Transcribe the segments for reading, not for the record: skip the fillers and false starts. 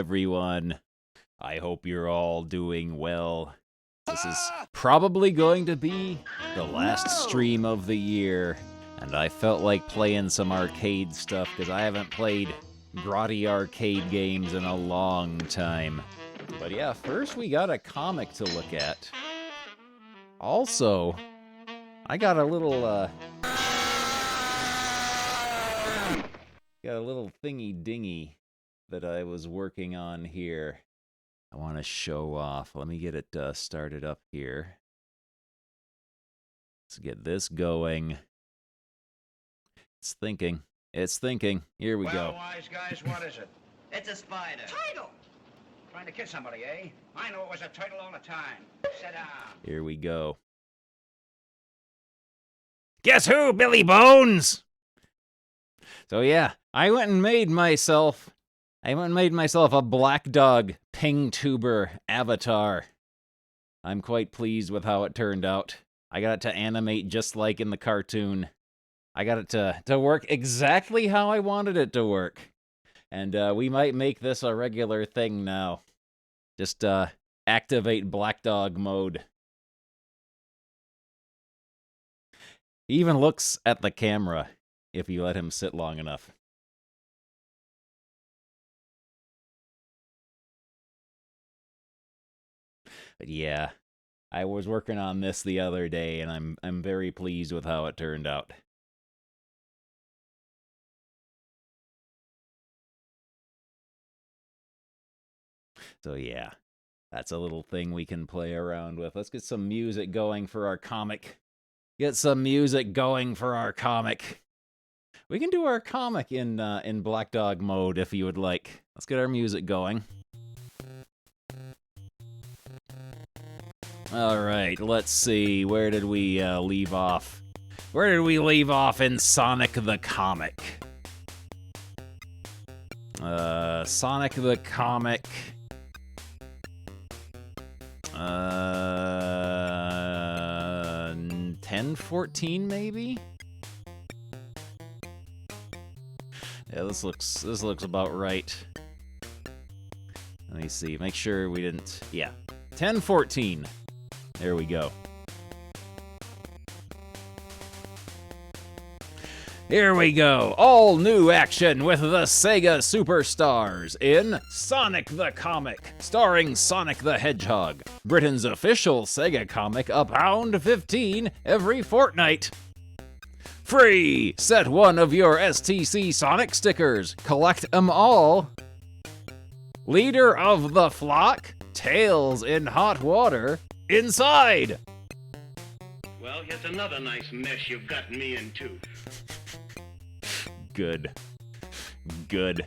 everyone. I hope you're all doing well. This is probably going to be the last stream of the year, and I felt like playing some arcade stuff because I haven't played grotty arcade games in a long time. But yeah, first we got a comic to look at. Also, I got a little thingy dingy that I was working on here. I want to show off. Let me get it started up here. Let's get this going. It's thinking. It's thinking. Here we go. Well, wise guys, what is it? It's a spider. Turtle! Trying to kiss somebody, eh? I know it was a turtle all the time. Sit down. Here we go. Guess who, Billy Bones? So yeah, I went and made myself a black dog ping tuber avatar. I'm quite pleased with how it turned out. I got it to animate just like in the cartoon. I got it to work exactly how I wanted it to work. And we might make this a regular thing now. Just activate black dog mode. He even looks at the camera if you let him sit long enough. But yeah, I was working on this the other day, and I'm very pleased with how it turned out. So yeah, that's a little thing we can play around with. Let's get some music going for our comic. Get some music going for our comic. We can do our comic in Black Dog mode if you would like. Let's get our music going. All right, let's see. Where did we leave off? Where did we leave off in Sonic the Comic? Sonic the Comic. 1014 maybe? Yeah, this looks about right. Let me see. Make sure we didn't. Yeah. 1014. There we go. Here we go. All new action with the Sega Superstars in Sonic the Comic, starring Sonic the Hedgehog, Britain's official Sega comic, a £1.15 every fortnight. Free! Set one of your STC Sonic stickers. Collect 'em all. Leader of the flock, Tails in hot water, inside. Well, here's another nice mess you've gotten me into. Good. Good.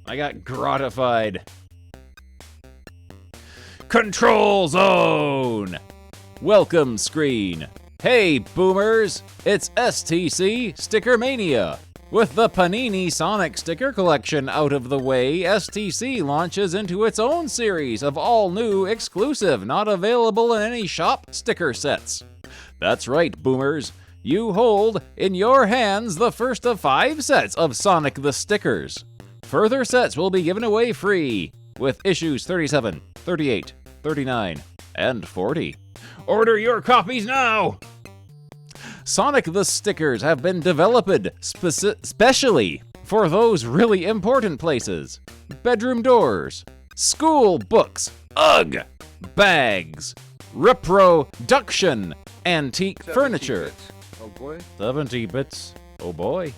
I got gratified. Control Zone! Welcome screen. Hey, boomers! It's STC Sticker Mania! With the Panini Sonic sticker collection out of the way, STC launches into its own series of all-new, exclusive, not available in any shop sticker sets. That's right, boomers. You hold in your hands the first of 5 sets of Sonic the Stickers. Further sets will be given away free, with issues 37, 38, 39, and 40. Order your copies now! Sonic the Stickers have been developed specially for those really important places. Bedroom doors, school books, UGG, bags, reproduction, antique furniture. Oh boy. 70 bits. Oh boy.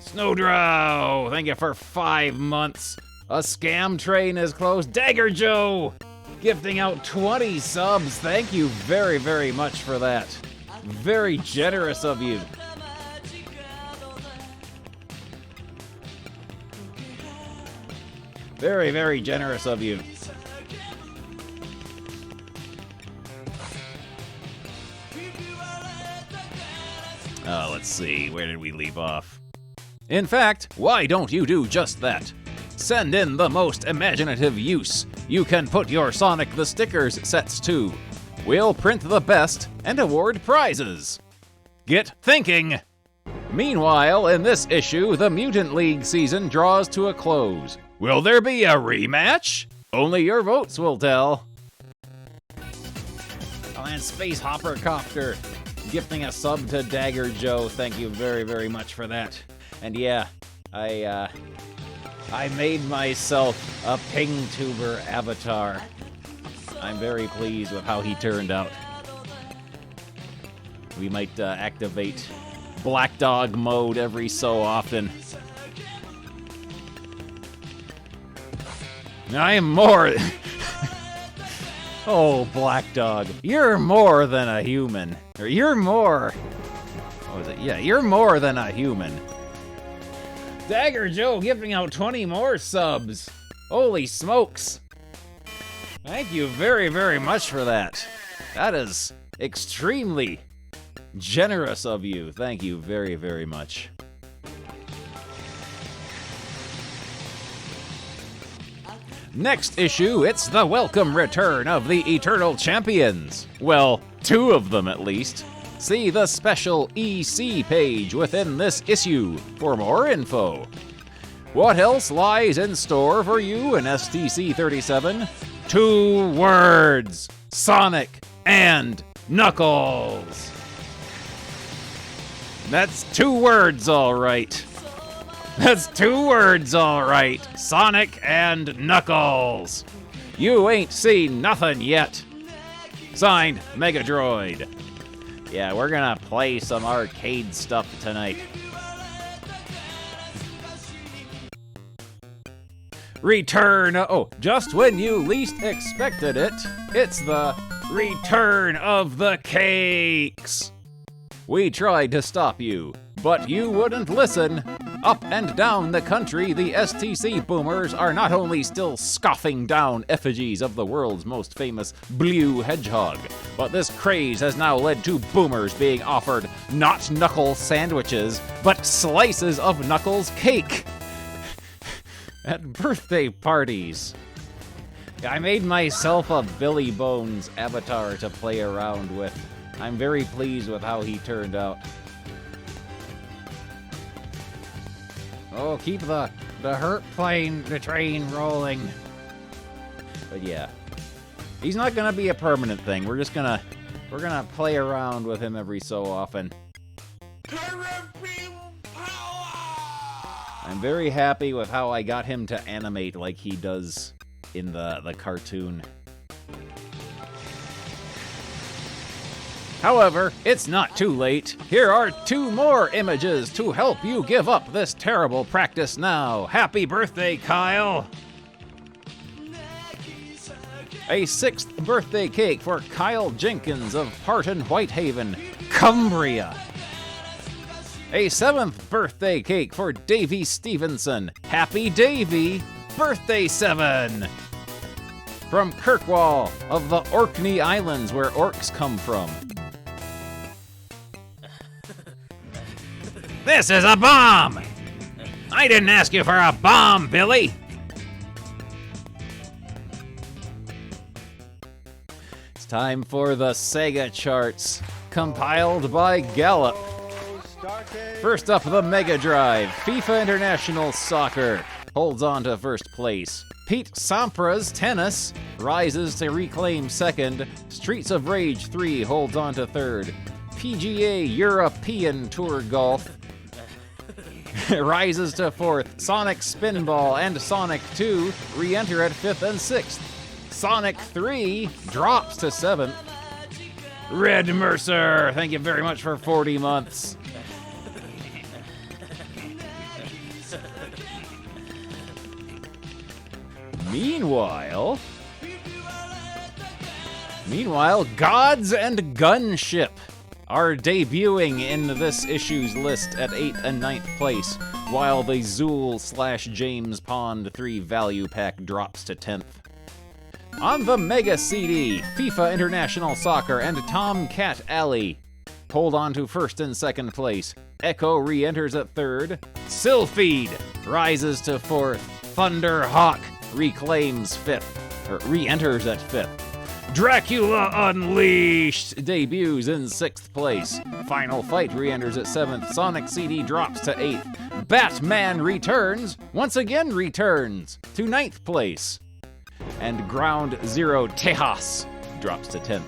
Snowdrow, thank you for 5 months. A scam train is closed. Dagger Joe, gifting out 20 subs. Thank you very, very much for that. Very generous of you. Very, very generous of you. Let's see, where did we leave off? In fact, why don't you do just that? Send in the most imaginative use you can put your Sonic the Stickers sets to. We'll print the best and award prizes. Get thinking! Meanwhile, in this issue, the Mutant League season draws to a close. Will there be a rematch? Only your votes will tell. Oh, and Space Hopper Copter gifting a sub to Dagger Joe. Thank you very, very much for that. And yeah, I made myself a ping tuber avatar. I'm very pleased with how he turned out. We might activate Black Dog mode every so often. I am more... Oh, Black Dog, you're more than a human. Or you're more... What was it? Yeah, you're more than a human. Dagger Joe giving out 20 more subs. Holy smokes. Thank you very, very much for that. That is extremely generous of you. Thank you very, very much. Next issue, it's the welcome return of the Eternal Champions. Well, 2 of them at least. See the special EC page within this issue for more info. What else lies in store for you in STC 37? 2 words: Sonic and Knuckles. That's 2 words, all right. That's 2 words, all right. Sonic and Knuckles. You ain't seen nothing yet. Signed, Megadroid. Yeah, we're gonna play some arcade stuff tonight. Return. Oh, just when you least expected it, it's the return of the cakes. We tried to stop you, but you wouldn't listen. Up and down the country, the STC boomers are not only still scoffing down effigies of the world's most famous blue hedgehog, but this craze has now led to boomers being offered not Knuckles sandwiches, but slices of Knuckles cake at birthday parties. I made myself a Billy Bones avatar to play around with. I'm very pleased with how he turned out. Oh, keep the hurt plane, the train rolling. But yeah, he's not gonna be a permanent thing. We're gonna play around with him every so often. I'm very happy with how I got him to animate like he does in the cartoon. However, it's not too late. Here are 2 more images to help you give up this terrible practice now. Happy birthday, Kyle! A 6th birthday cake for Kyle Jenkins of Parton Whitehaven, Cumbria. A 7th birthday cake for Davy Stevenson. Happy Davy! Birthday 7! From Kirkwall of the Orkney Islands, where orcs come from. This is a bomb! I didn't ask you for a bomb, Billy! It's time for the Sega charts, compiled by Gallup. First up, the Mega Drive. FIFA International Soccer holds on to first place. Pete Sampras Tennis rises to reclaim second. Streets of Rage 3 holds on to third. PGA European Tour Golf rises to 4th. Sonic Spinball and Sonic 2 re-enter at 5th and 6th. Sonic 3 drops to 7th. Red Mercer, thank you very much for 40 months. Meanwhile, Gods and Gunship are debuting in this issue's list at 8th and 9th place, while the Zool/James Pond 3 value pack drops to 10th. On the Mega CD, FIFA International Soccer and Tomcat Alley hold on to 1st and 2nd place. Echo re-enters at 3rd. Sylphied rises to 4th. Thunder Hawk reclaims 5th, or re-enters at 5th. Dracula Unleashed debuts in 6th place. Final Fight re-enters at 7th. Sonic CD drops to 8th. Batman Returns once again returns to 9th place. And Ground Zero Tejas drops to 10th.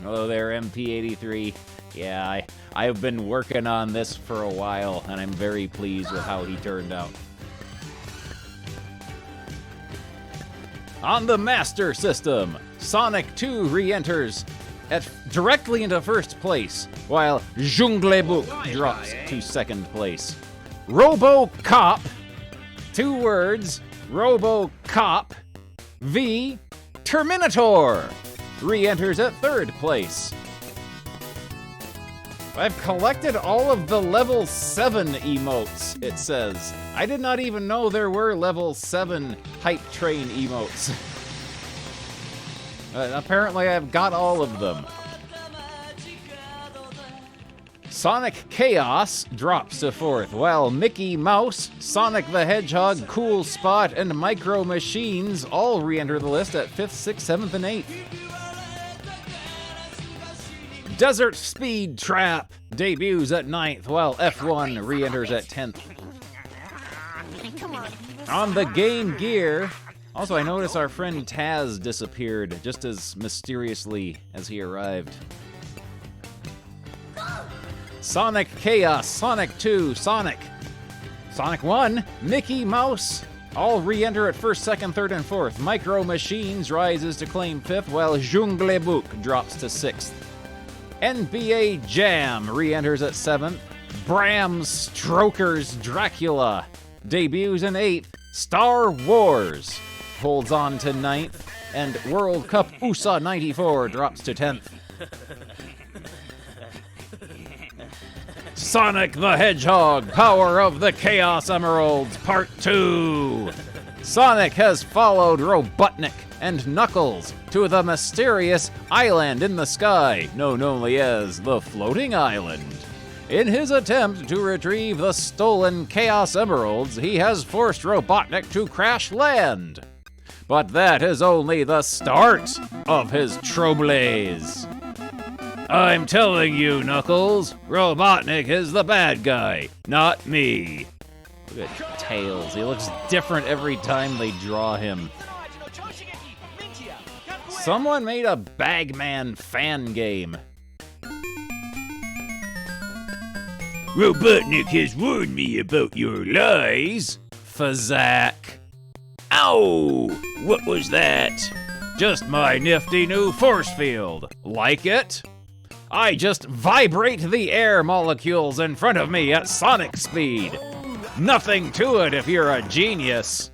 Hello there, MP83. Yeah, I have been working on this for a while, and I'm very pleased with how he turned out. On the Master System, Sonic 2 re-enters directly into 1st place, while Junglebook drops to 2nd place. RoboCop, 2 words, RoboCop v Terminator re-enters at 3rd place. I've collected all of the level 7 emotes, it says. I did not even know there were level 7 hype train emotes. Apparently I've got all of them. Sonic Chaos drops to 4th, while Mickey Mouse, Sonic the Hedgehog, Cool Spot, and Micro Machines all re-enter the list at 5th, 6th, 7th, and 8th. Desert Speed Trap debuts at 9th, while F1 re-enters at 10th. On the Game Gear, also I notice our friend Taz disappeared just as mysteriously as he arrived. Sonic Chaos, Sonic 2, Sonic 1, Mickey Mouse, all re-enter at 1st, 2nd, 3rd, and 4th. Micro Machines rises to claim 5th, while Junglebook drops to 6th. NBA Jam re-enters at 7th. Bram Stoker's Dracula debuts in 8th. Star Wars holds on to 9th. And World Cup USA 94 drops to 10th. Sonic the Hedgehog, Power of the Chaos Emeralds, Part 2. Sonic has followed Robotnik and Knuckles to the mysterious island in the sky, known only as the Floating Island. In his attempt to retrieve the stolen Chaos Emeralds, he has forced Robotnik to crash land. But that is only the start of his troubles. I'm telling you, Knuckles, Robotnik is the bad guy, not me. Look at Tails. He looks different every time they draw him. Someone made a Bagman fan game. Robotnik has warned me about your lies, Fazak. Ow! What was that? Just my nifty new force field. Like it? I just vibrate the air molecules in front of me at sonic speed. Nothing to it if you're a genius.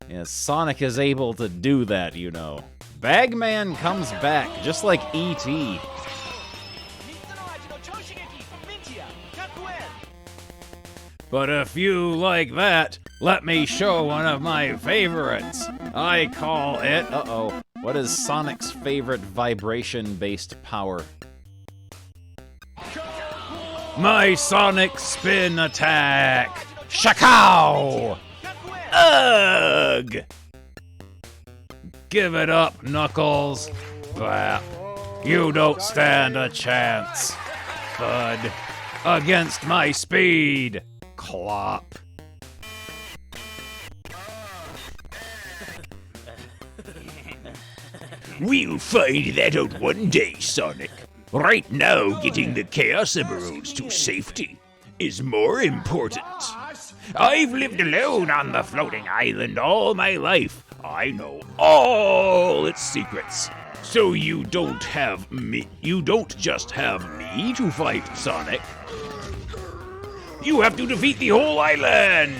Yeah, Sonic is able to do that, you know. Bagman comes back, just like E.T. But if you like that, let me show one of my favorites. I call it... Uh-oh. What is Sonic's favorite vibration-based power? My Sonic Spin Attack! Shakaw! Ugh! Give it up, Knuckles. Bah. You don't stand a chance, bud. Against my speed. Clop. We'll find that out one day, Sonic. Right now, getting the Chaos Emeralds to safety is more important. I've lived alone on the floating island all my life. I know all its secrets. So you don't just have me to fight, Sonic. You have to defeat the whole island!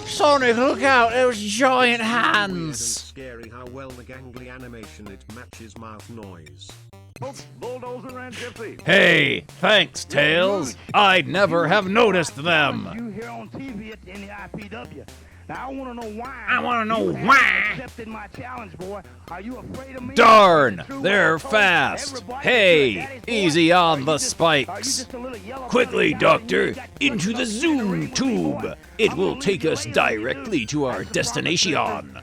Sonic, look out, those giant hands! Scary how well the gangly animation it matches mouth noise. Bulldozer and Gypsy. Hey, thanks, Tails. I'd never have noticed them. You here on TV at the NEIPW. Now I want to know why. You accepted my challenge, boy. Are you afraid of me? Darn, they're fast. Hey, easy on the spikes. Quickly, Doctor, into the zoom tube. It will take us directly to our destination.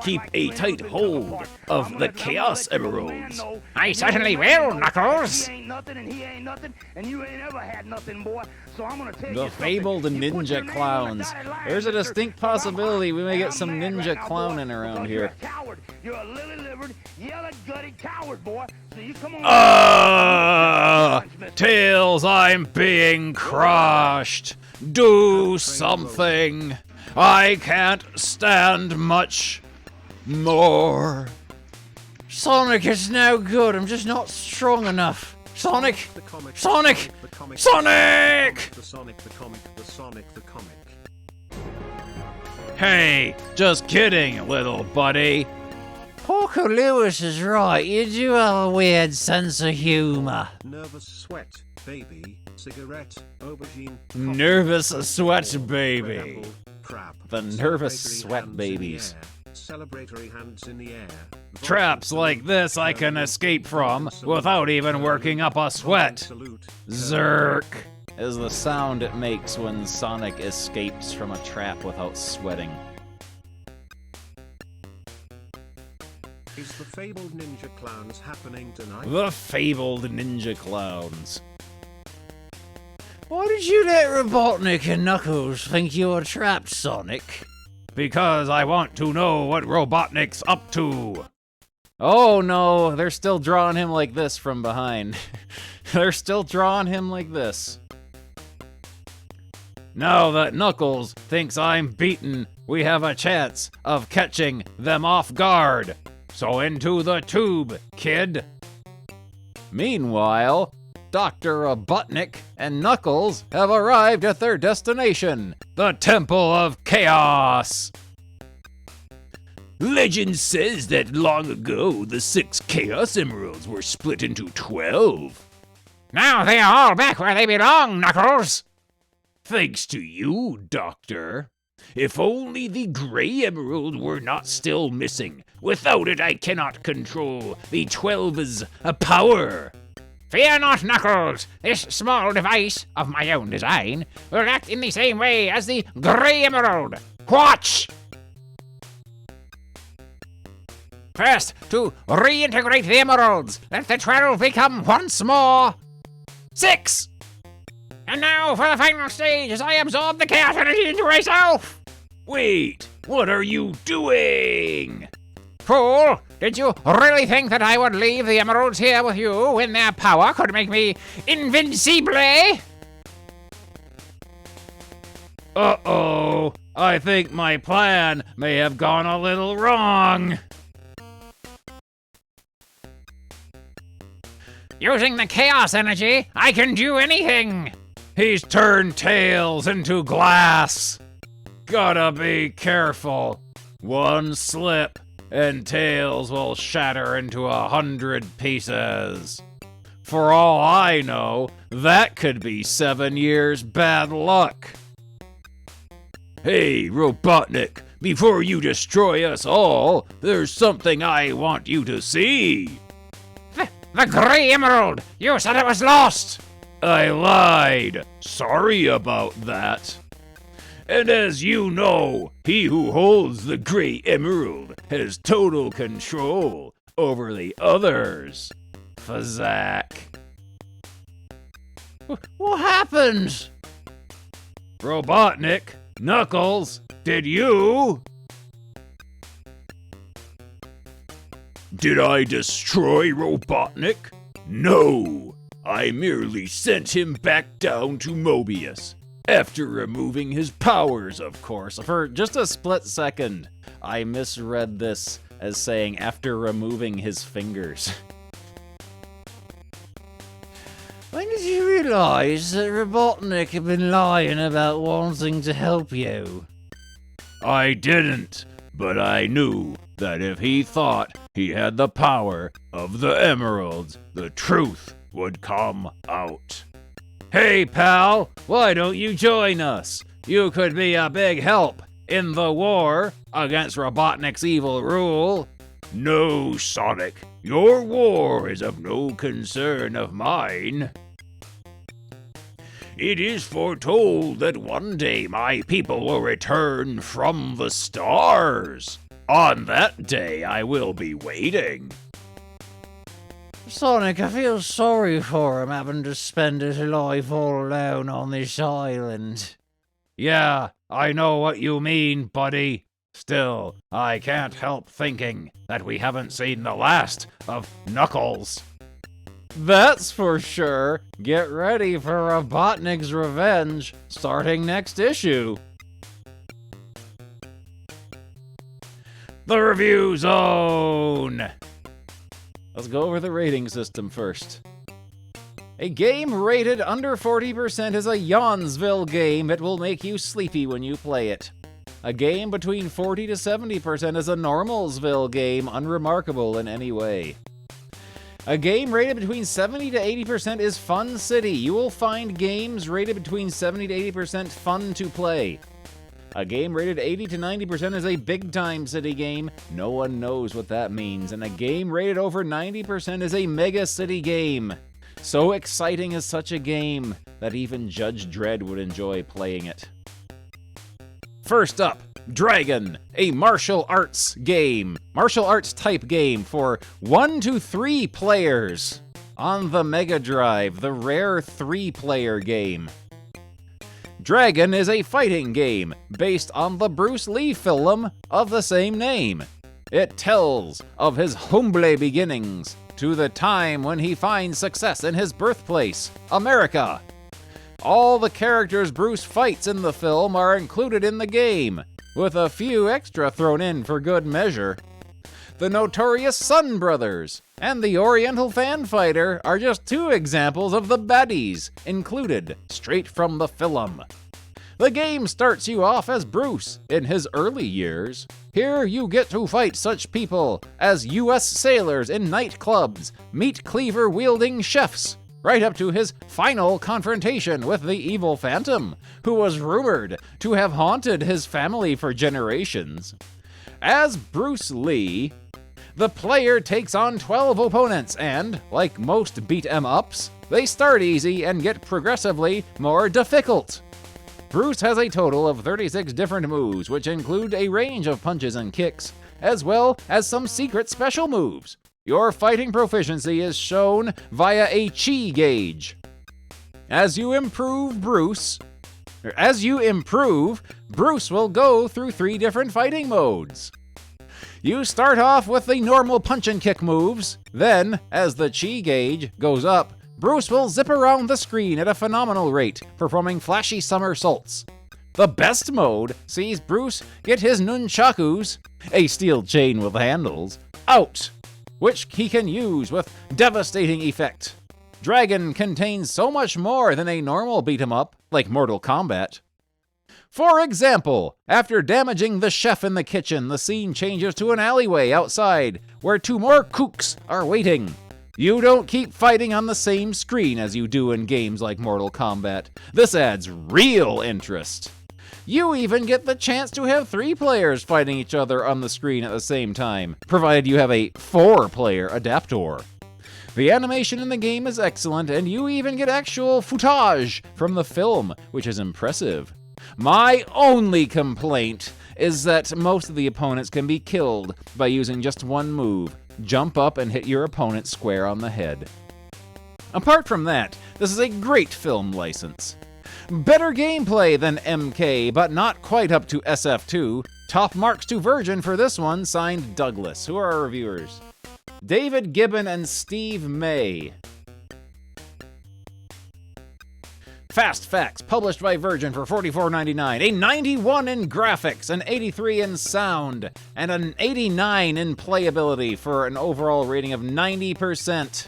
Keep a tight hold of the Chaos Emeralds. I certainly will, Knuckles. He ain't nothing and he ain't nothing and you ain't ever had nothing, boy. So I'm gonna tell you The something. fabled You put your ninja name on the clowns. dotted line, There's a mister, distinct 'cause I'm possibility we may hot, get and some I'm mad ninja right now, clowning boy, around because here. You're a coward. You're a lily-livered, yellow-gutted coward, boy. So you come on. Tails, I'm being crushed. Do something. I can't stand much more. Sonic is no good. I'm just not strong enough. Sonic! The comic, Sonic! the comic, Sonic! the Sonic, the comic, the Sonic, the comic. Hey, just kidding, little buddy. Porker Lewis is right. You do have a weird sense of humor. Nervous sweat, baby, cigarette, aubergine. Nervous sweat red baby. apple, crab. The nervous Celebratory sweat hands in the babies. air, Celebratory hands in the air. Traps like this I can escape from without even working up a sweat. Salute. Zerk is the sound it makes when Sonic escapes from a trap without sweating. Is the fabled ninja clowns happening tonight? The fabled ninja clowns. Why did you let Robotnik and Knuckles think you were trapped, Sonic? Because I want to know what Robotnik's up to. Oh no, they're still drawing him like this from behind. They're still drawing him like this. Now that Knuckles thinks I'm beaten, we have a chance of catching them off guard. So into the tube, kid. Meanwhile, Dr. Robotnik and Knuckles have arrived at their destination, the Temple of Chaos. Legend says that long ago, the 6 Chaos Emeralds were split into 12. Now they are all back where they belong, Knuckles. Thanks to you, Doctor. If only the Gray Emerald were not still missing. Without it, I cannot control the 12's power. Fear not, Knuckles. This small device, of my own design, will act in the same way as the Gray Emerald. Watch! First, to reintegrate the emeralds, let the 12 become once more 6! And now for the final stage as I absorb the chaos energy into myself! Wait, what are you doing? Fool, did you really think that I would leave the emeralds here with you when their power could make me invincible? Uh-oh, I think my plan may have gone a little wrong. Using the chaos energy, I can do anything. He's turned Tails into glass. Gotta be careful. One slip, and Tails will shatter into 100 pieces. For all I know, that could be 7 years bad luck. Hey, Robotnik, before you destroy us all, there's something I want you to see. The Gray Emerald! You said it was lost! I lied. Sorry about that. And as you know, he who holds the Gray Emerald has total control over the others. Fazak. What happened? Robotnik, Knuckles, did you? Did I destroy Robotnik? No, I merely sent him back down to Mobius. After removing his powers, of course. For just a split second, I misread this as saying after removing his fingers. When did you realize that Robotnik had been lying about wanting to help you? I didn't, but I knew that if he thought he had the power of the emeralds, the truth would come out. Hey, pal, why don't you join us? You could be a big help in the war against Robotnik's evil rule. No, Sonic, your war is of no concern of mine. It is foretold that one day my people will return from the stars. On that day, I will be waiting. Sonic, I feel sorry for him having to spend his life all alone on this island. Yeah, I know what you mean, buddy. Still, I can't help thinking that we haven't seen the last of Knuckles. That's for sure. Get ready for Robotnik's revenge, starting next issue. The Review Zone! Let's go over the rating system first. A game rated under 40% is a Yawnsville game. It will make you sleepy when you play it. A game between 40 to 70% is a Normalsville game, unremarkable in any way. A game rated between 70 to 80% is Fun City. You will find games rated between 70 to 80% fun to play. A game rated 80 to 90% is a Big Time City game. No one knows what that means. And a game rated over 90% is a Mega City game. So exciting is such a game that even Judge Dredd would enjoy playing it. First up, Dragon, a martial arts game. Martial arts type game for 1 to 3 players. On the Mega Drive, the rare 3-player game. Dragon is a fighting game based on the Bruce Lee film of the same name. It tells of his humble beginnings to the time when he finds success in his birthplace, America. All the characters Bruce fights in the film are included in the game, with a few extra thrown in for good measure. The notorious Sun Brothers and the Oriental Fan Fighter are just 2 examples of the baddies included straight from the film. The game starts you off as Bruce in his early years. Here you get to fight such people as U.S. sailors in nightclubs, meat cleaver-wielding chefs, right up to his final confrontation with the evil Phantom, who was rumored to have haunted his family for generations. As Bruce Lee, the player takes on 12 opponents and, like most beat-em-ups, they start easy and get progressively more difficult. Bruce has a total of 36 different moves, which include a range of punches and kicks, as well as some secret special moves. Your fighting proficiency is shown via a chi gauge. As you improve, Bruce will go through 3 different fighting modes. You start off with the normal punch and kick moves, then, as the chi gauge goes up, Bruce will zip around the screen at a phenomenal rate, performing flashy somersaults. The best mode sees Bruce get his nunchakus, a steel chain with handles, out, which he can use with devastating effect. Dragon contains so much more than a normal beat-em-up, like Mortal Kombat. For example, after damaging the chef in the kitchen, the scene changes to an alleyway outside, where 2 more kooks are waiting. You don't keep fighting on the same screen as you do in games like Mortal Kombat. This adds real interest. You even get the chance to have 3 players fighting each other on the screen at the same time, provided you have a 4-player adapter. The animation in the game is excellent, and you even get actual footage from the film, which is impressive. My only complaint is that most of the opponents can be killed by using just one move: jump up and hit your opponent square on the head. Apart from that, this is a great film license. Better gameplay than MK, but not quite up to SF2. Top marks to Virgin for this one, signed Douglas. Who are our reviewers? David Gibbon and Steve May. Fast Facts, published by Virgin for $44.99. A 91 in graphics, an 83 in sound, and an 89 in playability for an overall rating of 90%.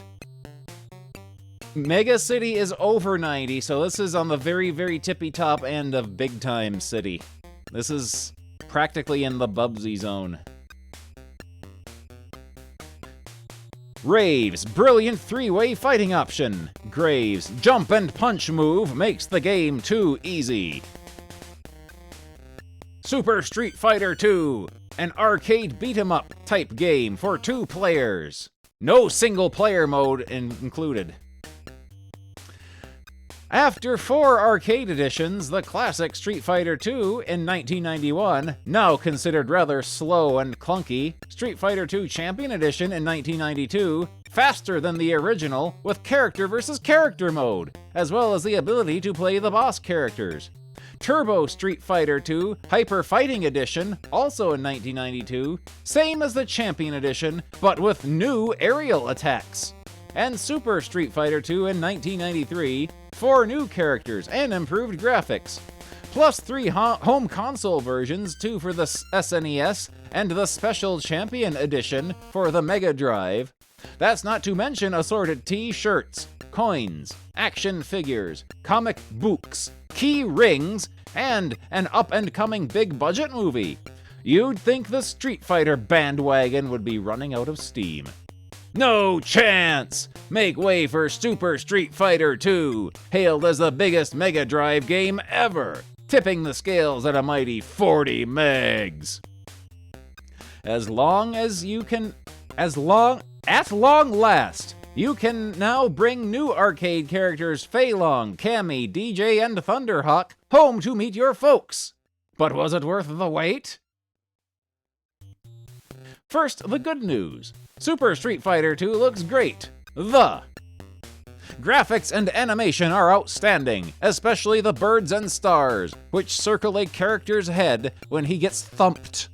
Mega City is over 90, so this is on the very, very tippy top end of Big Time City. This is practically in the Bubsy zone. Raves, brilliant 3-way fighting option. Graves' jump and punch move makes the game too easy. Super Street Fighter 2, an arcade beat-em-up type game for 2 players. No single player mode included. After 4 arcade editions, the classic Street Fighter II in 1991, now considered rather slow and clunky, Street Fighter II Champion Edition in 1992, faster than the original with character versus character mode, as well as the ability to play the boss characters. Turbo Street Fighter II Hyper Fighting Edition, also in 1992, same as the Champion Edition, but with new aerial attacks. And Super Street Fighter II in 1993, 4 new characters and improved graphics, plus 3 home console versions, 2 for the SNES and the Special Champion Edition for the Mega Drive. That's not to mention assorted t-shirts, coins, action figures, comic books, key rings, and an up-and-coming big-budget movie. You'd think the Street Fighter bandwagon would be running out of steam. No chance! Make way for Super Street Fighter II, hailed as the biggest Mega Drive game ever, tipping the scales at a mighty 40 megs. At long last, you can now bring new arcade characters Fei Long, Cammy, DJ, and Thunderhawk home to meet your folks. But was it worth the wait? First, the good news. Super Street Fighter II looks great. Graphics and animation are outstanding, especially the birds and stars, which circle a character's head when he gets thumped.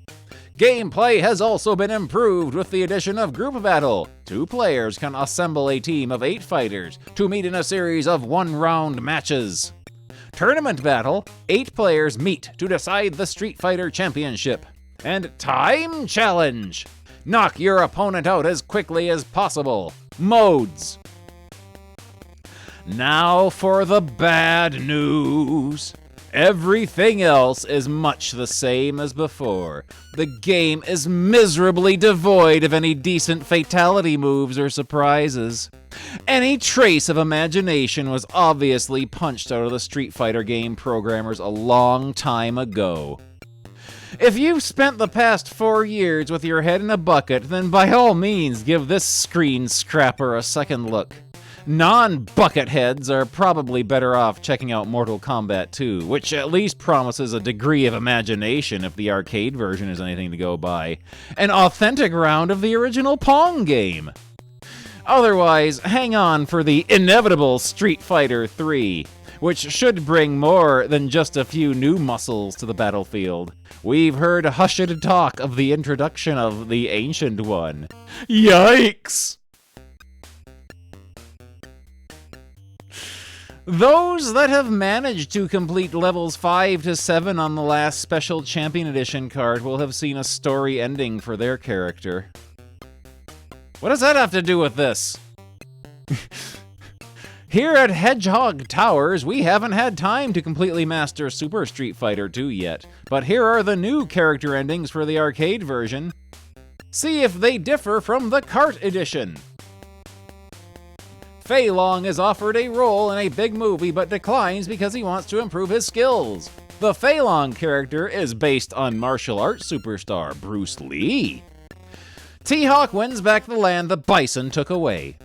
Gameplay has also been improved with the addition of Group Battle. 2 players can assemble a team of 8 fighters to meet in a series of 1-round matches. Tournament Battle, 8 players meet to decide the Street Fighter Championship. And Time Challenge, knock your opponent out as quickly as possible. Modes. Now for the bad news. Everything else is much the same as before. The game is miserably devoid of any decent fatality moves or surprises. Any trace of imagination was obviously punched out of the Street Fighter game programmers a long time ago. If you've spent the past 4 years with your head in a bucket, then by all means give this screen scrapper a second look. Non-bucket heads are probably better off checking out Mortal Kombat 2, which at least promises a degree of imagination if the arcade version is anything to go by. An authentic round of the original Pong game. Otherwise, hang on for the inevitable Street Fighter 3, which should bring more than just a few new muscles to the battlefield. We've heard hushed talk of the introduction of the Ancient One. Yikes! Those that have managed to complete levels 5 to 7 on the last Special Champion Edition card will have seen a story ending for their character. What does that have to do with this? Here at Hedgehog Towers, we haven't had time to completely master Super Street Fighter 2 yet, but here are the new character endings for the arcade version. See if they differ from the Kart Edition. Fei Long is offered a role in a big movie but declines because he wants to improve his skills. The Fei Long character is based on martial arts superstar Bruce Lee. T-Hawk wins back the land the Bison took away.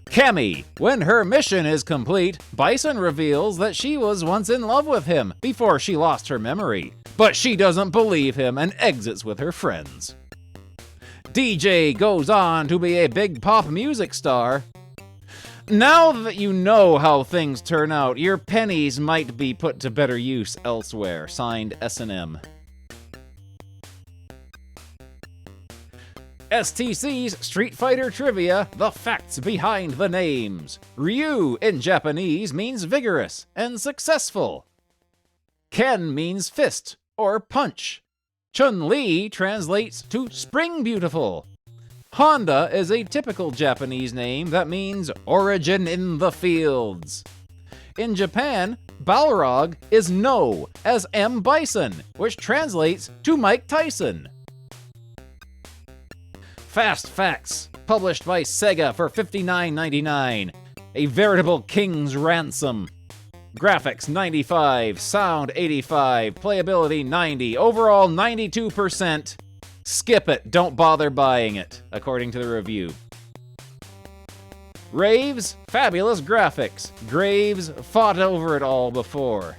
Cammy, when her mission is complete, Bison reveals that she was once in love with him before she lost her memory, but she doesn't believe him and exits with her friends. DJ goes on to be a big pop music star. Now that you know how things turn out, your pennies might be put to better use elsewhere. Signed, S&M. STC's Street Fighter Trivia, the facts behind the names. Ryu in Japanese means vigorous and successful. Ken means fist or punch. Chun-Li translates to spring beautiful. Honda is a typical Japanese name that means origin in the fields. In Japan, Balrog is No as M. Bison, which translates to Mike Tyson. Fast Facts, published by Sega for $59.99. A veritable king's ransom. Graphics 95, sound 85, playability 90, overall 92%. Skip it, don't bother buying it, according to the review. Raves, fabulous graphics. Graves fought over it all before.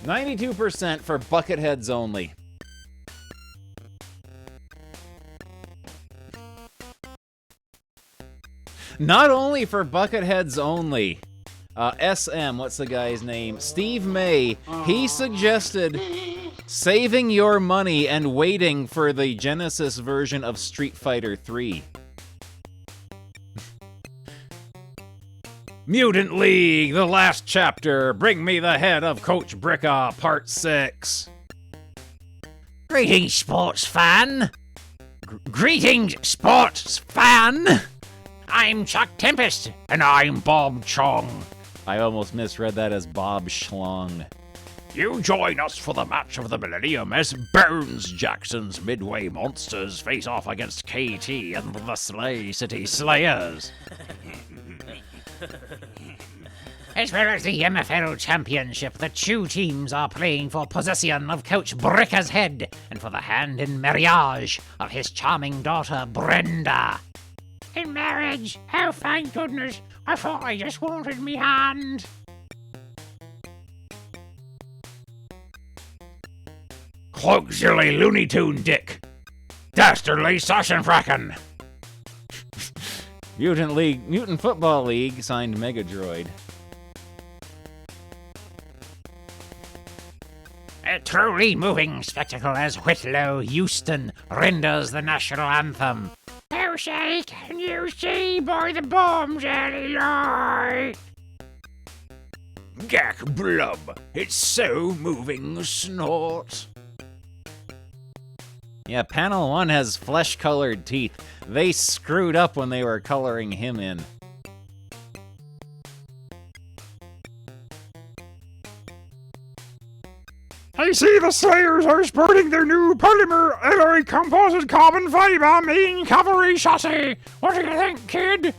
92% for Bucketheads only. Not only for Bucketheads only. SM, what's the guy's name? Steve May, he suggested saving your money and waiting for the Genesis version of Street Fighter 3. Mutant League, the last chapter. Bring me the head of Coach Bricka, part 6. Greetings, sports fan. Greetings, sports fan. I'm Chuck Tempest, and I'm Bob Chong. I almost misread that as Bob Schlong. You join us for the match of the millennium as Bones Jackson's Midway Monsters face off against KT and the Slay City Slayers. As well as the MFL Championship, the two teams are playing for possession of Coach Bricka's head and for the hand in marriage of his charming daughter, Brenda. In marriage? Oh, thank goodness. I thought I just wanted me hand. Cloakzilly Looney Tune Dick. Dastardly Sassenfracken. Mutant Football League signed Megadroid. A truly moving spectacle as Whitlow Houston renders the national anthem. Oh, say, can you see by the bomb's early light? Gack blub, it's so moving snort. Yeah, panel 1 has flesh-colored teeth. They screwed up when they were coloring him in. I see the Slayers are sporting their new polymer alloy composite carbon fiber main cavalry chassis. What do you think, kid?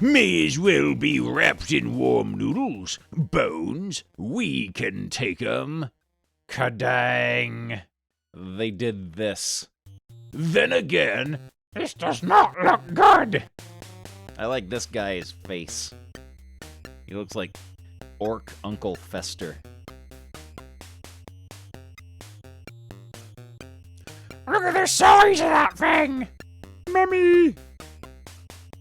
May as well be wrapped in warm noodles. Bones, we can take 'em. Kadang. They did this. Then again, This does not look good. I like this guy's face. He looks like Orc Uncle Fester. Look at the size of that thing. Mummy.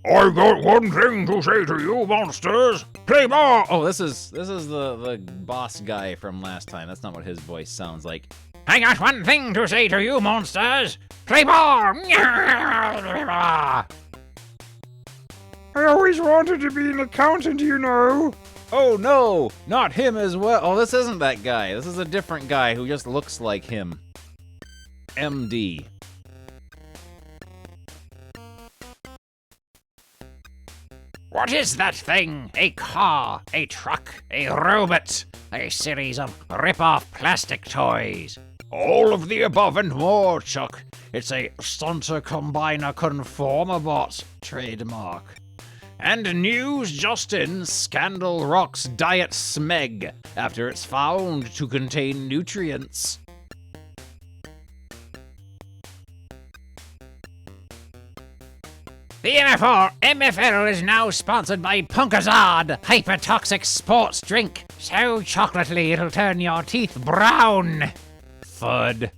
I got one thing to say to you, monsters. Play ball. Oh, this is the boss guy from last time. That's not what his voice sounds like. I got one thing to say to you, monsters. Play ball. I always wanted to be an accountant, you know. Oh no, not him as well. Oh, this isn't that guy. This is a different guy who just looks like him. MD. What is that thing? A car, a truck, a robot, a series of rip-off plastic toys. All of the above and more, Chuck. It's a Stunter Combiner Conformabot trademark. And news just in, Scandal rocks Diet Smeg after it's found to contain nutrients. The MFL is now sponsored by Punkazard, hyper-toxic sports drink. So chocolately it'll turn your teeth brown. Thud.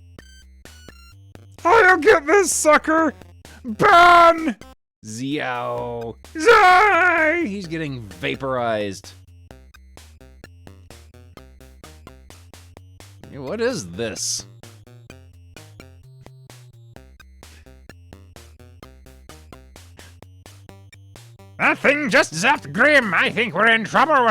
I'll get this sucker. Ban. Zio. Zai. He's getting vaporized. What is this? That thing just zapped Grim. I think we're in trouble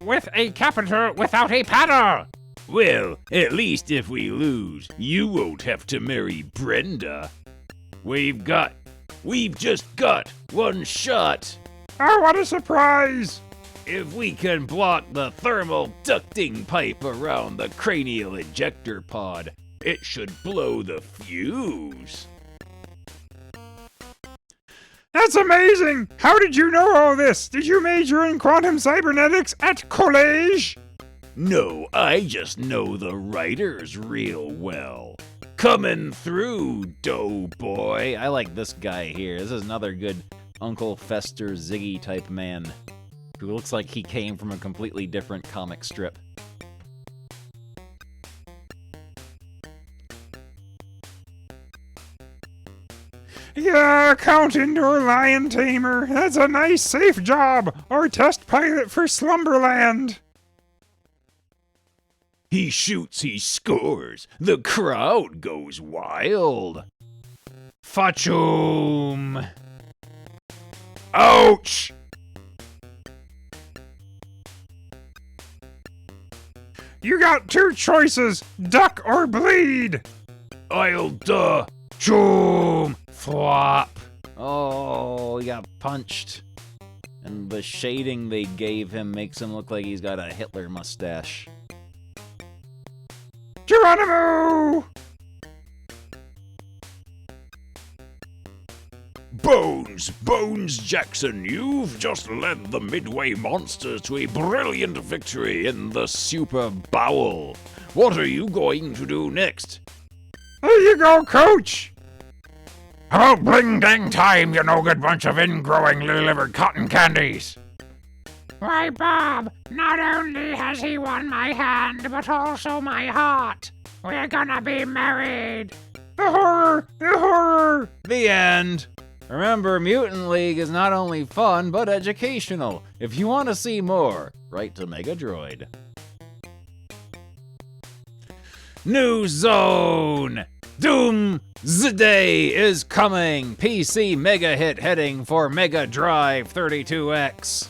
with a capital without a paddle. Well, at least if we lose, you won't have to marry Brenda. We've just got one shot. Oh, what a surprise. If we can block the thermal ducting pipe around the cranial ejector pod, it should blow the fuse. That's amazing! How did you know all this? Did you major in quantum cybernetics at college? No, I just know the writers real well. Coming through, Doughboy. I like this guy here. This is another good Uncle Fester Ziggy type man who looks like he came from a completely different comic strip. Yeah, Count Indoor Lion Tamer. That's a nice, safe job. Or test pilot for Slumberland. He shoots, he scores. The crowd goes wild. Fachum. Ouch! You got two choices, duck or bleed. I'll Choom. Flop. Oh, he got punched. And the shading they gave him makes him look like he's got a Hitler mustache. Geronimo! Bones Jackson, you've just led the Midway Monsters to a brilliant victory in the Super Bowl. What are you going to do next? There you go, Coach! About bling dang time, you no good bunch of ingrowing lily-livered cotton candies! Why, Bob, not only has he won my hand, but also my heart. We're gonna be married. The horror! The horror! The end. Remember, Mutant League is not only fun, but educational. If you want to see more, write to Mega Droid. New Zone! Doomsday is coming! PC mega hit heading for Mega Drive 32X.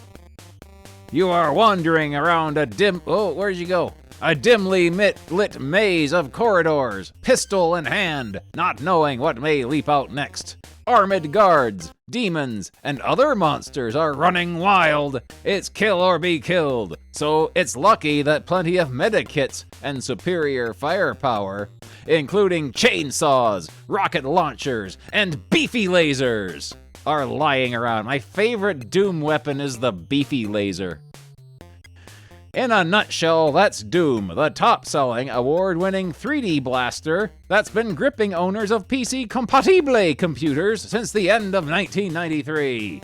You are wandering around a where'd you go? A dimly lit maze of corridors, pistol in hand, not knowing what may leap out next. Armored guards, demons, and other monsters are running wild. It's kill or be killed, so it's lucky that plenty of medikits and superior firepower, including chainsaws, rocket launchers, and beefy lasers, are lying around. My favorite Doom weapon is the beefy laser. In a nutshell, that's Doom, the top-selling, award-winning 3D blaster that's been gripping owners of PC compatible computers since the end of 1993.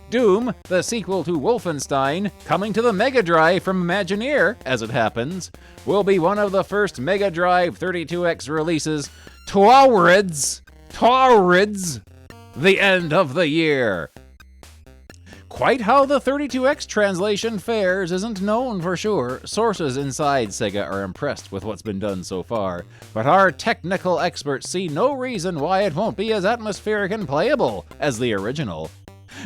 Doom, the sequel to Wolfenstein, coming to the Mega Drive from Imagineer, as it happens, will be one of the first Mega Drive 32X releases towards the end of the year. Quite how the 32X translation fares isn't known for sure. Sources inside Sega are impressed with what's been done so far, but our technical experts see no reason why it won't be as atmospheric and playable as the original.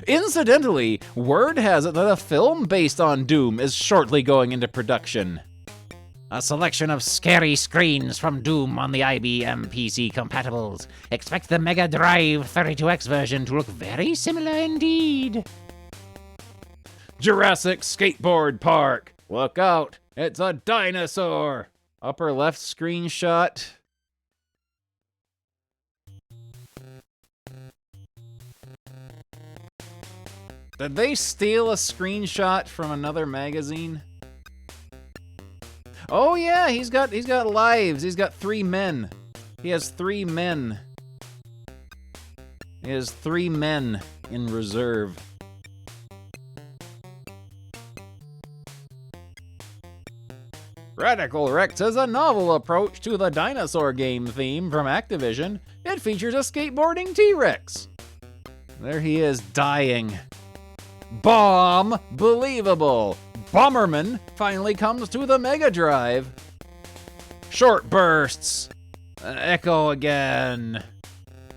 Incidentally, word has it that a film based on Doom is shortly going into production. A selection of scary screens from Doom on the IBM PC compatibles. Expect the Mega Drive 32X version to look very similar indeed. Jurassic Skateboard Park. Look out, it's a dinosaur. Upper left screenshot. Did they steal a screenshot from another magazine? Oh yeah, he's got lives. He's got 3 men. He has 3 men. He has 3 men in reserve. Radical Rex is a novel approach to the dinosaur game theme from Activision. It features a skateboarding T-Rex. There he is, dying. Bomb! Believable! Bomberman finally comes to the Mega Drive. Short bursts. Echo again.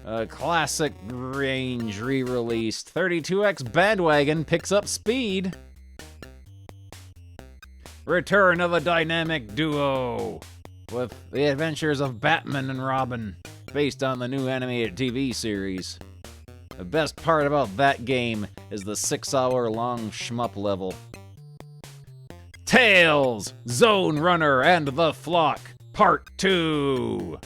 A classic range re-released. 32X Bandwagon picks up speed. Return of a dynamic duo with the adventures of Batman and Robin, based on the new animated TV series. The best part about that game is the 6-hour-long shmup level. Tails, Zone Runner, and the Flock, Part 2.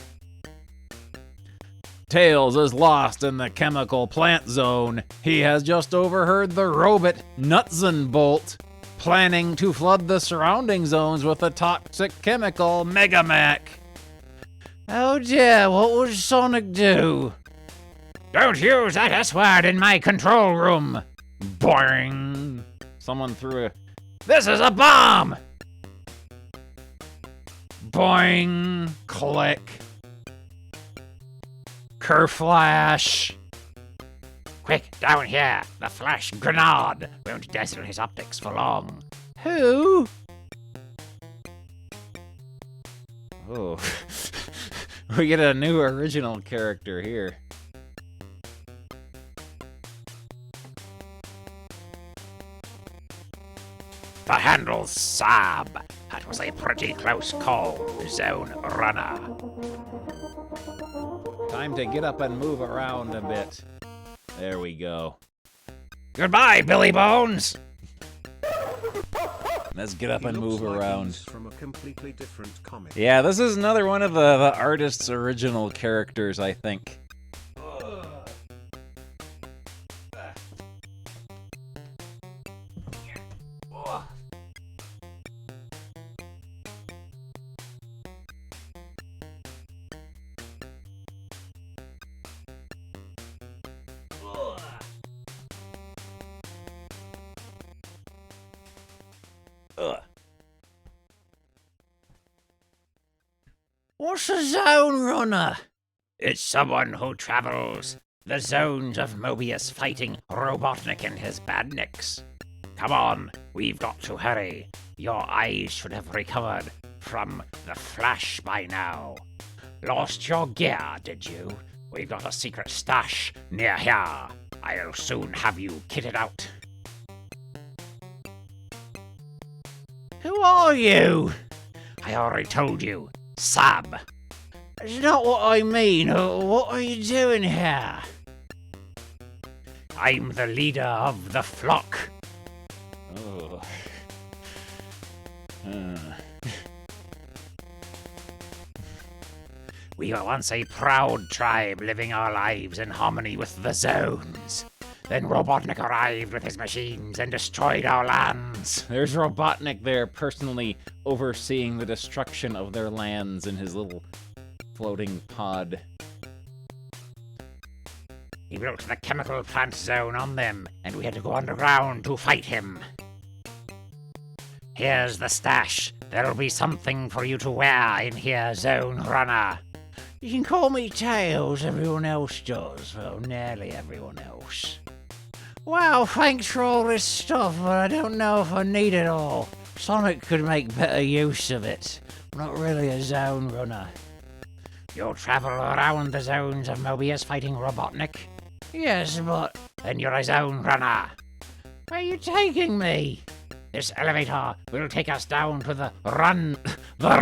Tails is lost in the chemical plant zone. He has just overheard the robot Nutzenbolt planning to flood the surrounding zones with the toxic chemical Megamac. Oh dear, what would Sonic do? Don't use that S word in my control room. Boing. Someone threw a... This is a bomb. Boing! Click. Kerflash. Quick, down here. The flash grenade won't dazzle his optics for long. Who? Oh. We get a new original character here. The handle's Sab. That was a pretty close call, Zone Runner. Time to get up and move around a bit. There we go. Goodbye, Billy Bones. Let's get up He and looks move like around. he's from a completely different comic. Yeah, this is another one of the artist's original characters, I think. What's a Zone Runner? It's someone who travels the zones of Mobius fighting Robotnik and his badniks. Come on, we've got to hurry. Your eyes should have recovered from the flash by now. Lost your gear, did you? We've got a secret stash near here. I'll soon have you kitted out. Who are you? I already told you. Sab. That's not what I mean. What are you doing here? I'm the leader of the flock. Oh. We were once a proud tribe living our lives in harmony with the zones. Then Robotnik arrived with his machines and destroyed our lands. There's Robotnik there personally overseeing the destruction of their lands in his little floating pod. He built the chemical plant zone on them, and we had to go underground to fight him. Here's the stash. There'll be something for you to wear in here, Zone Runner. You can call me Tails, everyone else does. Well, nearly everyone else. Wow, thanks for all this stuff, but I don't know if I need it all. Sonic could make better use of it. I'm not really a Zone Runner. You'll travel around the zones of Mobius fighting Robotnik? Yes, but then you're a Zone Runner. Where are you taking me? This elevator will take us down to the runs! The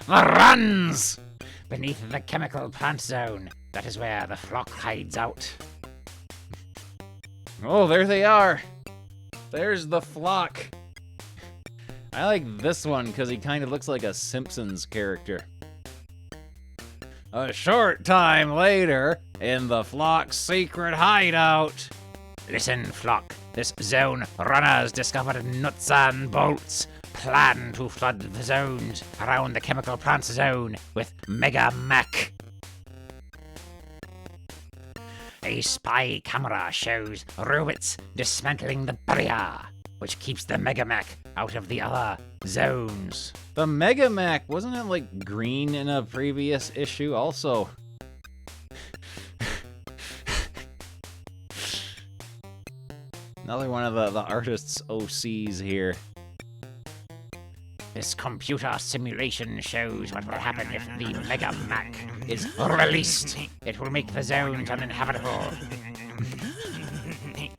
runs! Beneath the chemical plant zone. That is where the flock hides out. Oh, there they are. There's the flock. I like this one because he kind of looks like a Simpsons character. A short time later, in the flock's secret hideout. Listen, flock. This Zone Runner's discovered nuts and bolts. Plan to flood the zones around the chemical plant zone with Mega Mech. A spy camera shows robots dismantling the barrier, which keeps the Mega Mech out of the other zones. The Mega Mech, wasn't it like green in a previous issue also? Another one of the artist's OCs here. This computer simulation shows what will happen if the Mega Mech is released. It will make the zones uninhabitable.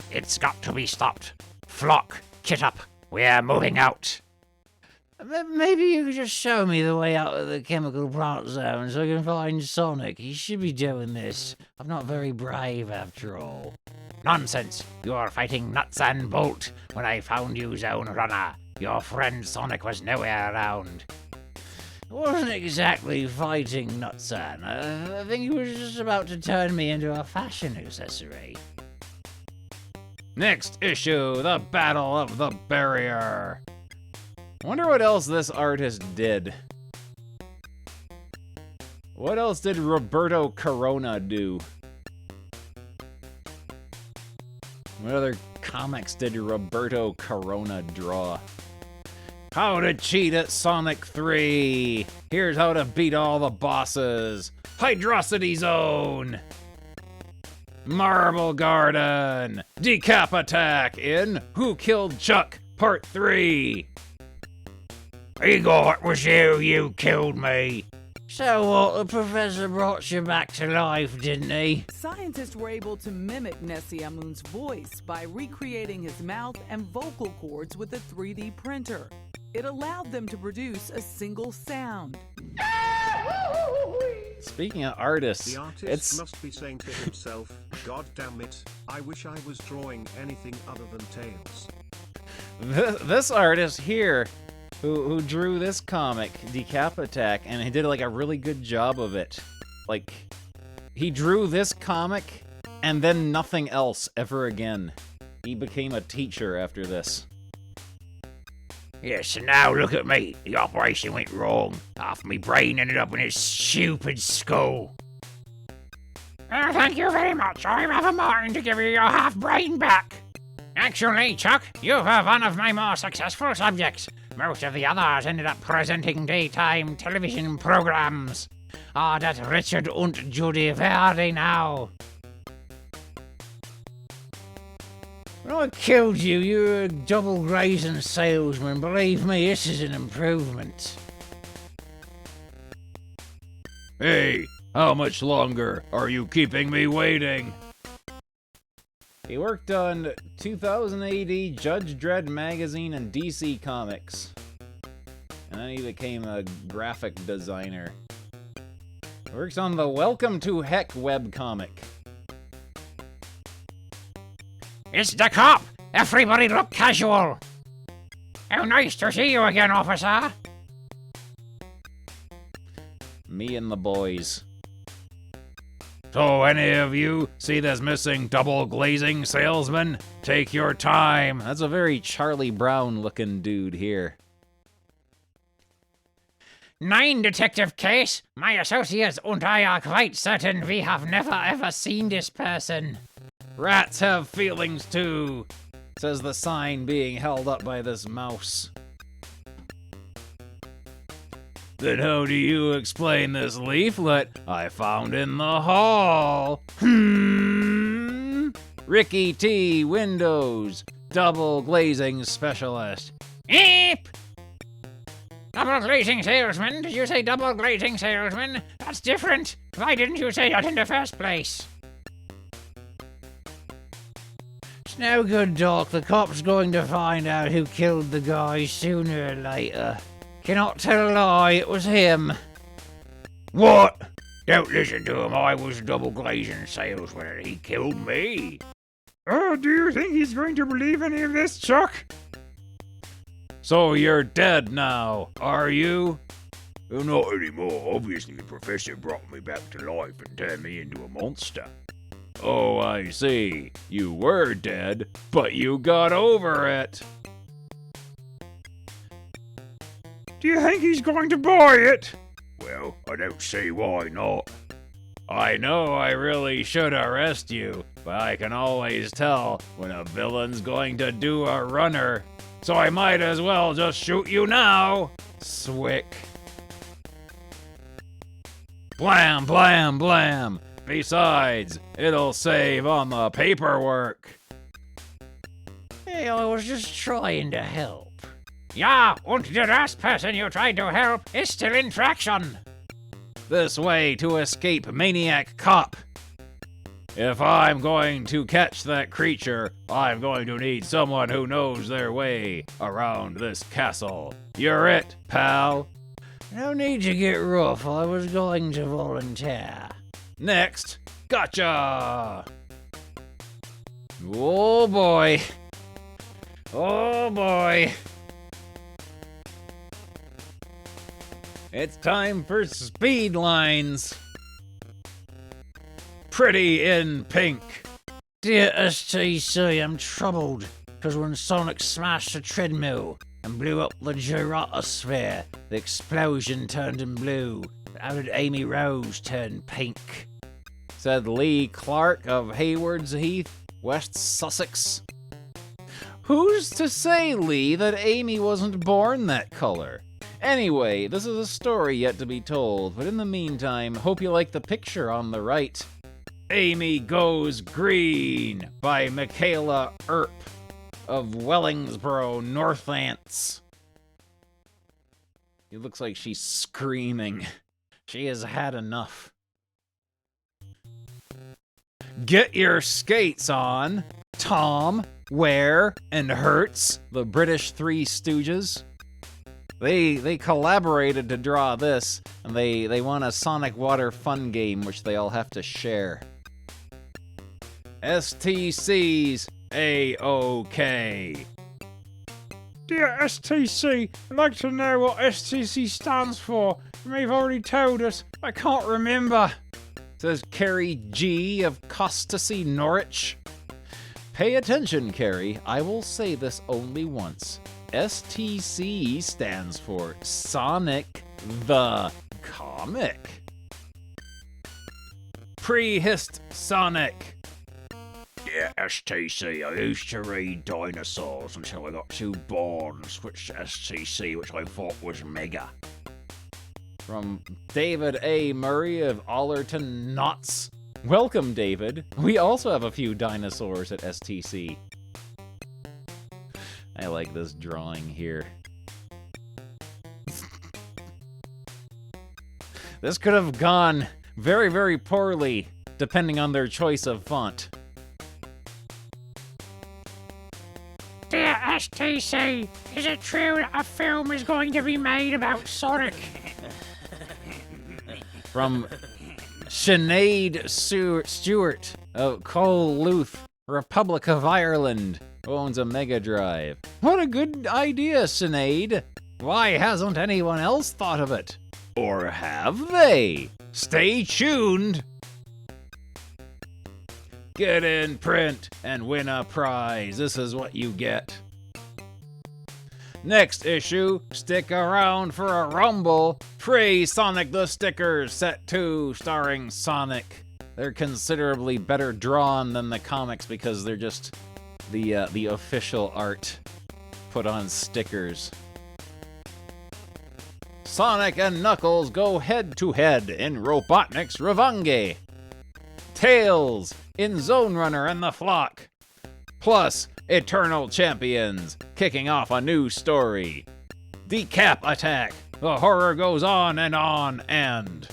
It's got to be stopped. Flock, kit up. We're moving out. Maybe you could just show me the way out of the chemical plant zone so I can find Sonic. He should be doing this. I'm not very brave after all. Nonsense. You are fighting Nuts and Bolt when I found you, Zone Runner. Your friend Sonic was nowhere around. I wasn't exactly fighting Nutsan. I think he was just about to turn me into a fashion accessory. Next issue, the Battle of the Barrier. Wonder what else this artist did. What else did Roberto Corona do? What other comics did Roberto Corona draw? How to cheat at Sonic 3. Here's how to beat all the bosses. Hydrocity Zone. Marble Garden. Decap Attack in Who Killed Chuck Part 3. Igor, it was you killed me. So what, the professor brought you back to life, didn't he? Scientists were able to mimic Nesyamun's voice by recreating his mouth and vocal cords with a 3D printer. It allowed them to produce a single sound. Speaking of artists, The artist it's must be saying to himself, God damn it, I wish I was drawing anything other than tails. this artist here who drew this comic, Decap Attack, and he did like a really good job of it. Like, he drew this comic and then nothing else ever again. He became a teacher after this. Yes, and now look at me. The operation went wrong. Half my brain ended up in his stupid skull. Oh, thank you very much. I have a mind to give you your half brain back. Actually, Chuck, you were one of my more successful subjects. Most of the others ended up presenting daytime television programs. Ah, that Richard und Judy, where are they now? When I killed you, you were a double grazing salesman. Believe me, this is an improvement. Hey, how much longer are you keeping me waiting? He worked on 2000 AD Judge Dredd magazine and DC Comics. And then he became a graphic designer. Works on the Welcome to Heck webcomic. It's the cop! Everybody look casual! How nice to see you again, officer! Me and the boys. So any of you see this missing double glazing salesman? Take your time. That's a very Charlie Brown looking dude here. 9 detective case. My associates and I are quite certain we have never ever seen this person. Rats have feelings too, says the sign being held up by this mouse. Then how do you explain this leaflet I found in the hall? Ricky T. Windows, double glazing specialist. Eep! Double glazing salesman? Did you say double glazing salesman? That's different. Why didn't you say that in the first place? It's no good, Doc. The cop's going to find out who killed the guy sooner or later. Cannot tell a lie, it was him. What? Don't listen to him. I was a double glazing salesman and he killed me. Oh, do you think he's going to believe any of this, Chuck? So you're dead now, are you? Well, not anymore. Obviously, the professor brought me back to life and turned me into a monster. Oh, I see. You were dead, but you got over it. Do you think he's going to buy it? Well, I don't see why not. I know I really should arrest you, but I can always tell when a villain's going to do a runner. So I might as well just shoot you now. Swick. Blam, blam, blam. Besides, it'll save on the paperwork. Hey, I was just trying to help. Yeah, and the last person you tried to help is still in traction. This way to escape Maniac Cop. If I'm going to catch that creature, I'm going to need someone who knows their way around this castle. You're it, pal. No need to get rough. I was going to volunteer. Next, gotcha! Oh boy. Oh boy. It's time for speed lines. Pretty in pink. Dear STC, I'm troubled, because when Sonic smashed the treadmill and blew up the gyrosphere, the explosion turned him blue. How did Amy Rose turn pink? Said Lee Clark of Haywards Heath, West Sussex. Who's to say, Lee, that Amy wasn't born that color? Anyway, this is a story yet to be told, but in the meantime, hope you like the picture on the right. Amy Goes Green by Michaela Earp of Wellingsboro, Northants. It looks like she's screaming. She has had enough. Get your skates on, Tom, Ware, and Hertz, the British Three Stooges. They collaborated to draw this, and they won a Sonic Water fun game, which they all have to share. STC's A-OK. Dear STC, I'd like to know what STC stands for. You may have already told us. I can't remember. Says Carrie G of Costasy, Norwich. Pay attention, Carrie. I will say this only once. STC stands for Sonic the Comic. Prehistoric Sonic. Yeah, STC, I used to read dinosaurs until I got too bored and switched to STC, which I thought was mega. From David A. Murray of Allerton Knots. Welcome, David. We also have a few dinosaurs at STC. I like this drawing here. This could have gone very, very poorly, depending on their choice of font. Dear STC, is it true that a film is going to be made about Sonic? From Sinead Stewart of Colluth, Republic of Ireland, owns a Mega Drive. What a good idea, Sinead. Why hasn't anyone else thought of it? Or have they? Stay tuned. Get in print and win a prize. This is what you get. Next issue, stick around for a rumble. Free Sonic the Stickers Set 2 starring Sonic. They're considerably better drawn than the comics because they're just the official art put on stickers. Sonic and Knuckles go head-to-head in Robotnik's Revange. Tails in Zone Runner and the Flock. Plus, Eternal Champions, kicking off a new story. Decap Attack, the horror goes on, and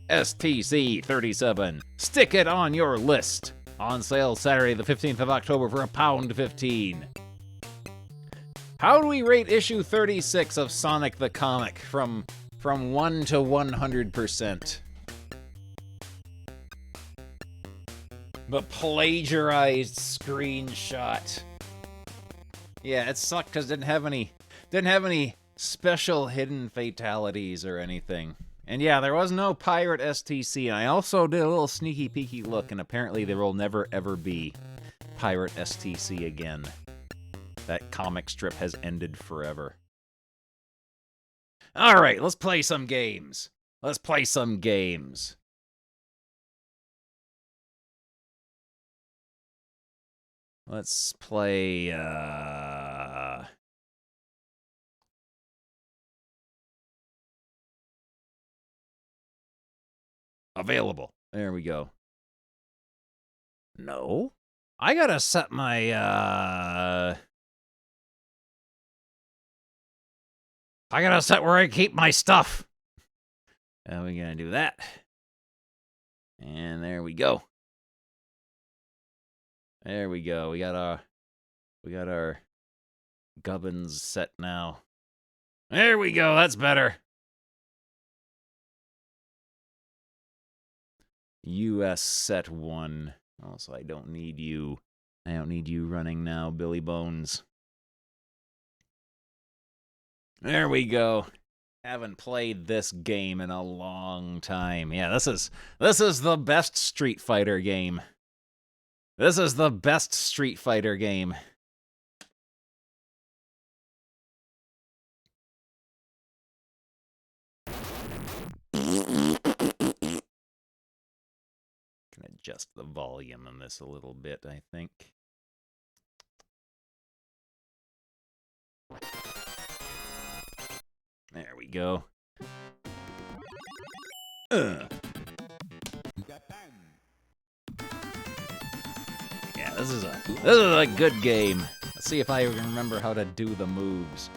STC 37, stick it on your list. On sale Saturday the 15th of October for £1.15. How do we rate issue 36 of Sonic the Comic from 1 to 100%? The plagiarized screenshot. Yeah, it sucked because it didn't have any special hidden fatalities or anything. And yeah, there was no pirate STC. And I also did a little sneaky peeky look, and apparently there will never ever be pirate STC again. That comic strip has ended forever. All right, let's play some games. Let's play some games. Let's play, available. There we go. No? I gotta set my, I gotta set where I keep my stuff. And we're gonna do that. And there we go. There we go. We got our gubbins set now. There we go. That's better. US set 1. Also, I don't need you. I don't need you running now, Billy Bones. There we go. Haven't played this game in a long time. Yeah, this is the best Street Fighter game. This is the best Street Fighter game. adjust the volume on this a little bit, I think. There we go. Yeah, this is a good game. Let's see if I can remember how to do the moves.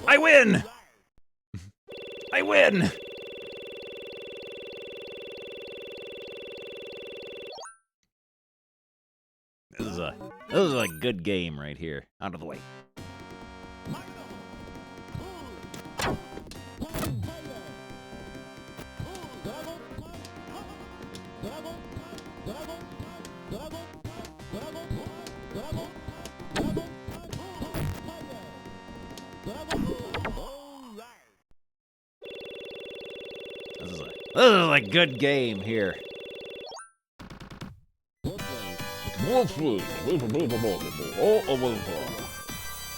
I win! I win! This is a good game right here. Out of the way. This is a good game here.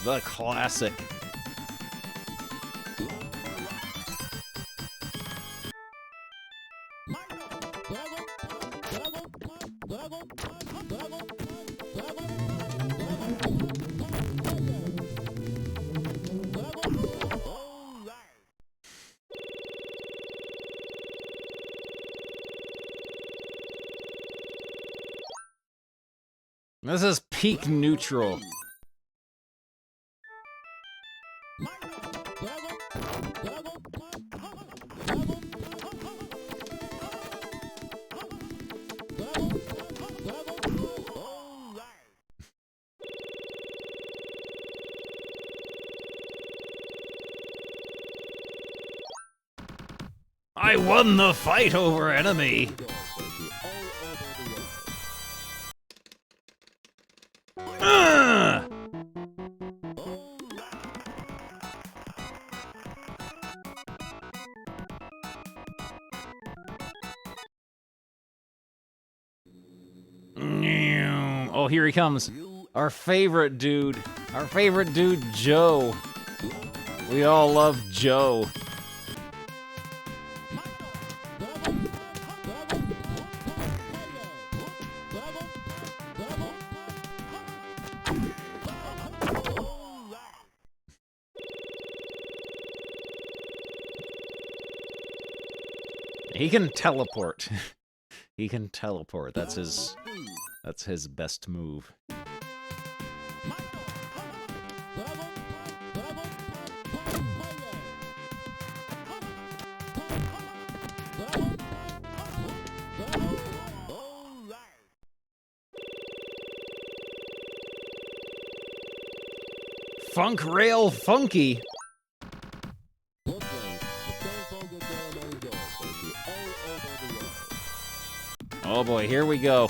The classic. This is peak neutral. I won the fight over enemy. Oh, here he comes. Our favorite dude. Our favorite dude, Joe. We all love Joe. He can teleport. He can teleport. That's his best move. Funk Rail Funky. Oh boy, here we go.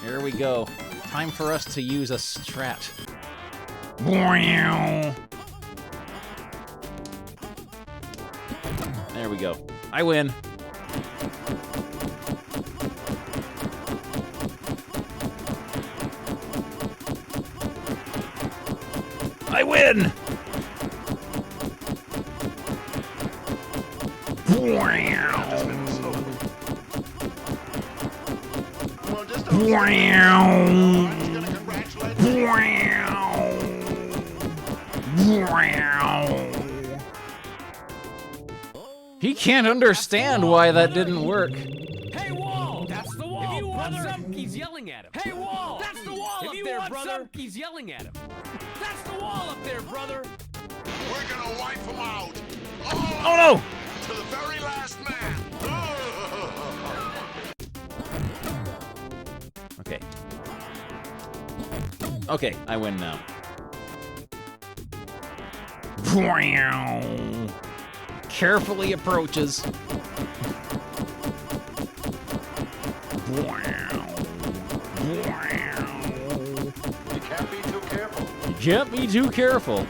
Here we go. Time for us to use a strat. There we go. I win. I win! He can't understand why that didn't work. Hey, Wall! That's the Wall! If you want some, he's yelling at him. Hey, Wall! That's the Wall up there, brother! Some, he's yelling at him. That's the Wall up there, brother! We're gonna wipe him out! Oh no! To the very last man! Okay. Okay, I win now. Carefully approaches. You can't be too careful. You can't be too careful.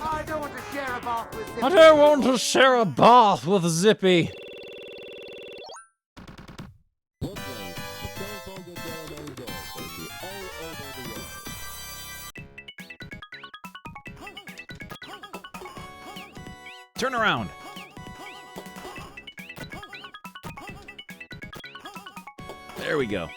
I don't want to share a bath with Zippy. I don't want to share a bath with Zippy. Turn around. There we go.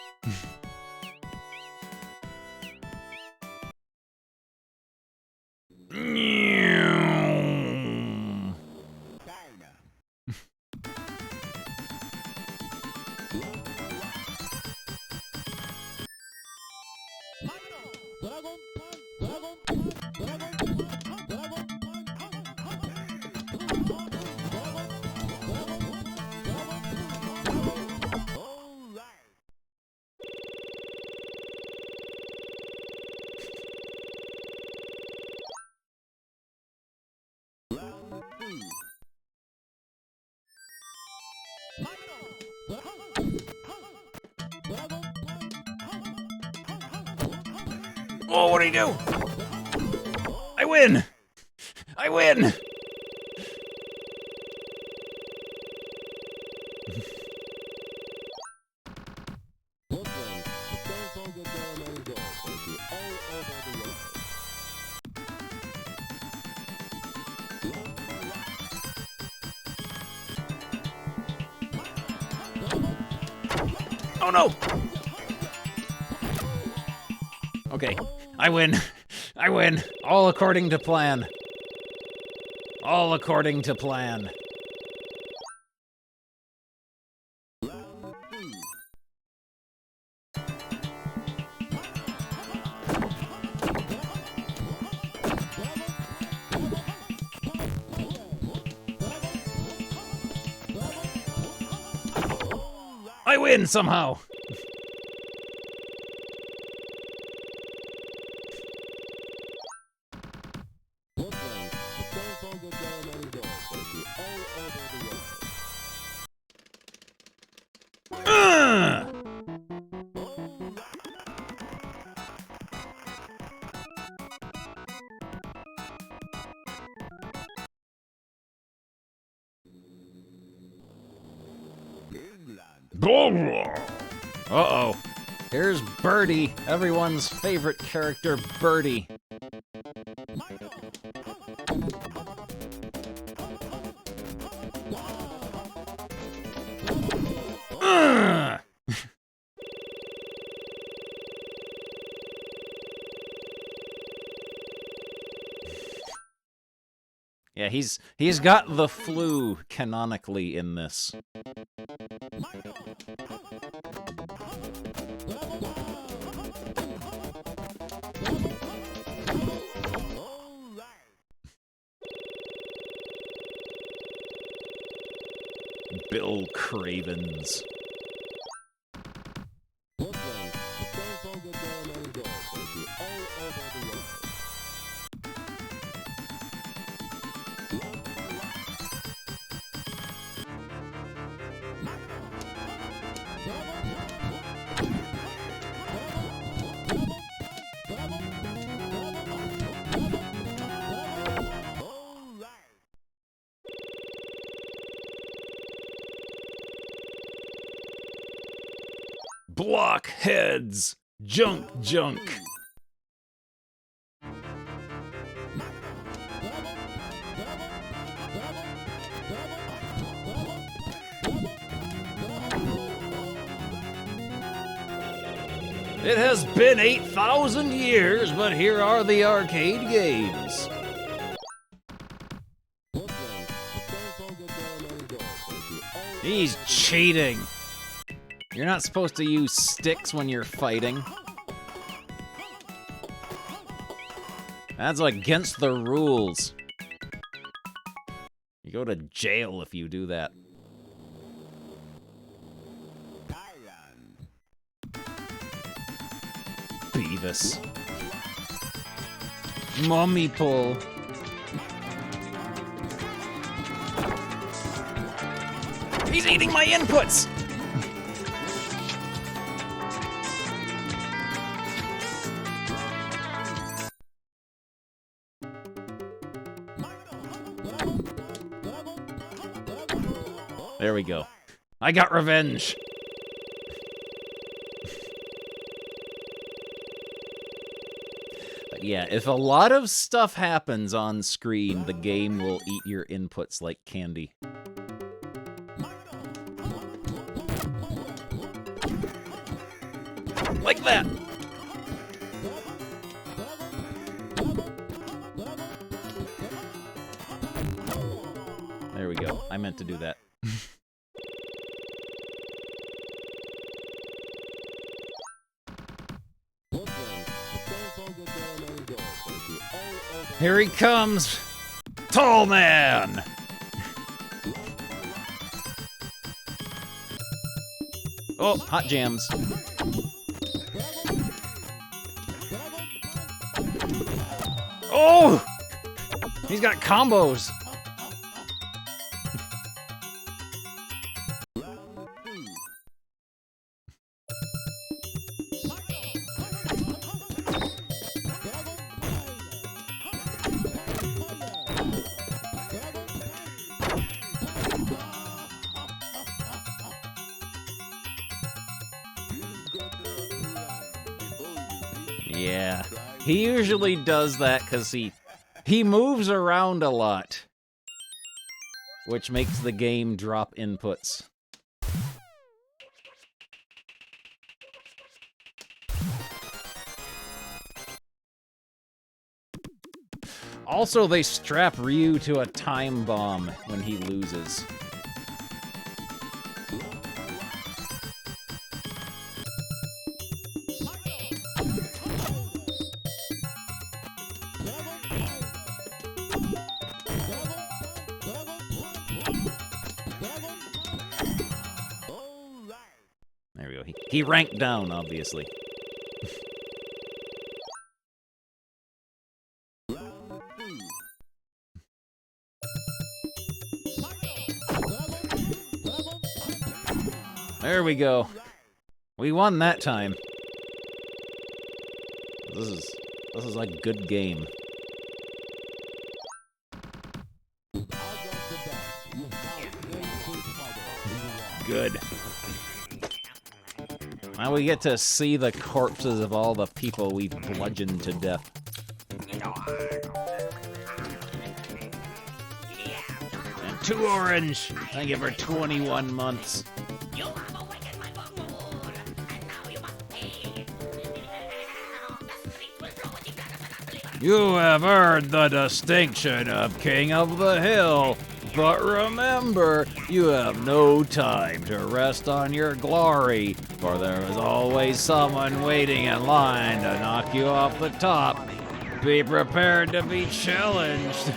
Oh, what'd he do? I win! I win! Oh no! Okay, I win. I win. All according to plan. All according to plan. I win somehow. Uh-oh. Here's Birdie, everyone's favorite character, Birdie. Yeah, he's got the flu canonically in this. Bill Cravens. Blockheads! Junk! It has been 8,000 years, but here are the arcade games. He's cheating. You're not supposed to use sticks when you're fighting. That's against the rules. You go to jail if you do that. Beavis. Mommy pull. He's eating my inputs! There we go. I got revenge. Yeah, if a lot of stuff happens on screen, the game will eat your inputs like candy. Like that! There we go. I meant to do that. Here he comes! Tall man! Oh, hot jams. Oh! He's got combos. Yeah, he usually does that because he moves around a lot, which makes the game drop inputs. Also, they strap Ryu to a time bomb when he loses. There we go. He ranked down, obviously. There we go. We won that time. This is a good game. Good. Now we get to see the corpses of all the people we've bludgeoned to death. And 2 orange. Thank you for 21 months. You have earned the distinction of King of the Hill, but remember, you have no time to rest on your glory, for there is always someone waiting in line to knock you off the top. Be prepared to be challenged.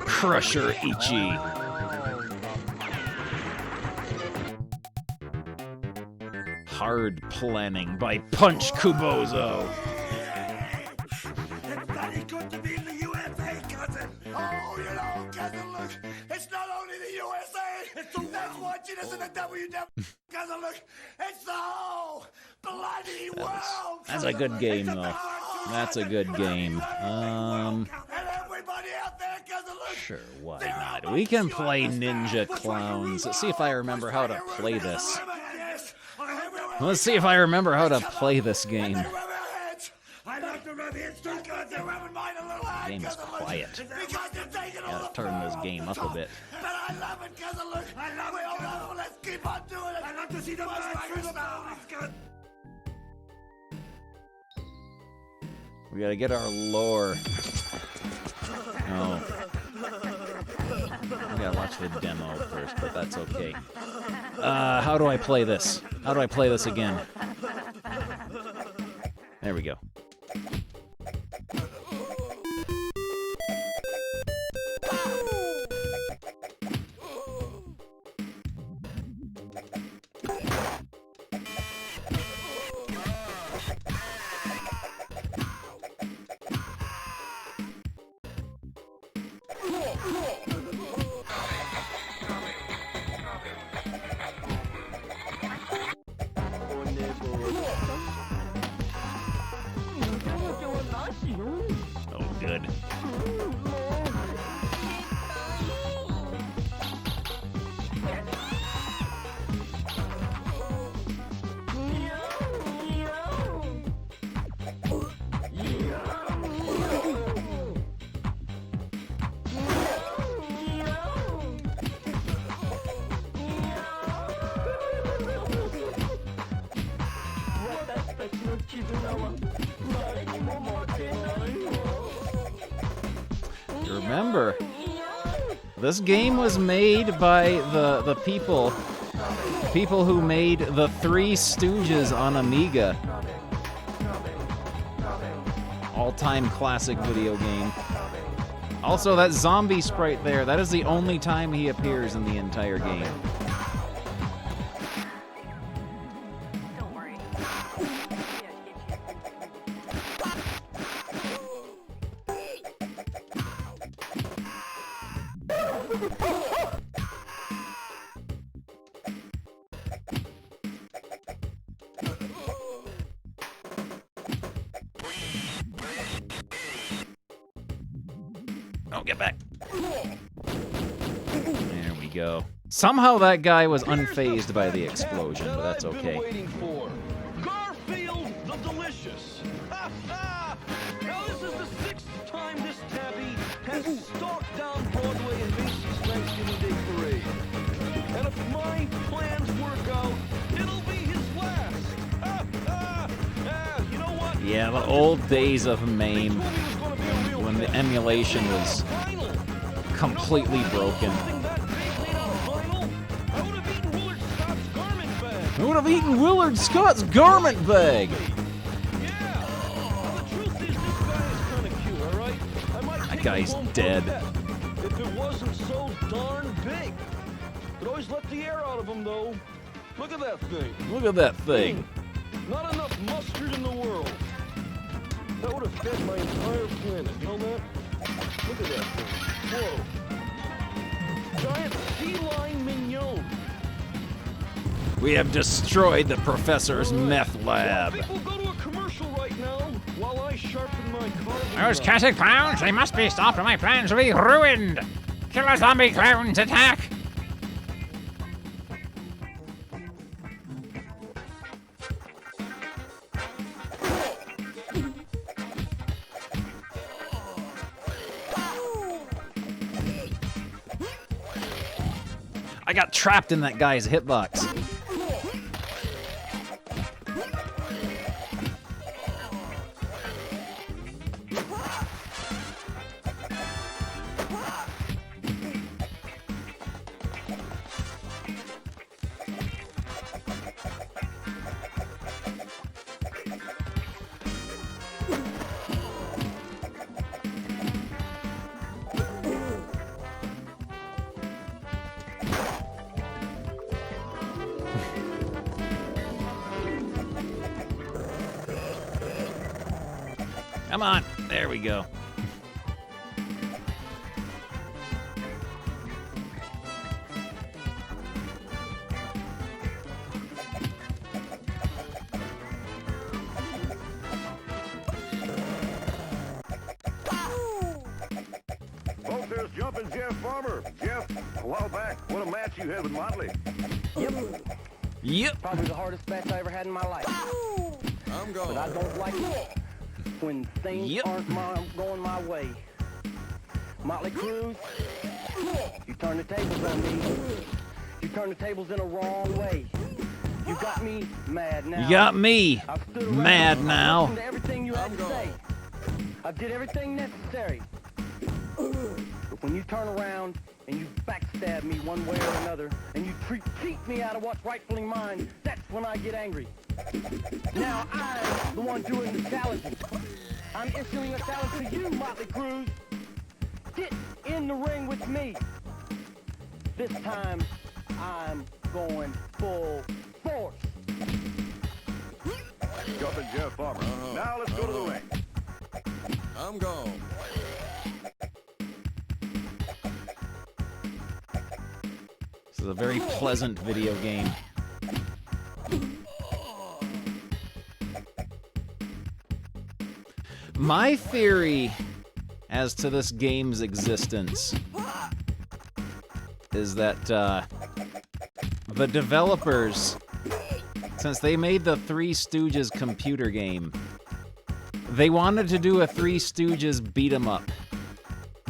Crusher Ichi. Hard planning by Punch Kubozo. It's very good to be in the USA, cousin. Oh, you know, cousin, look, it's not only the USA, it's the that's watching us in the WW. Cousin, look, it's the whole bloody world. That's a good game, though. That's a good game. And everybody out there, cousin, look. Sure, why not? We can play Ninja Clowns. Let's see if I remember how to play this. Let's see if I remember how to play this game. The game is quiet. Gotta turn this game up a bit. But I love it, cousin, look. I love it. We all love it. Let's keep on doing it. I love to see the best. We gotta get our lore. Oh. I gotta watch the demo first, but that's okay. How do I play this? How do I play this again? There we go. Oh, good. Remember, this game was made by the people who made the Three Stooges on Amiga. All-time classic video game. Also, that zombie sprite there, that is the only time he appears in the entire game. Don't worry. Oh, get back. There we go. Somehow that guy was unfazed by the explosion, but that's okay. Garfield the Delicious. Ha ha! Now this is the 6th time this tabby has stalked down Broadway in Macy's Thanksgiving Day Parade. And if my plans work out, it'll be his last. Ha ha! You know what? Yeah, the old days of MAME, when the emulation was completely broken. I would have eaten Willard Scott's garment bag! That guy's dead. If it wasn't so darn big. Could always let the air out of him, though. Look at that thing. Look at that thing. Not enough mustard in the world. That would have fed my entire planet. You know that? Look at that thing. Whoa. Giant feline mignon. We have destroyed the professor's meth lab. People go to a commercial right now while I sharpen my carving Those knife. cussed clowns, they must be stopped or my plans will be ruined. Killer zombie clowns attack. I got trapped in that guy's hitbox. Come on. There we go. Folks, there's Jumpin' Jeff Farmer. Jeff, a while back, what a match you had with Motley. Yep. Probably the hardest match I ever had in my life. I'm going. But I don't like it when things aren't going my way. Motley Crue, you turn the tables on me. You turn the tables in a wrong way. You got me mad now. You got me mad now. I listened to everything you had to say. I did everything necessary. But when you turn around and you backstab me one way or another, and you cheat me out of what's rightfully mine, that's when I get angry. Now I'm the one doing the challenging. I'm issuing a challenge to you, Motley Crue. Get in the ring with me. This time, I'm going full force. Jumpin' Jeff Farmer. Now let's go to the ring. I'm gone. This is a very pleasant video game. My theory as to this game's existence is that the developers, since they made the Three Stooges computer game, they wanted to do a Three Stooges beat-em-up,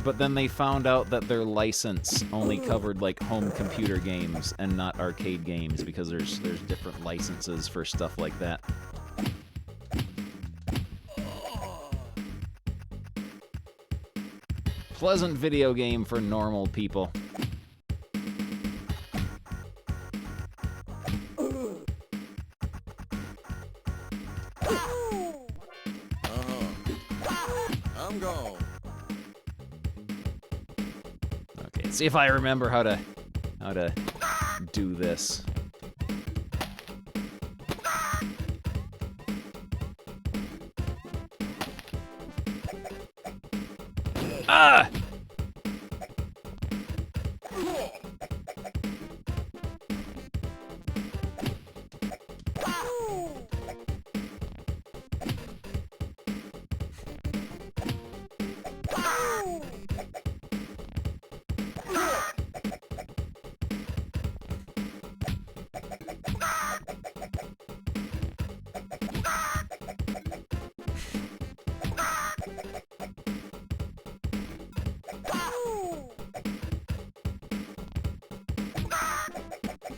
but then they found out that their license only covered like home computer games and not arcade games, because there's different licenses for stuff like that. pleasant video game for normal people. I'm gone. Okay, let's see if I remember how to do this. Ah!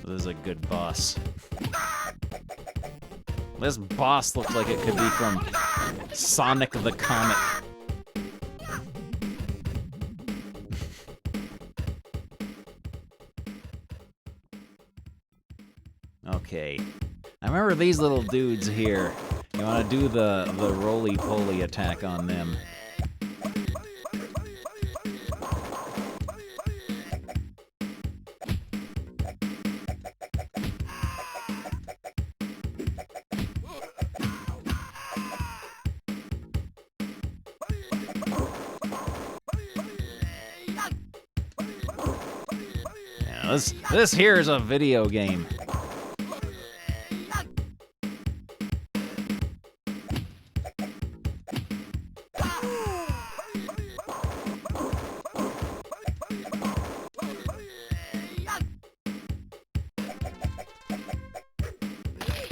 This is a good boss. This boss looks like it could be from Sonic the Comic. Okay. I remember these little dudes here. You want to do the roly-poly attack on them. This here is a video game.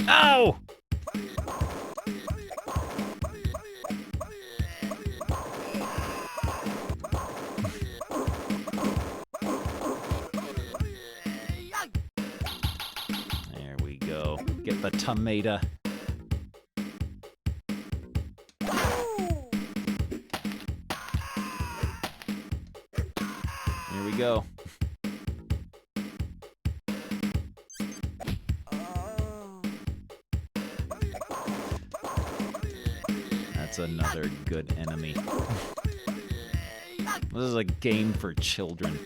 Ow! Get the tomato. Here we go. That's another good enemy. This is a game for children.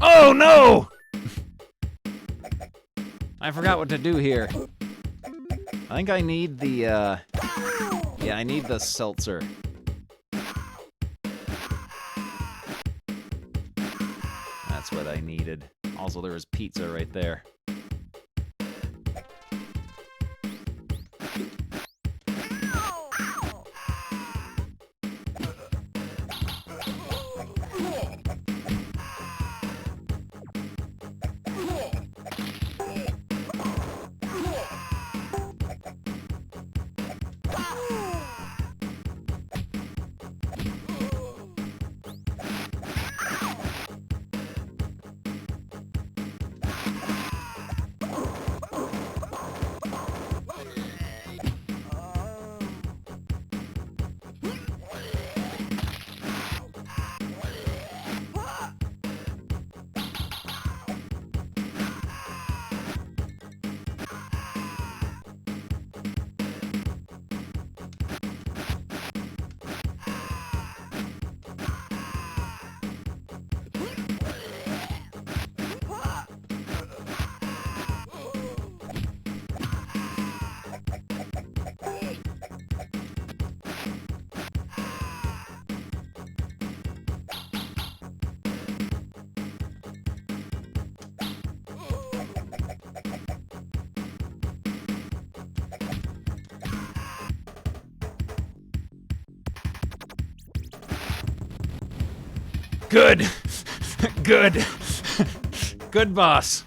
Oh no! I forgot what to do here. I think I need the, yeah, I need the seltzer. That's what I needed. Also, there was pizza right there. Good. Good. Good boss.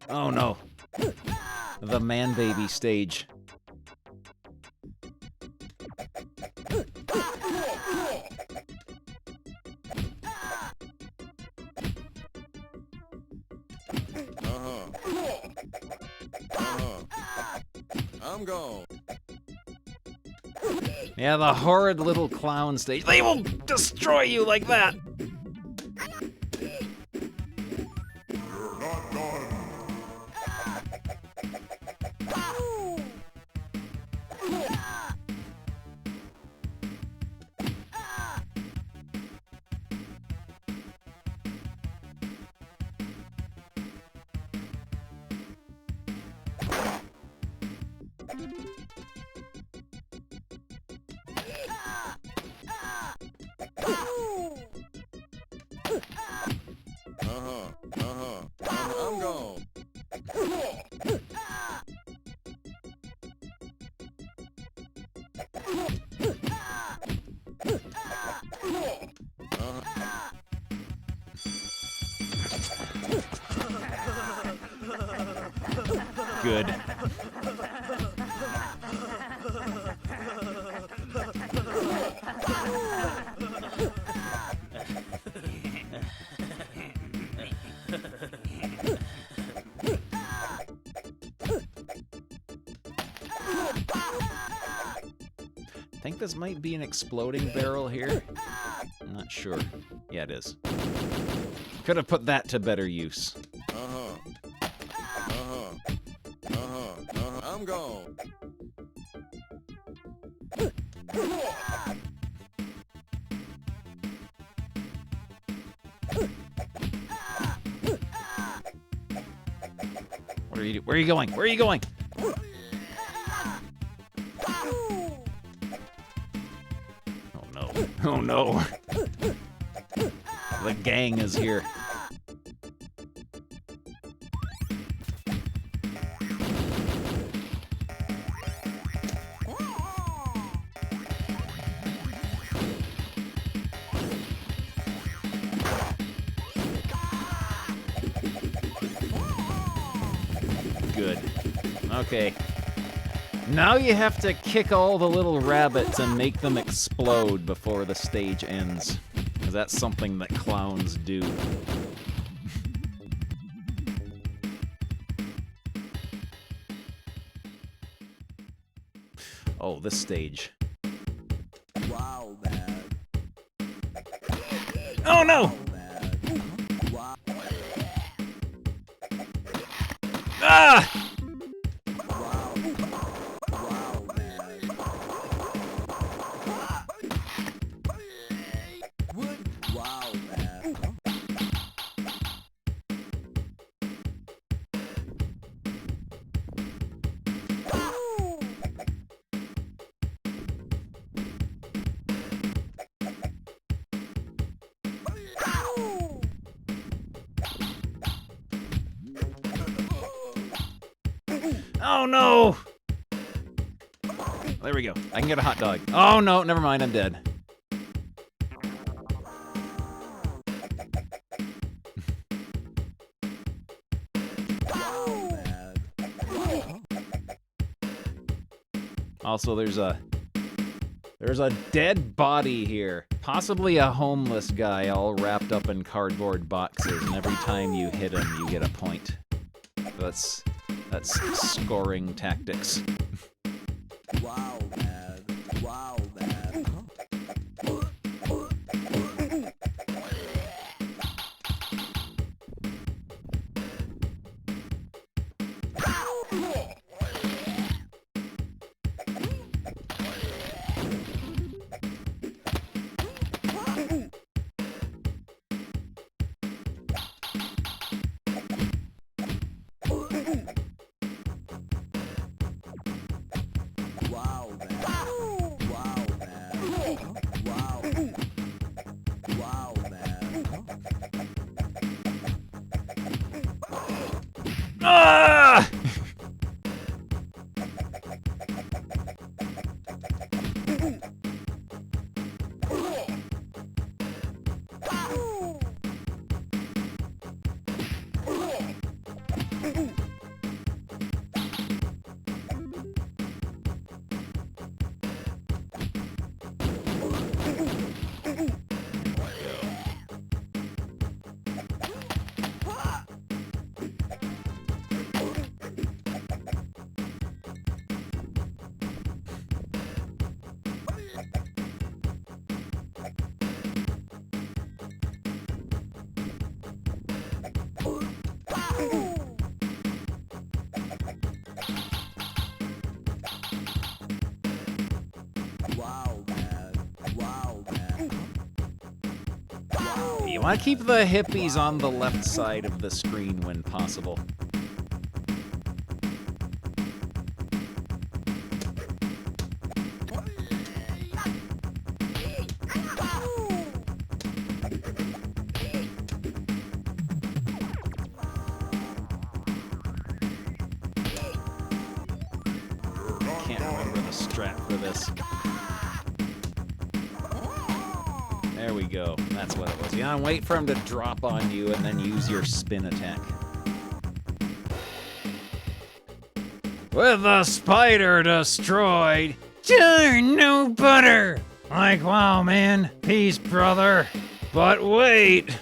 Oh no. The man baby stage. I'm gone. Yeah, the horrid little clown stage. They will destroy you like that. I'm gone. Good. I think this might be an exploding barrel here. I'm not sure. Yeah, it is. Could have put that to better use. I'm gone. Where are you going? Where are you going? Oh no. Oh no. The gang is here. Good. Okay. Now you have to kick all the little rabbits and make them explode before the stage ends. Because that's something that clowns do. Oh, this stage. Wow, man. Oh no! Ah! Oh no! There we go. I can get a hot dog. Oh no, never mind, I'm dead. Also, there's a dead body here. Possibly a homeless guy all wrapped up in cardboard boxes, and every time you hit him, you get a point. That's scoring tactics. Wow, man. Wow, man. Ah! You want to keep the hippies on the left side of the screen when possible. Can't remember the strat for this. There we go. That's what it was. You gotta wait for him to drop on you and then use your spin attack. With the spider destroyed, darn no butter. Like, wow, man. Peace, brother. But wait.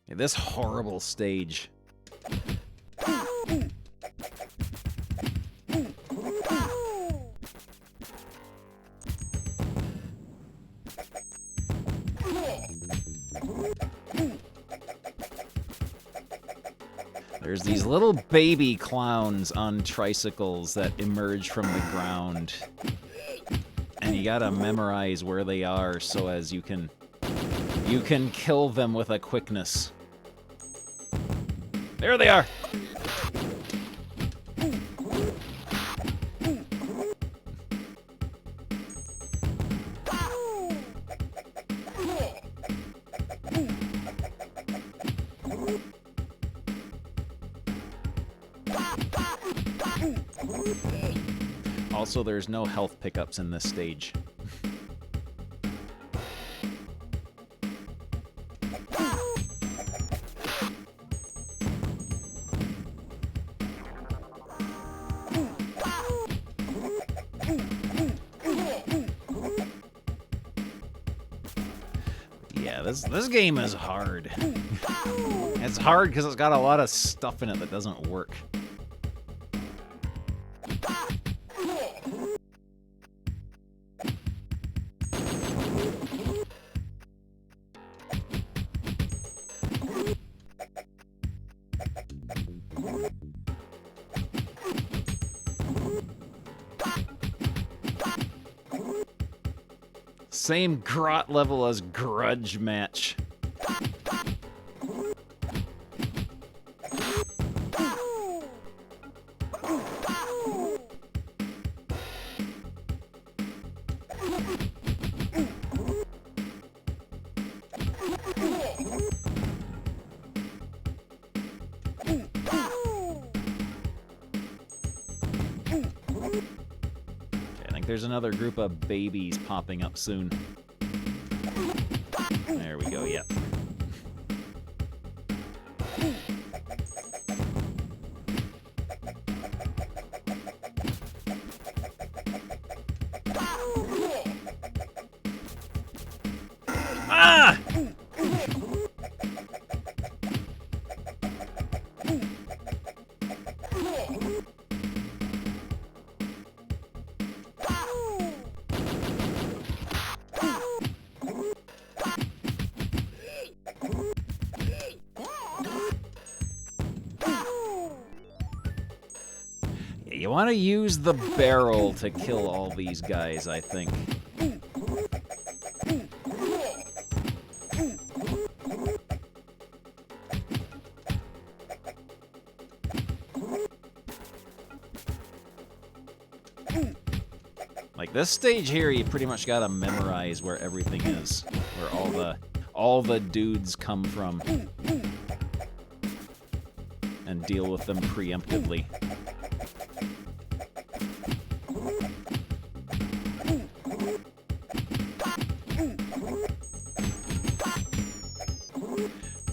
This horrible stage. There's these little baby clowns on tricycles that emerge from the ground. And you gotta memorize where they are so as you can kill them with a quickness. There they are! Also, there's no health pickups in this stage. Yeah, this game is hard. It's hard because it's got a lot of stuff in it that doesn't work. Same grot level as Grudge Match. There's another group of babies popping up soon. There we go, yep. Ah! You want to use the barrel to kill all these guys, I think. Like this stage here, you pretty much gotta memorize where everything is, where all the dudes come from, and deal with them preemptively.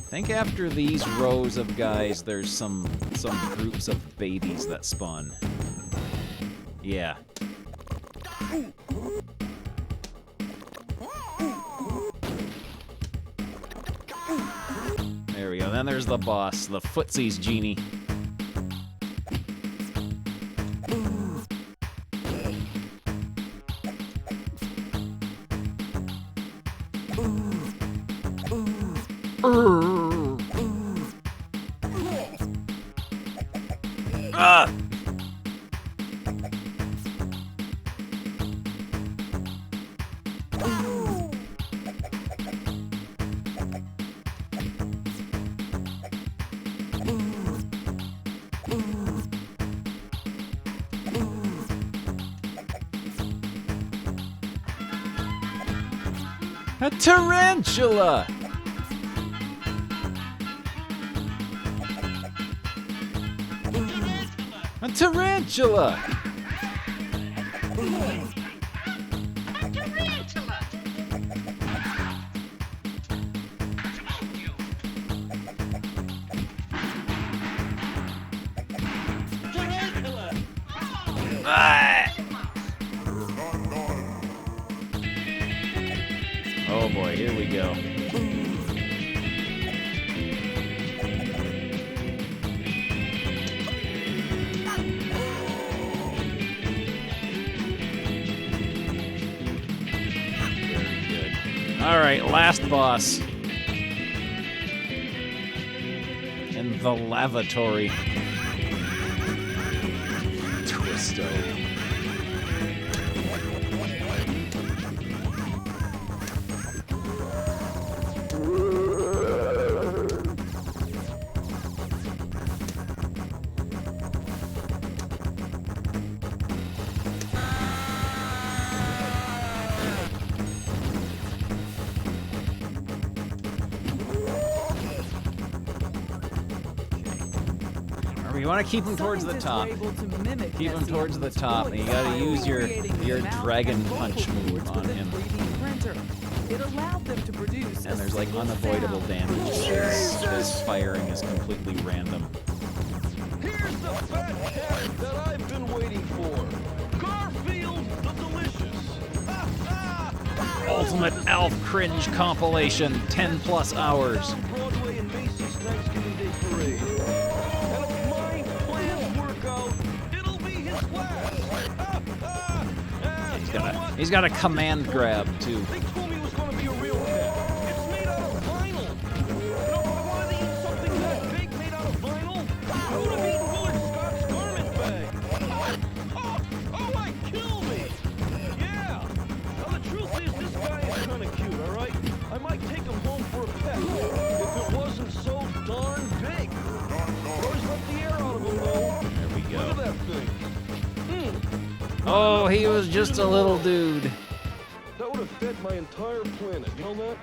think after these rows of guys, there's some groups of babies that spawn. Yeah. There we go. Then there's the boss, the footsies genie. Ah! A tarantula! A tarantula! Oh boy, here we go. Alright, last boss. In the lavatory. Twisto. You want to keep them towards the top. Keep them towards the top, and you got to use your dragon punch move on him. And there's like unavoidable damage. His firing is completely random. Here's the fat cat that I've been waiting for. Garfield the Delicious. Ultimate Elf Cringe compilation, 10+ hours. Broadway and Macy's Thanksgiving Day Parade. And if my plans work out, it'll be his last. He's got a command grab too. They told me it was going to be a real pet. It's made out of vinyl. You know, if I wanted to eat something that big made out of vinyl, I would have eaten Willard Scott's garment bag. Oh, I kill me. Yeah. Now the truth is, this guy is kind of cute, all right? I might take him home for a pet if it wasn't so darn big. Always let the air out of him, though. There we go. Look at that thing. Oh, he was just a little dude. That would have fed my entire planet. You know that?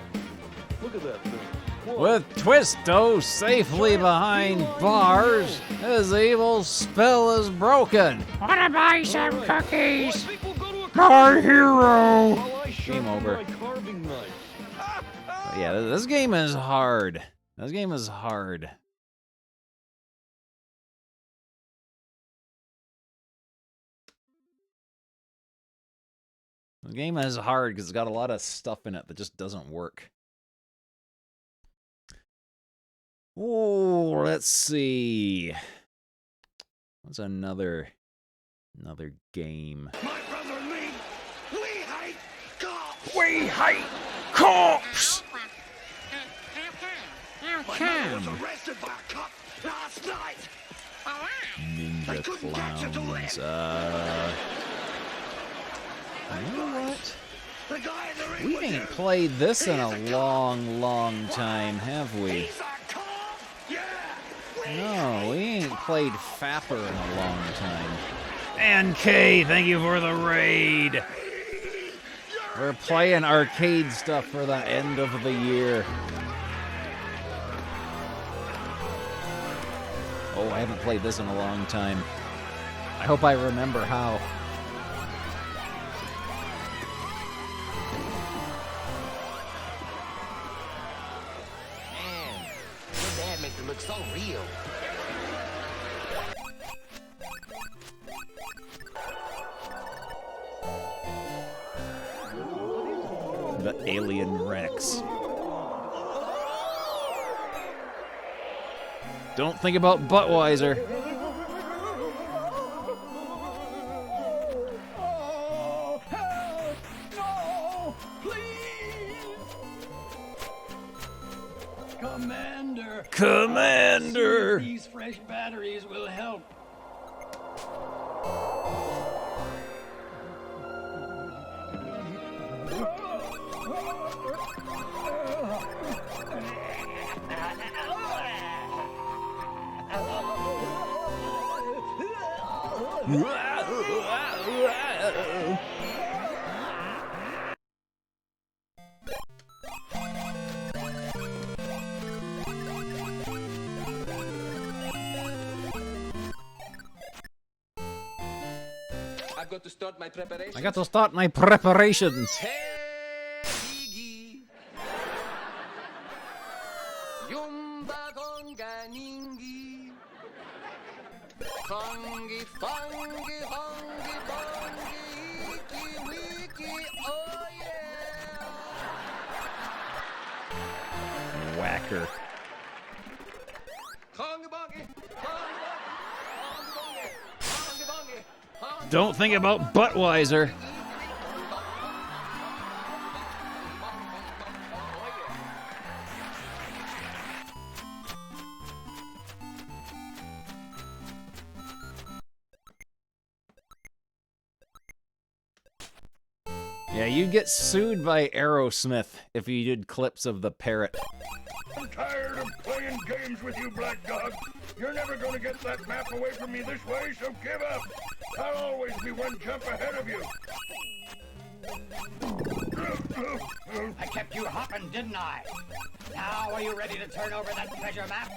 Look at that thing. Whoa. With Twisto safely behind bars, his evil spell is broken. Wanna buy some cookies? My hero! Game over. Yeah, this game is hard. This game is hard. The game is hard because it's got a lot of stuff in it that just doesn't work. Oh, let's see. What's another game? My brother Lee, we hate cops. We hate cops! My mother was arrested by a cop last night. Ninja Clowns. You know what? The guy in the ring We with ain't you. played this in a long time, have we? He's a cop. Yeah. No, we ain't played Fapper in a long time. NK, thank you for the raid. We're playing arcade stuff for the end of the year. Oh, I haven't played this in a long time. I hope I remember how. It looks so real. The alien Rex. Don't think about Buttweiser. Commander! These fresh batteries will help. I've got to start my preparations. I got to start my preparations. Yumba gonga ningi. Kongi fongi hongi bongi. Iki wiki oh yeah. Whacker. Kongi bongi. Kongi bongi. Kongi bongi. Don't think about Buttweiser. Yeah, you'd get sued by Aerosmith if you did clips of the parrot. I'm tired of playing games with you, Black Dog. You're never gonna get that map away from me this way, so give up. I'll always be one jump ahead of you. I kept you hopping, didn't I? Now are you ready to turn over that treasure map?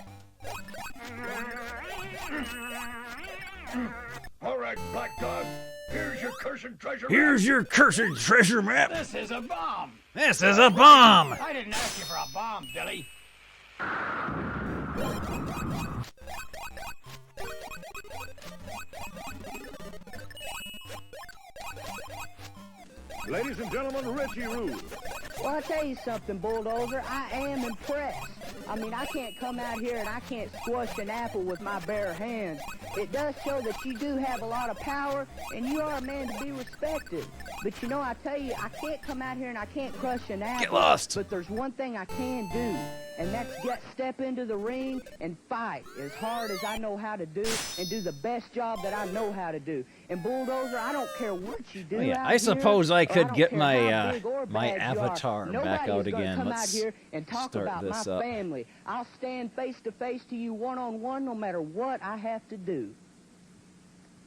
All right, Black Dog. Here's your cursed treasure map. Here's your cursed treasure map. This is a bomb. This is a bomb. I didn't ask you for a bomb, Billy. Ladies and gentlemen, Richie Rude. Well, I'll tell you something, Bulldozer. I am impressed. I mean, I can't come out here and I can't squash an apple with my bare hands. It does show that you do have a lot of power, and you are a man to be respected. But you know, I tell you, I can't come out here and I can't crush an apple. Get lost. But there's one thing I can do, and that's step into the ring and fight as hard as I know how to do and do the best job that I know how to do. And Bulldozer, I don't care what you do. Oh, yeah, out I suppose here, I or could don't get care my how big or my bad you are. avatar back Nobody out is gonna again. come Let's out here and talk start about this my up. family. I'll stand face to face to you one-on-one no matter what I have to do.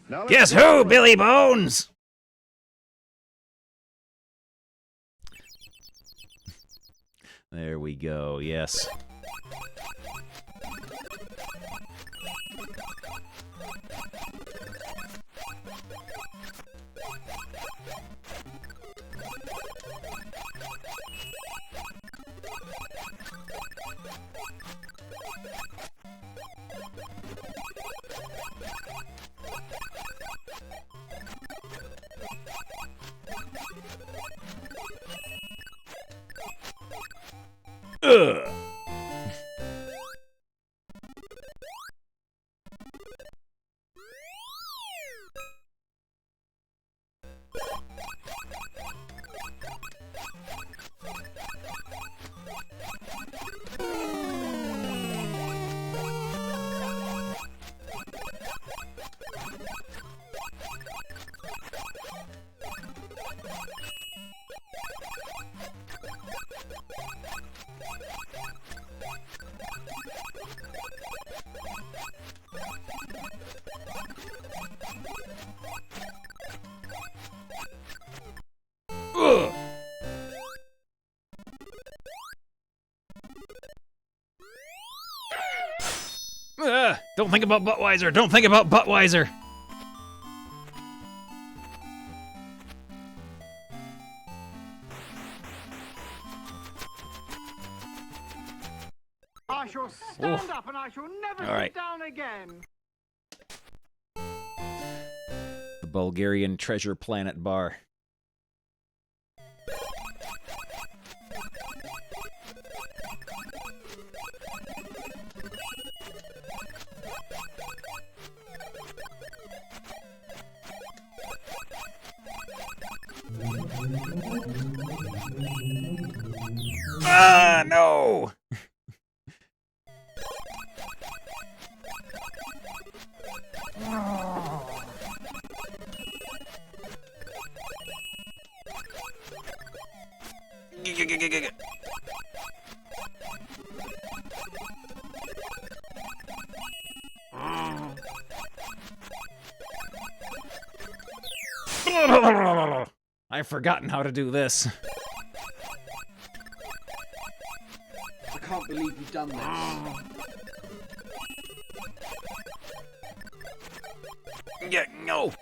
Now Guess who, Billy Bones? There we go, yes. Ugh. Ugh. Don't think about Buttweiser. Don't think about Buttweiser. Oh, shall stand up and I shall never All right. sit down again. The Bulgarian Treasure Planet bar. Ah, no! I've forgotten how to do this. I can't believe you've done this. Yeah, no!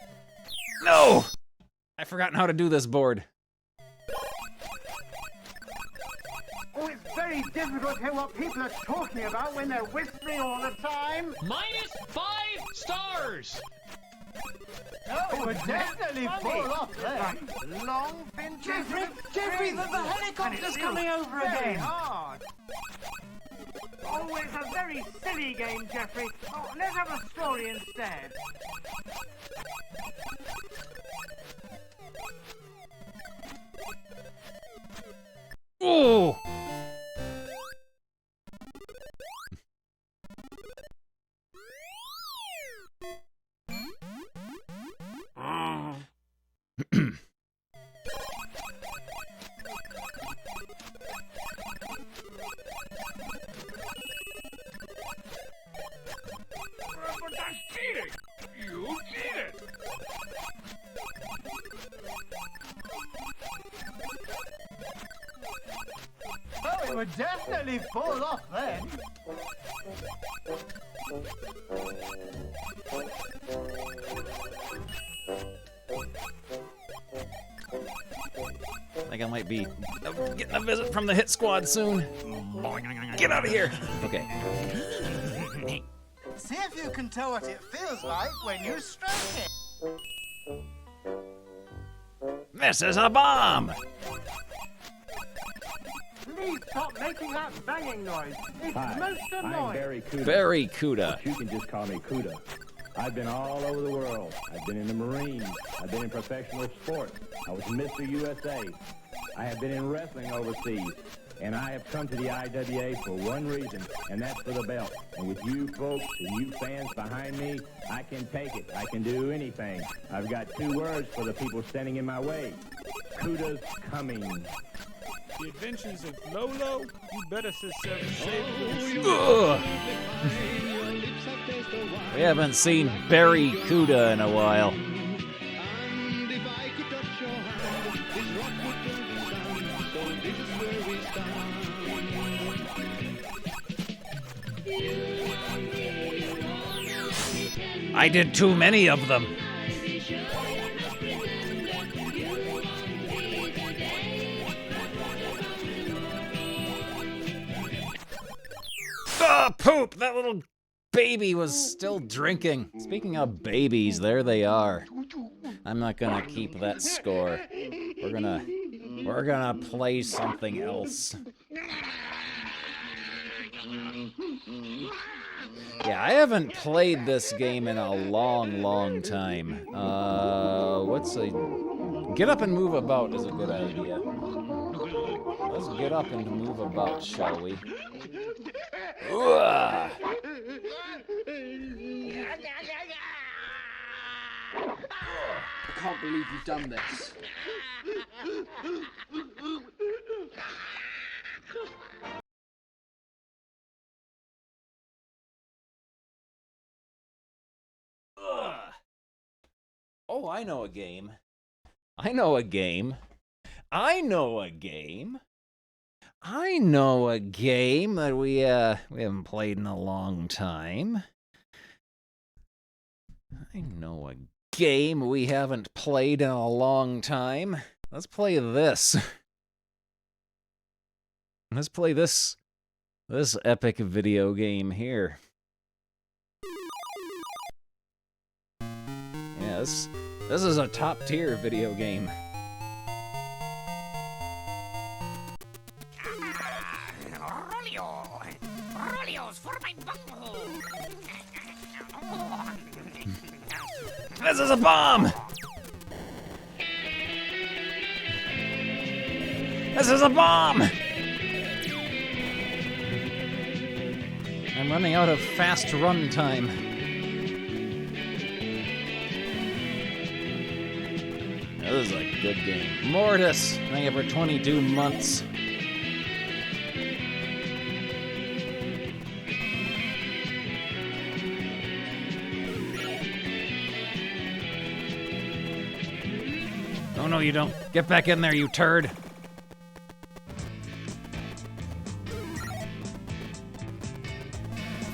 No! I've forgotten how to do this board. Oh, it's very difficult to hear what people are talking about when they're whispering all the time. -5 stars. No, it would definitely fall off there. Long been Jeffrey, the helicopter's coming over again. Hard. Oh, it's a very silly game, Jeffrey. Oh, let's have a story instead. Oh! But that's cheating! You cheated! Oh, it would definitely fall off then. I think I might be getting a visit from the hit squad soon. Get out of here. Okay. See if you can tell what it feels like when you stroke it. This is a bomb! Please stop making that banging noise. It's most I'm annoying. Barry Cuda. Barry Cuda. But you can just call me Cuda. I've been all over the world. I've been in the Marines. I've been in professional sports. I was Mr. USA. I have been in wrestling overseas. And I have come to the IWA for one reason, and that's for the belt. And with you folks and you fans behind me, I can take it. I can do anything. I've got 2 words for the people standing in my way. Cuda's coming. The Adventures of Lolo? You better save We haven't seen Barry Cuda in a while. I did too many of them. Ah, poop! That little baby was still drinking. Speaking of babies, there they are. I'm not gonna keep that score. We're gonna play something else. Yeah, I haven't played this game in a long time. Get up and move about is a good idea. Let's get up and move about, shall we? Ugh. I can't believe you've done this. Oh, I know a game. I know a game. I know a game. I know a game that we haven't played in a long time. I know a game we haven't played in a long time. Let's play this. Let's play this This epic video game here. Yeah, this is a top-tier video game. Rollios for my bunghole. This is a bomb! This is a bomb! I'm running out of fast run time. This is a good game. Mortis, thank you for 22 months. Oh no, you don't. Get back in there, you turd.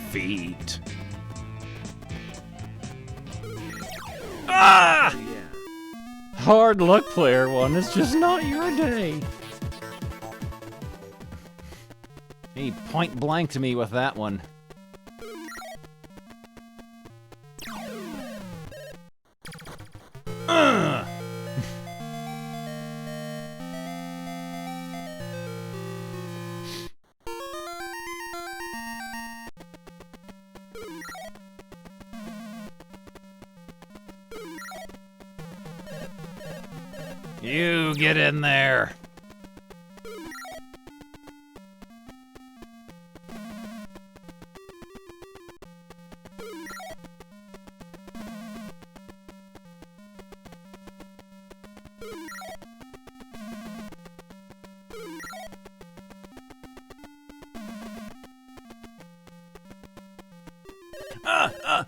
Feet. Ah! Hard luck, player one. It's just not your day. He point blanked me with that one. You get in there.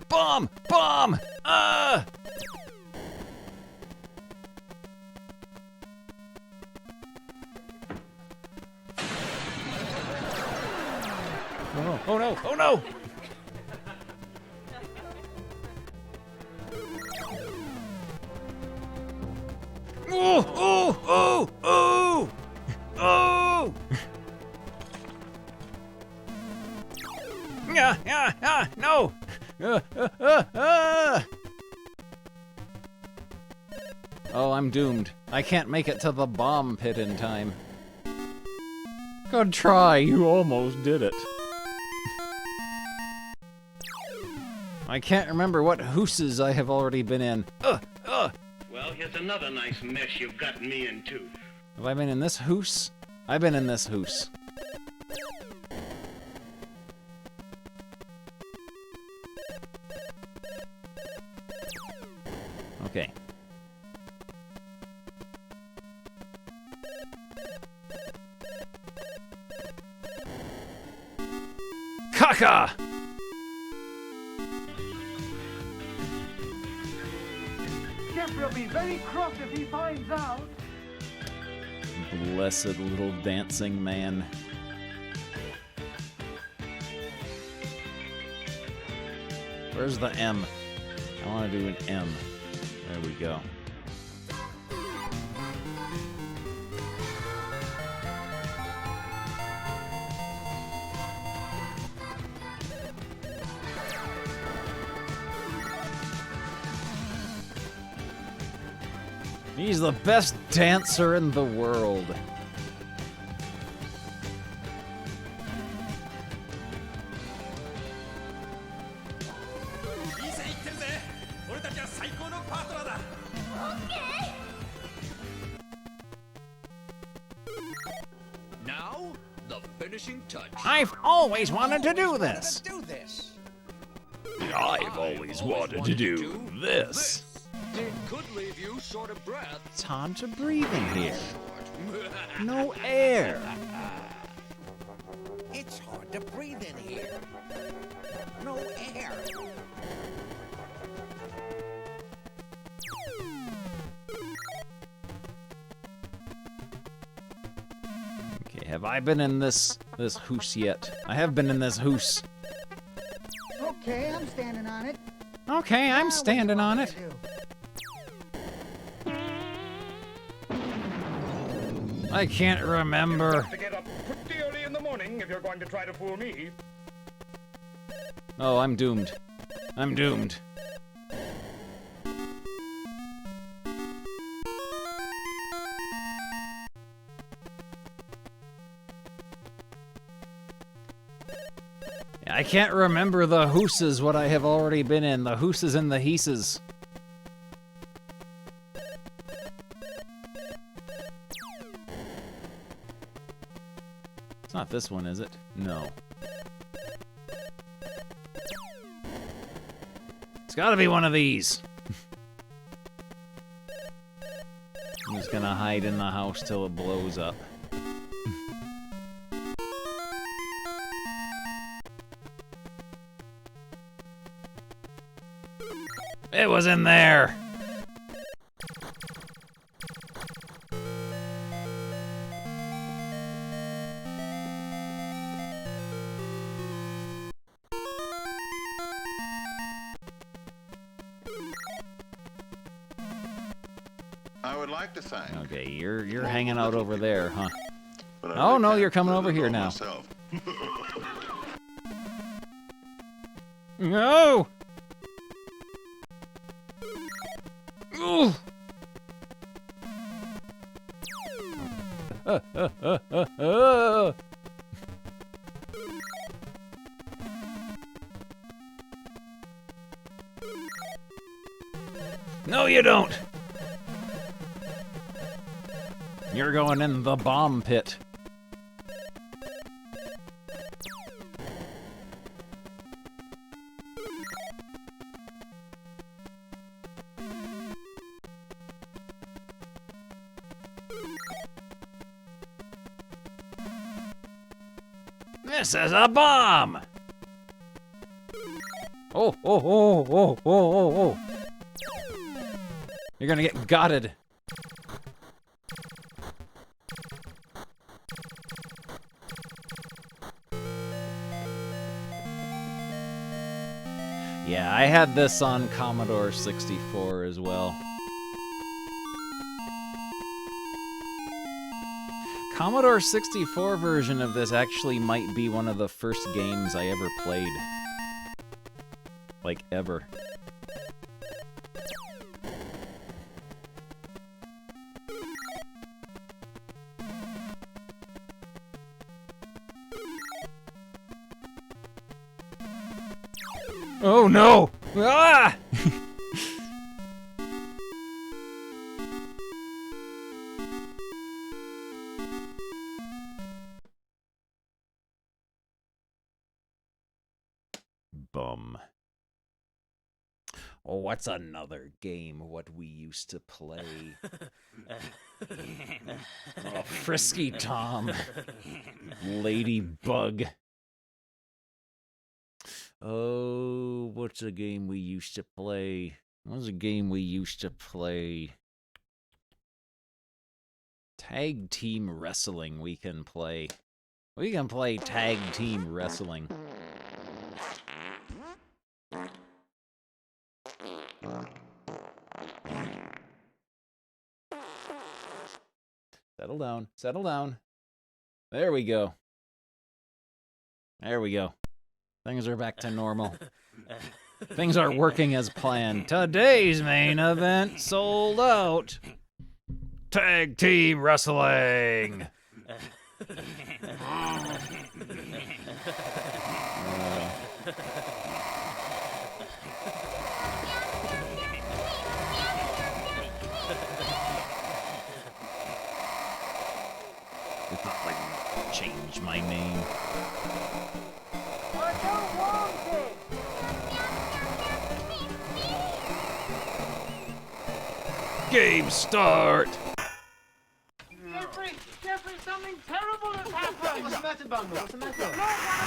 Bomb! Bomb! Oh no! Oh no! Oh! Oh! Oh! Oh! Oh! No! Oh, I'm doomed. I can't make it to the bomb pit in time. Good try, you almost did it. I can't remember what hooses I have already been in. Well, here's another nice mess you've gotten me into. Have I been in this hoose? I've been in this hoose. Okay. Caca! Jeff will be very cross if he finds out. Blessed little dancing man. Where's the M? I want to do an M. There we go. He's the best dancer in the world. Now, the finishing touch. I've always wanted to do this. I've always wanted to do this. It could leave you short of breath. It's hard to breathe in here. No air. It's hard to breathe in here. No air. Okay, have I been in this hoose yet? I have been in this hoose. Okay, I'm standing on it. Okay, I'm standing on it. I can't remember. To get up pretty early in the warning if you're going to try to fool me. Oh, I'm doomed. I'm doomed. I can't remember the hooses what I have already been in. The hooses and the heeses. It's not this one, is it? No. It's gotta be one of these. I'm just gonna hide in the house till it blows up. It was in there! I would like to thank. Okay, you're hanging out over there, huh? But I Oh really no, can't you're coming do over it here all now. myself. No! Ooh! No, you don't! You're going in the bomb pit. This is a bomb! Oh, oh, oh, oh, oh, oh, oh. You're gonna get gutted. Yeah, I had this on Commodore 64 as well. Commodore 64 version of this actually might be one of the first games I ever played. Like, ever. Oh no! Ah! Bum. Oh, what's another game what we used to play? Oh, Frisky Tom. Ladybug. Oh, what's a game we used to play? What was a game we used to play? Tag team wrestling we can play. We can play tag team wrestling. Settle down, settle down. There we go. There we go. Things are back to normal. Things are working as planned. Today's main event sold out. Tag team wrestling. I thought I'd change my name. I don't want it! Game start. Jeffrey, something terrible has happened! What's the matter, Bundle? What's the matter?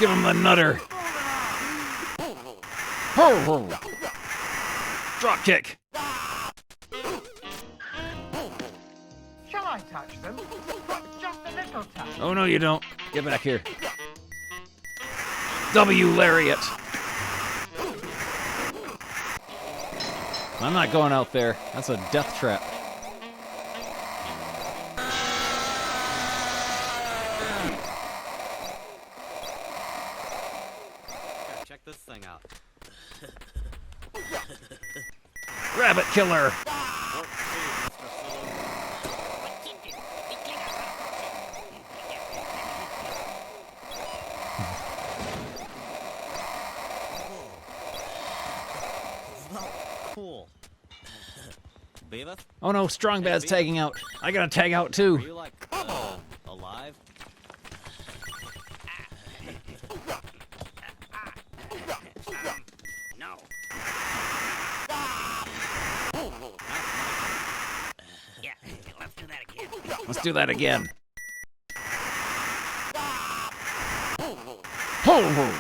Give him the nutter. Drop kick. Shall I touch them? Just a little touch. Oh no, you don't. Get back here. W lariat. I'm not going out there. That's a death trap. Rabbit killer. Cool. Beavis? Oh no, Strong Bad's tagging out. I gotta tag out too. Are you like, alive? No. Yeah, let's do that again. Let's do that again. Ho ho!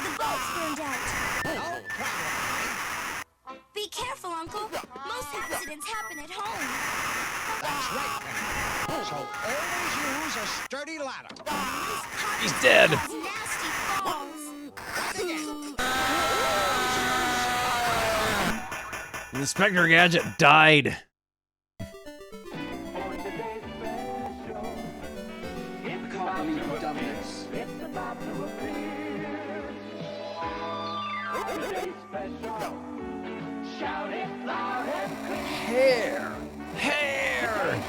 The boat's burned out. No problem. Be careful, Uncle. Most accidents happen at home. That's right, Penny. So always use a sturdy ladder. He's dead. Nasty falls. Inspector Gadget died. I can't believe you've done this. Hair! Hair!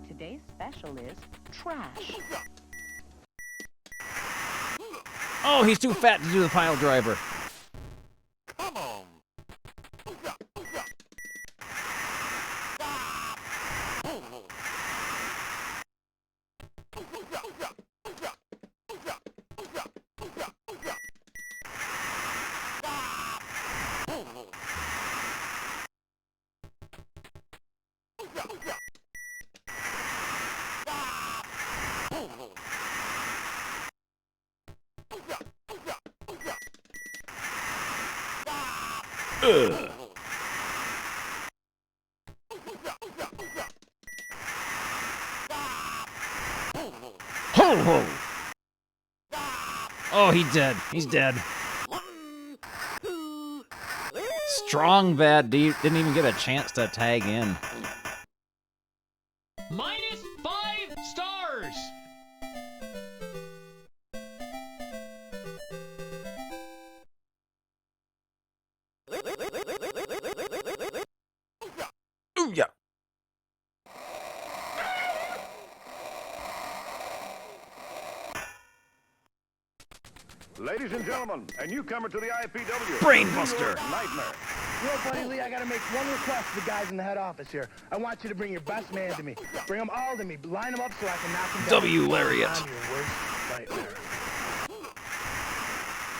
Today's special is trash. Oh, he's too fat to do the pile driver. Ugh. Ho ho! Oh, he's dead. He's dead. Strong Bad didn't even get a chance to tag in. Minus 5 stars. Ooh, yeah. Ladies and gentlemen, a newcomer to the IPW. Brainbuster. Nightmare. You know, Buddy Lee, I gotta make one request to the guys in the head office here. I want you to bring your best man to me. Bring them all to me. Line them up so I can knock them down. W Lariat. I'm your worst nightmare.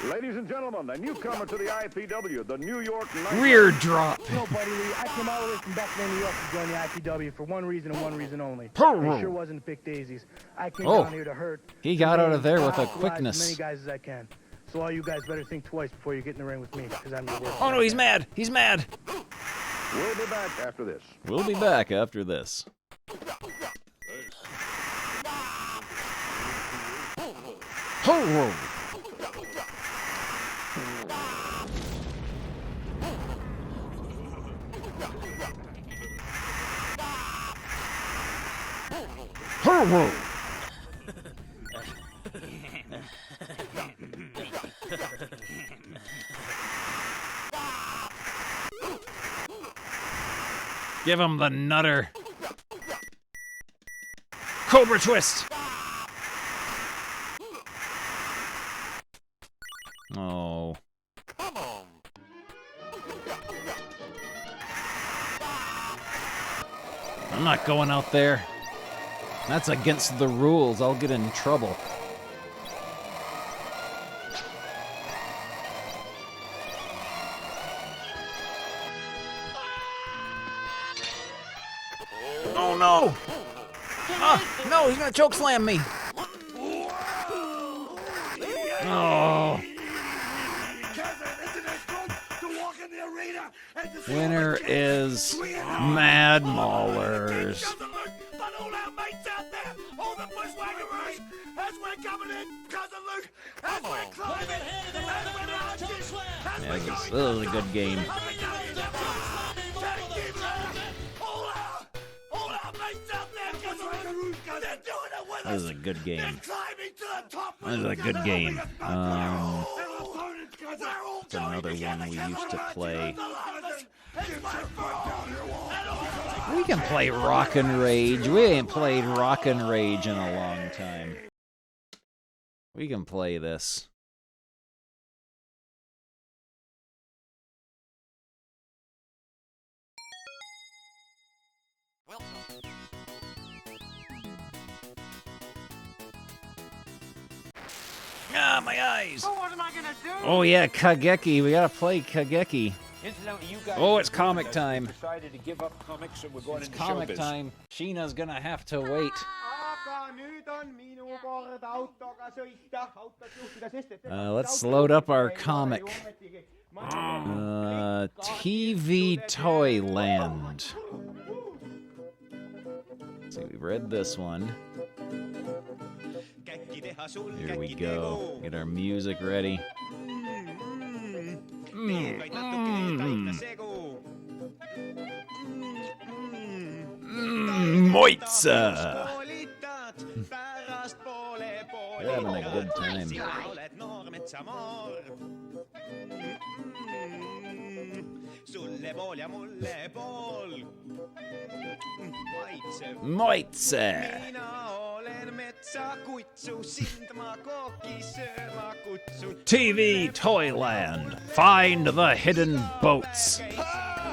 Ladies and gentlemen, a newcomer to the IPW, the New York Nightmare. Rear drop. You know, Buddy Lee, I came all the way from Buffalo, New York to join the IPW for one reason and one reason only. It sure wasn't to pick daisies. I came down here to hurt. He got out of there with a As quickness. many guys as I can. So all you guys better think twice before you get in the ring with me, because I'm your worst. Oh no, he's mad. He's mad. We'll be back after this. We'll be back after this. Ho ho! Ho ho! Give him the nutter. Cobra twist. Oh. I'm not going out there. That's against the rules. I'll get in trouble. Oh no! No, he's gonna choke slam me. Oh. Winner is Mad Maulers. Yeah, this was a good game. This is a good game. This is a good game. It's another one we used to play. We can play Rockin' Rage. We ain't played Rockin' Rage in a long time. We can play this. Ah, my eyes! Oh, what am I gonna do? Oh yeah, Kageki. We gotta play Kageki. Oh, it's comic time. Decided to give up comics and we're going It's into comic showbiz. time. Sheena's gonna have to wait. Let's load up our comic. TV Toyland. Let's see, we read this one. Here we go. Get our music ready. Moitza! We're having a good time. Moitza! TV Toyland. Find the hidden boats.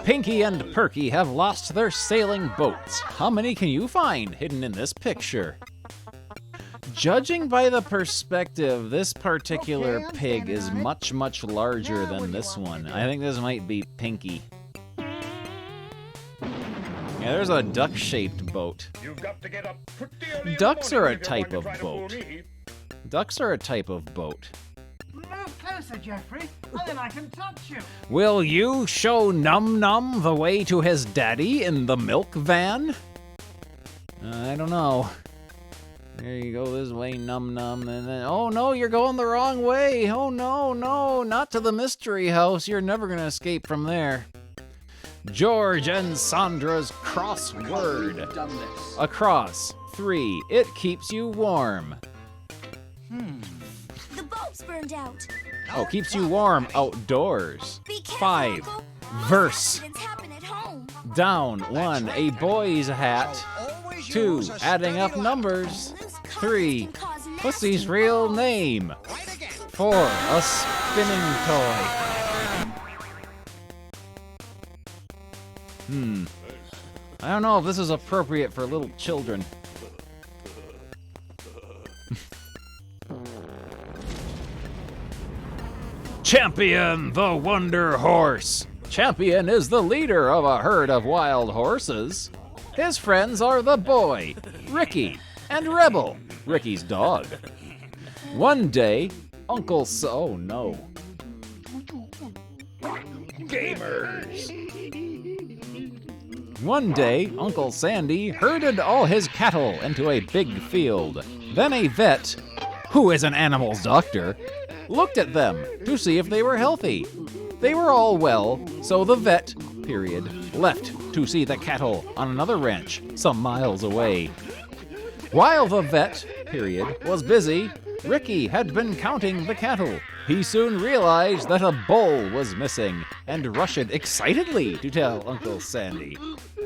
Pinky and Perky have lost their sailing boats. How many can you find hidden in this picture? Judging by the perspective, this particular pig is much, much larger than this one. I think this might be Pinky. Yeah, there's a duck-shaped boat. Ducks are a type of boat. Ducks are a type of boat. Move closer, Jeffrey, and then I can touch you. Will you show Num Num the way to his daddy in the milk van? I don't know. There you go, this way, Num Num, and then... Oh no, you're going the wrong way! Oh no, no, not to the mystery house. You're never gonna escape from there. George and Sandra's crossword. Across. 3. It keeps you warm. The bulb's burned out. Oh, keeps you warm outdoors. Be careful, 5. Uncle. Verse. Accidents happen at home. Down. 1. A boy's hat. 2. Adding up numbers. 3. Pussy's real name. 4. A spinning toy. I don't know if this is appropriate for little children. Champion the Wonder Horse. Champion is the leader of a herd of wild horses. His friends are the boy, Ricky, and Rebel, Ricky's dog. One day, oh no. Gamers. One day, Uncle Sandy herded all his cattle into a big field. Then a vet, who is an animal's doctor, looked at them to see if they were healthy. They were all well, so the vet, left to see the cattle on another ranch some miles away. While the vet, was busy, Ricky had been counting the cattle. He soon realized that a bull was missing and rushed excitedly to tell Uncle Sandy.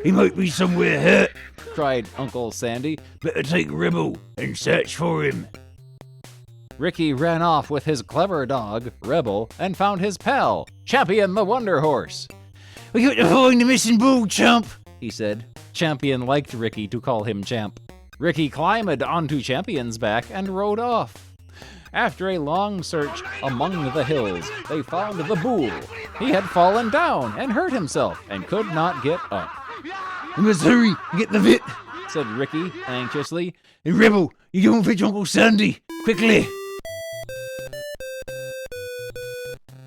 "He might be somewhere hurt," cried Uncle Sandy. "Better take Rebel and search for him." Ricky ran off with his clever dog, Rebel, and found his pal, Champion the Wonder Horse. "We got to find the missing bull, Champ," he said. Champion liked Ricky to call him Champ. Ricky climbed onto Champion's back and rode off. After a long search among the hills, they found the bull. He had fallen down and hurt himself and could not get up. "We must hurry and get the vet," said Ricky anxiously. "Hey, Rebel, you go and fetch Uncle Sandy, quickly."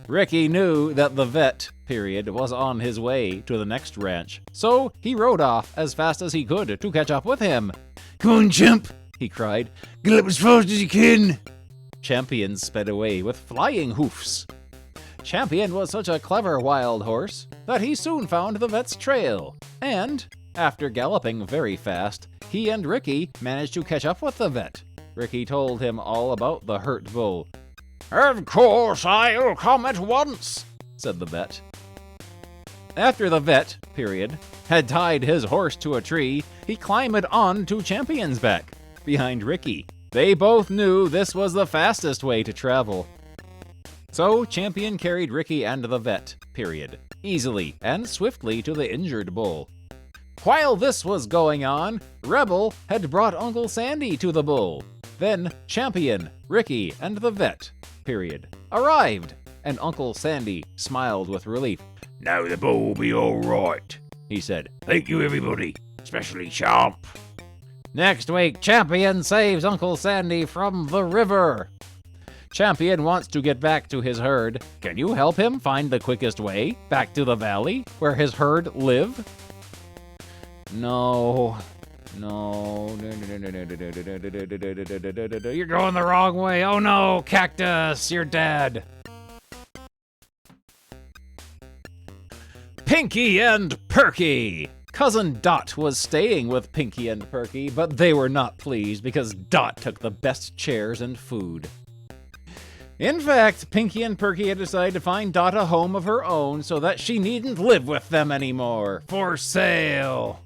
Ricky knew that the vet, was on his way to the next ranch, so he rode off as fast as he could to catch up with him. "Come on, Champ," he cried. "Get up as fast as you can." Champion sped away with flying hoofs. Champion was such a clever wild horse that he soon found the vet's trail, and, after galloping very fast, he and Ricky managed to catch up with the vet. Ricky told him all about the hurt bull. Of course, I'll come at once, said the vet. After the vet, had tied his horse to a tree, he climbed on to Champion's back, behind Ricky. They both knew this was the fastest way to travel. So Champion carried Ricky and the vet, easily and swiftly to the injured bull. While this was going on, Rebel had brought Uncle Sandy to the bull. Then Champion, Ricky, and the vet, arrived, and Uncle Sandy smiled with relief. Now the bull will be all right, he said. Thank you, everybody, especially Champ. Next week, Champion saves Uncle Sandy from the river. Champion wants to get back to his herd. Can you help him find the quickest way back to the valley where his herd live? No. You're going the wrong way. Oh no, Cactus, you're dead. Pinky and Perky. Cousin Dot was staying with Pinky and Perky, but they were not pleased because Dot took the best chairs and food. In fact, Pinky and Perky had decided to find Dot a home of her own so that she needn't live with them anymore. For sale!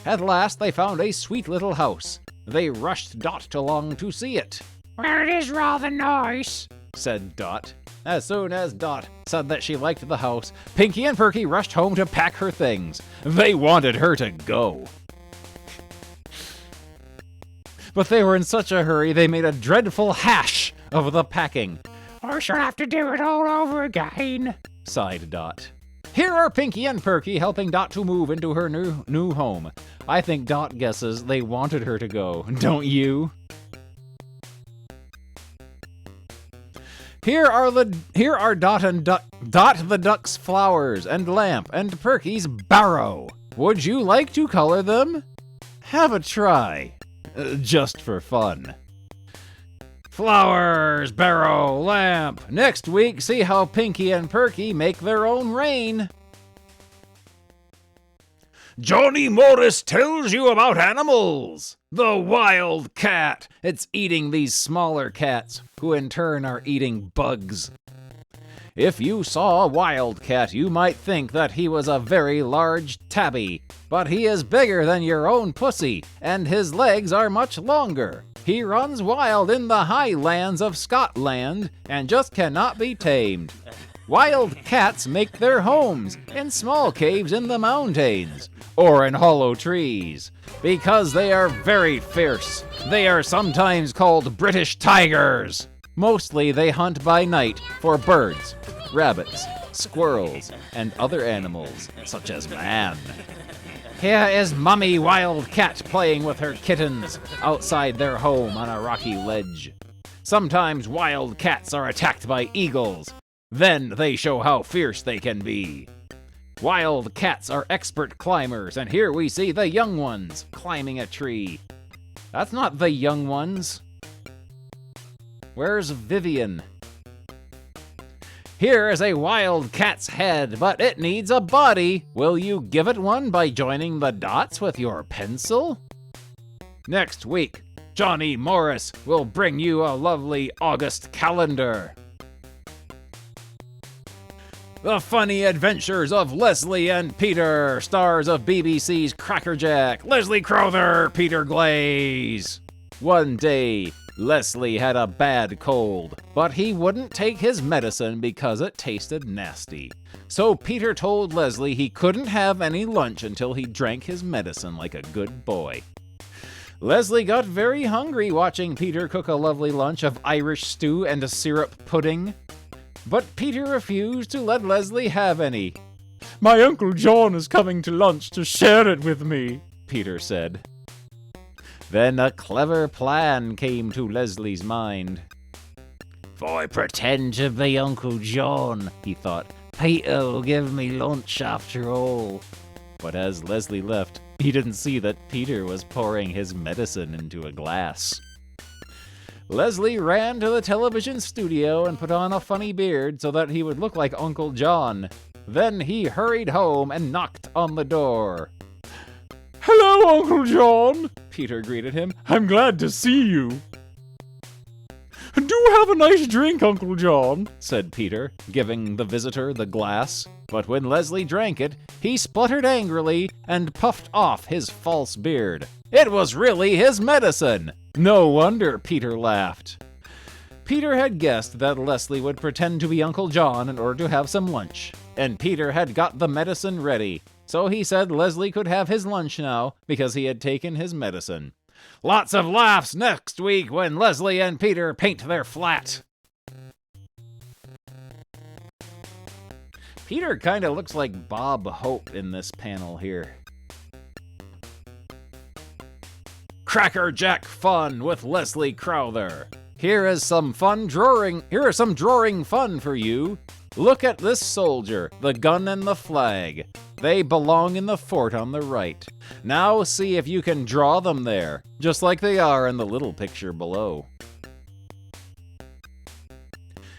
At last, they found a sweet little house. They rushed Dot along to see it. Well, it is rather nice, said Dot. As soon as Dot said that she liked the house, Pinky and Perky rushed home to pack her things. They wanted her to go. But they were in such a hurry, they made a dreadful hash of the packing. I shall have to do it all over again, sighed Dot. Here are Pinky and Perky helping Dot to move into her new home. I think Dot guesses they wanted her to go, don't you? Here are Dot the Duck's flowers and lamp and Perky's barrow. Would you like to color them? Have a try. Just for fun. Flowers, barrow, lamp. Next week, see how Pinky and Perky make their own rain. Johnny Morris tells you about animals. The wild cat. It's eating these smaller cats, who in turn are eating bugs. If you saw a wild cat, you might think that he was a very large tabby, but he is bigger than your own pussy, and his legs are much longer. He runs wild in the highlands of Scotland and just cannot be tamed. Wild cats make their homes in small caves in the mountains or in hollow trees because they are very fierce. They are sometimes called British tigers. Mostly they hunt by night for birds, rabbits, squirrels, and other animals such as man. Here is Mummy Wildcat playing with her kittens outside their home on a rocky ledge. Sometimes wild cats are attacked by eagles. Then they show how fierce they can be. Wild cats are expert climbers, and here we see the young ones climbing a tree. That's not the young ones. Where's Vivian? Here is a wild cat's head, but it needs a body. Will you give it one by joining the dots with your pencil? Next week, Johnny Morris will bring you a lovely August calendar. The Funny Adventures of Leslie and Peter, stars of BBC's Crackerjack, Leslie Crowther, Peter Glaze. One day, Leslie had a bad cold, but he wouldn't take his medicine because it tasted nasty. So Peter told Leslie he couldn't have any lunch until he drank his medicine like a good boy. Leslie got very hungry watching Peter cook a lovely lunch of Irish stew and a syrup pudding. But Peter refused to let Leslie have any. My Uncle John is coming to lunch to share it with me, Peter said. Then a clever plan came to Leslie's mind. If I pretend to be Uncle John, he thought, Peter will give me lunch after all. But as Leslie left, he didn't see that Peter was pouring his medicine into a glass. Leslie ran to the television studio and put on a funny beard so that he would look like Uncle John. Then he hurried home and knocked on the door. Hello, Uncle John, Peter greeted him. I'm glad to see you. Do have a nice drink, Uncle John, said Peter, giving the visitor the glass. But when Leslie drank it, he spluttered angrily and puffed off his false beard. It was really his medicine! No wonder Peter laughed. Peter had guessed that Leslie would pretend to be Uncle John in order to have some lunch, and Peter had got the medicine ready, so he said Leslie could have his lunch now because he had taken his medicine. Lots of laughs next week when Leslie and Peter paint their flat. Peter kind of looks like Bob Hope in this panel here. Cracker Jack fun with Leslie Crowther. Here is some drawing fun for you. Look at this soldier, the gun and the flag. They belong in the fort on the right. Now see if you can draw them there, just like they are in the little picture below.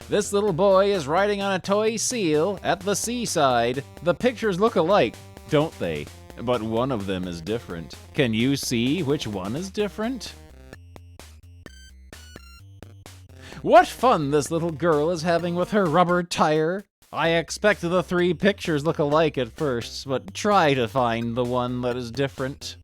This little boy is riding on a toy seal at the seaside. The pictures look alike, don't they? But one of them is different. Can you see which one is different? What fun this little girl is having with her rubber tire. I expect the three pictures look alike at first, but try to find the one that is different.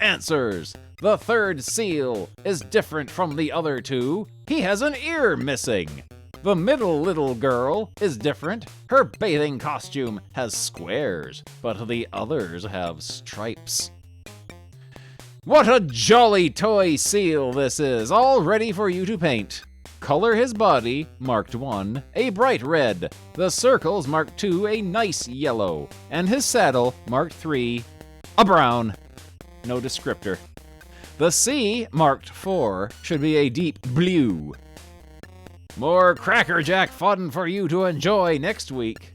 Answers. The third seal is different from the other two. He has an ear missing. The middle little girl is different. Her bathing costume has squares, but the others have stripes. What a jolly toy seal this is, all ready for you to paint. Color his body, marked 1, a bright red. The circles, marked 2, a nice yellow. And his saddle, marked 3, a brown. No descriptor. The sea, marked 4, should be a deep blue. More Cracker Jack fun for you to enjoy next week.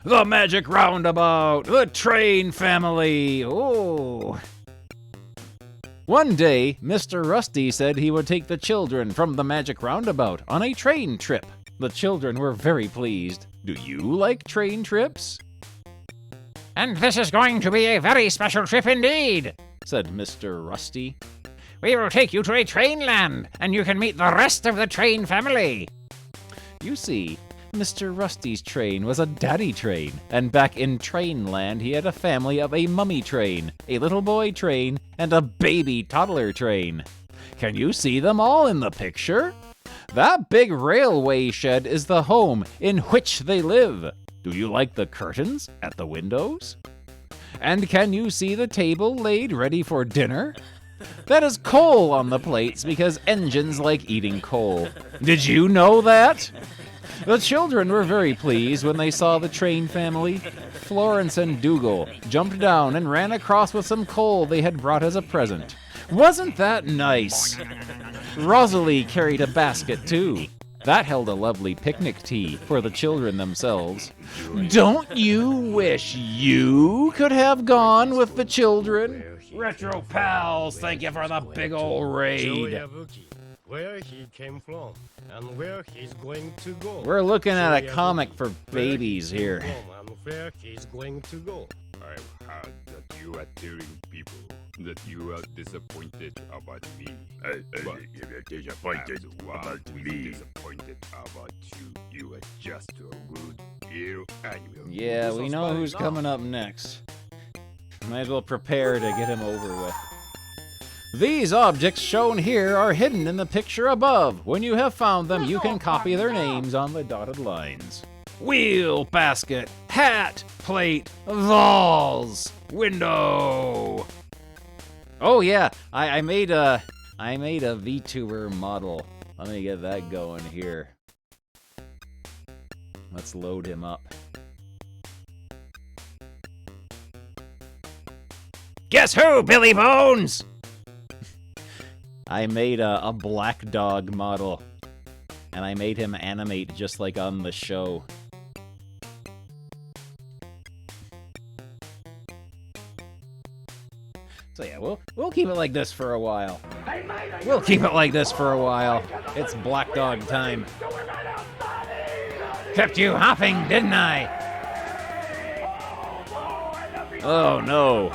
The Magic Roundabout, the train family. Oh. One day, Mr. Rusty said he would take the children from the Magic Roundabout on a train trip. The children were very pleased. Do you like train trips? And this is going to be a very special trip indeed, said Mr. Rusty. We will take you to a trainland, and you can meet the rest of the train family. You see, Mr. Rusty's train was a daddy train, and back in Trainland he had a family of a mummy train, a little boy train, and a baby toddler train. Can you see them all in the picture? That big railway shed is the home in which they live. Do you like the curtains at the windows? And can you see the table laid ready for dinner? That is coal on the plates because engines like eating coal. Did you know that? The children were very pleased when they saw the train family. Florence and Dougal jumped down and ran across with some coal they had brought as a present. Wasn't that nice? Rosalie carried a basket too. That held a lovely picnic tea for the children themselves. Don't you wish you could have gone with the children? Retro pals, thank you for the big old raid. Where he came from and where he's going to go. We're looking at a comic for babies here. And where he's going to go. I've heard that you are telling people that you are disappointed about me. Disappointed about me. Disappointed about you. You are just a good ill animal. Yeah, we know who's coming up next. Might as well prepare to get him over with. These objects shown here are hidden in the picture above. When you have found them, you can copy their names on the dotted lines. Wheel, basket, hat, plate, vase, window. Oh yeah, I made a VTuber model. Let me get that going here. Let's load him up. Guess who, Billy Bones? I made a black dog model, and I made him animate just like on the show. So yeah, we'll keep it like this for a while. We'll keep it like this for a while. It's black dog time. Kept you hopping, didn't I? Oh no.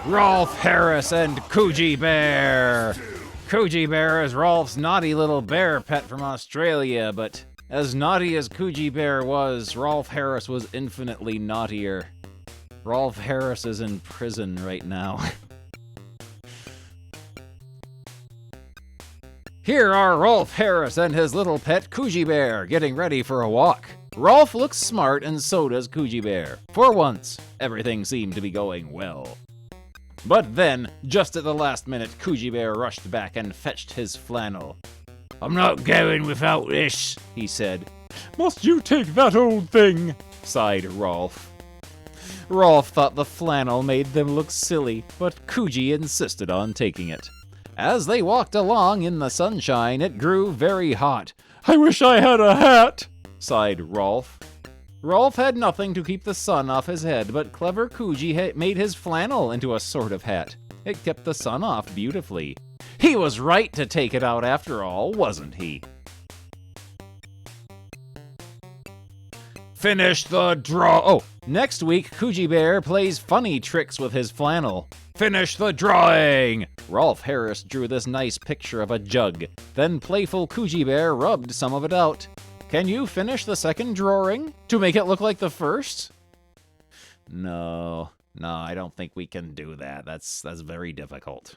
Rolf Harris and Coogee Bear. Coogee Bear is Rolf's naughty little bear pet from Australia, but as naughty as Coogee Bear was, Rolf Harris was infinitely naughtier. Rolf Harris is in prison right now. Here are Rolf Harris and his little pet Coogee Bear getting ready for a walk. Rolf looks smart and so does Coogee Bear. For once, everything seemed to be going well. But then, just at the last minute, Coogee Bear rushed back and fetched his flannel. "I'm not going without this," he said. "Must you take that old thing?" sighed Rolf. Rolf thought the flannel made them look silly, but Coogee insisted on taking it. As they walked along in the sunshine, it grew very hot. "I wish I had a hat," sighed Rolf. Rolf had nothing to keep the sun off his head, but clever Coogee made his flannel into a sort of hat. It kept the sun off beautifully. He was right to take it out after all, wasn't he? Finish the draw. Oh, next week, Coogee Bear plays funny tricks with his flannel. Finish the drawing! Rolf Harris drew this nice picture of a jug. Then playful Coogee Bear rubbed some of it out. Can you finish the second drawing to make it look like the first? No, I don't think we can do that. That's very difficult.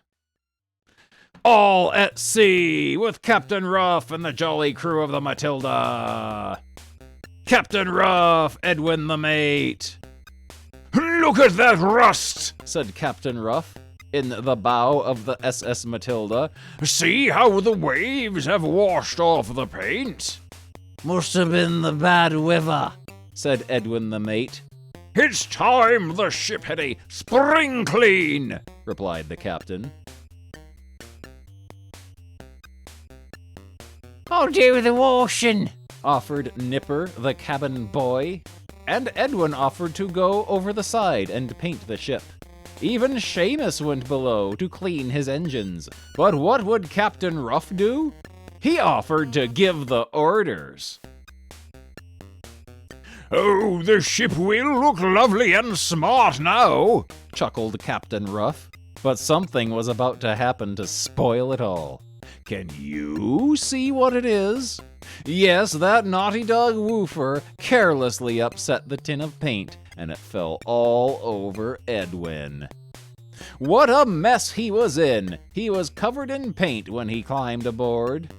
All at sea with Captain Ruff and the jolly crew of the Matilda. Captain Ruff, Edwin the mate. "Look at that rust," said Captain Ruff in the bow of the SS Matilda. "See how the waves have washed off the paint." "Must have been the bad weather," said Edwin the mate. "It's time the ship had a spring clean," replied the captain. "I'll do the washing," offered Nipper, the cabin boy. And Edwin offered to go over the side and paint the ship. Even Seamus went below to clean his engines. But what would Captain Ruff do? He offered to give the orders. "Oh, the ship will look lovely and smart now," chuckled Captain Ruff. But something was about to happen to spoil it all. Can you see what it is? Yes, that naughty dog Woofer carelessly upset the tin of paint, and it fell all over Edwin. What a mess he was in! He was covered in paint when he climbed aboard.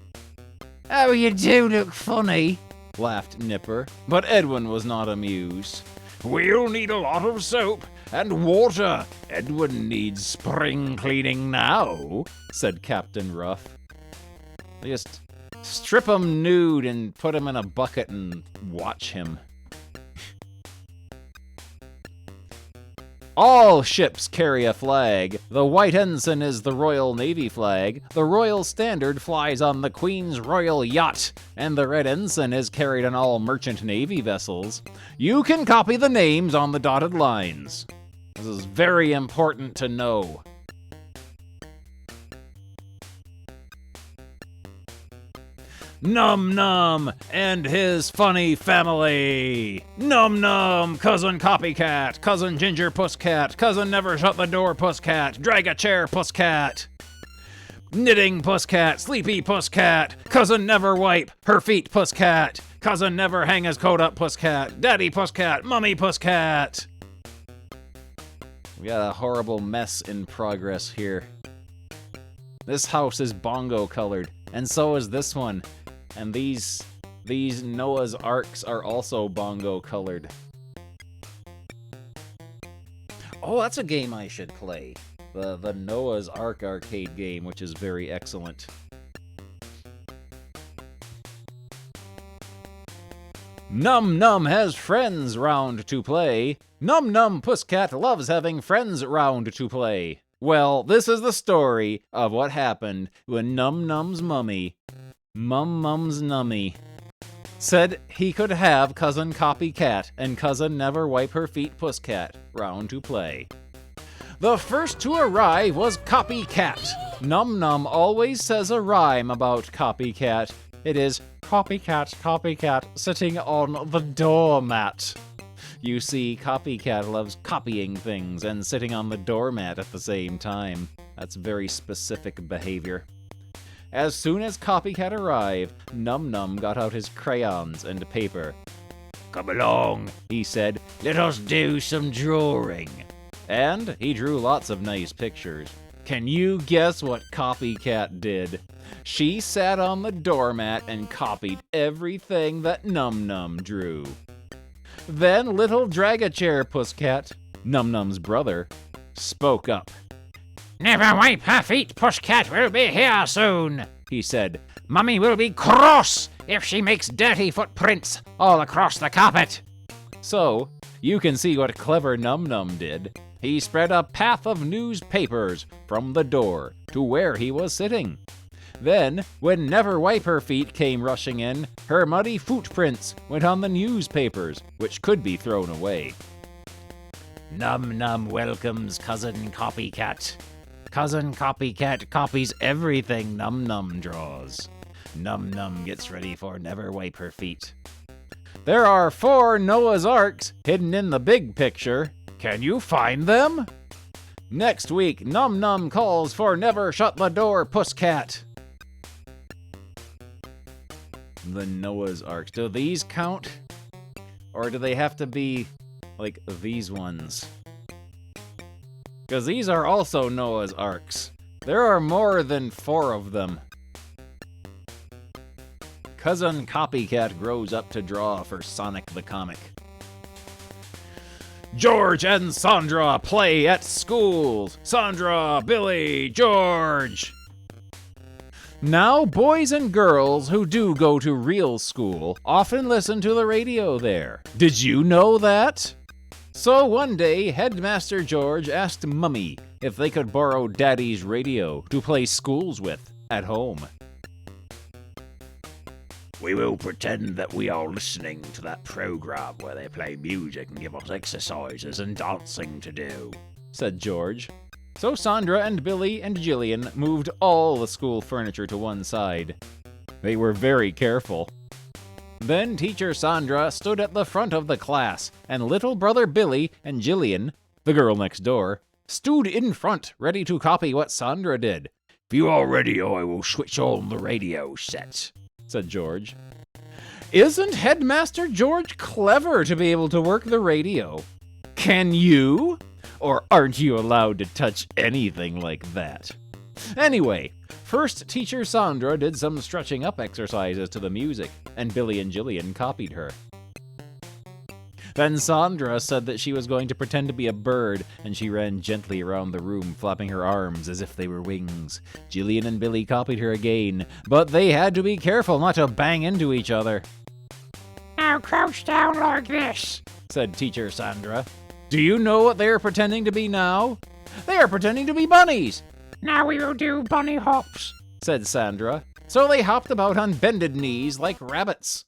"Oh, you do look funny," laughed Nipper, but Edwin was not amused. "We'll need a lot of soap and water. Edwin needs spring cleaning now," said Captain Ruff. Just strip him nude and put him in a bucket and watch him. All ships carry a flag. The white ensign is the Royal Navy flag. The Royal Standard flies on the Queen's Royal Yacht, and the red ensign is carried on all merchant navy vessels. You can copy the names on the dotted lines. This is very important to know. Num Num and his funny family. Num Num, Cousin Copycat, Cousin Ginger Pusscat, Cousin Never Shut the Door Pusscat, Drag a Chair Pusscat. Knitting Pusscat, Sleepy Pusscat, Cousin Never Wipe Her Feet Pusscat, Cousin Never Hang His Coat Up Pusscat, Daddy Pusscat, Mummy Pusscat. We got a horrible mess in progress here. This house is bongo colored, and so is this one. And these Noah's Arks are also bongo colored. Oh, that's a game I should play. The Noah's Ark arcade game, which is very excellent. Num Num has friends round to play. Num Num Pusscat loves having friends round to play. Well, this is the story of what happened when Num Num's mummy, Mum's Nummy, said he could have Cousin Copycat and Cousin Never Wipe Her Feet Pusscat round to play. The first to arrive was Copycat. Num Num always says a rhyme about Copycat. It is Copycat, Copycat, sitting on the doormat. You see, Copycat loves copying things and sitting on the doormat at the same time. That's very specific behavior. As soon as Copycat arrived, Num Num got out his crayons and paper. Come along, he said. Let us do some drawing. And he drew lots of nice pictures. Can you guess what Copycat did? She sat on the doormat and copied everything that Num Num drew. Then little Drag-a-Chair Pusscat, Num Num's brother, spoke up. Never wipe her feet, Pusscat will be here soon, he said. Mummy will be cross if she makes dirty footprints all across the carpet. So, you can see what clever Num Num did. He spread a path of newspapers from the door to where he was sitting. Then, when Never Wipe Her Feet came rushing in, her muddy footprints went on the newspapers, which could be thrown away. Num Num welcomes Cousin Copycat. Cousin Copycat copies everything Num Num draws. Num Num gets ready for Never Wipe Her Feet. There are 4 Noah's Arks hidden in the big picture. Can you find them? Next week, Num Num calls for Never Shut the Door Pusscat. The Noah's Arks. Do these count? Or do they have to be like these ones? Because these are also Noah's Arks. There are more than 4 of them. Cousin Copycat grows up to draw for Sonic the Comic. George and Sandra play at schools. Sandra, Billy, George. Now, boys and girls who do go to real school often listen to the radio there. Did you know that? So one day, Headmaster George asked Mummy if they could borrow Daddy's radio to play schools with at home. We will pretend that we are listening to that program where they play music and give us exercises and dancing to do, said George. So Sandra and Billy and Jillian moved all the school furniture to one side. They were very careful. Then Teacher Sandra stood at the front of the class, and little brother Billy and Jillian, the girl next door, stood in front, ready to copy what Sandra did. If you are ready, I will switch on the radio set, said George. Isn't Headmaster George clever to be able to work the radio? Can you? Or aren't you allowed to touch anything like that? Anyway, first Teacher Sandra did some stretching up exercises to the music, and Billy and Jillian copied her. Then Sandra said that she was going to pretend to be a bird, and she ran gently around the room, flapping her arms as if they were wings. Jillian and Billy copied her again, but they had to be careful not to bang into each other. Now crouch down like this, said Teacher Sandra. Do you know what they are pretending to be now? They are pretending to be bunnies. Now we will do bunny hops, said Sandra. So they hopped about on bended knees like rabbits.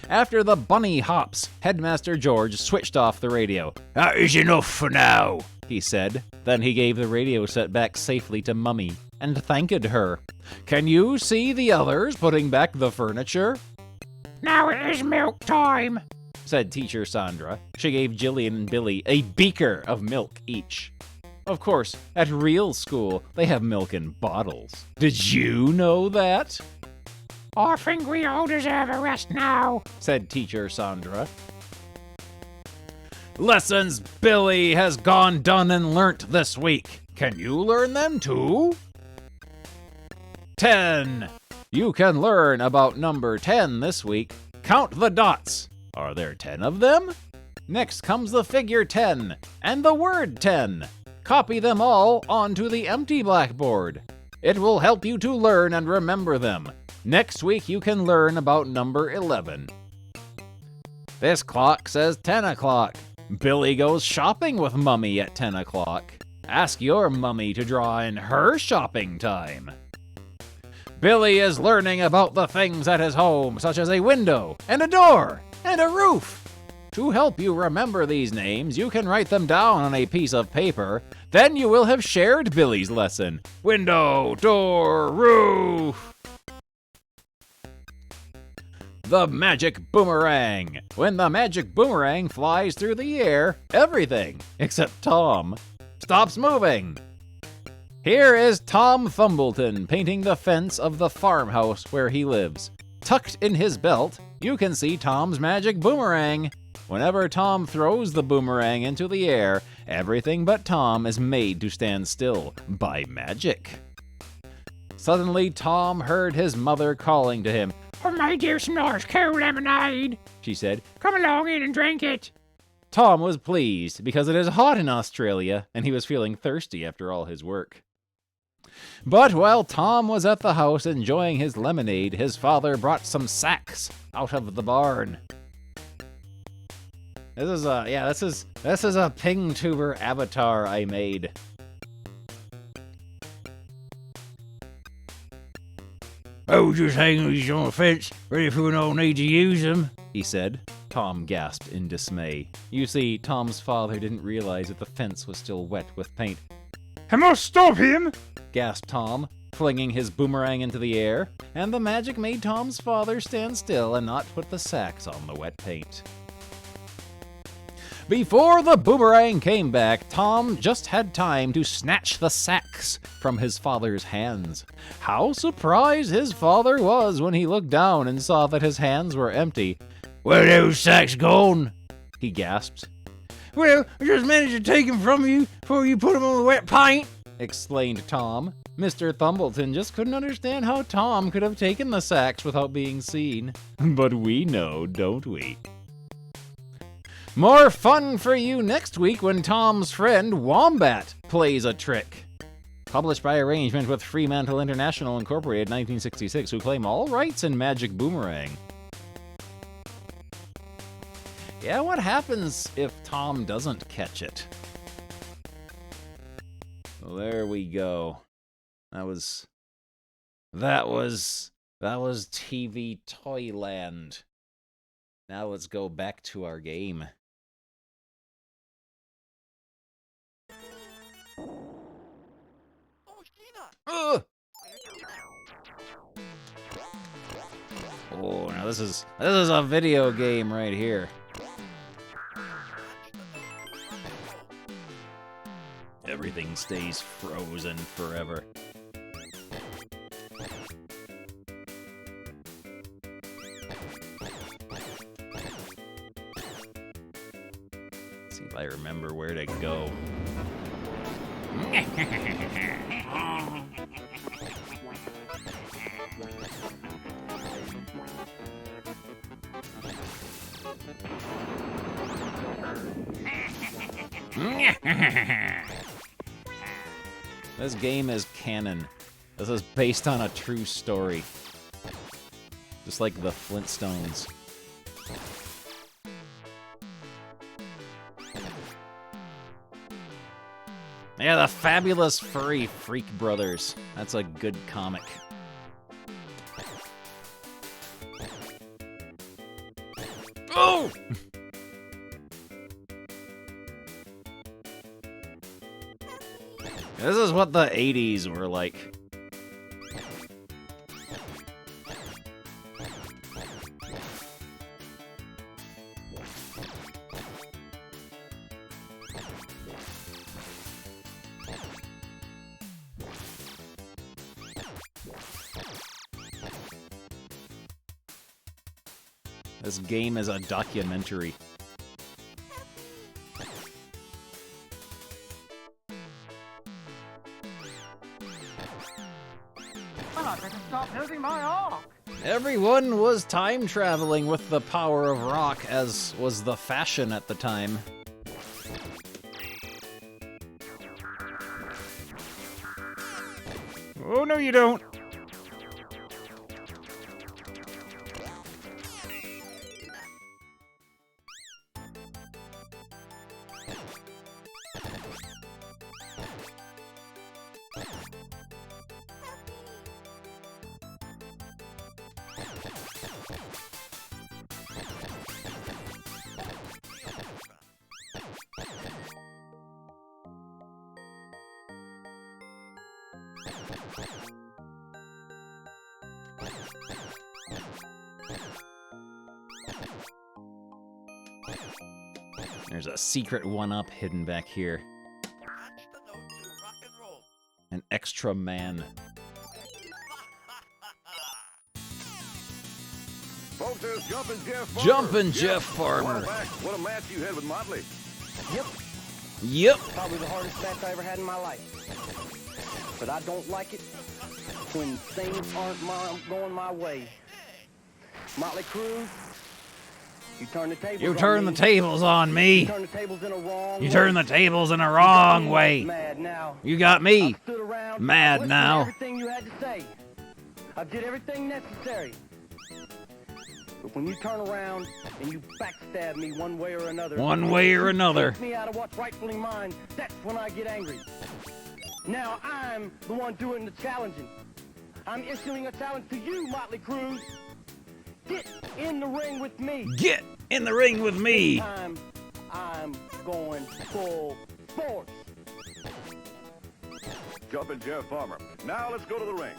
After the bunny hops, Headmaster George switched off the radio. That is enough for now, he said. Then he gave the radio set back safely to Mummy and thanked her. Can you see the others putting back the furniture? Now it is milk time, said Teacher Sandra. She gave Jillian and Billy a beaker of milk each. Of course, at real school, they have milk in bottles. Did you know that? I think we all deserve a rest now, said Teacher Sandra. Lessons Billy has gone done and learnt this week. Can you learn them too? 10. You can learn about number 10 this week. Count the dots. Are there 10 of them? Next comes the figure 10 and the word 10. Copy them all onto the empty blackboard. It will help you to learn and remember them. Next week you can learn about number 11. This clock says 10 o'clock. Billy goes shopping with Mummy at 10 o'clock. Ask your Mummy to draw in her shopping time. Billy is learning about the things at his home, such as a window and a door and a roof. To help you remember these names, you can write them down on a piece of paper. Then you will have shared Billy's lesson. Window, door, roof. The magic boomerang. When the magic boomerang flies through the air, everything, except Tom, stops moving. Here is Tom Thumbleton painting the fence of the farmhouse where he lives. Tucked in his belt, you can see Tom's magic boomerang. Whenever Tom throws the boomerang into the air, everything but Tom is made to stand still by magic. Suddenly, Tom heard his mother calling to him. "Oh, my dear, some nice cold lemonade," she said. "Come along in and drink it." Tom was pleased because it is hot in Australia and he was feeling thirsty after all his work. But while Tom was at the house enjoying his lemonade, his father brought some sacks out of the barn. This is a PingTuber avatar I made. "Oh, just hang these on the fence, ready for when I'll need to use them," he said. Tom gasped in dismay. You see, Tom's father didn't realize that the fence was still wet with paint. "I must stop him," gasped Tom, flinging his boomerang into the air, and the magic made Tom's father stand still and not put the sacks on the wet paint. Before the boomerang came back, Tom just had time to snatch the sacks from his father's hands. How surprised his father was when he looked down and saw that his hands were empty. "Where are those sacks gone?" he gasped. "Well, I just managed to take them from you before you put them on the wet paint," explained Tom. Mr. Thumbleton just couldn't understand how Tom could have taken the sacks without being seen. But we know, don't we? More fun for you next week when Tom's friend Wombat plays a trick. Published by arrangement with Fremantle International Incorporated 1966, who claim all rights in Magic Boomerang. Yeah, what happens if Tom doesn't catch it? Well, there we go. That was TV Toyland. Now let's go back to our game. Oh, now this is a video game right here. Everything stays frozen forever. Let's see if I remember where to go. This game is canon. This is based on a true story. Just like the Flintstones. Yeah, the Fabulous Furry Freak Brothers. That's a good comic. Oh! This is what the 80s were like. This game is a documentary. Well, I better stop losing my arc. Everyone was time traveling with the power of rock, as was the fashion at the time. Oh, no, you don't. There's a secret one-up hidden back here. An extra man. Folks, there's Jumpin' Jeff Farmer. Jumpin' Jeff Farmer. What a match you had with Motley. Yep. Yep. Probably the hardest match I ever had in my life. But I don't like it when things aren't going my way. Motley Crue, you turn the tables You turn the tables on me. You turn the tables in a wrong way. You turn the tables in a wrong way. Mad now. You got me. I stood around, mad listened now. to everything you had to say. I did everything necessary. But when you turn around and you backstab me one way or another, One way or another. take me out of what's rightfully mine, that's when I get angry. Now I'm the one doing the challenging. I'm issuing a challenge to you, Motley Crue. Get in the ring with me. Get in the ring with me. This time, I'm going full force. Jumpin' Jeff Farmer. Now let's go to the ring.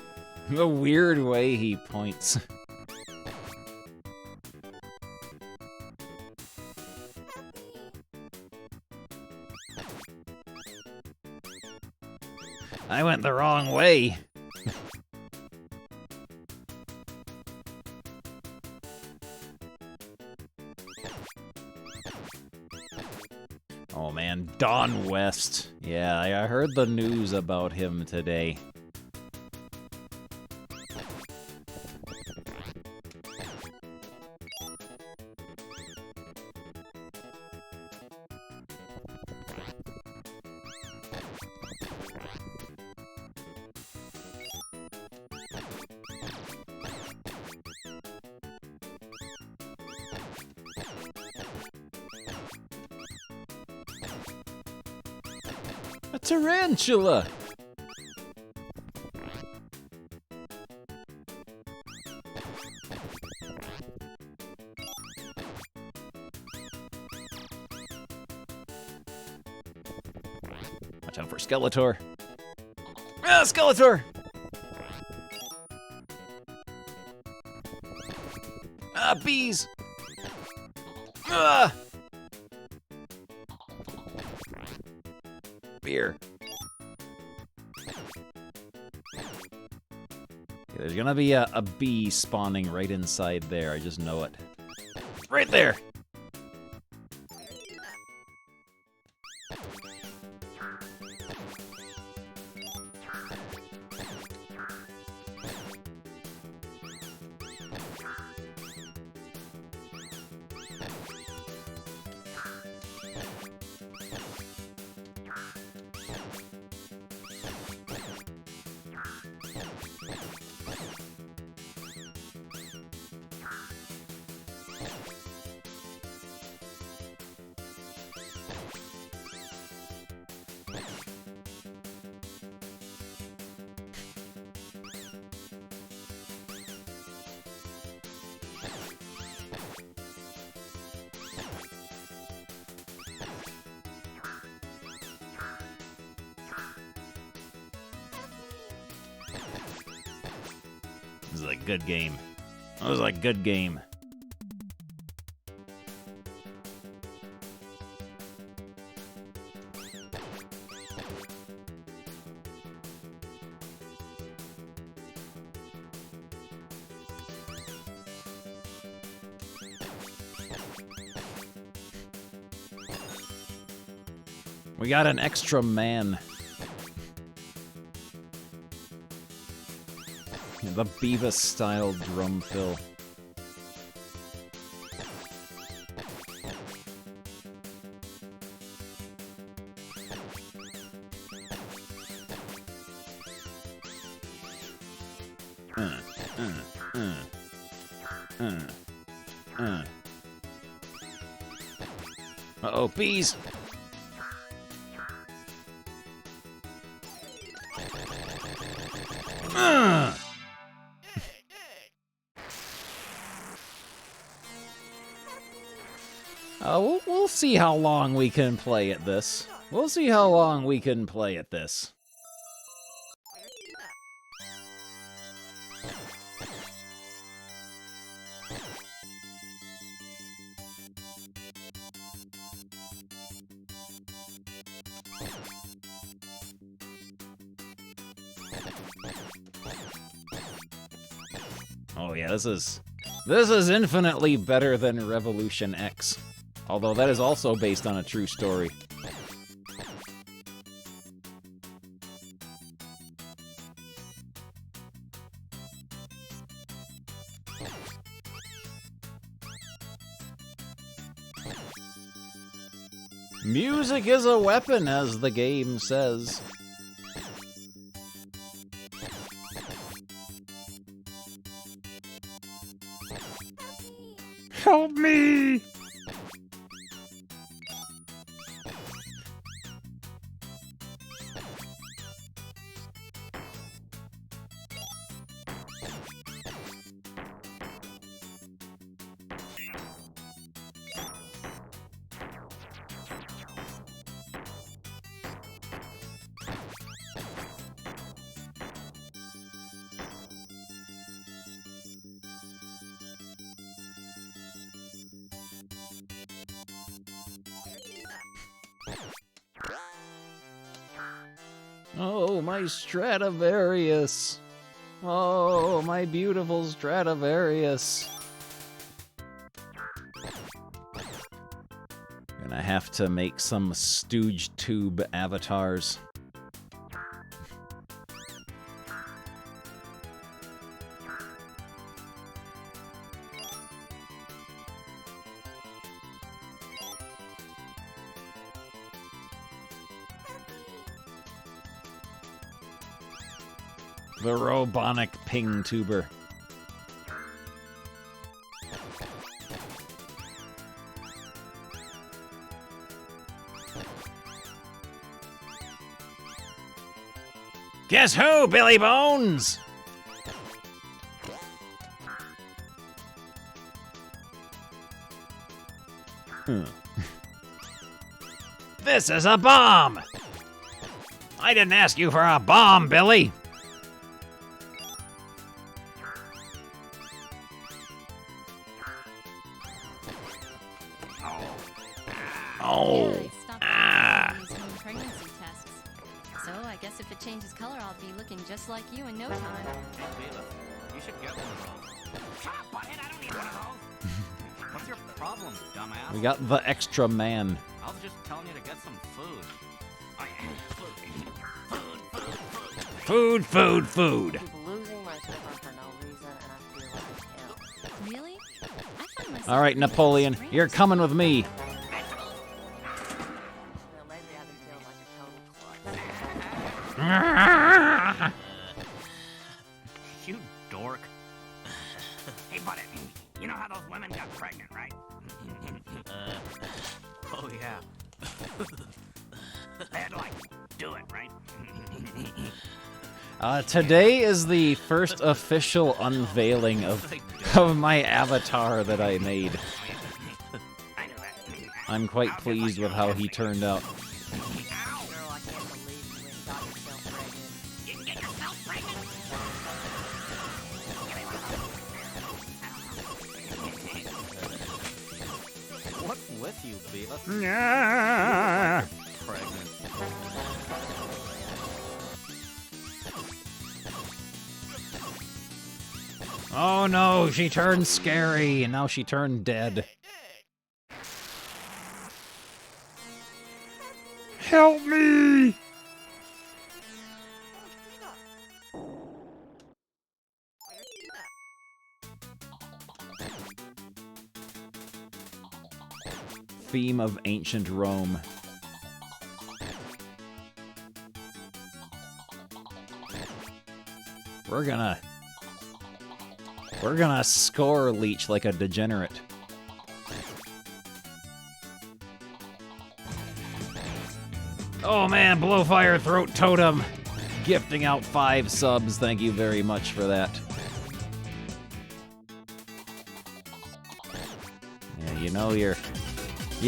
The weird way he points. I went the wrong way. Oh man, Don West. Yeah, I heard the news about him today. A tarantula! Watch out for Skeletor. Ah, Skeletor! Ah, bees! Ah! Beer. Okay, there's gonna be a bee spawning right inside there. I just know it. Right there! This is a good game. That was a good game. We got an extra man. The Beavis-style drum fill. Uh-oh, bees! We'll see how long we can play at this. We'll see how long we can play at this. Oh yeah, this is infinitely better than Revolution X. Although that is also based on a true story. Music is a weapon, as the game says. Help me! Oh, my Stradivarius. Oh, my beautiful Stradivarius. Gonna have to make some stooge tube avatars. The Robonic Ping Tuber. Guess who, Billy Bones? This is a bomb! I didn't ask you for a bomb, Billy! Oh. Yeah, stopped using pregnancy tests. So I guess if it changes color, I'll be looking just like you in no time. Hey, Bela, you should get one of those. Shut up, butthead, I don't need one of those. What's your problem, dumbass? We got the extra man. I was just telling you to get some food. Food, food, food. I keep losing my temper for no reason, and I feel like hell. Really? I find myself All right, Napoleon, you're coming with me. You dork. Hey, buddy, you know how those women got pregnant, right? Oh yeah. They had to, like, do it, right? Today is the first official unveiling of my avatar that I made. I'm quite pleased with how he turned out. What's with you, Bela? Pregnant. Oh no, she turned scary, and now she turned dead. Help me! Theme of ancient Rome. We're gonna score leech like a degenerate. Oh man, Blowfire Throat Totem! Gifting out 5 subs, thank you very much for that. Yeah, you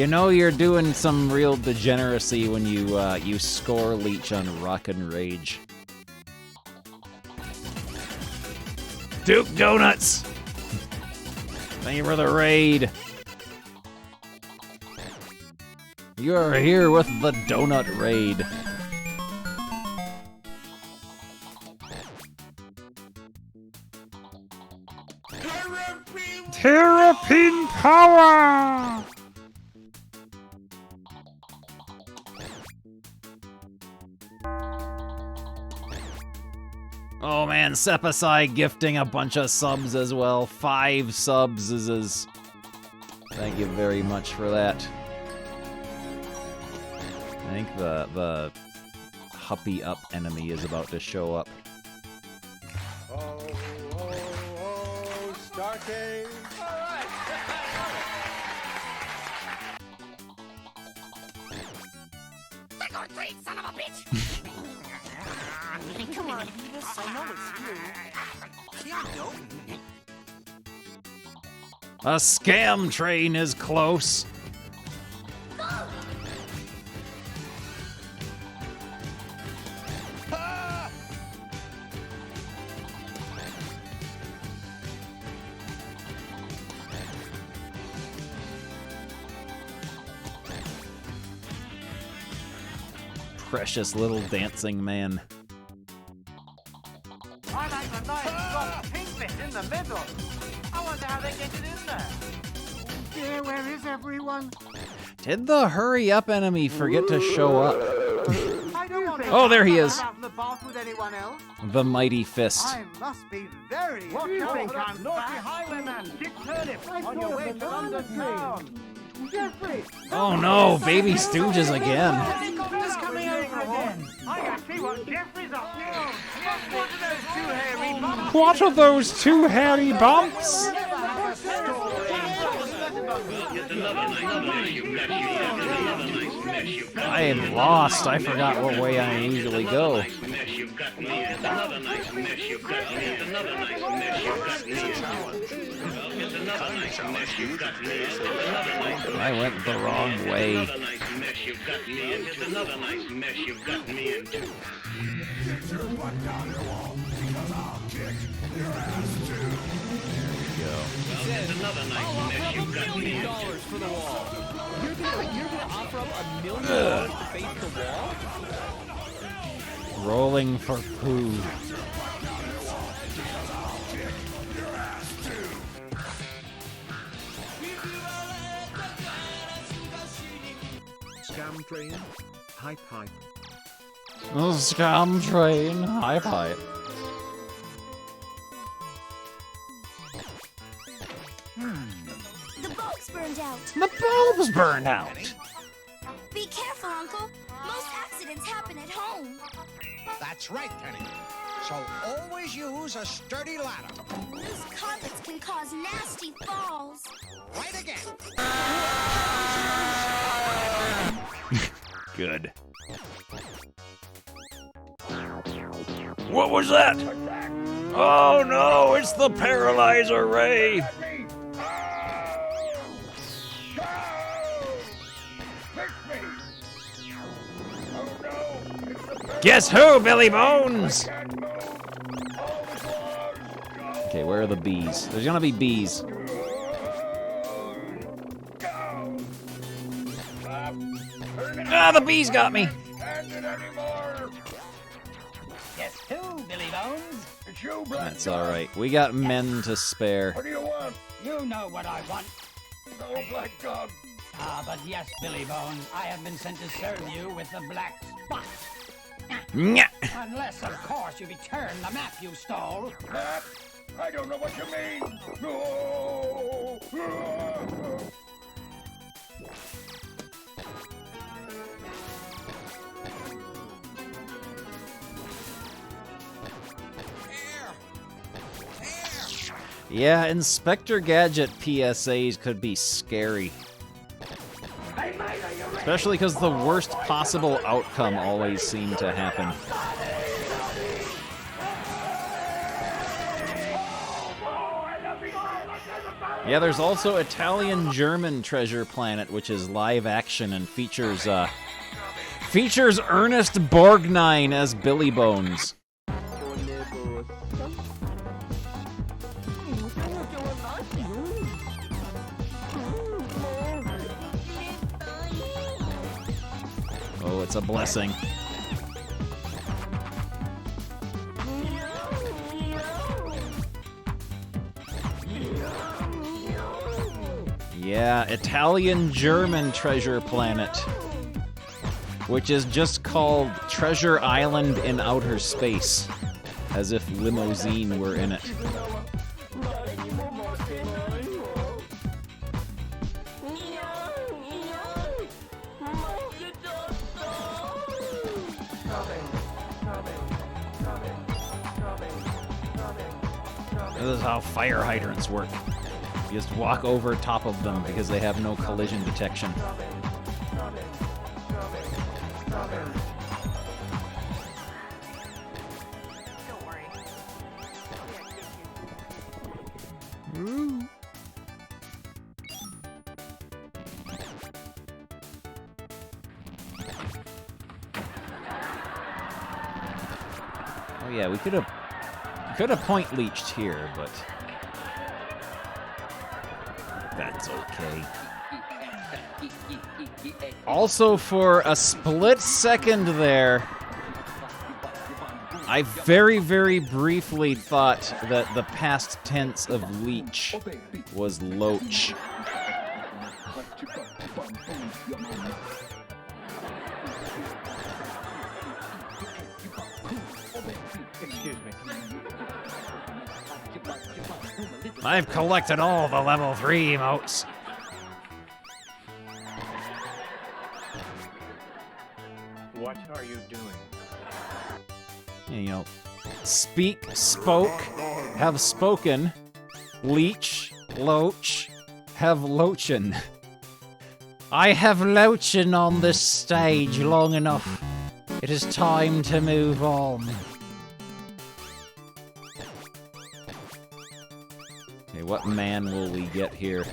know you're doing some real degeneracy when you score leech on Rock and Rage. Duke Donuts! Thank you for the raid. You are here with the Donut Raid. Terrapin power! Oh man, Sepasai gifting a bunch of subs as well. 5 subs is. Thank you very much for that. I think the Huppy Up enemy is about to show up. Oh, Starcade! Trick or treat, son of a bitch! Come on, Beavis, I know it's you. Can't go. A scam train is close. Precious little dancing man. I like the nice soft pink bit in the middle. I wonder how they get it in there. Dear, where is everyone? Did the hurry up enemy forget to show up? I don't want to Oh, there he is. out in the bath with anyone else. The mighty fist. I must be very. What do you think I'm naughty highwayman? Dick Turnip on your way to London town. Jeffrey! Oh no, baby Stooges again. Helicopter's coming over again. I can see what Jeffrey's up to. What are those two hairy bumps? What are those 2 hairy bumps? I am lost. I forgot what way I usually go. I went the wrong way. $1,000,000 for the wall. You're gonna offer up $1 million to face the wall? Rolling for poo. Scam train, hype hype. Oh, scam train, hype hype. The bulb's burned out. The bulb's burned out. Be careful, Uncle. Most accidents happen at home. That's right, Penny. So always use a sturdy ladder. Loose carpets can cause nasty falls. Right again. Good. What was that? Oh no, it's the paralyzer ray! Guess who, Billy Bones? Okay, where are the bees? There's gonna be bees. Ah, the bees got me. Yes, who, Billy Bones? It's you, Black. That's all right. We got men to spare. What do you want? You know what I want. No, Black Dog. Ah, but yes, Billy Bones, I have been sent to serve you with the black spot. Nyah. Unless, of course, you return the map you stole. Map? I don't know what you mean. No. Yeah, Inspector Gadget PSAs could be scary. Especially because the worst possible outcome always seemed to happen. Yeah, there's also Italian-German Treasure Planet, which is live action and features Ernest Borgnine as Billy Bones. Oh, it's a blessing. Yeah, Italian-German treasure planet. Which is just called Treasure Island in Outer Space. As if Limousine were in it. This is how fire hydrants work. You just walk over top of them because they have no collision detection. Oh yeah, we could have point leached here, but that's okay. Also, for a split second there, I very, very briefly thought that the past tense of leech was loach. Excuse me. I've collected all the level 3 emotes. What are you doing? You know, speak, spoke, have spoken, leech, loach, have loachin. I have loachin on this stage long enough. It is time to move on. Okay, what man will we get here?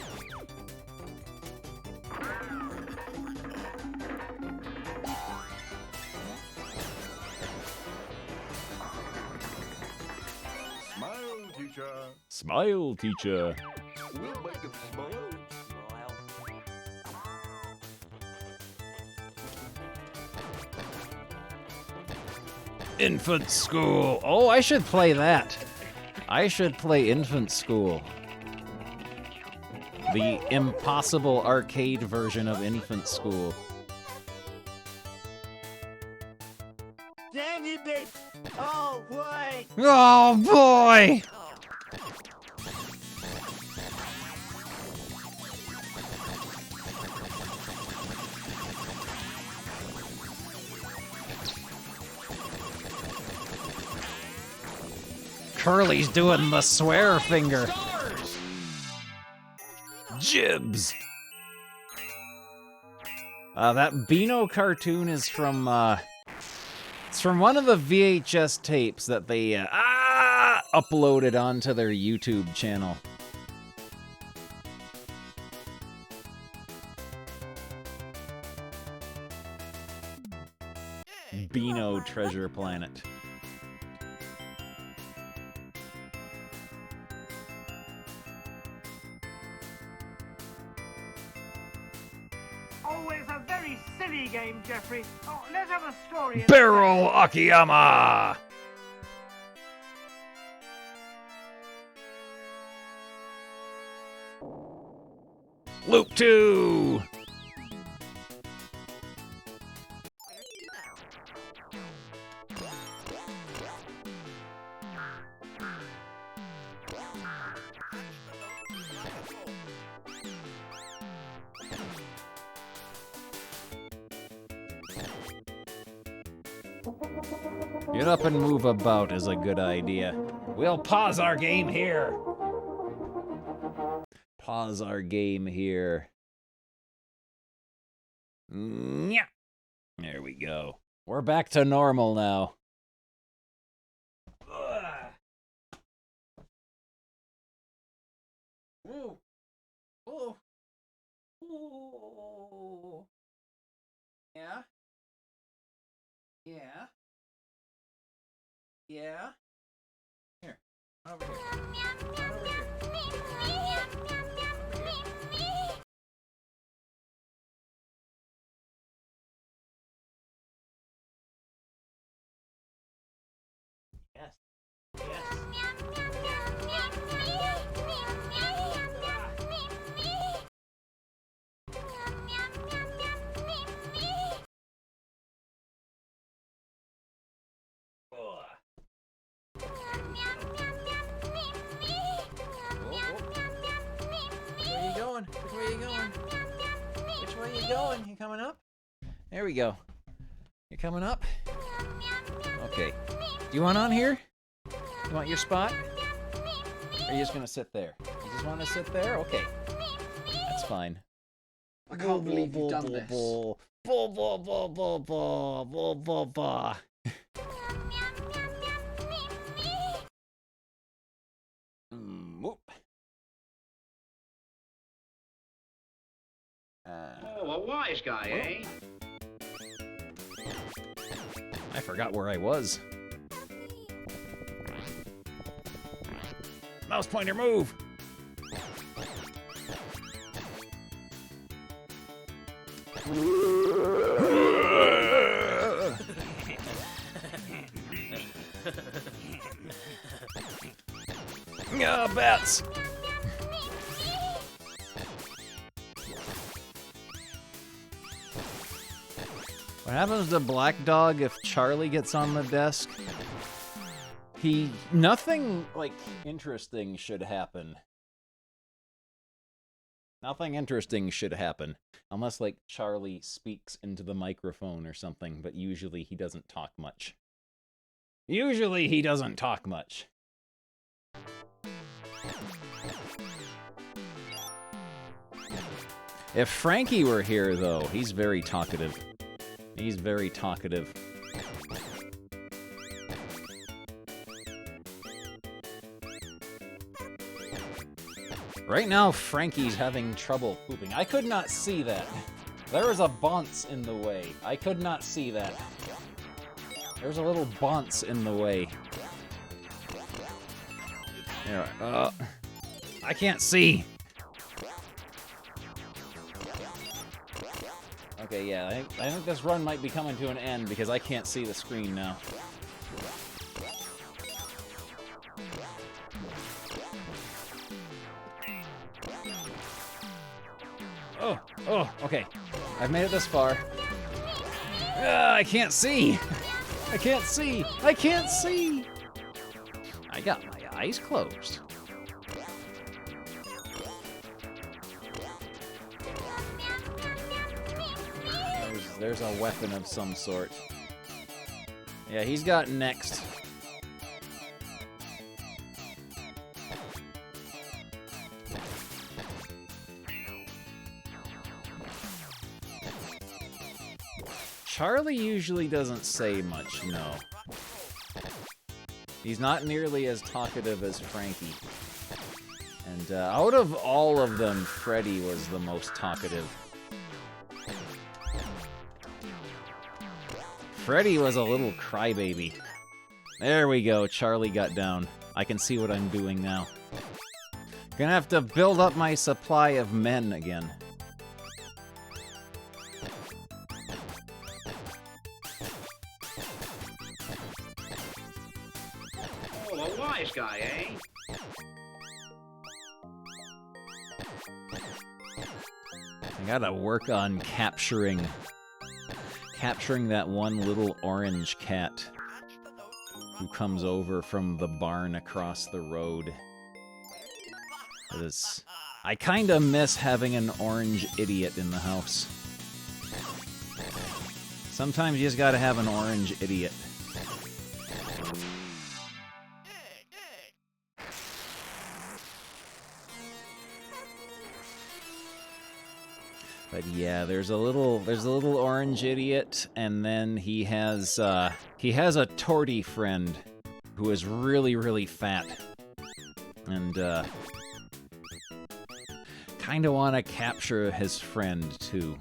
Smile, teacher. Smile, teacher. We'll make him smile. Infant School. Oh, I should play that. I should play Infant School. The impossible arcade version of Infant School. Dang it, babe! Oh boy! Oh boy! Curly's doing the swear finger. Jibs. That Beano cartoon is from, it's from one of the VHS tapes that they, uploaded onto their YouTube channel. Beano Treasure Planet. Always a very silly game, Jeffrey. Oh, let's have a story. Barrel Akiyama. Loop 2. Get up and move about is a good idea. We'll pause our game here. Pause our game here. Yeah. There we go. We're back to normal now. Ooh. Ooh. Ooh. Yeah. Yeah. Yeah. Here. Over here. Over here. Yes. Yes. you going? You coming up? There we go. You coming up? Okay. Do you want on here? You want your spot? Or are you just gonna sit there? You just want to sit there? Okay. That's fine. I can't believe you've done this. Whoop. Oh, a wise guy, eh? I forgot where I was. Mouse pointer, move! Bats! What happens to Black Dog if Charlie gets on the desk? Nothing, like, interesting should happen. Nothing interesting should happen. Unless, like, Charlie speaks into the microphone or something, but usually he doesn't talk much. Usually he doesn't talk much. If Frankie were here, though, he's very talkative. He's very talkative. Right now, Frankie's having trouble pooping. I could not see that. There was a bounce in the way. I could not see that. There's a little bounce in the way. There, I can't see. Okay, yeah, I think this run might be coming to an end because I can't see the screen now. Oh, okay. I've made it this far. I can't see! I can't see! I can't see! I got my eyes closed. There's a weapon of some sort. Yeah, he's got next. Charlie usually doesn't say much, no. He's not nearly as talkative as Frankie. And out of all of them, Freddy was the most talkative. Freddy was a little crybaby. There we go, Charlie got down. I can see what I'm doing now. Gonna have to build up my supply of men again. Oh, a wise guy, eh? I gotta work on capturing that one little orange cat who comes over from the barn across the road. I kinda miss having an orange idiot in the house. Sometimes you just gotta have an orange idiot. But yeah, there's a little orange idiot, and then he has a torty friend who is really, really fat. And kinda wanna capture his friend too.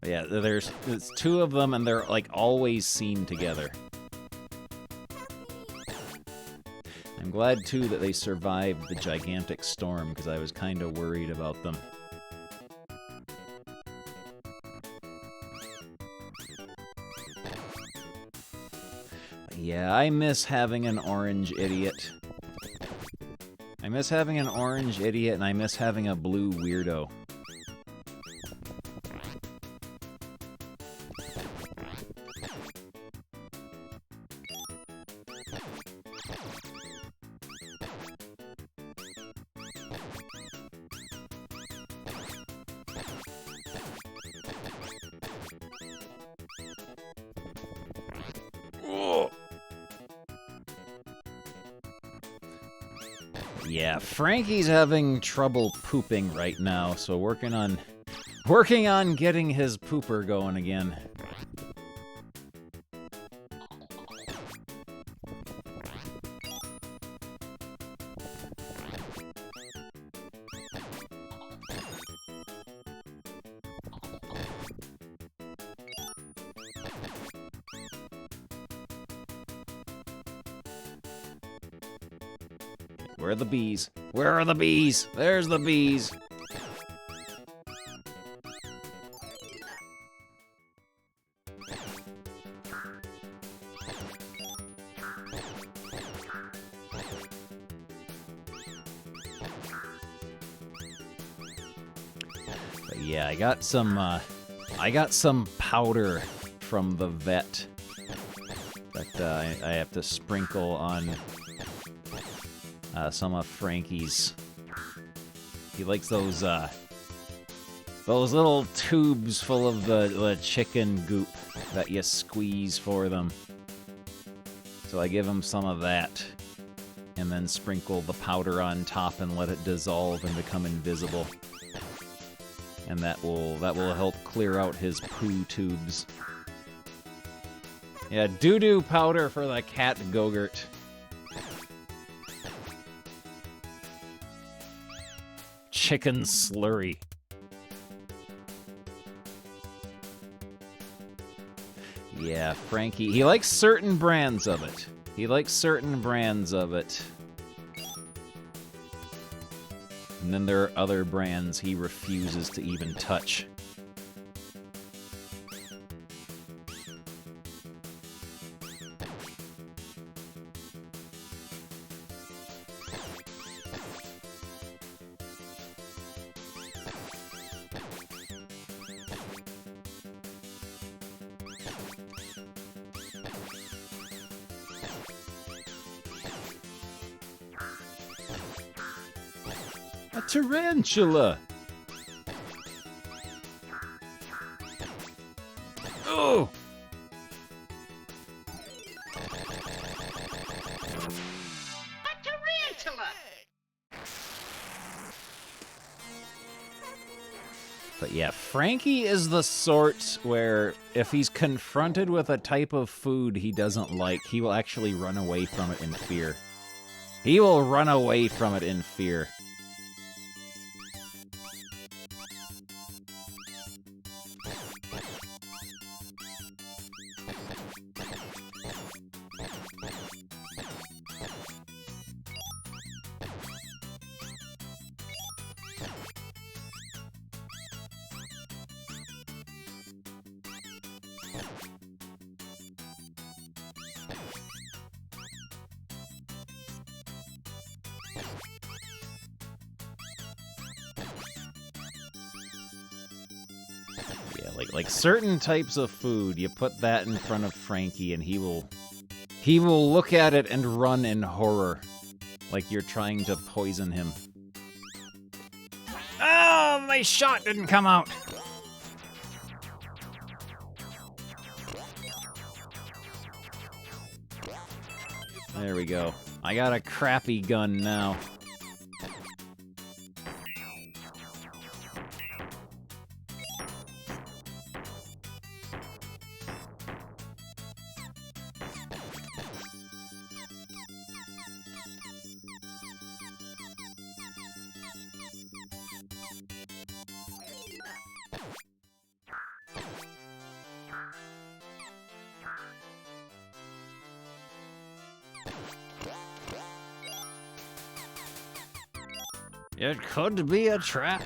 Yeah, there's two of them and they're like always seen together. I'm glad, too, that they survived the gigantic storm, because I was kind of worried about them. Yeah, I miss having an orange idiot. I miss having an orange idiot, and I miss having a blue weirdo. Yeah, Frankie's having trouble pooping right now, so working on getting his pooper going again. Where are the bees? Where are the bees? There's the bees. But yeah, I got some powder from the vet that I have to sprinkle on some of Frankie's. He likes those little tubes full of the chicken goop that you squeeze for them. So I give him some of that, and then sprinkle the powder on top and let it dissolve and become invisible. And that will help clear out his poo tubes. Yeah, doo-doo powder for the cat Gogurt. Chicken slurry. Yeah, Frankie, he likes certain brands of it. And then there are other brands he refuses to even touch. A tarantula! Oh! A tarantula! But yeah, Frankie is the sort where if he's confronted with a type of food he doesn't like, he will actually run away from it in fear. He will run away from it in fear. Like certain types of food, you put that in front of Frankie and he will look at it and run in horror, like you're trying to poison him. Oh, my shot didn't come out. There we go. I got a crappy gun now. It could be a trap.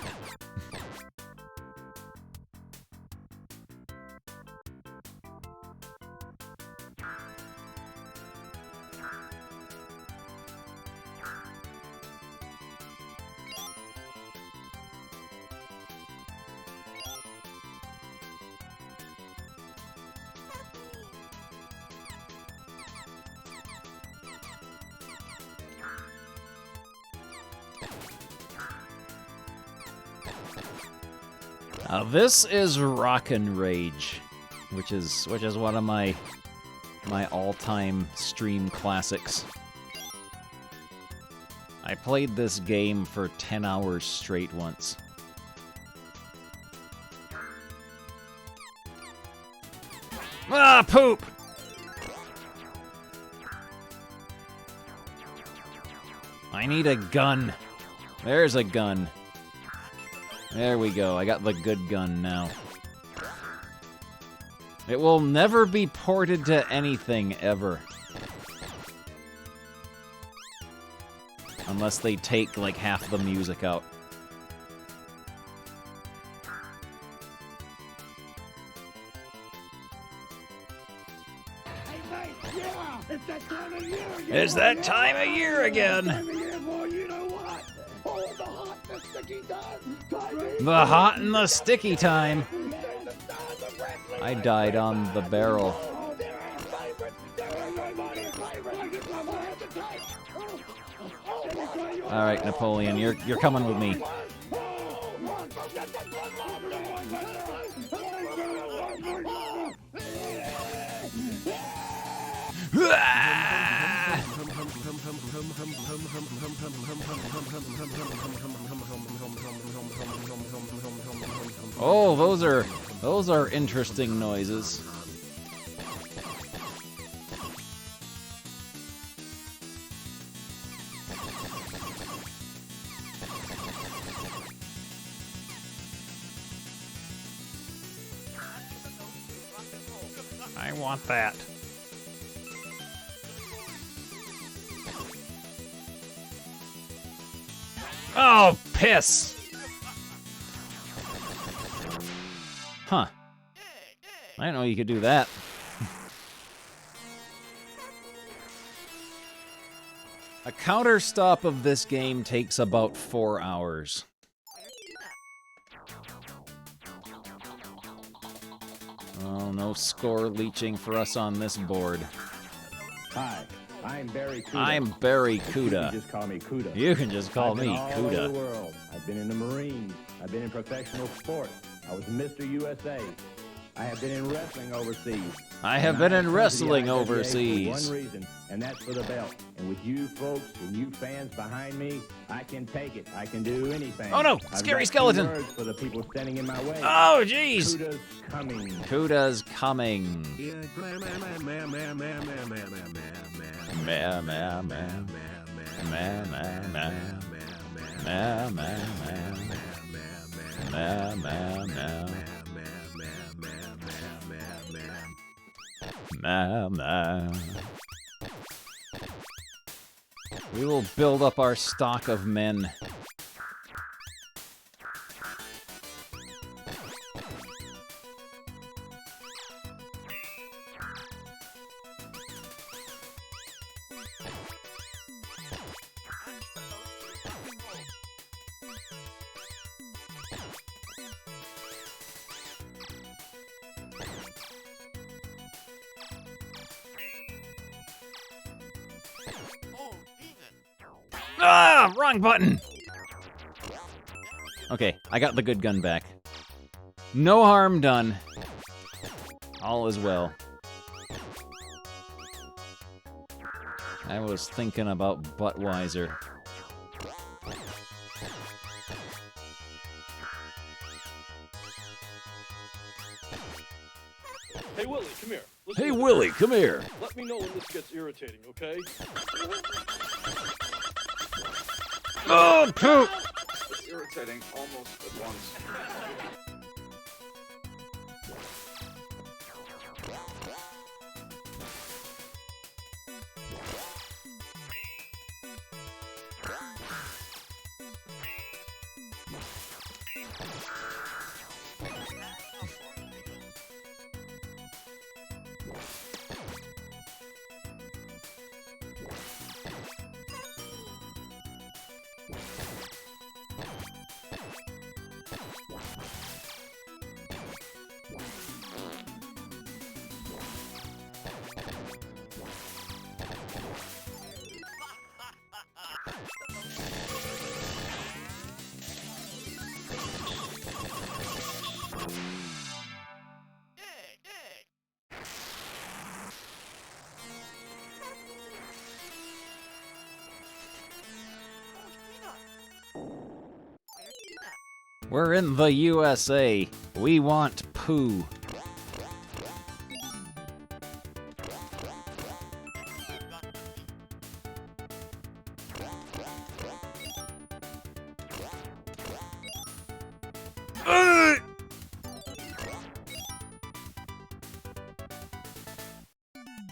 This is Rockin' Rage, which is one of my all-time stream classics. I played this game for 10 hours straight once. Ah, poop! I need a gun. There's a gun. There we go. I got the good gun now. It will never be ported to anything, ever. Unless they take, like, half the music out. It's that time of year again. The hot and the sticky time. I died on the barrel. All right, Napoleon, you're coming with me. Oh, those are interesting noises. I want that. Oh, piss! Huh. I didn't know you could do that. A counter stop of this game takes about 4 hours. Oh, no score leeching for us on this board. Hi, I'm Barry Kuda. I'm Barry Kuda. You can just call me Kuda. You can just call me I've been all over Kuda. the world. I've been in the Marines. I've been in professional sports. I was Mr. USA. I have been in wrestling overseas. I have been in wrestling overseas. For one reason, and that's for the belt. And with you folks and you fans behind me, I can take it. I can do anything. Oh no, I've scary got skeleton. 2 words for the people standing in my way. Oh jeez. Kuda's coming. Kuda's coming. Meh, meh, meh. Meh, meh, meh. Meh, meh, meh. Meh, meh, meh. Meh, meh. We will build up our stock of men. Ah, wrong button. Okay, I got the good gun back. No harm done. All is well. I was thinking about Buttweiser. Hey, Willie, come here. Hey, Willie, come here. Let me know when this gets irritating, okay? Oh, poop! It's irritating almost at once. We're in the USA. We want poo.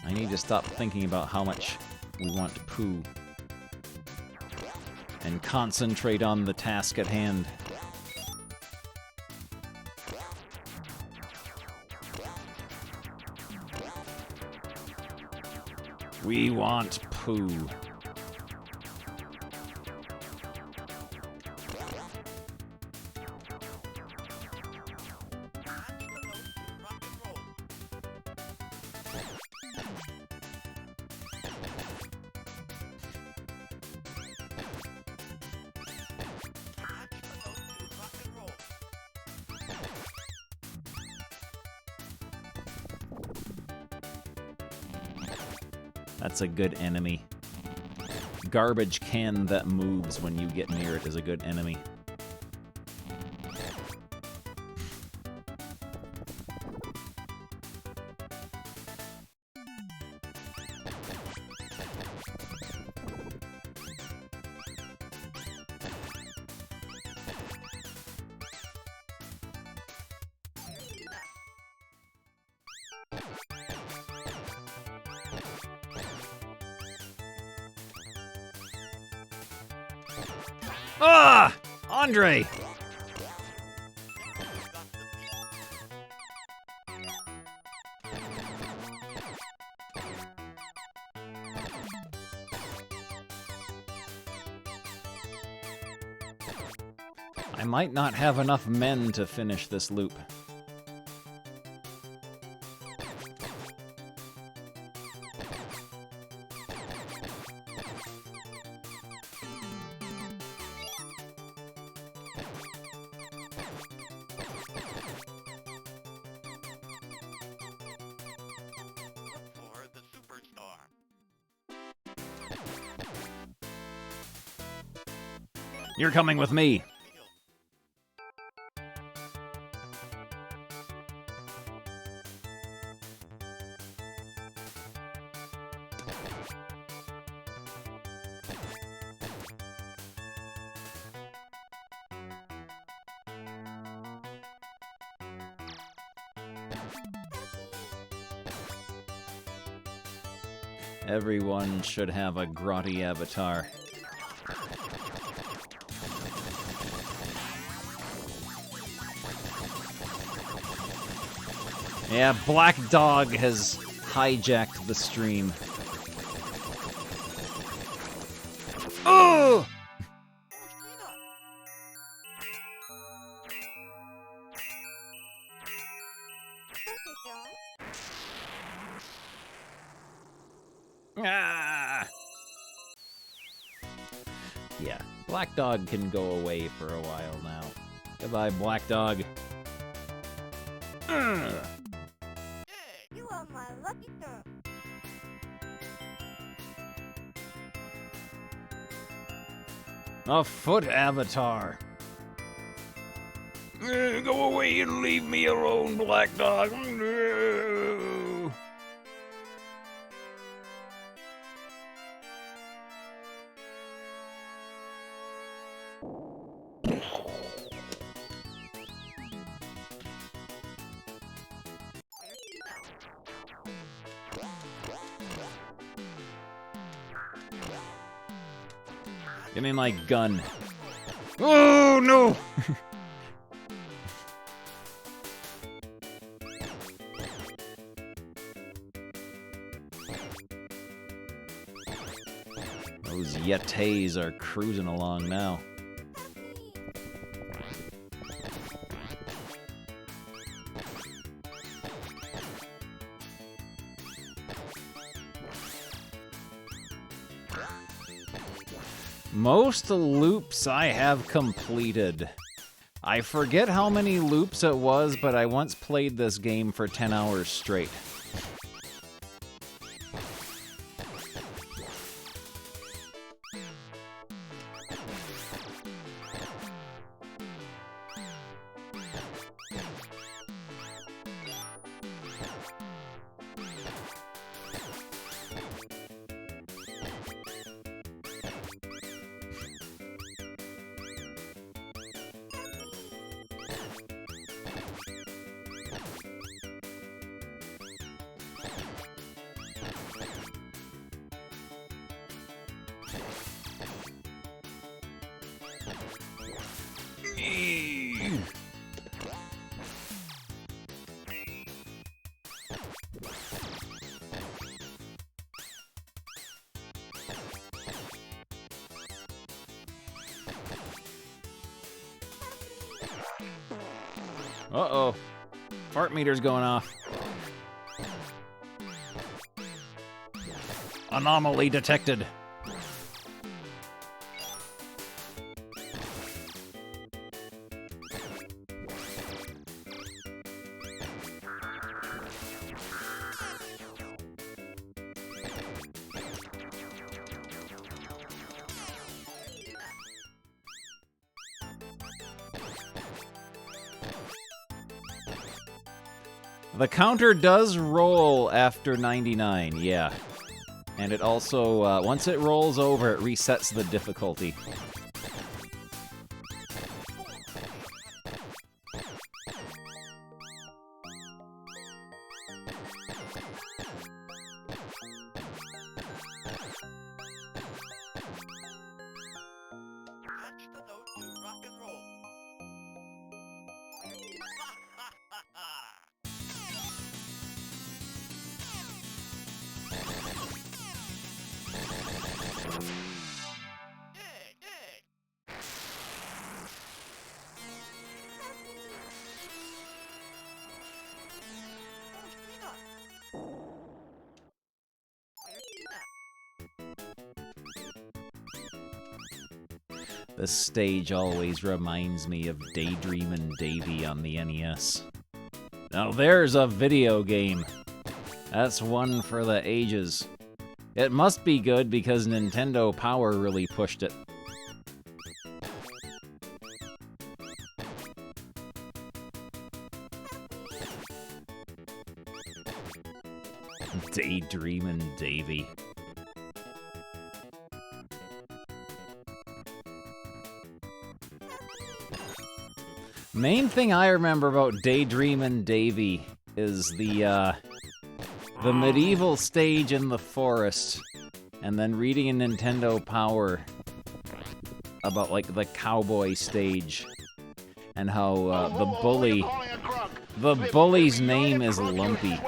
I need to stop thinking about how much we want poo and concentrate on the task at hand. We want poo. That's a good enemy. Garbage can that moves when you get near it is a good enemy. Ah! Andre! I might not have enough men to finish this loop. You're coming with me. Everyone should have a grotty avatar. Yeah, Black Dog has hijacked the stream. Oh! Ah! Yeah, Black Dog can go away for a while now. Goodbye, Black Dog. You are my lucky girl. A foot avatar. Go away and leave me alone, Black Dog. No. Give me my gun. Oh, no! Those Yetis are cruising along now. Most loops I have completed. I forget how many loops it was, but I once played this game for 10 hours straight. Uh-oh. Fart meter's going off. Anomaly detected. The counter does roll after 99, yeah. And it also, once it rolls over, it resets the difficulty. This stage always reminds me of Daydreamin' Davy on the NES. Now there's a video game. That's one for the ages. It must be good because Nintendo Power really pushed it. Daydreamin' Davy. Main thing I remember about Daydreamin' Davy is the medieval stage in the forest, and then reading in Nintendo Power about like the cowboy stage, and how the bully's name is Lumpy,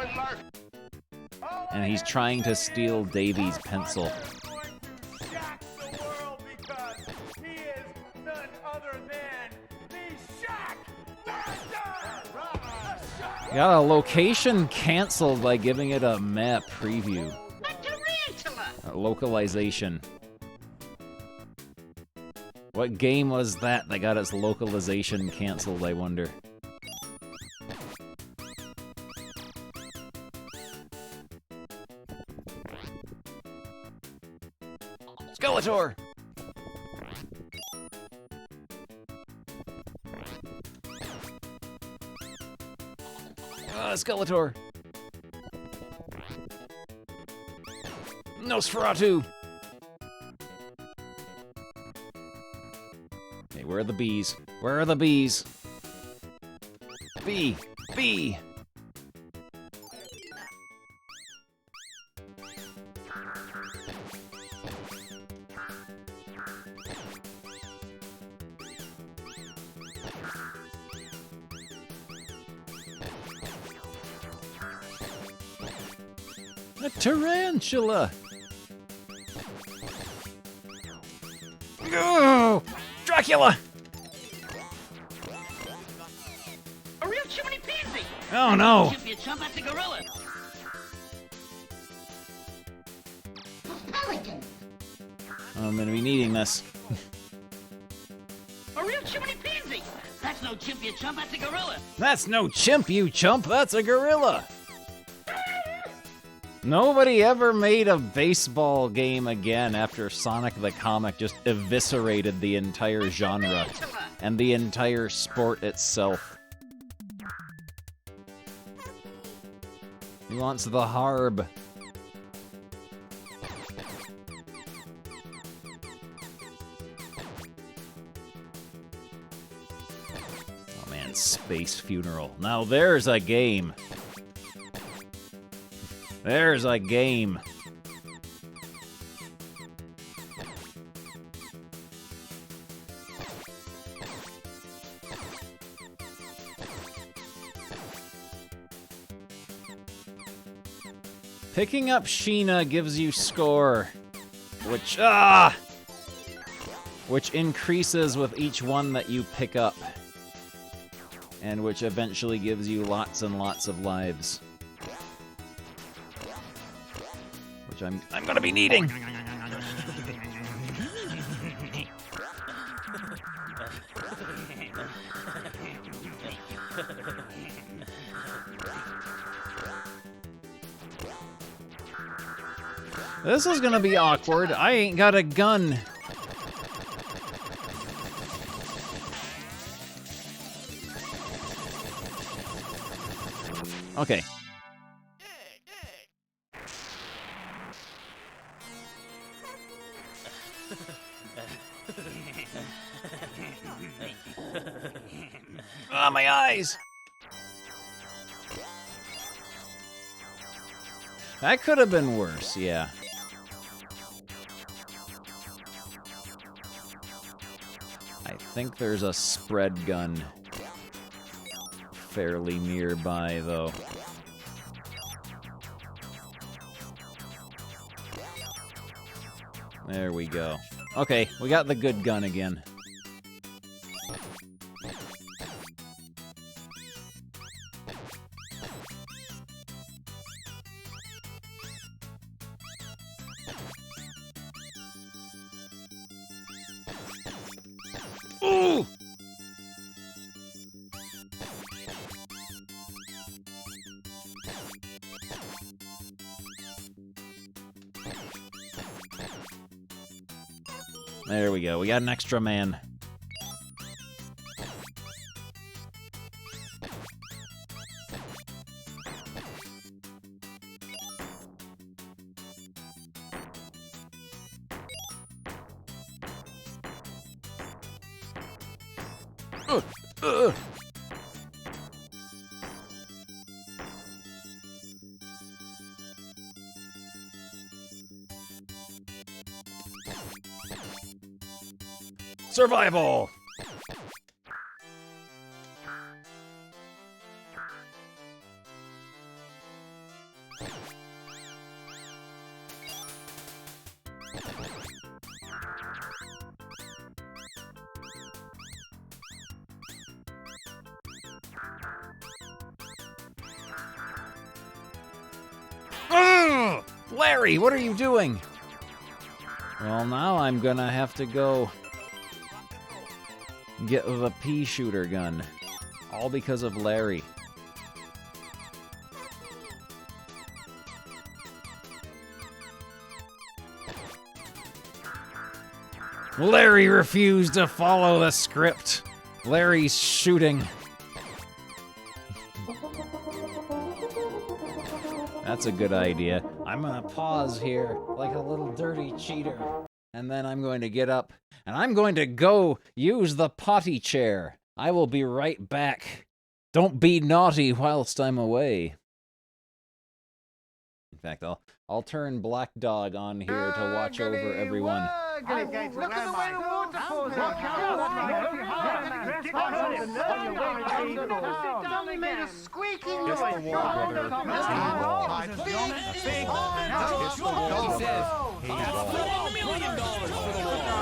and he's trying to steal Davy's pencil. Got a location canceled by giving it a map preview. A localization. What game was that got its localization canceled, I wonder? Skeletor! Skeletor! Nosferatu! Okay, where are the bees? Where are the bees? Bee! Bee! A tarantula! Oh! Dracula! A real chimney pansy! Oh no! Chip you chump, that's a gorilla! A pelican! I'm gonna be needing this. A real chimney pansy! That's no chimp you chump, that's a gorilla! That's no chimp, you chump, that's a gorilla! Nobody ever made a baseball game again after Sonic the Comic just eviscerated the entire genre and the entire sport itself. He wants the harb. Oh man, Space Funeral. Now there's a game. There's a game. Picking up Sheena gives you score, which increases with each one that you pick up, and which eventually gives you lots and lots of lives, which I'm gonna be needing. This is gonna be awkward. I ain't got a gun. Okay. Ah, my eyes! That could have been worse, yeah. I think there's a spread gun fairly nearby, though. There we go. Okay, we got the good gun again. Ooh! There we go. We got an extra man. Survival! Larry, what are you doing? Well, now I'm gonna have to go get the pea shooter gun. All because of Larry. Larry refused to follow the script. Larry's shooting. That's a good idea. I'm gonna pause here like a little dirty cheater. And then I'm going to get up, and I'm going to go use the potty chair. I will be right back. Don't be naughty whilst I'm away. In fact, I'll turn Black Dog on here to watch over everyone. Look at the way the water falls It's only made a squeaking noise. $1 million for the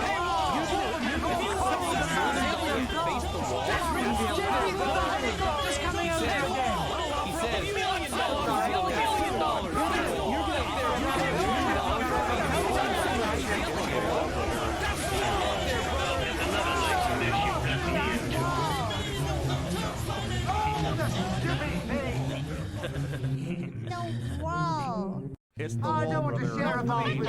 It's the I don't want to share a mouth with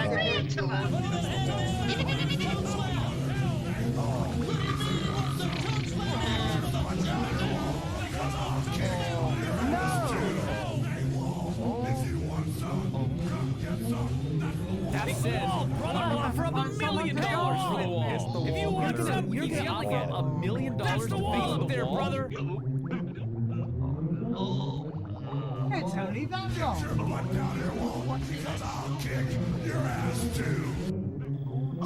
He says, brother, I'll offer up $1 million for the wall. If you want some, you're yelling at $1 million to face the wall there, brother. It's only that long. Because I'll kick your ass too.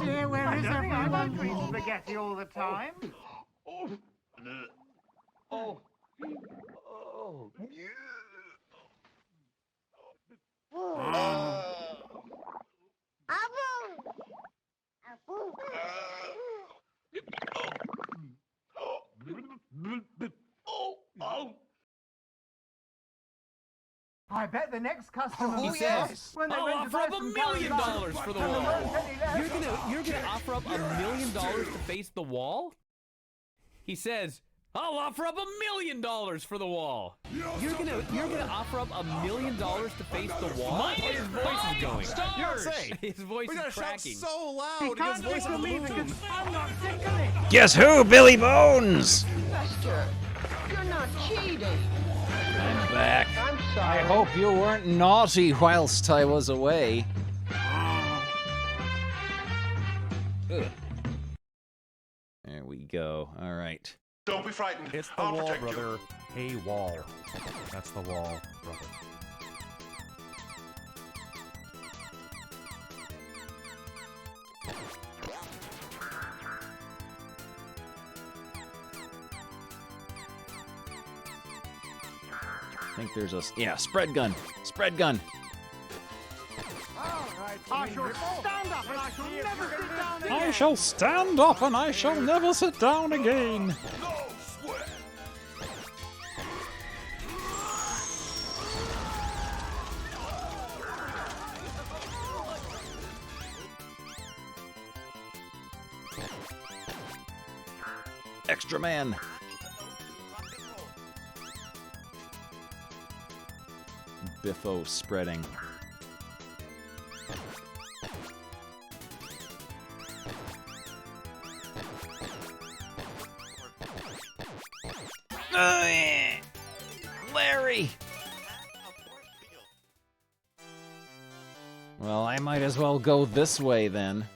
Dear, where is everyone? I don't eat spaghetti all the time. bet the next customer He will says, when they I'll rent offer up from $1 million Colorado. for the And wall. learn penny less. You're gonna offer up $1 million to face the wall? He says, I'll offer up $1 million for the wall. You're gonna offer up $1 million to face the wall? His voice is going. His voice is cracking. So loud. He can't tickle me because I'm not tickling. Guess who, Billy Bones? Buster, you're not cheating. I'm back. I'm sorry. I hope you weren't naughty whilst I was away. Ugh. There we go. All right. Don't be frightened. It's the wall, brother. Hey, wall. That's the wall, brother. I think there's a spread gun. Spread gun. I shall stand up and I shall never sit down again. I shall stand up and I shall never sit down again. Extra man. Biffo spreading. Larry! Well, I might as well go this way then.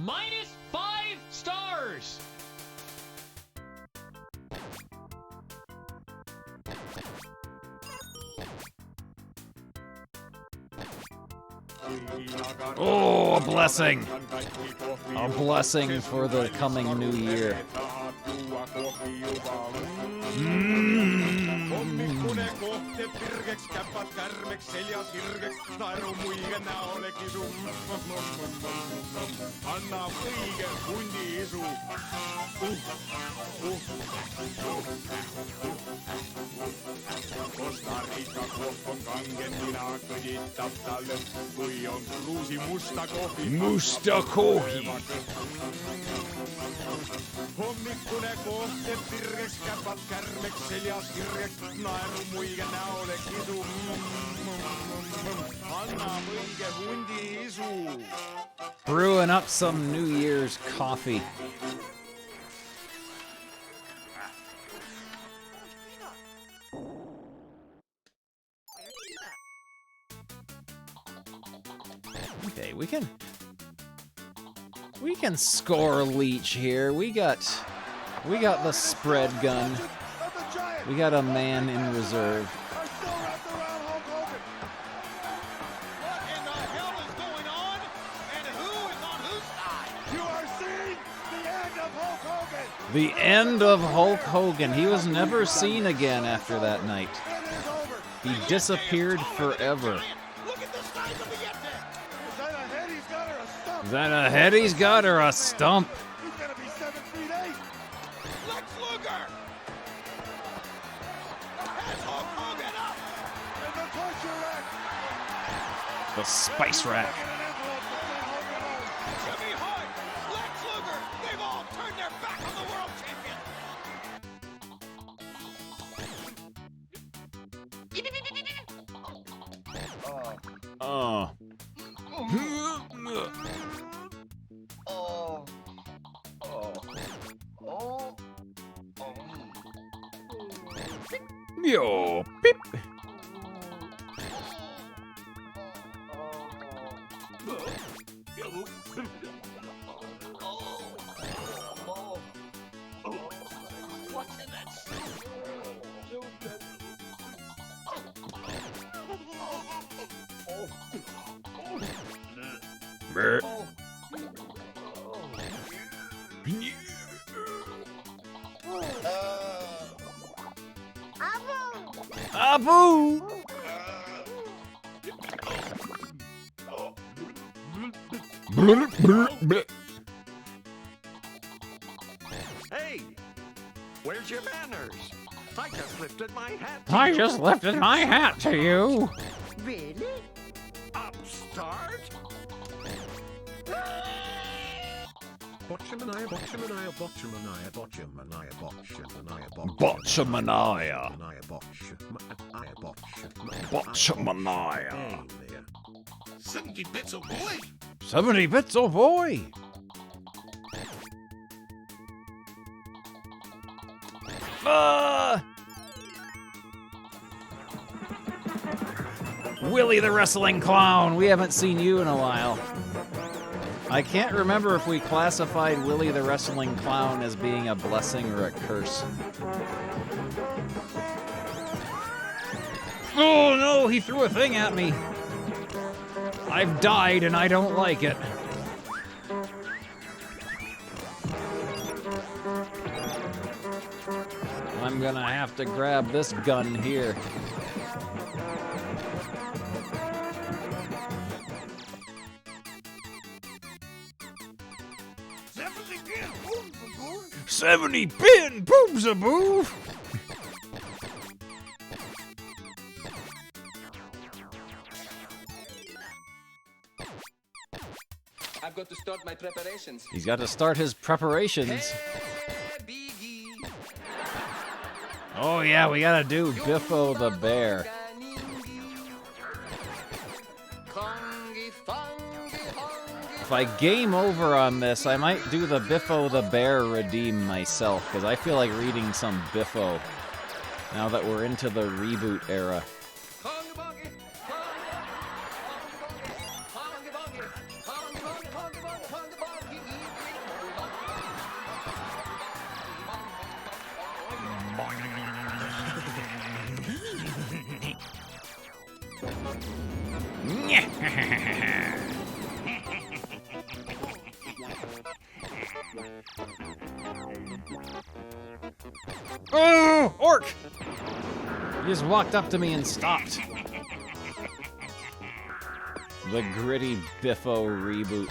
-5 stars. Oh, a blessing! A blessing for the coming new year. Musta kohvi. Hommikune kohte, sirgeks käpad kärmeks seljas, sirgeks naeru muige näole kisu. Anna õige hundi isu. Brewing up some New Year's coffee. Okay, we can score Leech here. We got the spread gun. We got a man in reserve. The end of Hulk Hogan. He was never seen again after that night. He disappeared forever. Is that a head he's got or a stump? He's gonna be 7 feet 8. Lex Luger! Has Hulk Hogan up! And the torture rack! The spice rack. Jimmy Hart! Lex Luger! They've all turned their back on the world champion! Yo, beep. What's in that soup? Brr. Abu! Hey, where's your manners? I just lifted my hat. I just lifted my hat to you. Really? Upstart? Botchamanaya, botchamanaya, botchamanaya, botchamanaya, botchamanaya, Botchamanaya. Botchamanaya. Botchamanaya. 70 bits, oh boy! 70 bits, oh boy! Willie the Wrestling Clown, we haven't seen you in a while. I can't remember if we classified Willie the Wrestling Clown as being a blessing or a curse. Oh no, he threw a thing at me. I've died and I don't like it. I'm gonna have to grab this gun here. '70 pin, boom-za-boo! I've got to start my preparations. He's got to start his preparations. Oh yeah, we gotta do Biffo the Bear. If I game over on this, I might do the Biffo the Bear redeem myself, because I feel like reading some Biffo now that we're into the reboot era. Oh, Orc! He just walked up to me and stopped. The gritty Biffo reboot.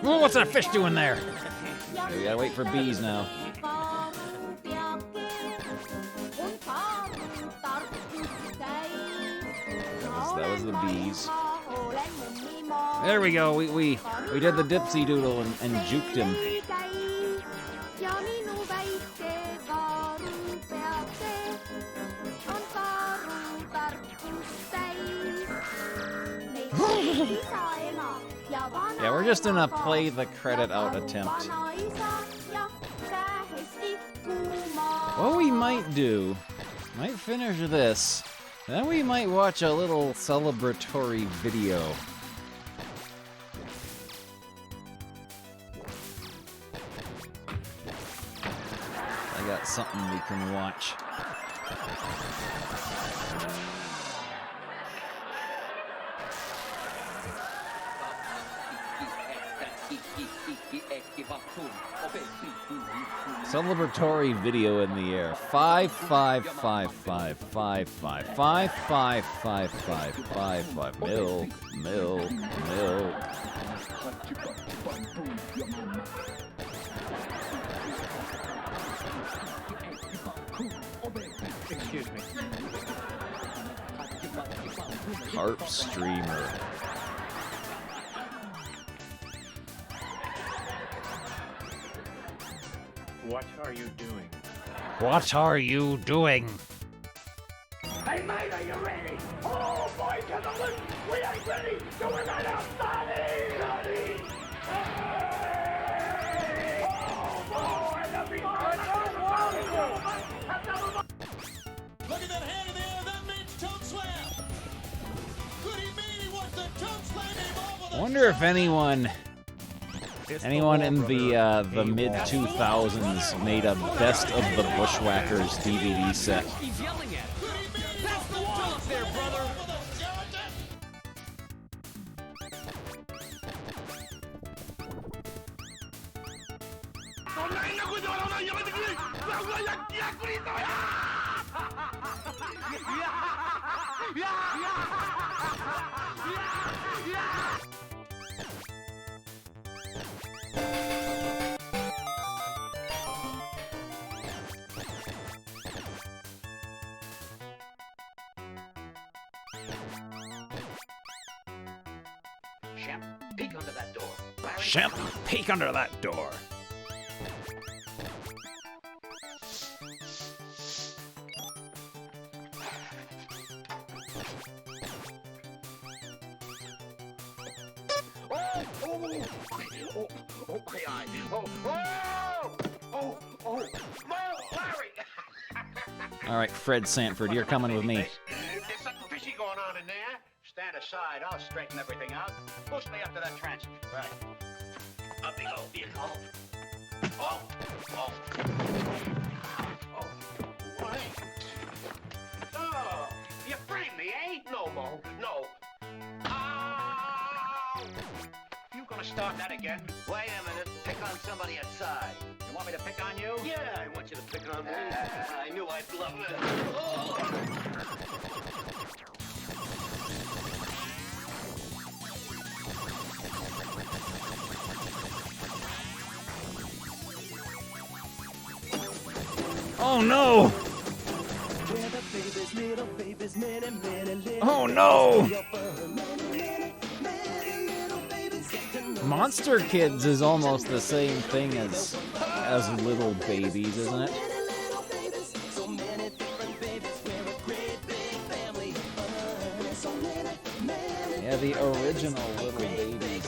Oh, what's that fish doing there? We gotta wait for bees now. That was the bees. There we go. We did the dipsy doodle and juked him. Yeah, we're just gonna play the credit out attempt. What we might do, might finish this, then we might watch a little celebratory video. I got something we can watch. Celebratory video in the air. 5 5 5 5 5 5 5 5 5 5 5 5 milk milk milk. Excuse me. Harp streamer. What are you doing? What are you doing? Hey, mate, are you ready? Oh, boys, get the loot! We ain't ready, so we're right outside! Look at that hand in the air, that means choke slam! Could he mean he wants to choke slam him over I wonder if anyone in the mid 2000s made a Best of the Bushwhackers DVD set. He's yelling at it. That's the wall up there, brother. Shemp, peek under that door. Larry? Shemp, peek under that door. Oh, my eye. Oh, Larry! All right, Fred Sanford, you're coming with me. There's something fishy going on in there. Stand aside, I'll straighten everything out. Push me up to that transom. Right. Up we go, vehicle. Oh! What? Oh, you framed me, eh? No, Mo, no. Ow! You gonna start that again? Wait a minute. Pick on somebody outside. You want me to pick on you? Yeah, I want you to pick on me. I knew I'd love it. Oh no! Oh no! Monster Kids is almost the same thing as Little Babies, isn't it? Yeah, the original Little Babies.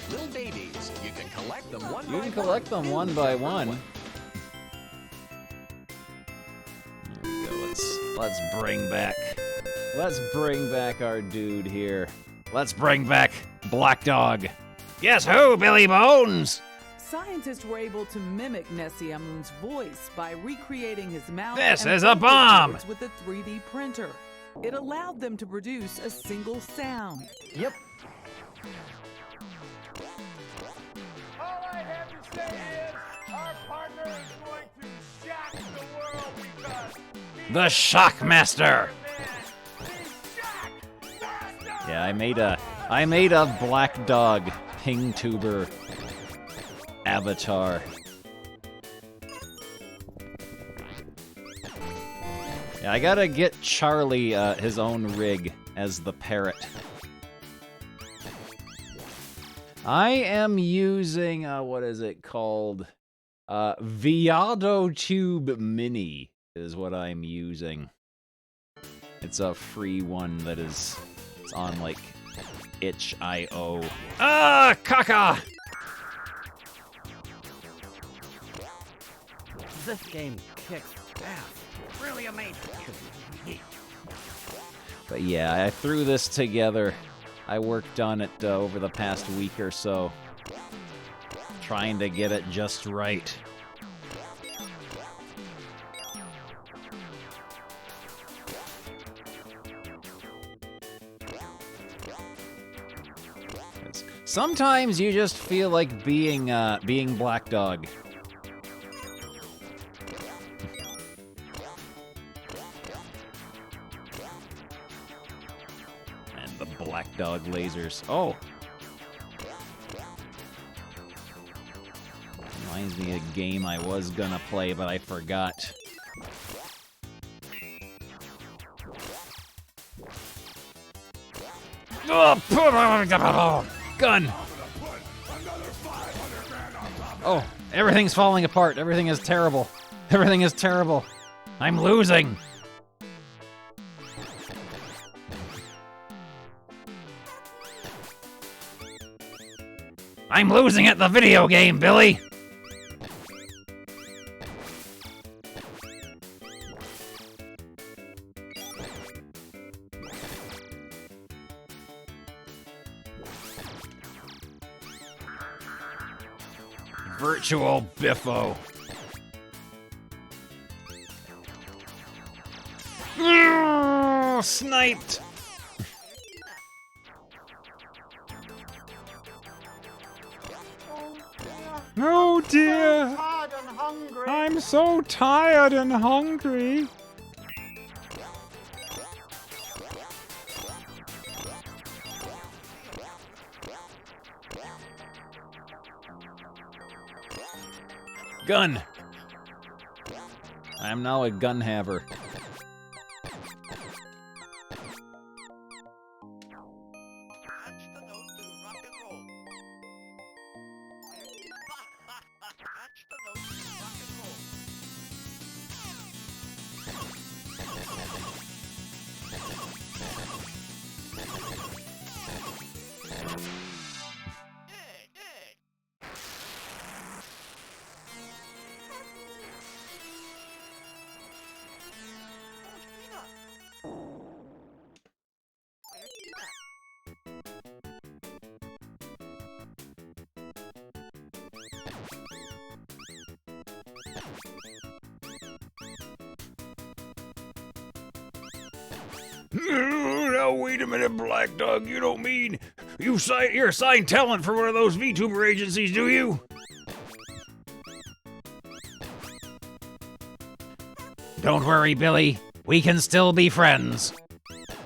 Little Babies, you can collect them one by one. You can collect them one by one. There we go. Let's bring back our dude here. Let's bring back Black Dog. Guess who, Billy Bones? Scientists were able to mimic Nessie Amun's voice by recreating his mouth. This and is a bomb! cords with a 3D printer. It allowed them to produce a single sound. Yep. All I have to say is, our partner is going to shock the world because The Shockmaster. Yeah, I made a Black Dog ping tuber avatar. Yeah, I gotta get Charlie his own rig as the parrot. I am using what is it called? Viado Tube Mini is what I'm using. It's a free one that is on like itch.io. Ah, caca! This game kicks ass. Really amazing. But yeah, I threw this together. I worked on it over the past week or so, trying to get it just right. Sometimes you just feel like being Black Dog. And the Black Dog lasers. Oh! Reminds me of a game I was gonna play, but I forgot. Gun! Oh, everything's falling apart. Everything is terrible. Everything is terrible. I'm losing. I'm losing at the video game, Billy. Virtual Biffo. Sniped! Oh dear! I'm so tired and hungry. Gun! I'm now a gun haver. Now wait a minute, Black Dog. You don't mean you're assigned talent for one of those VTuber agencies, do you? Don't worry, Billy. We can still be friends.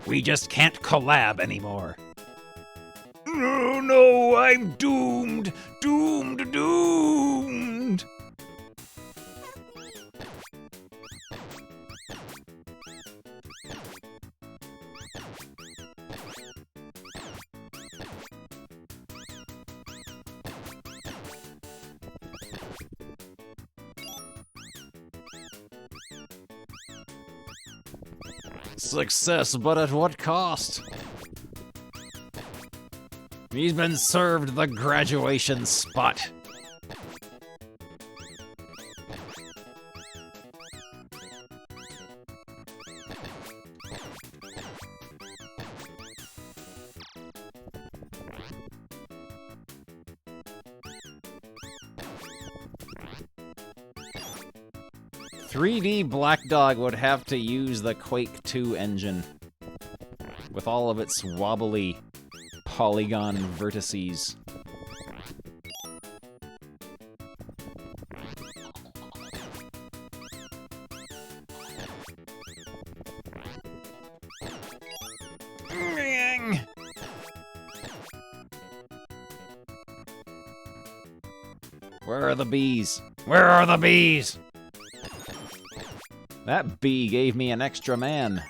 We just can't collab anymore. No, no, I'm doomed. Doomed, doomed. Success, but at what cost? He's been served the graduation spot. .3D Black Dog would have to use the Quake 2 engine with all of its wobbly polygon vertices. Where are the bees? Where are the bees? That bee gave me an extra man.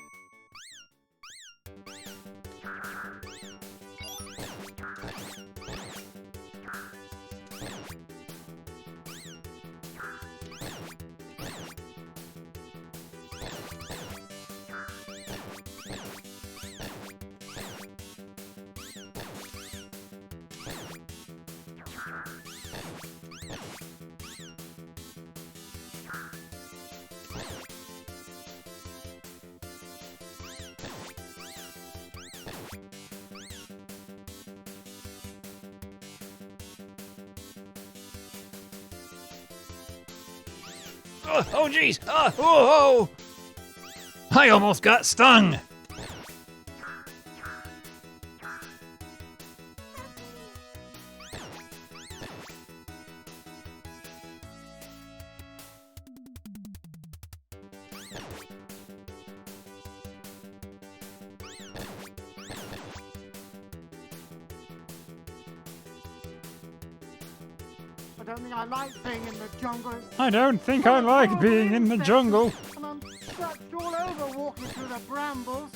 Oh, jeez! Oh! I almost got stung! I don't think I like being in the jungle. I don't think I like being in the jungle. And I'm scratched all over walking through the brambles.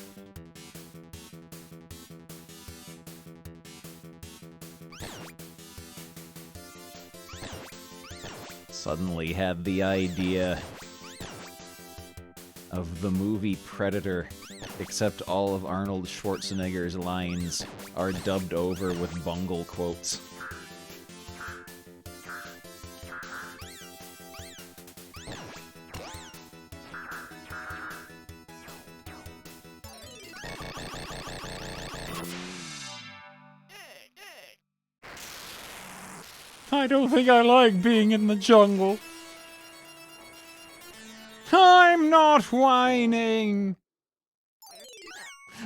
Suddenly had the idea of the movie Predator, except all of Arnold Schwarzenegger's lines are dubbed over with bungle quotes. I don't think I like being in the jungle. I'm not whining.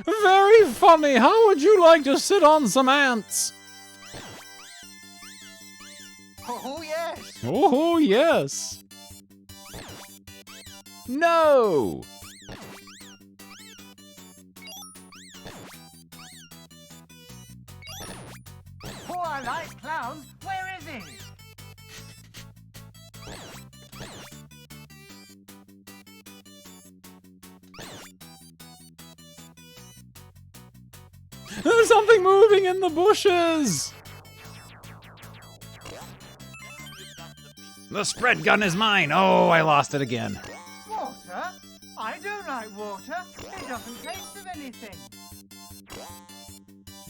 Very funny. How would you like to sit on some ants? Oh, yes. Oh, yes. No! Oh, I like clowns. Where is he? There's something moving in the bushes! The spread gun is mine. Oh, I lost it again. Water? I don't like water. It doesn't taste of anything.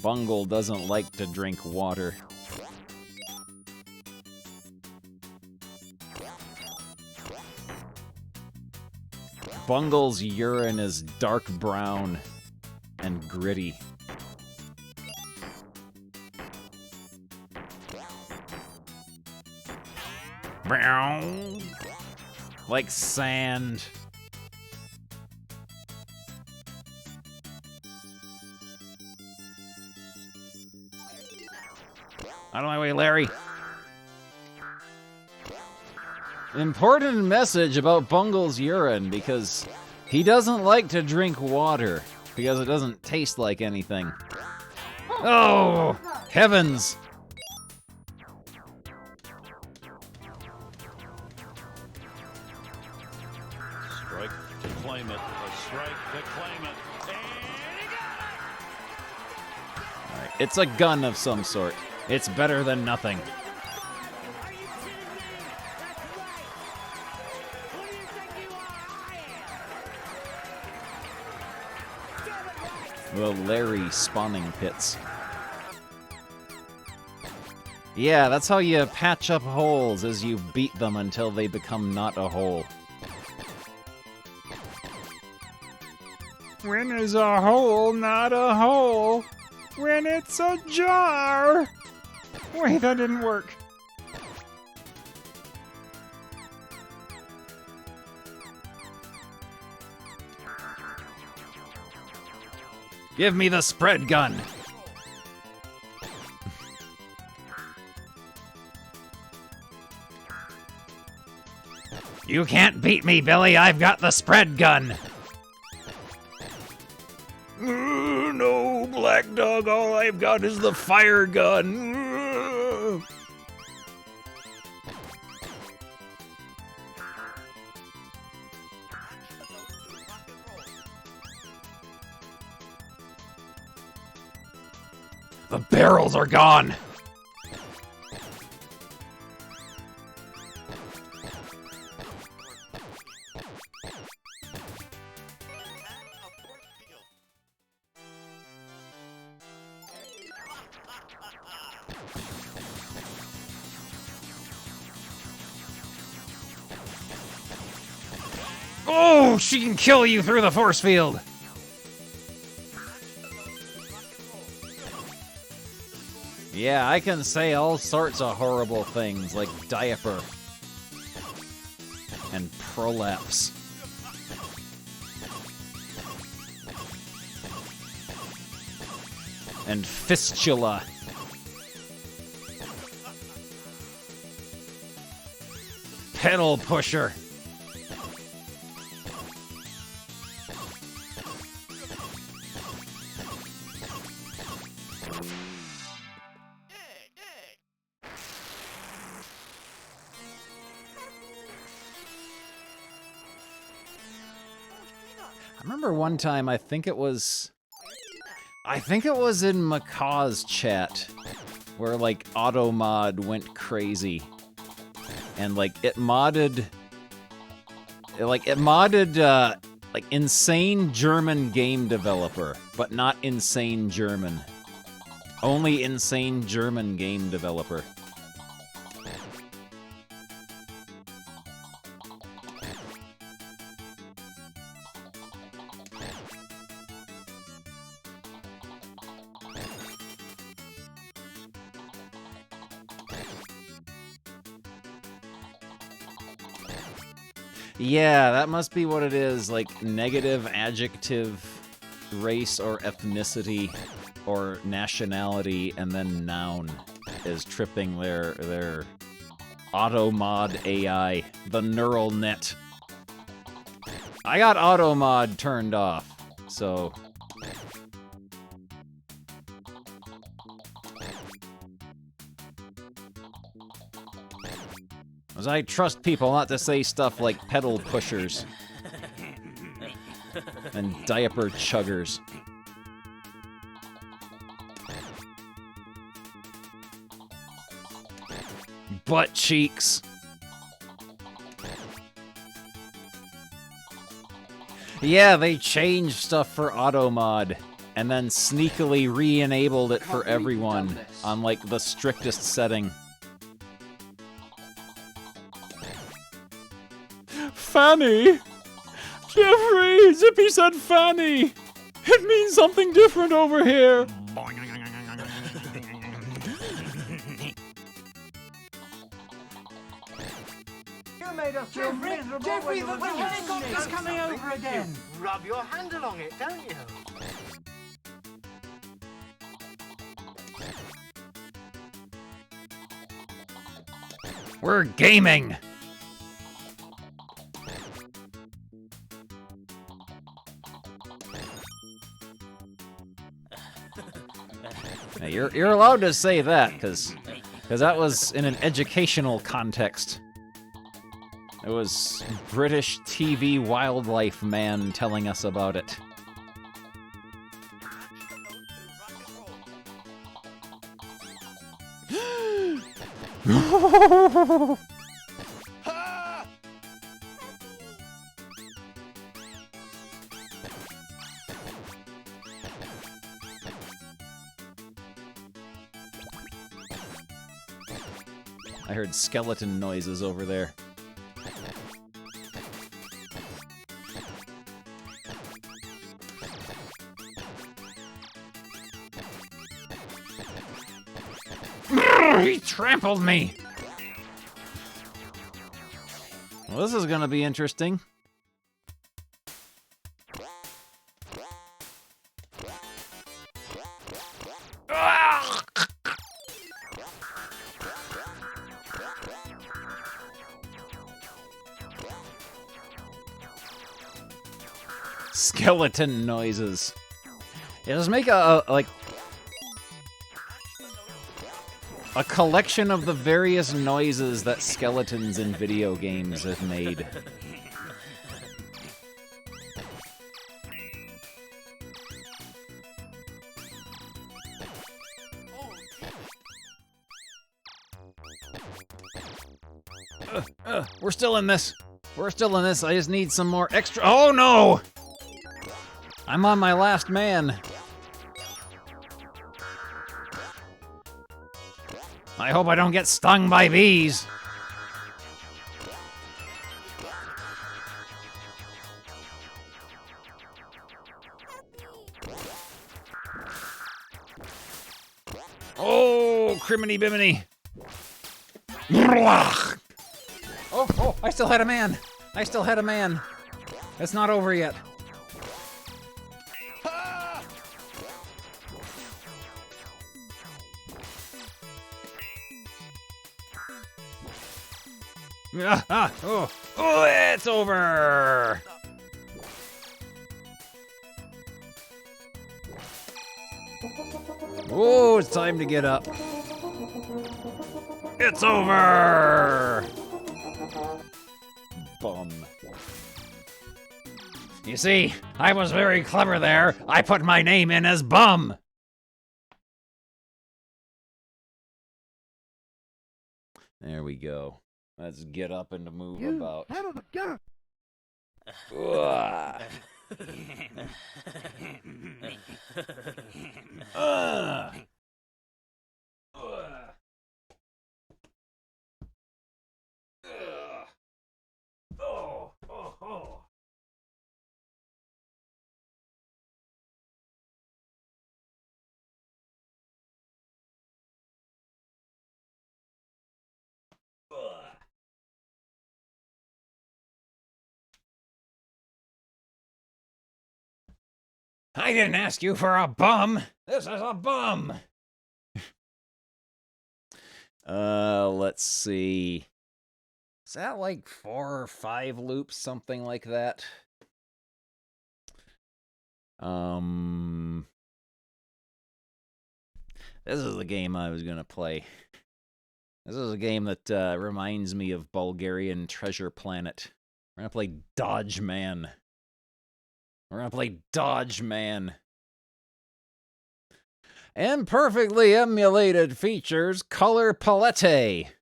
Bungle doesn't like to drink water. Bungle's urine is dark brown and gritty. Like sand. Out of my way, Larry. Important message about Bungle's urine, because he doesn't like to drink water, because it doesn't taste like anything. Oh, heavens! Strike to claim it. A strike to claim it. And he got it! All right, it's a gun of some sort. It's better than nothing. The Larry spawning pits. Yeah, that's how you patch up holes, as you beat them until they become not a hole. When is a hole not a hole? When it's a jar! Wait, that didn't work. Give me the spread gun! You can't beat me, Billy. I've got the spread gun. No, Black Dog, all I've got is the fire gun. The barrels are gone. Oh, she can kill you through the force field. Yeah, I can say all sorts of horrible things, like diaper. And prolapse. And fistula. Pedal pusher. I remember one time, I think it was in Macaw's chat, where like Automod went crazy, and like it modded like insane German game developer, but not insane German, only insane German game developer. Yeah, that must be what it is, like negative adjective, race or ethnicity, or nationality, and then noun is tripping their Automod AI, the neural net. I got Automod turned off, so... As I trust people not to say stuff like pedal pushers and diaper chuggers. butt cheeks. Yeah, they changed stuff for auto mod and then sneakily re-enabled it for everyone on like the strictest setting. Fanny! Jeffrey! Zippy said Fanny! It means something different over here! You made us feel miserable. Jeffrey, the helicopter's coming over again. Rub your hand along it, don't you? We're gaming! Hey, you're allowed to say that, because that was in an educational context. It was British TV wildlife man telling us about it. I heard skeleton noises over there. He trampled me! Well, this is gonna be interesting. Skeleton noises. Yeah, just make a collection of the various noises that skeletons in video games have made. We're still in this. We're still in this. I just need some more extra. Oh no! I'm on my last man. I hope I don't get stung by bees. Oh, criminy bimini. Oh, I still had a man. I still had a man. It's not over yet. Oh, it's over! Oh, it's time to get up. It's over! Bum. You see, I was very clever there. I put my name in as Bum. There we go. Let's get up and move about. Out of the gun. I didn't ask you for a bum. This is a bum. Let's see. Is that like 4 or 5 loops, something like that? This is the game I was gonna play. This is a game that reminds me of Bulgarian Treasure Planet. We're gonna play Dodge Man. We're gonna play Dodge Man. And perfectly emulated features color palette.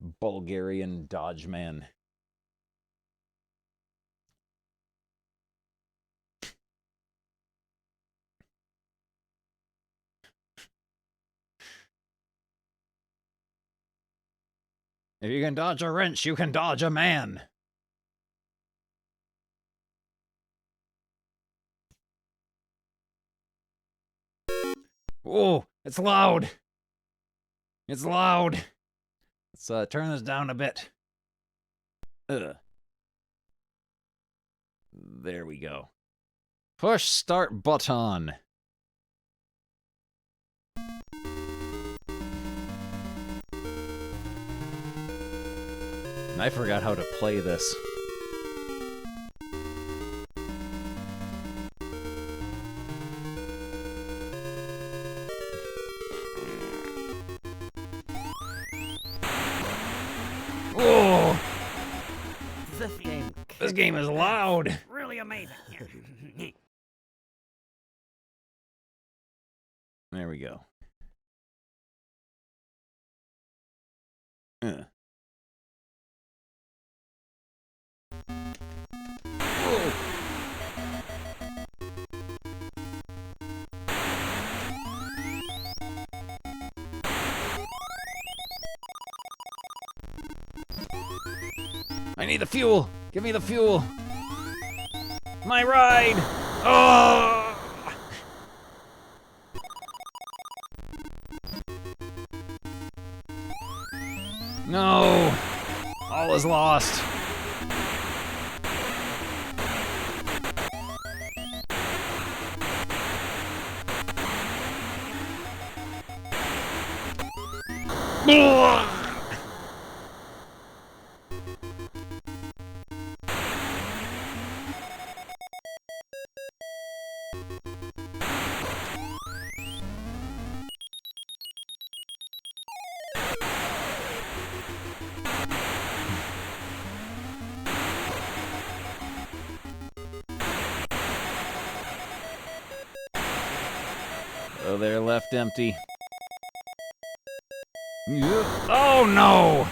Bulgarian Dodge Man. If you can dodge a wrench, you can dodge a man. Oh, it's loud. It's loud. Let's turn this down a bit. There we go. Push start button. I forgot how to play this. Oh! This game is loud. Really amazing. There we go. I need the fuel. Give me the fuel. My ride. Oh! No. All is lost. Oh, they're left empty. Oh no!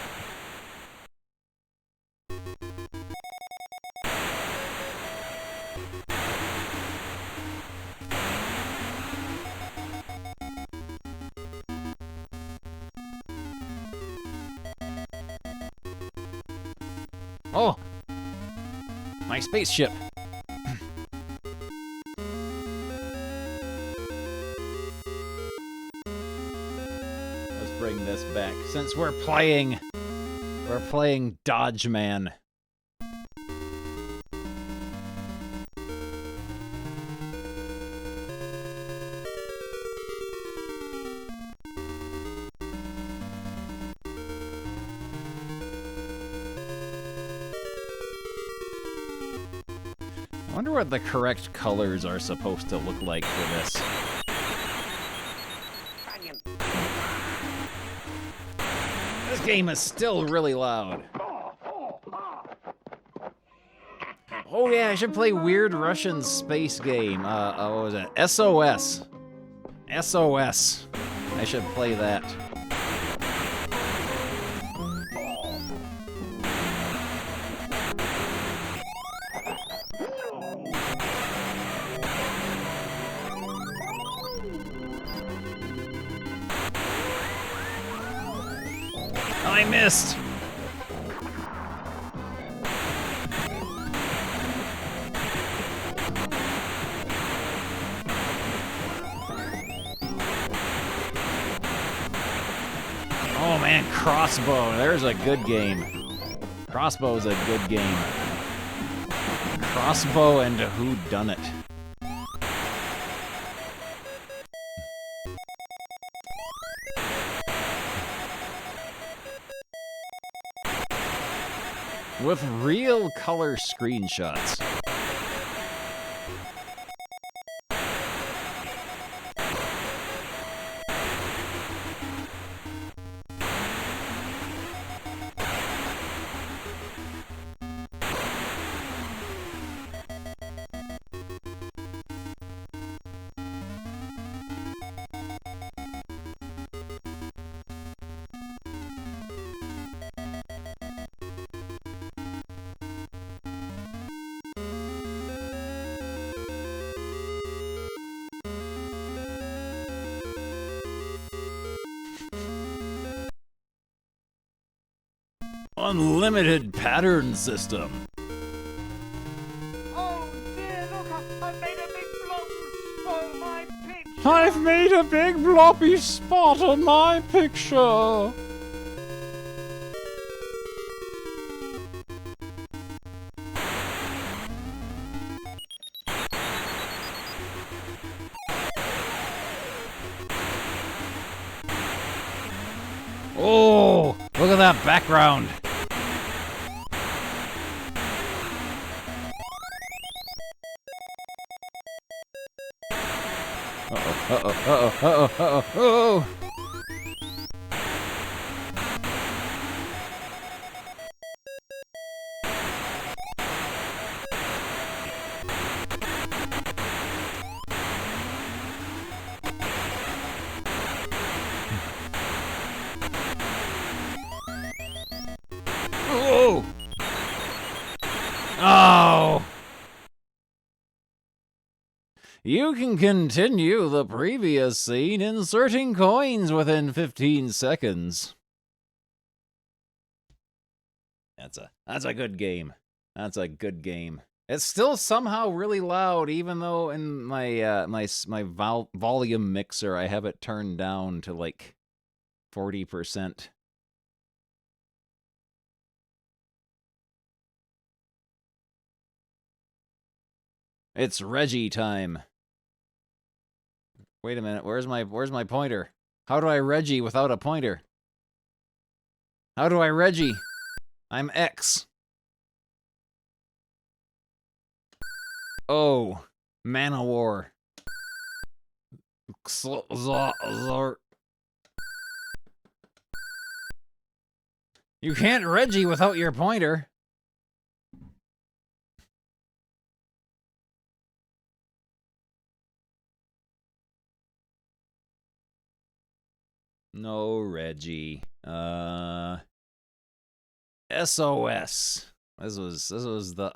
Oh! My spaceship! Let's bring this back. Since we're playing Dodge Man. I wonder what the correct colors are supposed to look like for this. This game is still really loud. Oh yeah, I should play Weird Russian Space Game. What was it? SOS. SOS. I should play that. I missed. Oh man, Crossbow. There's a good game. Crossbow is a good game. Crossbow and Who Done It. With real color screenshots. Unlimited pattern system. Oh dear, look, I've made a big blob on my picture. I've made a big bloppy spot on my picture. Oh, look at that background. Uh-oh. Oh! Oh! You can continue the previous scene inserting coins within 15 seconds. That's a good game. That's a good game. It's still somehow really loud, even though in my my volume mixer I have it turned down to like 40%. It's Reggie time. Wait a minute, where's my pointer? How do I Reggie without a pointer? How do I Reggie? I'm X. Oh, Manowar. You can't Reggie without your pointer. No Reggie. SOS. This was the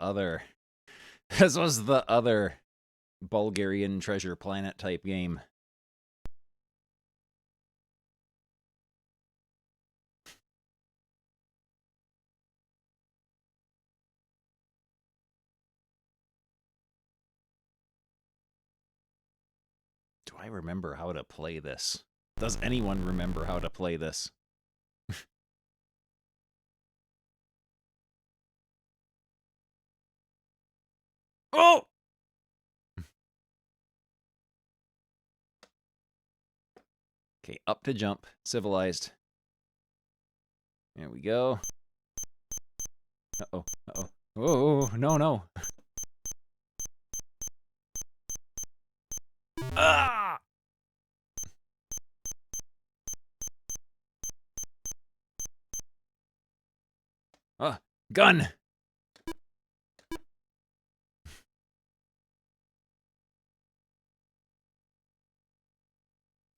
other Bulgarian Treasure Planet type game. Do I remember how to play this? Does anyone remember how to play this? Oh! Okay, up to jump. Civilized. There we go. Uh-oh, uh-oh. Oh, no. Ah! Gun!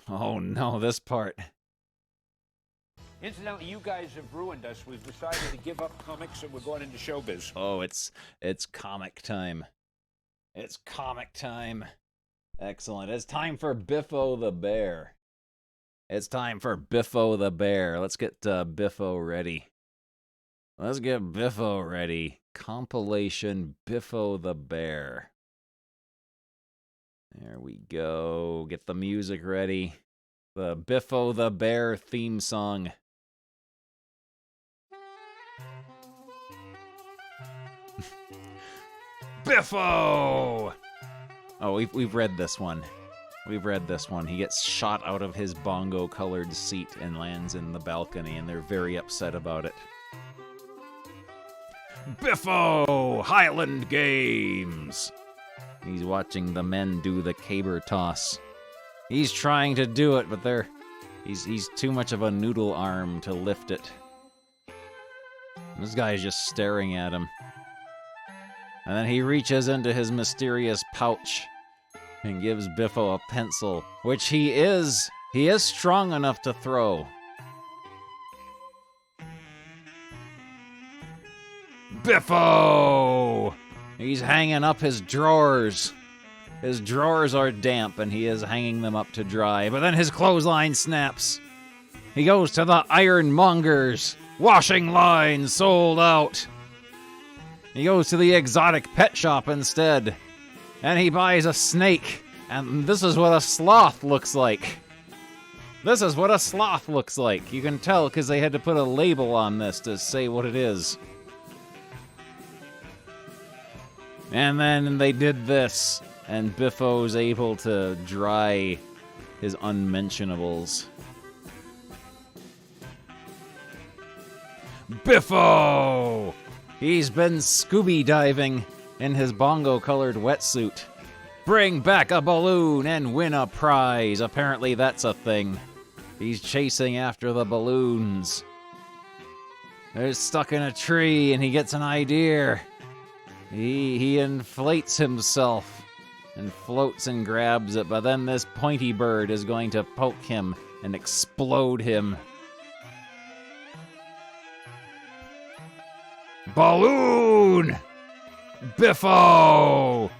Oh no, this part. Incidentally, you guys have ruined us. We've decided to give up comics and we're going into showbiz. Oh, it's comic time. It's comic time. Excellent. It's time for Biffo the Bear. It's time for Biffo the Bear. Let's get Biffo ready. Let's get Biffo ready. Compilation Biffo the Bear. There we go. Get the music ready. The Biffo the Bear theme song. Biffo! Oh, we've read this one. We've read this one. He gets shot out of his bongo-colored seat and lands in the balcony, and they're very upset about it. Biffo! Highland Games! He's watching the men do the caber toss. He's trying to do it, but he's too much of a noodle arm to lift it. This guy's just staring at him. And then he reaches into his mysterious pouch and gives Biffo a pencil, which he is strong enough to throw. Biffo! He's hanging up his drawers. His drawers are damp and he is hanging them up to dry, but then his clothesline snaps. He goes to the ironmongers Washing line sold out. He goes to the exotic pet shop instead, and he buys a snake. And this is what a sloth looks like. This is what a sloth looks like. You can tell because they had to put a label on this to say what it is. And then they did this, and Biffo's able to dry his unmentionables. Biffo! He's been Scooby diving in his bongo-colored wetsuit. Bring back a balloon and win a prize. Apparently that's a thing. He's chasing after the balloons. They're stuck in a tree and he gets an idea. He inflates himself and floats and grabs it, but then this pointy bird is going to poke him and explode him. Balloon! Biffo!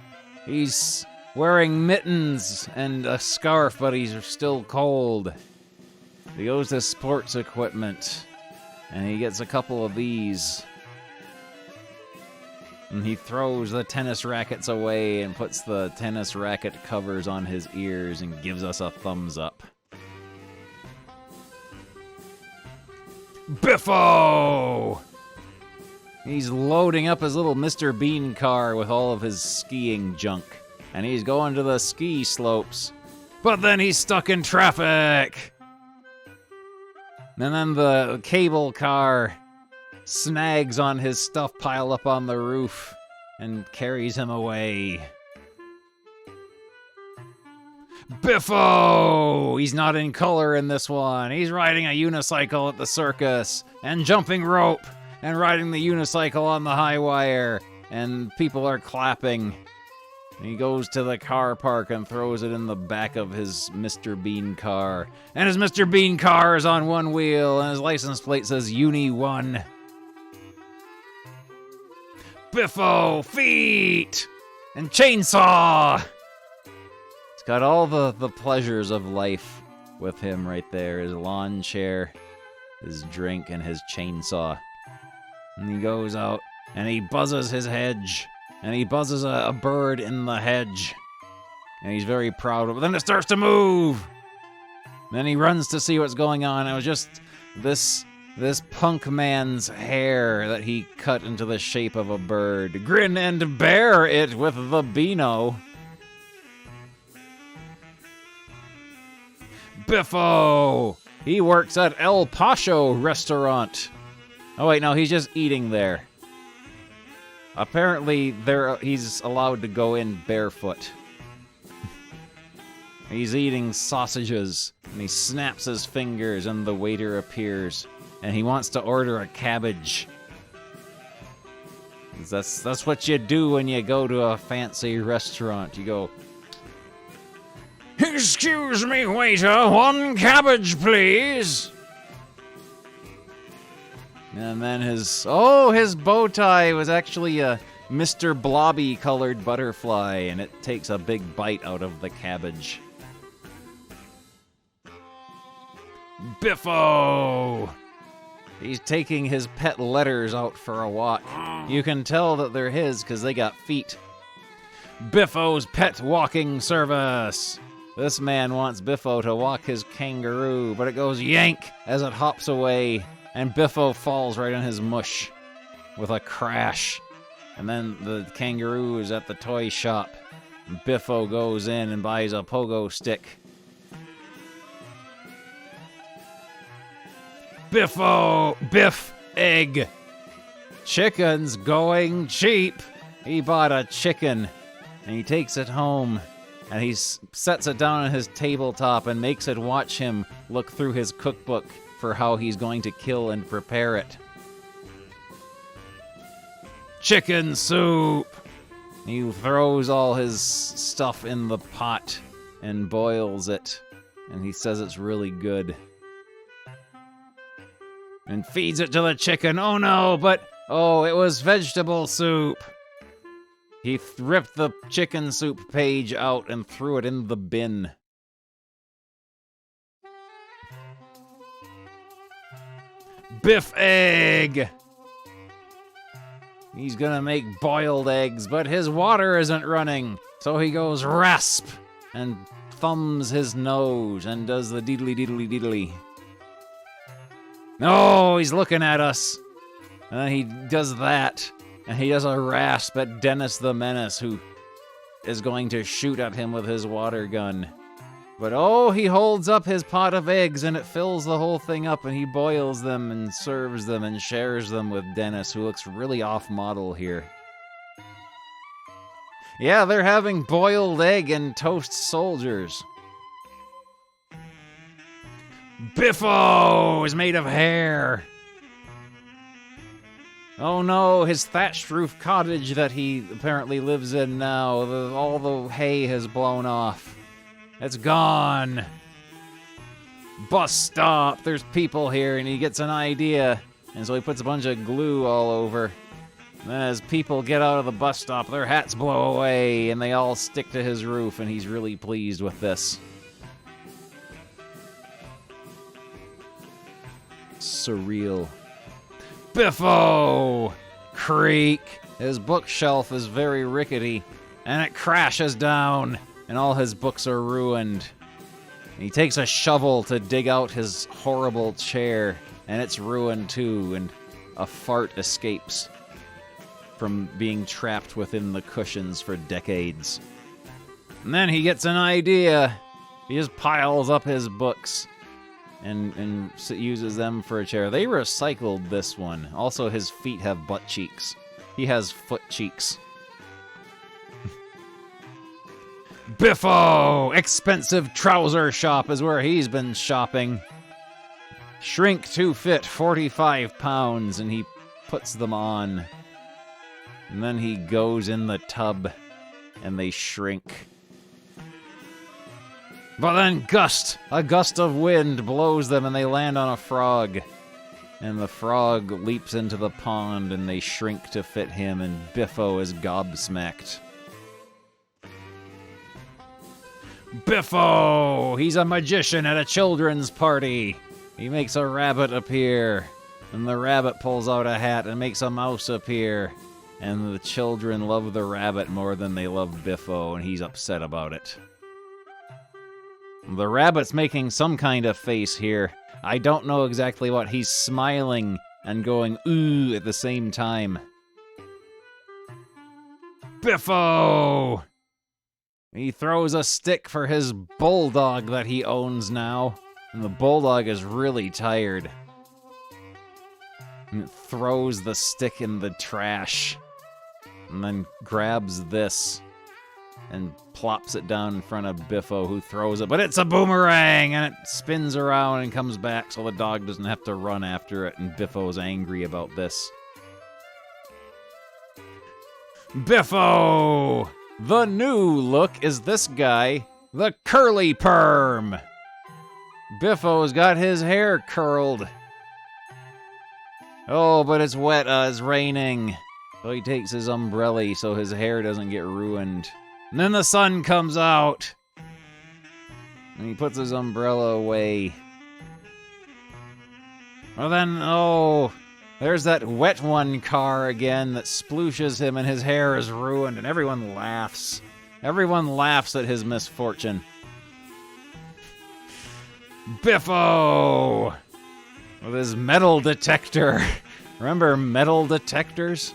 He's wearing mittens and a scarf, but he's still cold. He goes to sports equipment, and he gets a couple of these. And he throws the tennis rackets away and puts the tennis racket covers on his ears and gives us a thumbs up. Biffo! He's loading up his little Mr. Bean car with all of his skiing junk. And he's going to the ski slopes. But then he's stuck in traffic! And then the cable car snags on his stuff piled up on the roof and carries him away. Biffo! He's not in color in this one. He's riding a unicycle at the circus and jumping rope and riding the unicycle on the high wire, and people are clapping. He goes to the car park and throws it in the back of his Mr. Bean car. And his Mr. Bean car is on one wheel, and his license plate says Uni 1. Biffo, feet, and chainsaw. It's got all the pleasures of life with him right there. His lawn chair, his drink, and his chainsaw. And he goes out, and he buzzes his hedge. And he buzzes a bird in the hedge. And he's very proud of it. Then it starts to move. Then he runs to see what's going on. It was just this punk man's hair that he cut into the shape of a bird. Grin and bear it with the Beano. Biffo! He works at El Pacho restaurant. Oh wait, no, he's just eating there. Apparently, he's allowed to go in barefoot. He's eating sausages, and he snaps his fingers, and the waiter appears, and he wants to order a cabbage. That's what you do when you go to a fancy restaurant. You go, "Excuse me, waiter, one cabbage, please." And then his bow tie was actually a Mr. Blobby colored butterfly, and it takes a big bite out of the cabbage. Biffo! He's taking his pet letters out for a walk. You can tell that they're his because they got feet. Biffo's pet walking service. This man wants Biffo to walk his kangaroo, but it goes yank as it hops away. And Biffo falls right in his mush with a crash. And then the kangaroo is at the toy shop. Biffo goes in and buys a pogo stick. Biff, egg. Chicken's going cheap. He bought a chicken and he takes it home. And he sets it down on his tabletop and makes it watch him look through his cookbook for how he's going to kill and prepare it. Chicken soup! He throws all his stuff in the pot and boils it, and he says it's really good. And feeds it to the chicken. Oh no, it was vegetable soup! He ripped the chicken soup page out and threw it in the bin. Biff egg! He's gonna make boiled eggs, but his water isn't running. So he goes rasp and thumbs his nose and does the deedly deedly deedly. Oh, he's looking at us. And then he does that. And he does a rasp at Dennis the Menace, who is going to shoot at him with his water gun. But oh, he holds up his pot of eggs and it fills the whole thing up and he boils them and serves them and shares them with Dennis, who looks really off-model here. Yeah, they're having boiled egg and toast soldiers. Biffo is made of hair. Oh no, his thatched roof cottage that he apparently lives in now, all the hay has blown off. It's gone. Bus stop, there's people here, and he gets an idea. And so he puts a bunch of glue all over. And then as people get out of the bus stop, their hats blow away, and they all stick to his roof, and he's really pleased with this. Surreal. Biffo! Creak! His bookshelf is very rickety, and it crashes down, and all his books are ruined. And he takes a shovel to dig out his horrible chair, and it's ruined too, and a fart escapes from being trapped within the cushions for decades. And then he gets an idea. He just piles up his books and uses them for a chair. They recycled this one. Also, his feet have butt cheeks. He has foot cheeks. Biffo! Expensive trouser shop is where he's been shopping. Shrink to fit 45 pounds, and he puts them on. And then he goes in the tub, and they shrink. But then a gust of wind blows them and they land on a frog. And the frog leaps into the pond and they shrink to fit him, and Biffo is gobsmacked. Biffo! He's a magician at a children's party. He makes a rabbit appear, and the rabbit pulls out a hat and makes a mouse appear. And the children love the rabbit more than they love Biffo, and he's upset about it. The rabbit's making some kind of face here. I don't know exactly what. He's smiling and going ooh at the same time. Biffo! He throws a stick for his bulldog that he owns now. And the bulldog is really tired. And it throws the stick in the trash. And then grabs this and plops it down in front of Biffo, who throws it. But it's a boomerang, and it spins around and comes back so the dog doesn't have to run after it, and Biffo's angry about this. Biffo! The new look is this guy, the curly perm. Biffo's got his hair curled. Oh, but it's wet, it's raining. So he takes his umbrella so his hair doesn't get ruined. And then the sun comes out. And he puts his umbrella away. Well then, oh, there's that wet one car again that splooshes him and his hair is ruined and everyone laughs. Everyone laughs at his misfortune. Biffo! With his metal detector. Remember metal detectors?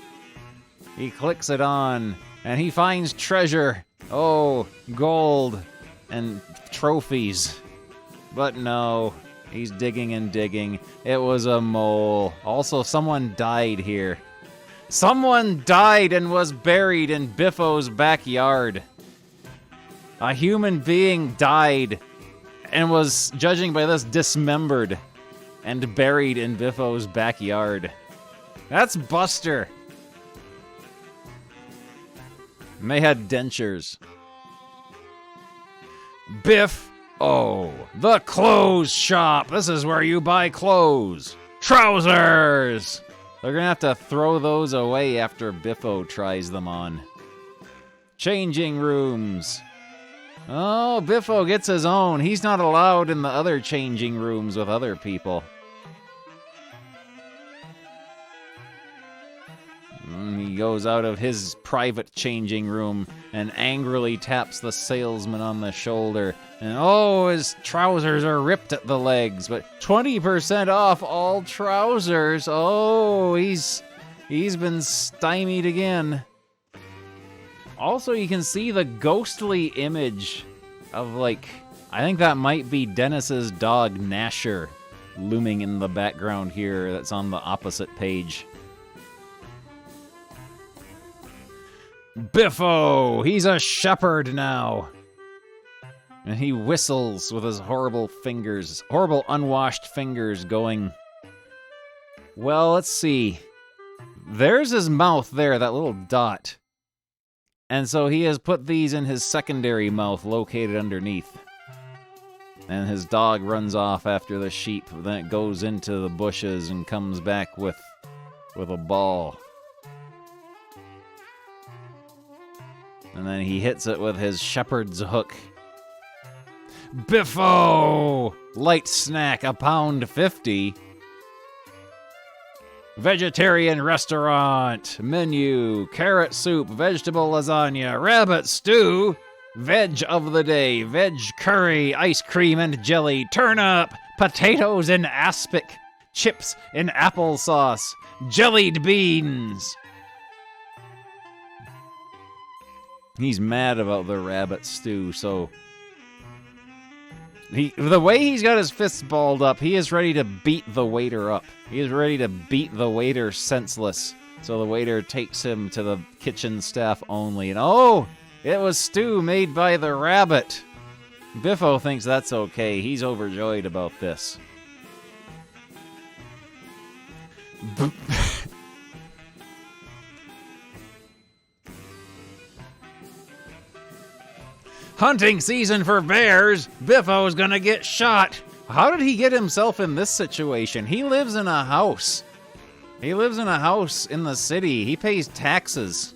He clicks it on, and he finds treasure. Oh, gold and trophies. But no, he's digging and digging. It was a mole. Also, someone died here. Someone died and was buried in Biffo's backyard. A human being died and was, judging by this, dismembered and buried in Biffo's backyard. That's Buster. And they had dentures. Biff, oh, the clothes shop. This is where you buy clothes. Trousers! They're gonna have to throw those away after Biffo tries them on. Changing rooms. Oh, Biffo gets his own. He's not allowed in the other changing rooms with other people. goes out of his private changing room and angrily taps the salesman on the shoulder. And oh, his trousers are ripped at the legs, but 20% off all trousers. Oh, he's been stymied again. Also, you can see the ghostly image of, like, I think that might be Dennis's dog, Gnasher, looming in the background here. That's on the opposite page. Biffo! He's a shepherd now. And he whistles with his horrible fingers, horrible unwashed fingers going. Well, let's see. There's his mouth there, that little dot. And so he has put these in his secondary mouth located underneath. And his dog runs off after the sheep. Then it goes into the bushes and comes back with a ball. And then he hits it with his shepherd's hook. Biffo! Light snack, £1.50. Vegetarian restaurant. Menu. Carrot soup, vegetable lasagna, rabbit stew. Veg of the day. Veg curry, ice cream and jelly. Turnip. Potatoes in aspic. Chips in applesauce. Jellied beans. He's mad about the rabbit stew, so... the way he's got his fists balled up, he is ready to beat the waiter up. He is ready to beat the waiter senseless. So the waiter takes him to the kitchen staff only. And oh, it was stew made by the rabbit. Biffo thinks that's okay. He's overjoyed about this. Hunting season for bears. Biffo's gonna get shot. How did he get himself in this situation? He lives in a house. He lives in a house in the city. He pays taxes.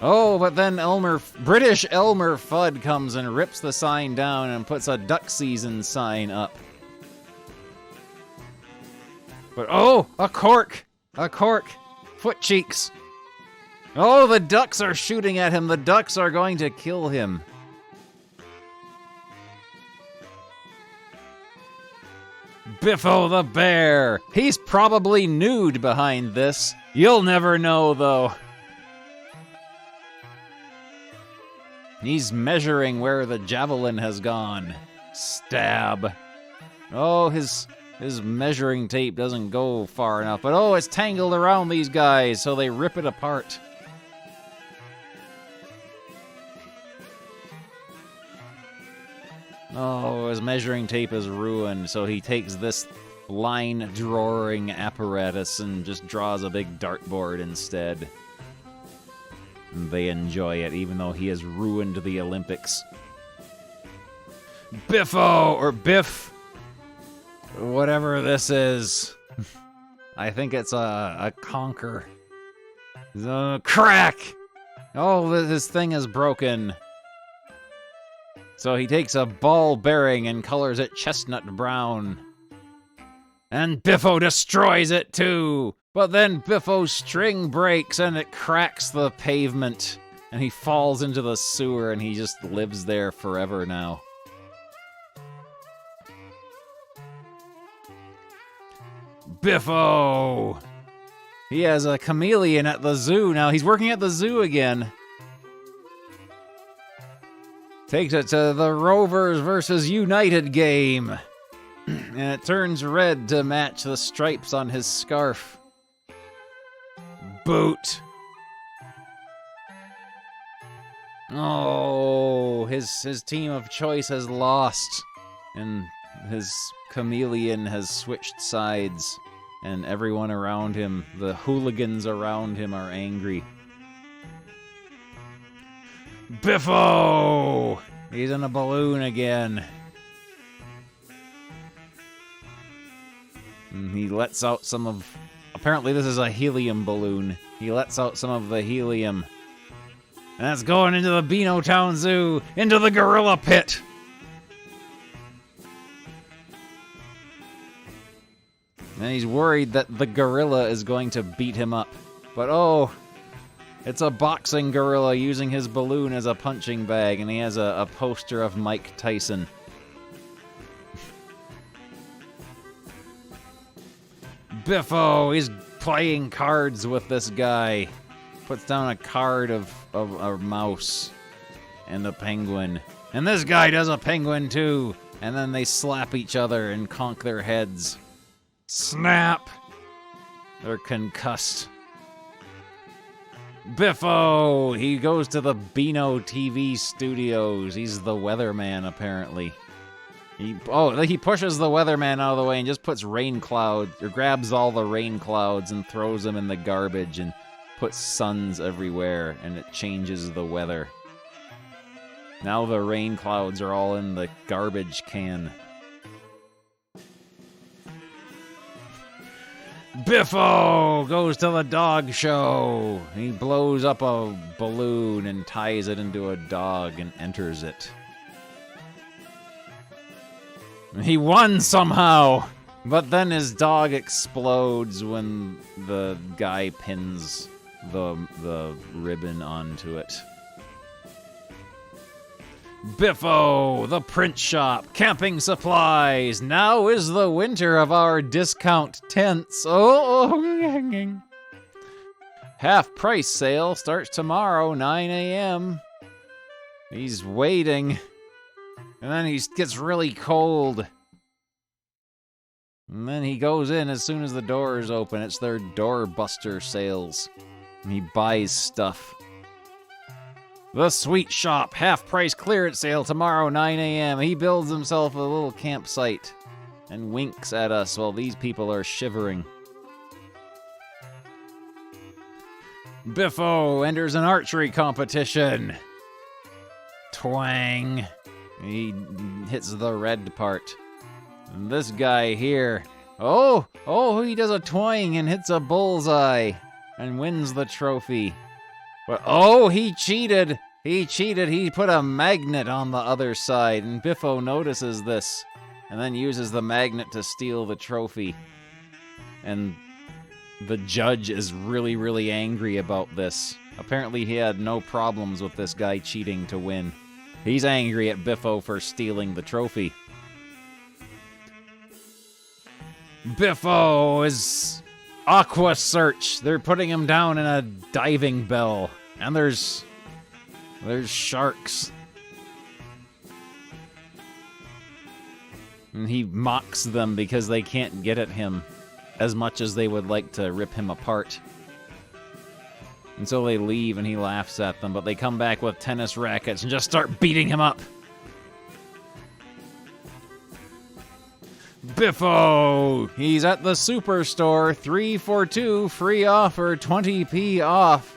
Oh, but then British Elmer Fudd comes and rips the sign down and puts a duck season sign up. But oh, a cork. A cork. Foot cheeks. Oh, the ducks are shooting at him. The ducks are going to kill him. Biffo the bear. He's probably nude behind this. You'll never know, though. He's measuring where the javelin has gone. Stab. Oh, his measuring tape doesn't go far enough. But oh, it's tangled around these guys, so they rip it apart. Oh, his measuring tape is ruined, so he takes this line drawing apparatus and just draws a big dartboard instead. And they enjoy it, even though he has ruined the Olympics. Biffo, or Biff, whatever this is. I think it's a conker. Crack! Oh, this thing is broken. So he takes a ball bearing and colors it chestnut brown. And Biffo destroys it too! But then Biffo's string breaks and it cracks the pavement. And he falls into the sewer and he just lives there forever now. Biffo! He has a chameleon at the zoo now. He's working at the zoo again. Takes it to the Rovers versus United game. And it turns red to match the stripes on his scarf. Boot. Oh, his team of choice has lost. And his chameleon has switched sides. And everyone around him, the hooligans around him, are angry. Biffo! He's in a balloon again. And he lets out some of... Apparently this is a helium balloon. He lets out some of the helium. And that's going into the Beano Town Zoo, into the gorilla pit. And he's worried that the gorilla is going to beat him up. But oh, it's a boxing gorilla using his balloon as a punching bag, and he has a poster of Mike Tyson. Biffo, he's playing cards with this guy. Puts down a card of a mouse and a penguin. And this guy does a penguin too. And then they slap each other and conk their heads. Snap! They're concussed. Biffo! He goes to the Beano TV studios. He's the weatherman, apparently. He pushes the weatherman out of the way and just puts rain clouds, or grabs all the rain clouds and throws them in the garbage and puts suns everywhere, and it changes the weather. Now the rain clouds are all in the garbage can. Biffo goes to the dog show. He blows up a balloon and ties it into a dog and enters it. He won somehow, but then his dog explodes when the guy pins the ribbon onto it. Biffo, the print shop, camping supplies. Now is the winter of our discount tents. Oh, half price sale starts tomorrow, 9 a.m. He's waiting. And then he gets really cold. And then he goes in as soon as the doors open. It's their doorbuster sales. And he buys stuff. The Sweet Shop, half-price clearance sale tomorrow, 9 a.m. He builds himself a little campsite and winks at us while these people are shivering. Biffo enters an archery competition. Twang. He hits the red part. And this guy here, he does a twang and hits a bullseye and wins the trophy. But he cheated. He put a magnet on the other side, and Biffo notices this and then uses the magnet to steal the trophy. And the judge is really, really angry about this. Apparently he had no problems with this guy cheating to win. He's angry at Biffo for stealing the trophy. Biffo is aqua search. They're putting him down in a diving bell. And there's sharks. And he mocks them because they can't get at him as much as they would like to rip him apart. And so they leave and he laughs at them, but they come back with tennis rackets and just start beating him up. Biffo! He's at the Superstore. 3 for 2, free offer, 20p off.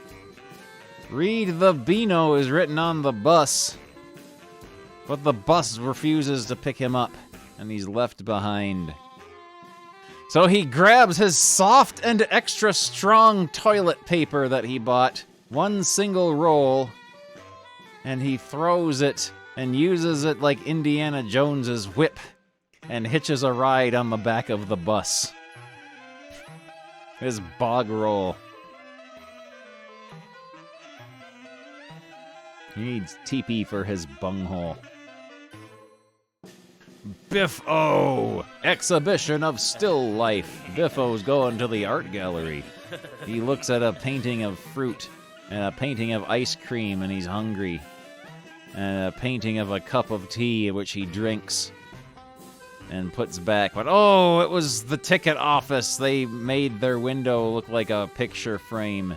Read the Beano is written on the bus. But the bus refuses to pick him up, and he's left behind. So he grabs his soft and extra strong toilet paper that he bought, one single roll, and he throws it and uses it like Indiana Jones's whip and hitches a ride on the back of the bus. His bog roll. He needs TP for his bunghole. Biffo! Exhibition of still life. Biffo's going to the art gallery. He looks at a painting of fruit and a painting of ice cream, and he's hungry. And a painting of a cup of tea, which he drinks and puts back. But it was the ticket office. They made their window look like a picture frame.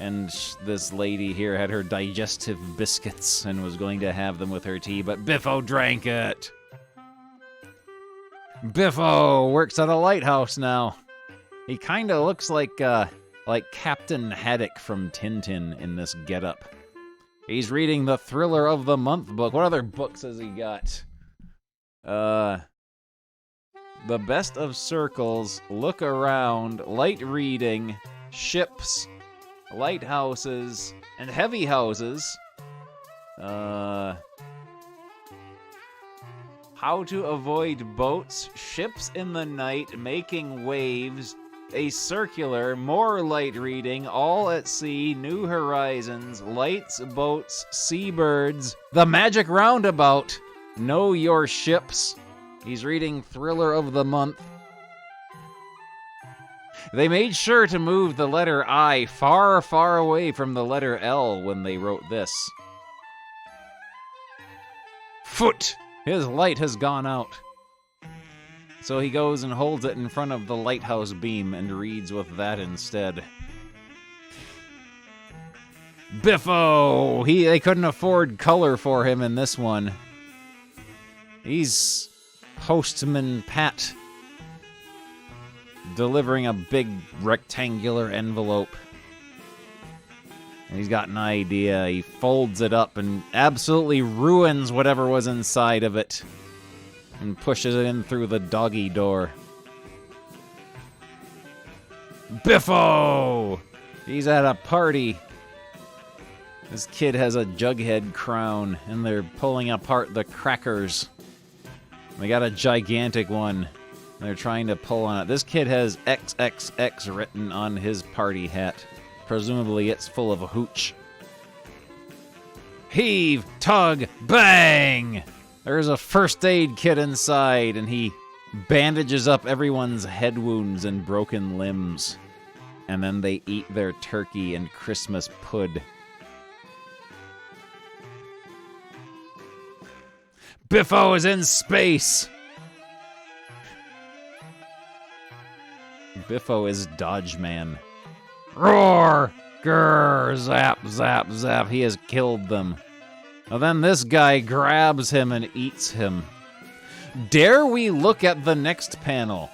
And this lady here had her digestive biscuits and was going to have them with her tea, but Biffo drank it. Biffo works at a lighthouse now. He kind of looks like Captain Haddock from Tintin in this getup. He's reading the Thriller of the Month book. What other books has he got? The Best of Circles, Look Around, Light Reading, Ships, Lighthouses, and Heavy Houses. How to avoid boats, ships in the night, making waves, a circular, more light reading, all at sea, new horizons, lights, boats, seabirds, the magic roundabout, know your ships. He's reading Thriller of the Month. They made sure to move the letter I far, far away from the letter L when they wrote this. Foot! His light has gone out. So he goes and holds it in front of the lighthouse beam and reads with that instead. Biffo! They couldn't afford color for him in this one. He's Postman Pat, delivering a big rectangular envelope. And he's got an idea. He folds it up and absolutely ruins whatever was inside of it and pushes it in through the doggy door. Biffo! He's at a party. This kid has a Jughead crown, and they're pulling apart the crackers. They got a gigantic one. They're trying to pull on it. This kid has XXX written on his party hat. Presumably it's full of a hooch. Heave, tug, bang! There's a first aid kit inside, and he bandages up everyone's head wounds and broken limbs. And then they eat their turkey and Christmas pud. Biffo is in space! Biffo is Dodge Man. Roar! Grrr! Zap, zap, zap. He has killed them. And then this guy grabs him and eats him. Dare we look at the next panel?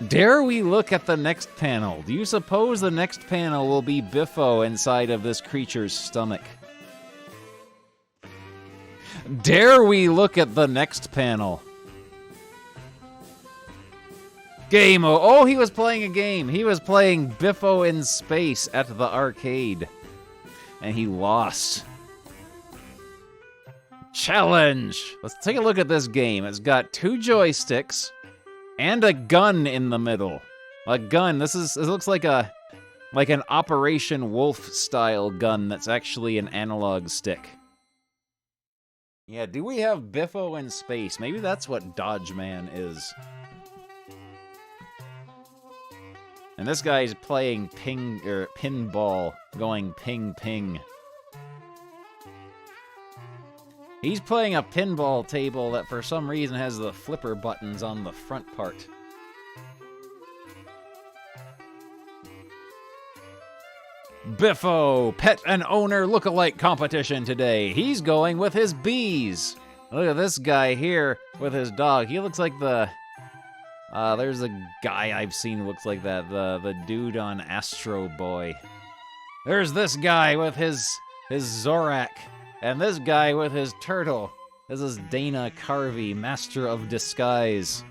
Dare we look at the next panel? Do you suppose the next panel will be Biffo inside of this creature's stomach? Dare we look at the next panel? Game. Oh, he was playing a game. He was playing Biffo in space at the arcade. And he lost. Challenge. Let's take a look at this game. It's got 2 joysticks and a gun in the middle. A gun. This looks like an Operation Wolf style gun that's actually an analog stick. Yeah, do we have Biffo in space? Maybe that's what Dodge Man is. And this guy's playing pinball, going ping ping. He's playing a pinball table that for some reason has the flipper buttons on the front part. Biffo, pet and owner look-alike competition today. He's going with his bees. Look at this guy here with his dog. He looks like there's a guy I've seen who looks like that. The dude on Astro Boy. There's this guy with his Zorak. And this guy with his turtle. This is Dana Carvey, Master of Disguise.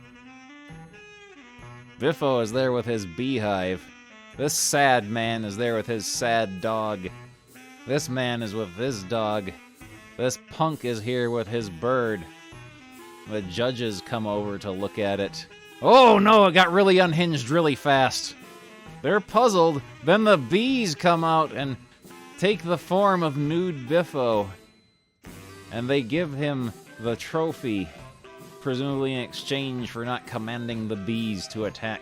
Biffo is there with his beehive. This sad man is there with his sad dog. This man is with his dog. This punk is here with his bird. The judges come over to look at it. Oh no, it got really unhinged really fast. They're puzzled. Then the bees come out and take the form of nude Biffo. And they give him the trophy, presumably in exchange for not commanding the bees to attack.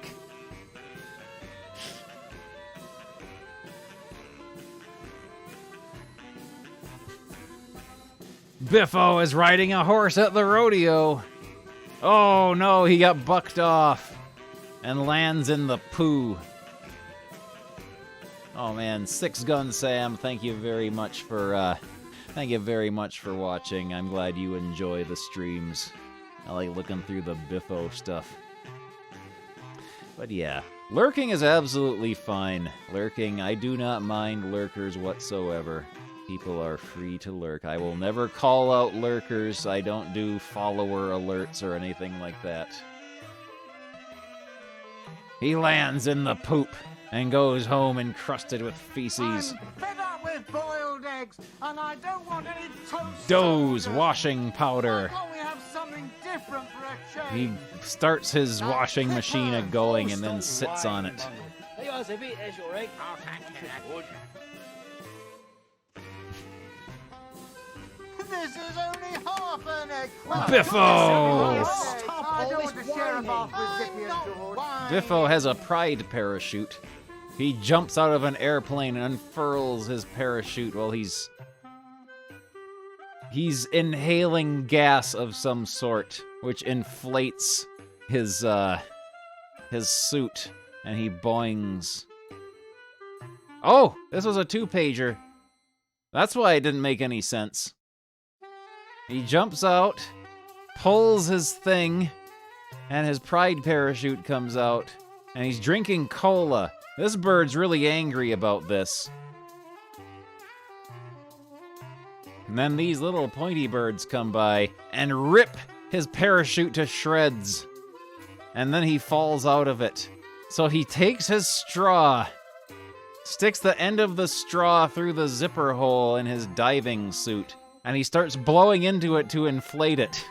Biffo is riding a horse at the rodeo. Oh no, he got bucked off and lands in the poo. Oh man, Six Gun Sam, thank you very much for watching. I'm glad you enjoy the streams. I like looking through the Biffo stuff. But yeah, lurking is absolutely fine. Lurking, I do not mind lurkers whatsoever. People are free to lurk. I will never call out lurkers. I don't do follower alerts or anything like that. He lands in the poop and goes home encrusted with feces. I'm fed up with boiled eggs. and I don't want any toast. Doe's washing powder. Why can't we have something different for a He change? starts his washing machine a going and then sits on it. Hey, guys, a bit, there's your egg. Oh, thank you. Good. This is only half an egg. Biffo! I don't want to share a bath with Zippy and George. Biffo has a pride parachute. He jumps out of an airplane and unfurls his parachute while he's inhaling gas of some sort, which inflates his suit, and he boings. Oh, this was a 2-pager. That's why it didn't make any sense. He jumps out, pulls his thing, and his pride parachute comes out, and he's drinking cola. This bird's really angry about this. And then these little pointy birds come by and rip his parachute to shreds. And then he falls out of it. So he takes his straw, sticks the end of the straw through the zipper hole in his diving suit, and he starts blowing into it to inflate it.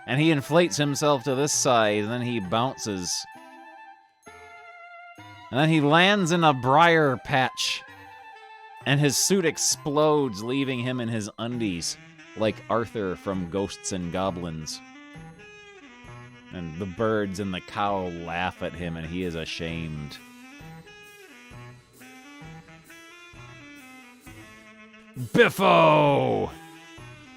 And he inflates himself to this size, and then he bounces. And then he lands in a briar patch, and his suit explodes, leaving him in his undies, like Arthur from Ghosts and Goblins. And the birds and the cow laugh at him, and he is ashamed. Biffo!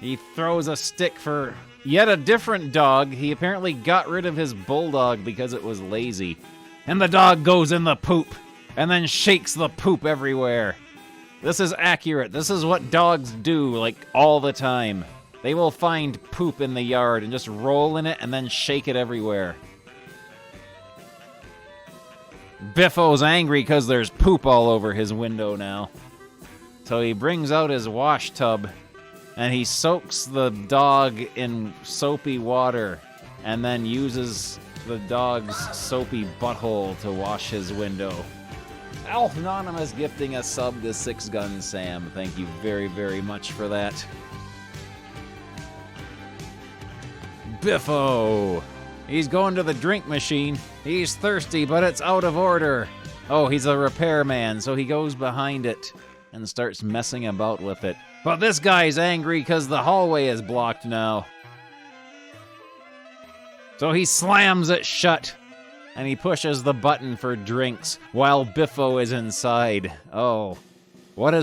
He throws a stick for yet a different dog. He apparently got rid of his bulldog because it was lazy. And the dog goes in the poop, and then shakes the poop everywhere. This is accurate. This is what dogs do, like, all the time. They will find poop in the yard and just roll in it and then shake it everywhere. Biffo's angry because there's poop all over his window now. So he brings out his wash tub, and he soaks the dog in soapy water, and then uses the dog's soapy butthole to wash his window. Alf Anonymous gifting a sub to 6 Gun Sam. Thank you very, very much for that. Biffo! He's going to the drink machine. He's thirsty, but it's out of order. Oh, he's a repairman, so he goes behind it and starts messing about with it. But this guy's angry because the hallway is blocked now. So he slams it shut, and he pushes the button for drinks while Biffo is inside. Oh, what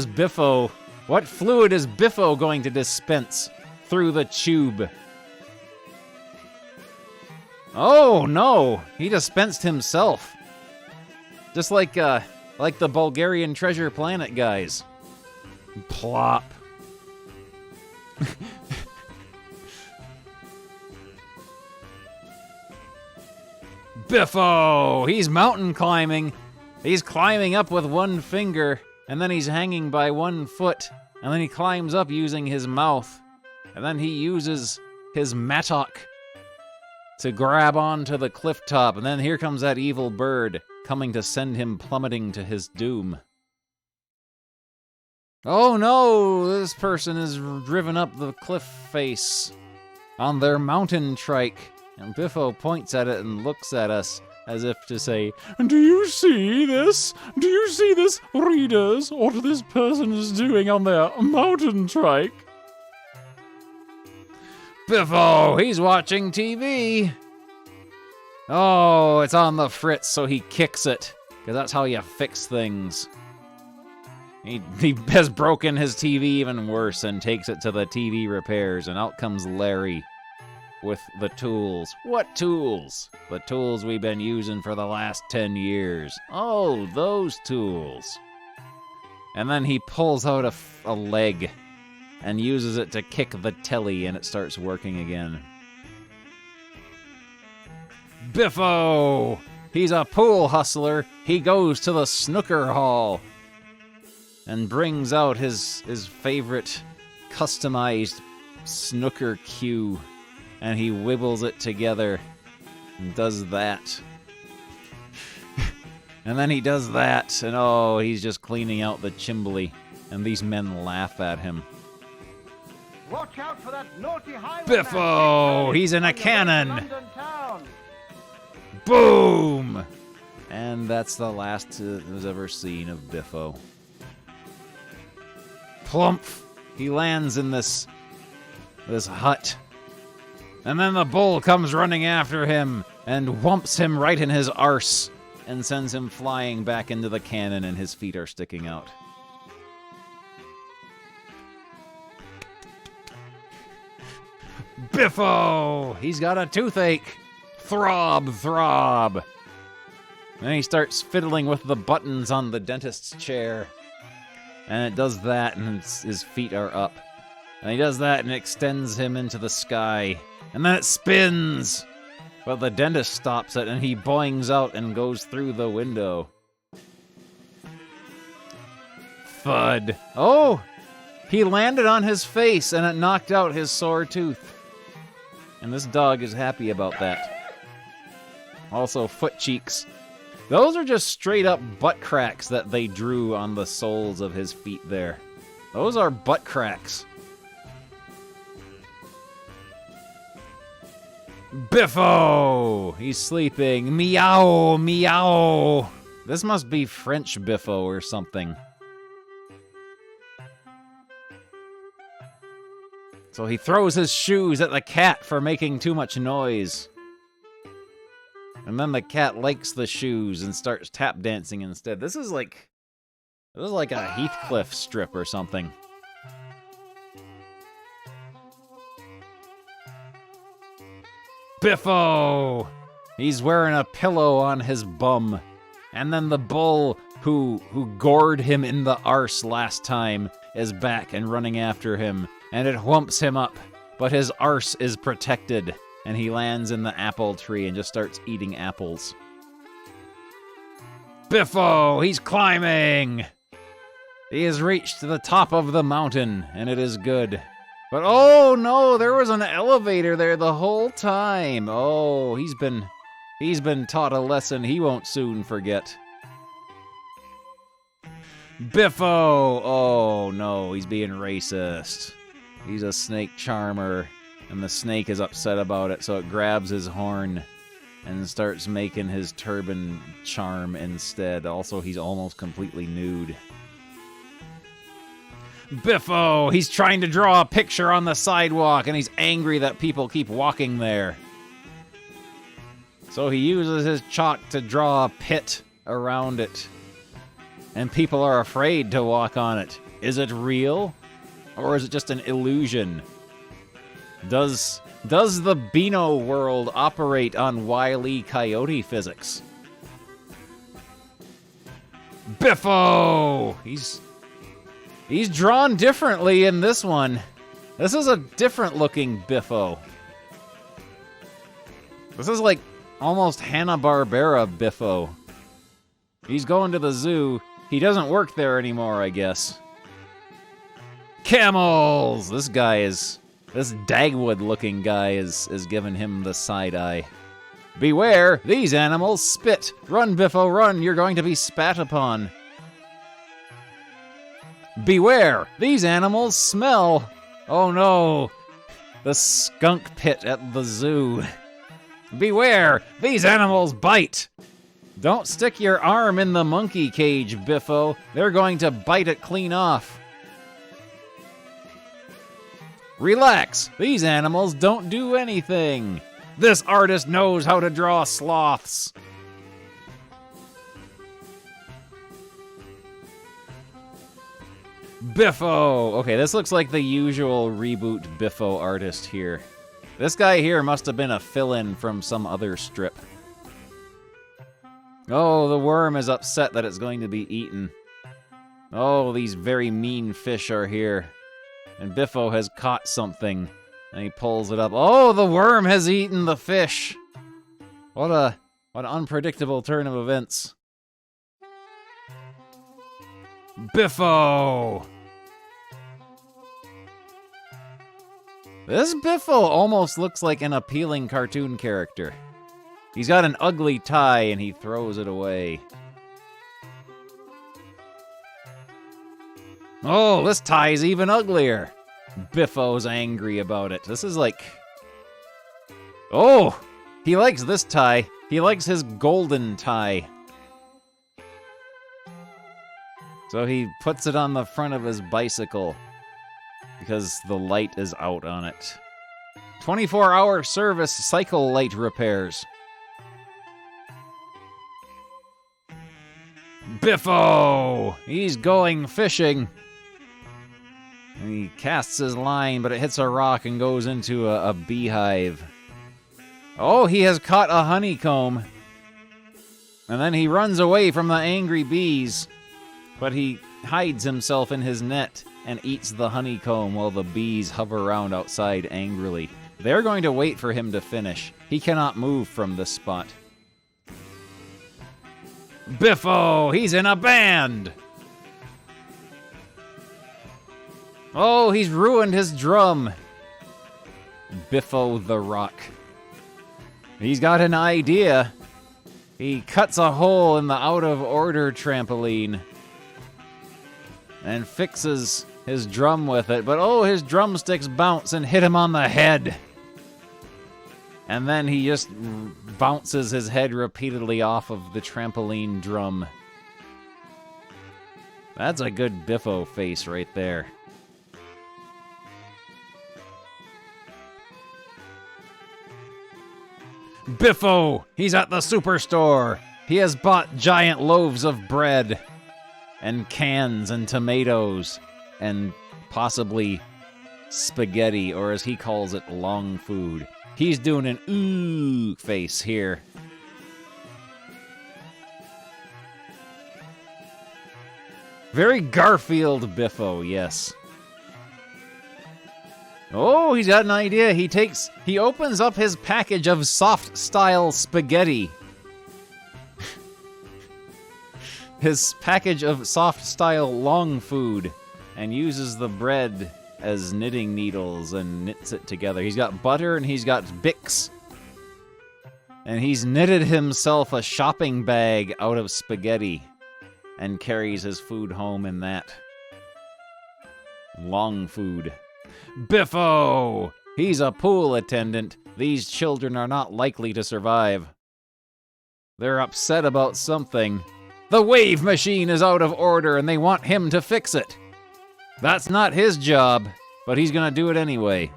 fluid is Biffo going to dispense through the tube? Oh no, he dispensed himself. Just like the Bulgarian Treasure Planet guys. Plop. Biffo! He's mountain climbing. He's climbing up with one finger, and then he's hanging by one foot, and then he climbs up using his mouth, and then he uses his mattock to grab onto the cliff top, and then here comes that evil bird coming to send him plummeting to his doom. Oh no, this person is driven up the cliff face on their mountain trike, and Biffo points at it and looks at us as if to say, "Do you see this? Do you see this, readers, what this person is doing on their mountain trike?" Biffo, he's watching TV. Oh, it's on the fritz, so he kicks it, because that's how you fix things. He has broken his TV even worse and takes it to the TV repairs, and out comes Larry with the tools. What tools? The tools we've been using for the last 10 years. Oh, those tools. And then he pulls out a leg and uses it to kick the telly, and it starts working again. Biffo! He's a pool hustler. He goes to the snooker hall and brings out his favorite customized snooker cue, and he wibbles it together and does that. And then he does that, and oh, he's just cleaning out the chimbly. and these men laugh at him. Watch out for that naughty highwayman. Biffo! He's in a On your way to cannon! London town. Boom! And that's the last that was ever seen of Biffo. Plump! He lands in this hut. And then the bull comes running after him and whumps him right in his arse and sends him flying back into the cannon, and his feet are sticking out. Biffo! He's got a toothache! Throb, throb! Then he starts fiddling with the buttons on the dentist's chair. And it does that, and his feet are up. And he does that, and it extends him into the sky. And then it spins! But the dentist stops it, and he boings out and goes through the window. Thud. Oh! He landed on his face, and it knocked out his sore tooth. And this dog is happy about that. Also, foot cheeks. Those are just straight up butt cracks that they drew on the soles of his feet there. Those are butt cracks. Biffo! He's sleeping. Meow, meow. This must be French Biffo or something. So he throws his shoes at the cat for making too much noise. And then the cat likes the shoes and starts tap dancing instead. This is like a Heathcliff strip or something. Biffo! He's wearing a pillow on his bum. And then the bull who gored him in the arse last time is back and running after him. And it whumps him up. But his arse is protected. And he lands in the apple tree and just starts eating apples. Biffo! He's climbing! He has reached the top of the mountain, and it is good. But oh no, there was an elevator there the whole time. Oh, he's been taught a lesson he won't soon forget. Biffo! Oh no, he's being racist. He's a snake charmer, and the snake is upset about it, so it grabs his horn and starts making his turban charm instead. Also, he's almost completely nude. Biffo! He's trying to draw a picture on the sidewalk, and he's angry that people keep walking there. So he uses his chalk to draw a pit around it. And people are afraid to walk on it. Is it real? Or is it just an illusion? Does the Beano world operate on Wile E. Coyote physics? Biffo! He's drawn differently in this one. This is a different looking Biffo. This is like almost Hanna-Barbera Biffo. He's going to the zoo. He doesn't work there anymore, I guess. Camels! This Dagwood-looking guy is giving him the side eye. Beware, these animals spit. Run, Biffo, run. You're going to be spat upon. Beware, these animals smell. Oh no, the skunk pit at the zoo. Beware, these animals bite. Don't stick your arm in the monkey cage, Biffo. They're going to bite it clean off. Relax, these animals don't do anything. This artist knows how to draw sloths. Biffo! Okay, this looks like the usual reboot Biffo artist here. This guy here must have been a fill-in from some other strip. Oh, the worm is upset that it's going to be eaten. Oh, these very mean fish are here. And Biffo has caught something, and he pulls it up. Oh, the worm has eaten the fish! What an unpredictable turn of events. Biffo! This Biffo almost looks like an appealing cartoon character. He's got an ugly tie and he throws it away. Oh, this tie's even uglier. Biffo's angry about it. This is like... Oh! He likes this tie. He likes his golden tie. So he puts it on the front of his bicycle because the light is out on it. 24-hour service cycle light repairs. Biffo! He's going fishing. And he casts his line, but it hits a rock and goes into a beehive. Oh, he has caught a honeycomb. And then he runs away from the angry bees. But he hides himself in his net and eats the honeycomb while the bees hover around outside angrily. They're going to wait for him to finish. He cannot move from this spot. Biffo! He's in a band! Oh, he's ruined his drum. Biffo the Rock. He's got an idea. He cuts a hole in the out-of-order trampoline and fixes his drum with it. But oh, his drumsticks bounce and hit him on the head. And then he just bounces his head repeatedly off of the trampoline drum. That's a good Biffo face right there. Biffo! He's at the superstore! He has bought giant loaves of bread and cans and tomatoes and possibly spaghetti, or as he calls it, long food. He's doing an ooh face here. Very Garfield Biffo, yes. Oh, he's got an idea. He opens up his package of soft-style spaghetti. His package of soft-style long food, and uses the bread as knitting needles and knits it together. He's got butter and he's got Bix. And he's knitted himself a shopping bag out of spaghetti and carries his food home in that. Long food. Biffo! He's a pool attendant. These children are not likely to survive. They're upset about something. The wave machine is out of order and they want him to fix it. That's not his job, but he's gonna do it anyway.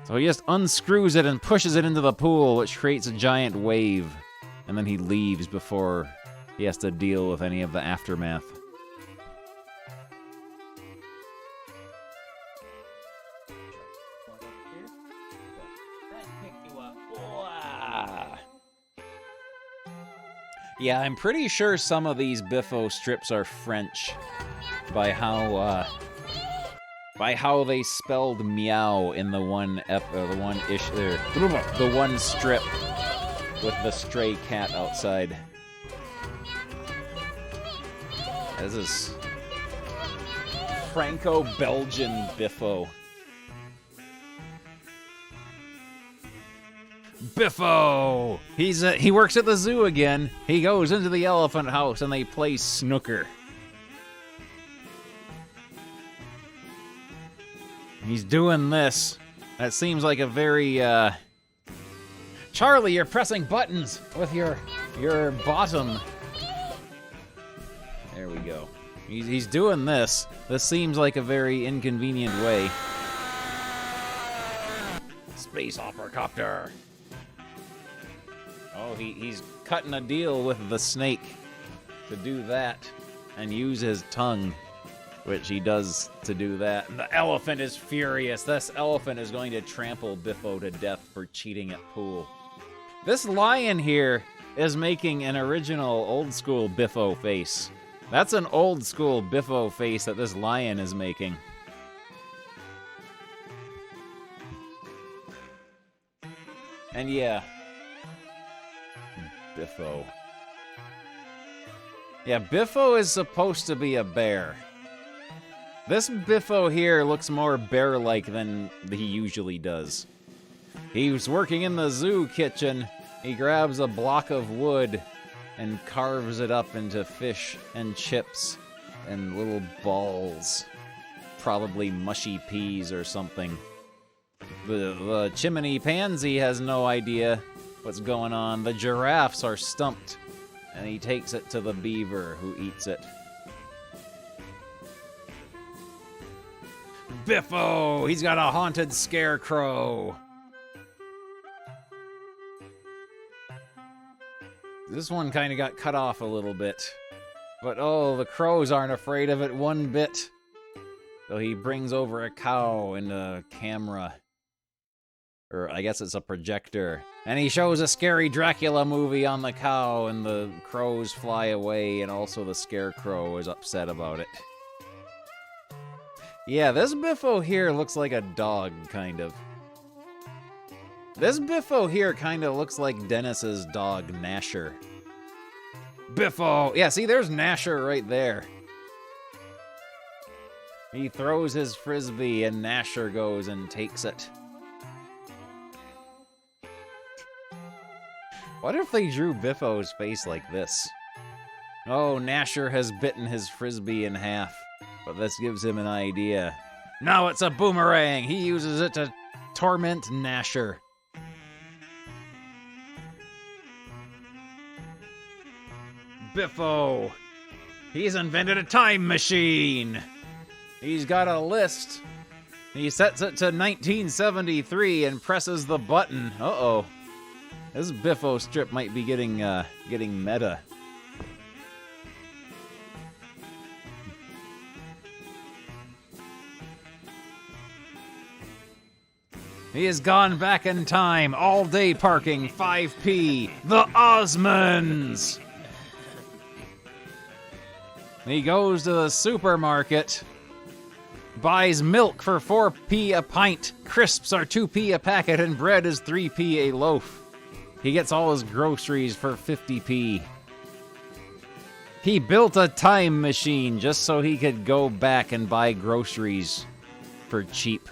So he just unscrews it and pushes it into the pool, which creates a giant wave. And then he leaves before he has to deal with any of the aftermath. Yeah, I'm pretty sure some of these Biffo strips are French by how they spelled meow in the one strip with the stray cat outside. This is Franco-Belgian Biffo. Biffo! He works at the zoo again. He goes into the elephant house and they play snooker. He's doing this. That seems like a very, Charlie, you're pressing buttons with your bottom. There we go. He's doing this. This seems like a very inconvenient way. Space Operacopter. Oh, he's cutting a deal with the snake to do that and use his tongue, which he does to do that. And the elephant is furious. This elephant is going to trample Biffo to death for cheating at pool. This lion here is making an original old-school Biffo face. That's an old-school Biffo face that this lion is making. And yeah, Biffo. Yeah, Biffo is supposed to be a bear. This Biffo here looks more bear-like than he usually does. He's working in the zoo kitchen. He grabs a block of wood and carves it up into fish and chips and little balls. Probably mushy peas or something. The chimney pansy has no idea what's going on. The giraffes are stumped, and he takes it to the beaver, who eats it. Biffo! He's got a haunted scarecrow! This one kind of got cut off a little bit. But oh, the crows aren't afraid of it one bit. So he brings over a cow in a camera. Or I guess it's a projector. And he shows a scary Dracula movie on the cow, and the crows fly away, and also the scarecrow is upset about it. Yeah, this Biffo here looks like a dog, kind of. This Biffo here kind of looks like Dennis's dog, Gnasher. Biffo! Yeah, see, there's Gnasher right there. He throws his frisbee, and Gnasher goes and takes it. What if they drew Biffo's face like this? Oh, Gnasher has bitten his frisbee in half, but this gives him an idea. Now it's a boomerang! He uses it to torment Gnasher. Biffo! He's invented a time machine! He's got a list. He sets it to 1973 and presses the button. Uh-oh. This Biffo strip might be getting meta. He has gone back in time. All day parking, 5p. The Osmonds! He goes to the supermarket, buys milk for 4p a pint, crisps are 2p a packet, and bread is 3p a loaf. He gets all his groceries for 50p. He built a time machine just so he could go back and buy groceries for cheap.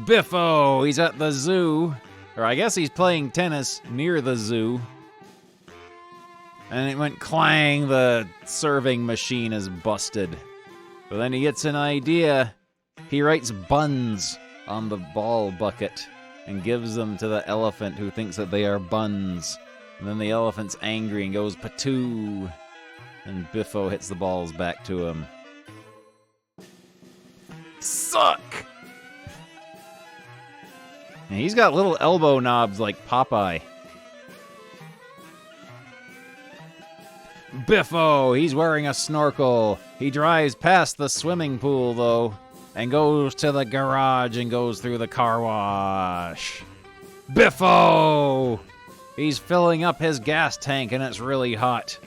Biffo, he's at the zoo, or I guess he's playing tennis near the zoo. And it went clang, the serving machine is busted. But then he gets an idea. He writes buns on the ball bucket and gives them to the elephant, who thinks that they are buns. And then the elephant's angry and goes patoo. And Biffo hits the balls back to him. Suck! And he's got little elbow knobs like Popeye. Biffo, he's wearing a snorkel. He drives past the swimming pool, though, and goes to the garage and goes through the car wash. Biffo! He's filling up his gas tank, and it's really hot.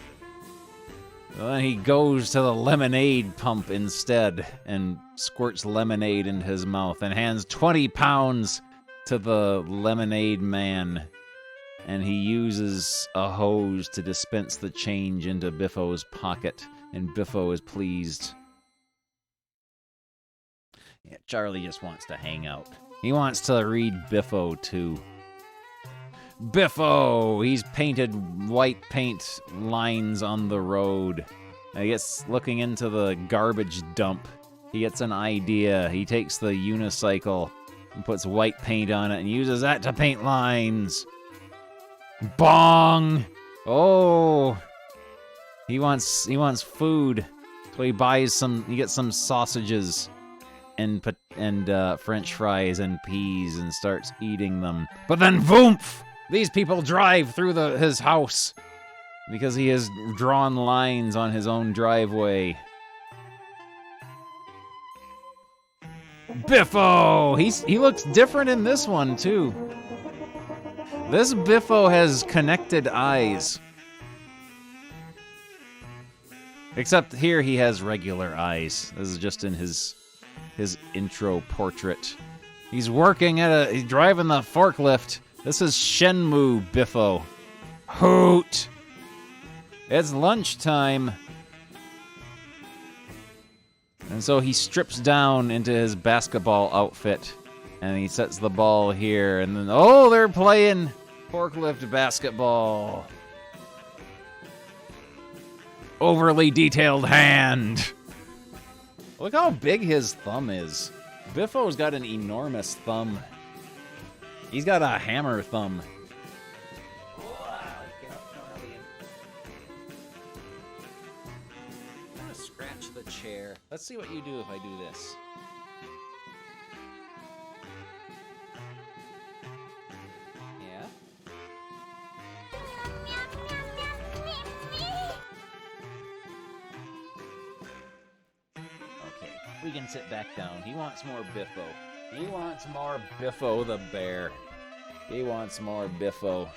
Then he goes to the lemonade pump instead and squirts lemonade into his mouth and hands 20 pounds to the lemonade man. And he uses a hose to dispense the change into Biffo's pocket, and Biffo is pleased. Yeah, Charlie just wants to hang out. He wants to read Biffo, too. Biffo! He's painted white paint lines on the road. I guess looking into the garbage dump, he gets an idea. He takes the unicycle and puts white paint on it and uses that to paint lines. Bong! Oh! He wants food. So he buys he gets some sausages and French fries and peas and starts eating them. But then VOOMF! These people drive through his house because he has drawn lines on his own driveway. Biffo! He looks different in this one, too. This Biffo has connected eyes. Except here he has regular eyes. This is just in his intro portrait. He's working he's driving the forklift. This is Shenmue Biffo. Hoot! It's lunchtime. And so he strips down into his basketball outfit. And he sets the ball here. And then, oh, they're playing forklift basketball. overly detailed hand. Look how big his thumb is. Biffo's got an enormous thumb. He's got a hammer thumb. I'm gonna scratch the chair. Let's see what you do if I do this. Yeah? Okay, we can sit back down. He wants more Biffo. He wants more Biffo the bear. He wants more Biffo.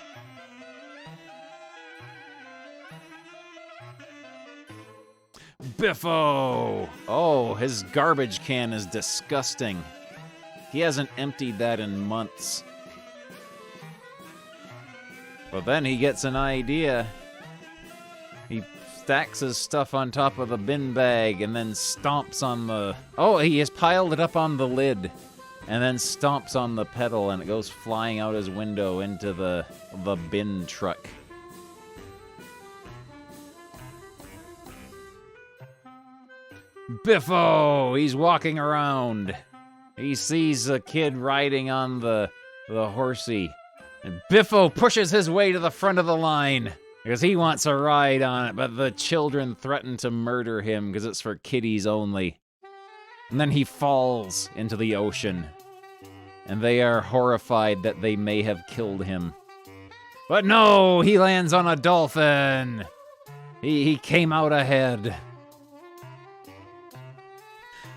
Biffo! Oh, his garbage can is disgusting. He hasn't emptied that in months. But then he gets an idea. He stacks his stuff on top of the bin bag and then stomps on the... Oh, he has piled it up on the lid. And then stomps on the pedal and it goes flying out his window into the bin truck. Biffo! He's walking around. He sees a kid riding on the horsey. And Biffo pushes his way to the front of the line because he wants a ride on it, but the children threaten to murder him because it's for kiddies only. And then he falls into the ocean. And they are horrified that they may have killed him. But no, he lands on a dolphin. He came out ahead.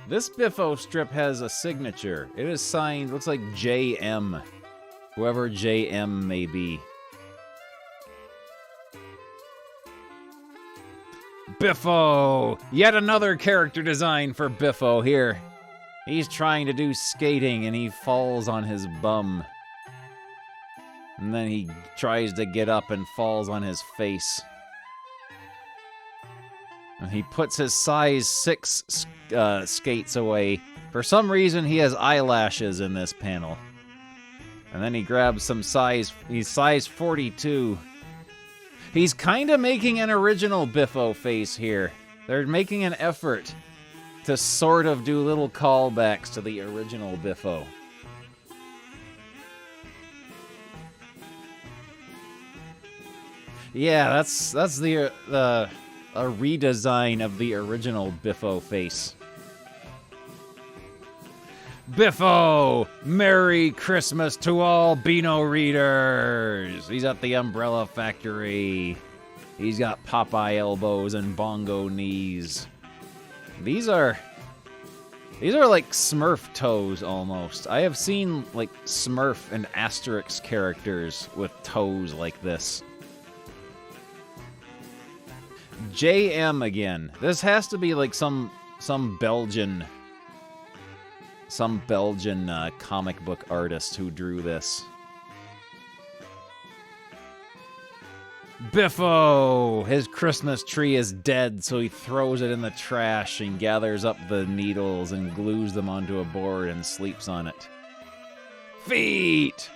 This Biffo strip has a signature. It is signed, looks like JM. Whoever JM may be. Biffo! Yet another character design for Biffo here. He's trying to do skating and he falls on his bum. And then he tries to get up and falls on his face. And he puts his size 6 skates away. For some reason, he has eyelashes in this panel. And then he grabs some size... He's size 42. He's kind of making an original Biffo face here. They're making an effort to sort of do little callbacks to the original Biffo. Yeah, that's the a redesign of the original Biffo face. Biffo! Merry Christmas to all Beano readers! He's at the Umbrella Factory. He's got Popeye elbows and bongo knees. These are like Smurf toes almost. I have seen like Smurf and Asterix characters with toes like this. JM again. This has to be like some Belgian comic book artist who drew this. Biffo! His Christmas tree is dead, so he throws it in the trash and gathers up the needles and glues them onto a board and sleeps on it. Feet!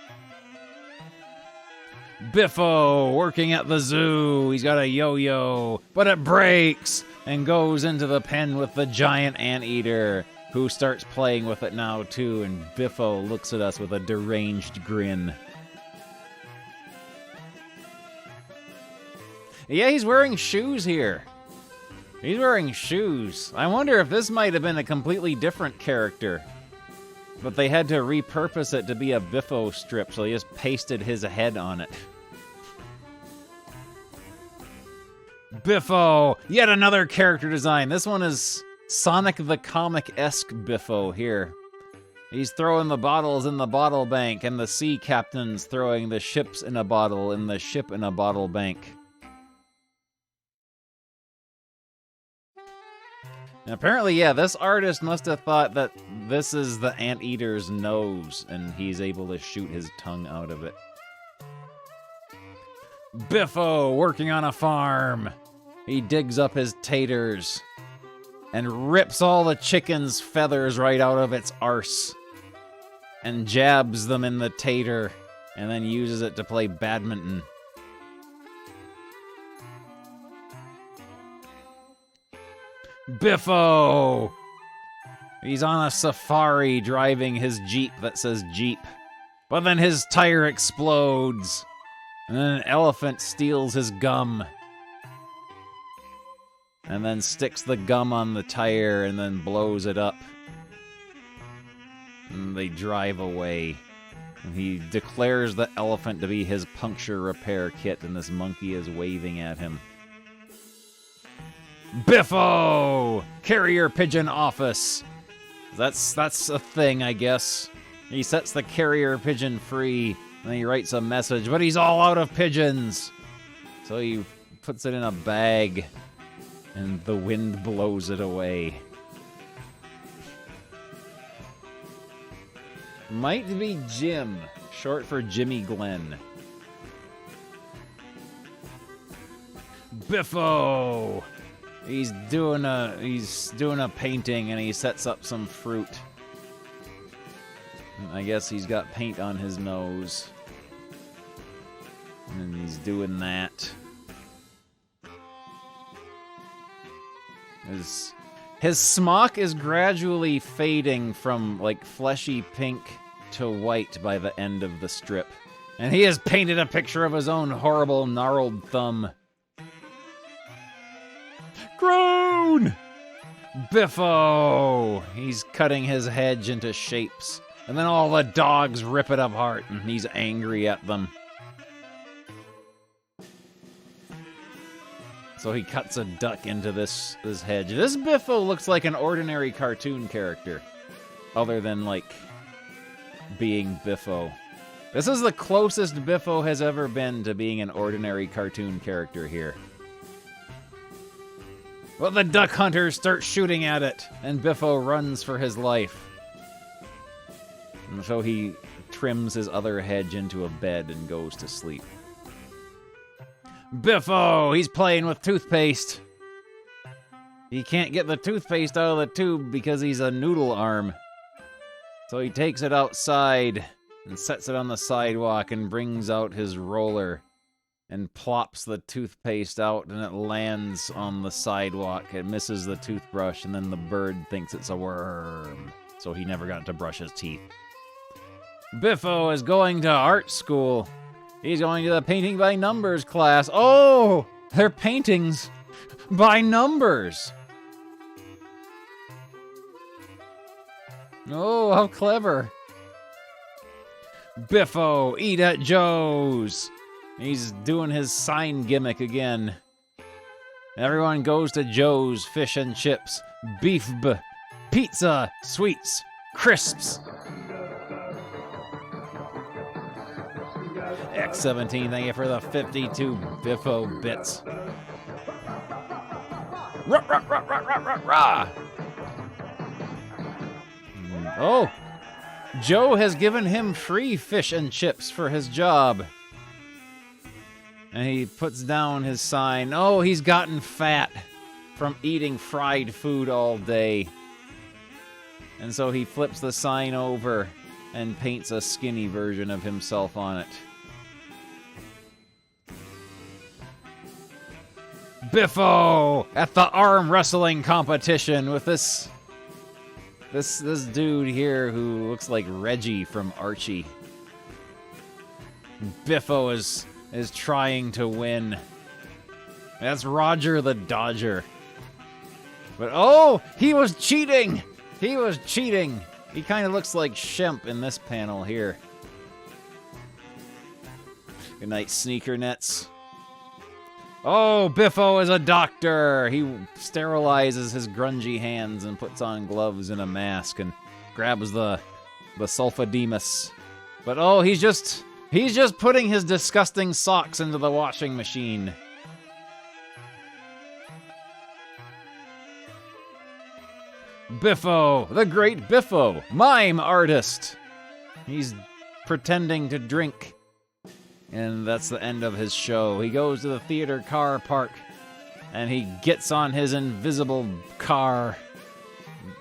Biffo working at the zoo. He's got a yo-yo, but it breaks and goes into the pen with the giant anteater, who starts playing with it now too, and Biffo looks at us with a deranged grin. Yeah, he's wearing shoes here. He's wearing shoes. I wonder if this might have been a completely different character. But they had to repurpose it to be a Biffo strip, so they just pasted his head on it. Biffo! Yet another character design. This one is Sonic the Comic-esque Biffo here. He's throwing the bottles in the bottle bank, and the sea captain's throwing the ships in a bottle in the ship in a bottle bank. And apparently, yeah, this artist must have thought that this is the anteater's nose, and he's able to shoot his tongue out of it. Biffo working on a farm. He digs up his taters and rips all the chicken's feathers right out of its arse and jabs them in the tater and then uses it to play badminton. Biffo! He's on a safari driving his Jeep that says Jeep. But then his tire explodes. And then an elephant steals his gum. And then sticks the gum on the tire and then blows it up. And they drive away. And he declares the elephant to be his puncture repair kit, and this monkey is waving at him. Biffo! Carrier pigeon office. That's a thing, I guess. He sets the carrier pigeon free, and he writes a message, but he's all out of pigeons. So he puts it in a bag, and the wind blows it away. Might be Jim, short for Jimmy Glenn. Biffo! He's doing a painting, and he sets up some fruit. I guess he's got paint on his nose. And he's doing that. His smock is gradually fading from, like, fleshy pink to white by the end of the strip. And he has painted a picture of his own horrible, gnarled thumb. Groan! Biffo! He's cutting his hedge into shapes. And then all the dogs rip it apart, and he's angry at them. So he cuts a duck into this hedge. This Biffo looks like an ordinary cartoon character. Other than, like, being Biffo. This is the closest Biffo has ever been to being an ordinary cartoon character here. Well, the duck hunters start shooting at it, and Biffo runs for his life. And so he trims his other hedge into a bed and goes to sleep. Biffo! He's playing with toothpaste. He can't get the toothpaste out of the tube because he's a noodle arm. So he takes it outside and sets it on the sidewalk and brings out his roller and plops the toothpaste out, and it lands on the sidewalk. It misses the toothbrush, and then the bird thinks it's a worm. So he never got to brush his teeth. Biffo is going to art school. He's going to the painting by numbers class. Oh, they're paintings by numbers. Oh, how clever. Biffo, eat at Joe's. He's doing his sign gimmick again. Everyone goes to Joe's fish and chips, beef, pizza, sweets, crisps. X17, thank you for the 52 Biffo bits. Rah, rah, rah, rah, rah, rah, rah. Oh, Joe has given him free fish and chips for his job. And he puts down his sign. Oh, he's gotten fat from eating fried food all day. And so he flips the sign over and paints a skinny version of himself on it. Biffo at the arm wrestling competition with this dude here who looks like Reggie from Archie. Biffo is trying to win. That's Roger the Dodger. But oh, he was cheating! He was cheating! He kind of looks like Shemp in this panel here. Good night, sneaker nets. Oh, Biffo is a doctor! He sterilizes his grungy hands and puts on gloves and a mask and grabs the sulfademus. But oh, he's just putting his disgusting socks into the washing machine. Biffo, the great Biffo, mime artist. He's pretending to drink. And that's the end of his show. He goes to the theater car park, and he gets on his invisible car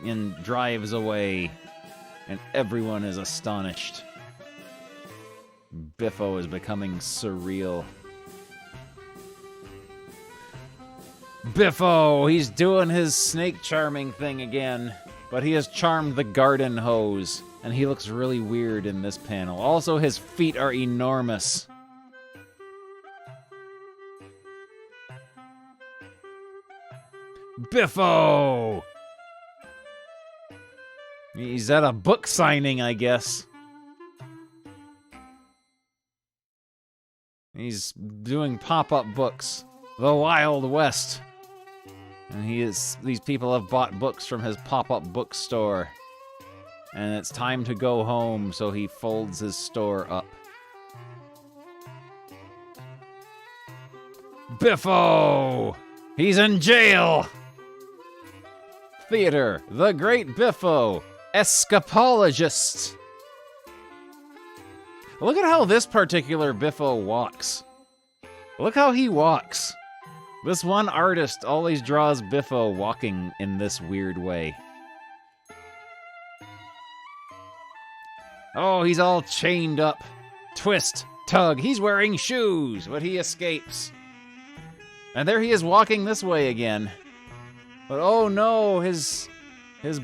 and drives away. And everyone is astonished. Biffo is becoming surreal. Biffo, he's doing his snake charming thing again, but he has charmed the garden hose, and he looks really weird in this panel. Also, his feet are enormous. Biffo! He's at a book signing, I guess. He's doing pop-up books. The Wild West. And these people have bought books from his pop-up bookstore. And it's time to go home, so he folds his store up. Biffo! He's in jail! Theater, the Great Biffo, escapologist. Look at how this particular Biffo walks. Look how he walks. This one artist always draws Biffo walking in this weird way. Oh, he's all chained up. Twist, tug, he's wearing shoes, but he escapes. And there he is walking this way again. But oh no, his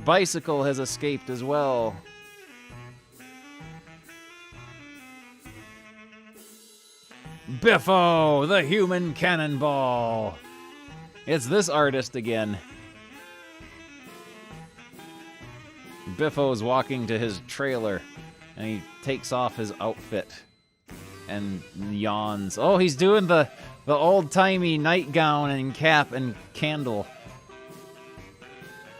bicycle has escaped as well. Biffo, the human cannonball. It's this artist again. Biffo's walking to his trailer, and he takes off his outfit and yawns. Oh, he's doing the old-timey nightgown and cap and candle.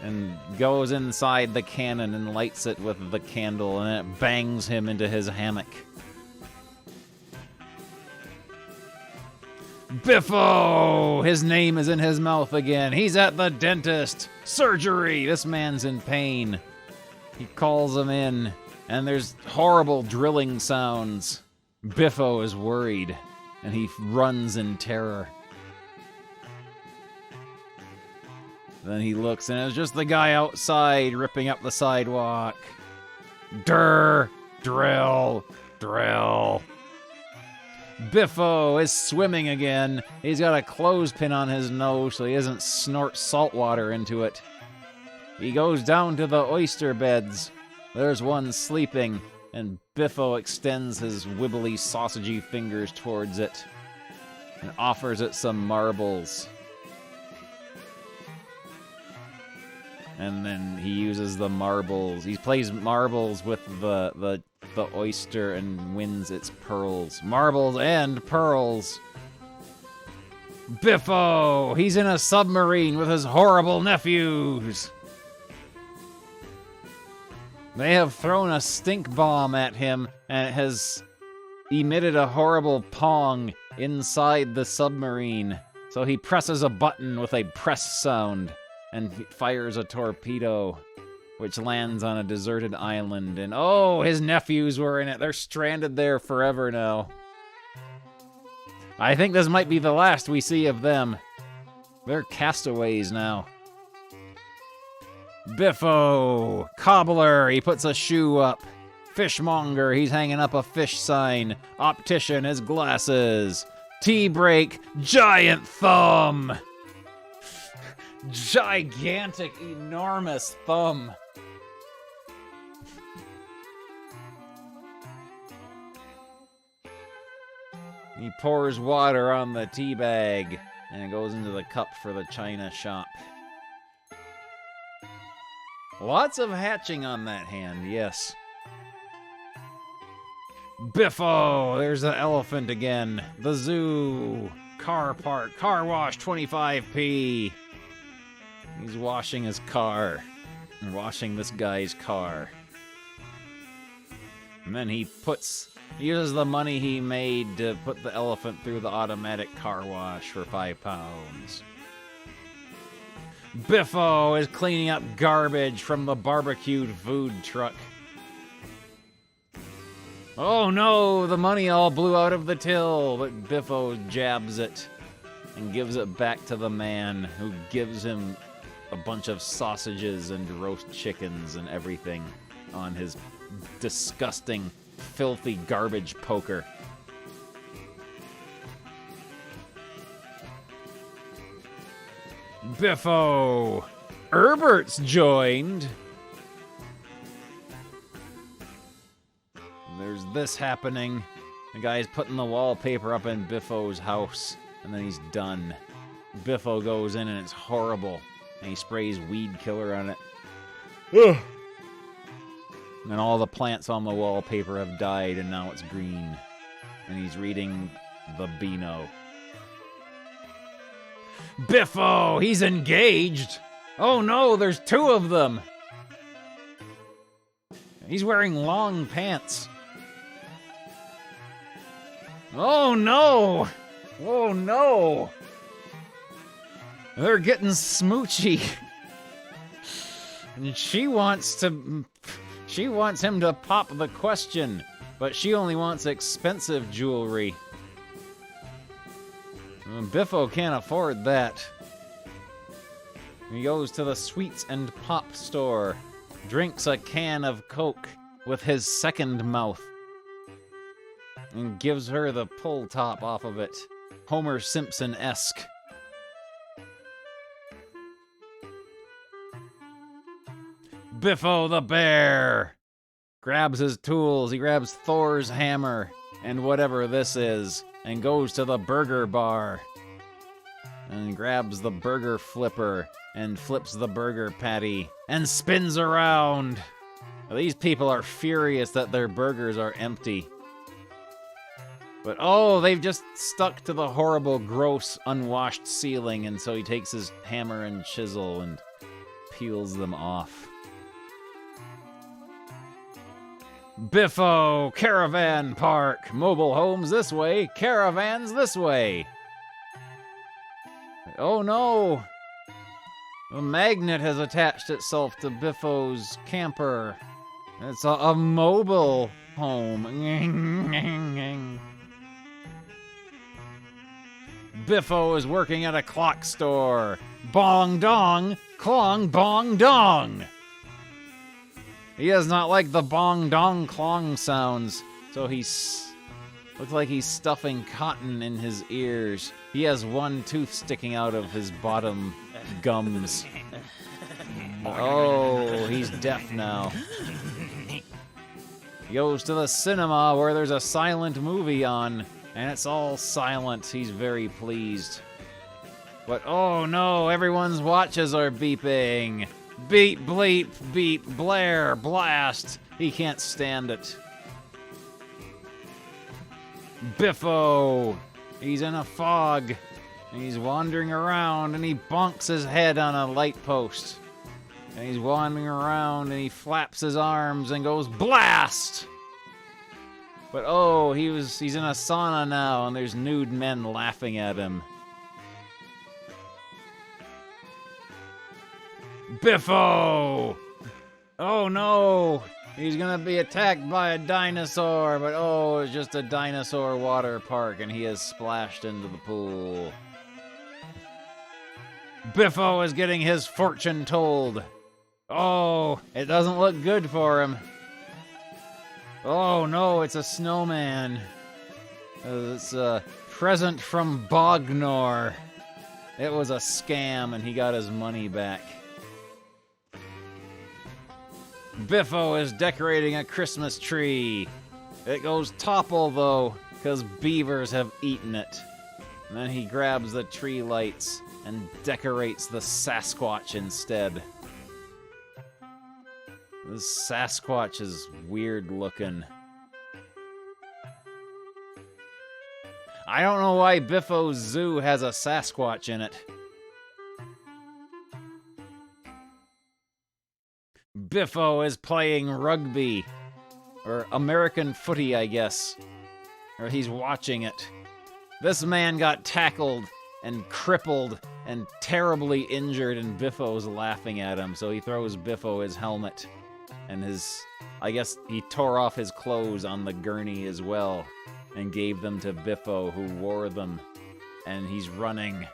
And goes inside the cannon and lights it with the candle, and it bangs him into his hammock. Biffo! His name is in his mouth again. He's at the dentist. Surgery! This man's in pain. He calls him in, and there's horrible drilling sounds. Biffo is worried, and he runs in terror. Then he looks, and it's just the guy outside ripping up the sidewalk. Durr! Drill! Drill! Biffo is swimming again. He's got a clothespin on his nose so he doesn't snort salt water into it. He goes down to the oyster beds. There's one sleeping, and Biffo extends his wibbly, sausagey fingers towards it and offers it some marbles. And then he uses the marbles. He plays marbles with the oyster and wins its pearls. Marbles and pearls. Biffo! He's in a submarine with his horrible nephews. They have thrown a stink bomb at him, and it has emitted a horrible pong inside the submarine. So he presses a button with a press sound and fires a torpedo, which lands on a deserted island. And oh, his nephews were in it. They're stranded there forever now. I think this might be the last we see of them. They're castaways now. Biffo, cobbler, he puts a shoe up. Fishmonger, he's hanging up a fish sign. Optician, his glasses. Tea break, giant thumb. Gigantic, enormous thumb. He pours water on the tea bag, and it goes into the cup for the china shop. Lots of hatching on that hand, yes. Biffo! There's the elephant again. The zoo. Car park. Car wash, 25p. He's washing his car. And washing this guy's car. And then he uses the money he made to put the elephant through the automatic car wash for £5. Biffo is cleaning up garbage from the barbecued food truck. Oh no, the money all blew out of the till, but Biffo jabs it and gives it back to the man, who gives him a bunch of sausages and roast chickens and everything on his disgusting, filthy garbage poker. Biffo! Herbert's joined! There's this happening. The guy's putting the wallpaper up in Biffo's house, and then he's done. Biffo goes in and it's horrible, and he sprays weed killer on it. Ugh. And all the plants on the wallpaper have died, and now it's green. And he's reading the Beano. Biffo! He's engaged! Oh no, there's two of them! He's wearing long pants. Oh no! Oh no! They're getting smoochy. And she wants him to pop the question, but she only wants expensive jewelry. Biffo can't afford that. He goes to the sweets and pop store, drinks a can of Coke with his second mouth, and gives her the pull top off of it. Homer Simpson-esque. Biffo the bear grabs his tools. He grabs Thor's hammer and whatever this is, and goes to the burger bar and grabs the burger flipper and flips the burger patty and spins around. These people are furious that their burgers are empty. But oh, they've just stuck to the horrible, gross, unwashed ceiling, and so he takes his hammer and chisel and peels them off. Biffo, caravan park, mobile homes this way, caravans this way. Oh no! A magnet has attached itself to Biffo's camper. It's a mobile home. Biffo is working at a clock store. Bong dong, clong bong dong. He does not like the bong dong clong sounds, so looks like he's stuffing cotton in his ears. He has one tooth sticking out of his bottom gums. Oh, he's deaf now. He goes to the cinema where there's a silent movie on, and it's all silent. He's very pleased. But oh no, everyone's watches are beeping. Beep, bleep, beep, blare, blast. He can't stand it. Biffo! He's in a fog. And he's wandering around and he bonks his head on a light post. And he's wandering around and he flaps his arms and goes blast! But oh, he's in a sauna now and there's nude men laughing at him. Biffo! Oh no! He's gonna be attacked by a dinosaur, but oh, it's just a dinosaur water park and he has splashed into the pool. Biffo is getting his fortune told. Oh, it doesn't look good for him. Oh no, it's a snowman. It's a present from Bognor. It was a scam and he got his money back. Biffo is decorating a Christmas tree. It goes topple though, because beavers have eaten it. And then he grabs the tree lights and decorates the Sasquatch instead. This Sasquatch is weird looking. I don't know why Biffo's zoo has a Sasquatch in it. Biffo is playing rugby. Or American footy, I guess. Or he's watching it. This man got tackled and crippled and terribly injured, and Biffo's laughing at him, so he throws Biffo his helmet. And I guess he tore off his clothes on the gurney as well, and gave them to Biffo, who wore them. And he's running.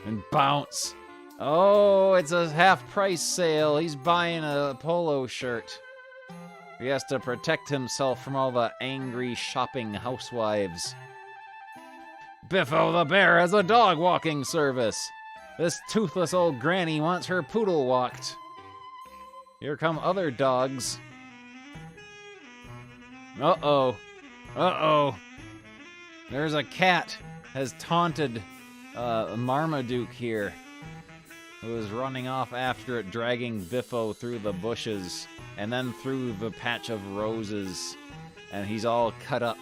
And bounce. Oh, it's a half-price sale. He's buying a polo shirt. He has to protect himself from all the angry shopping housewives. Biffo the bear has a dog walking service. This toothless old granny wants her poodle walked. Here come other dogs. Uh-oh. Uh-oh. There's a cat has taunted Marmaduke here, who is running off after it, dragging Biffo through the bushes and then through the patch of roses. And he's all cut up.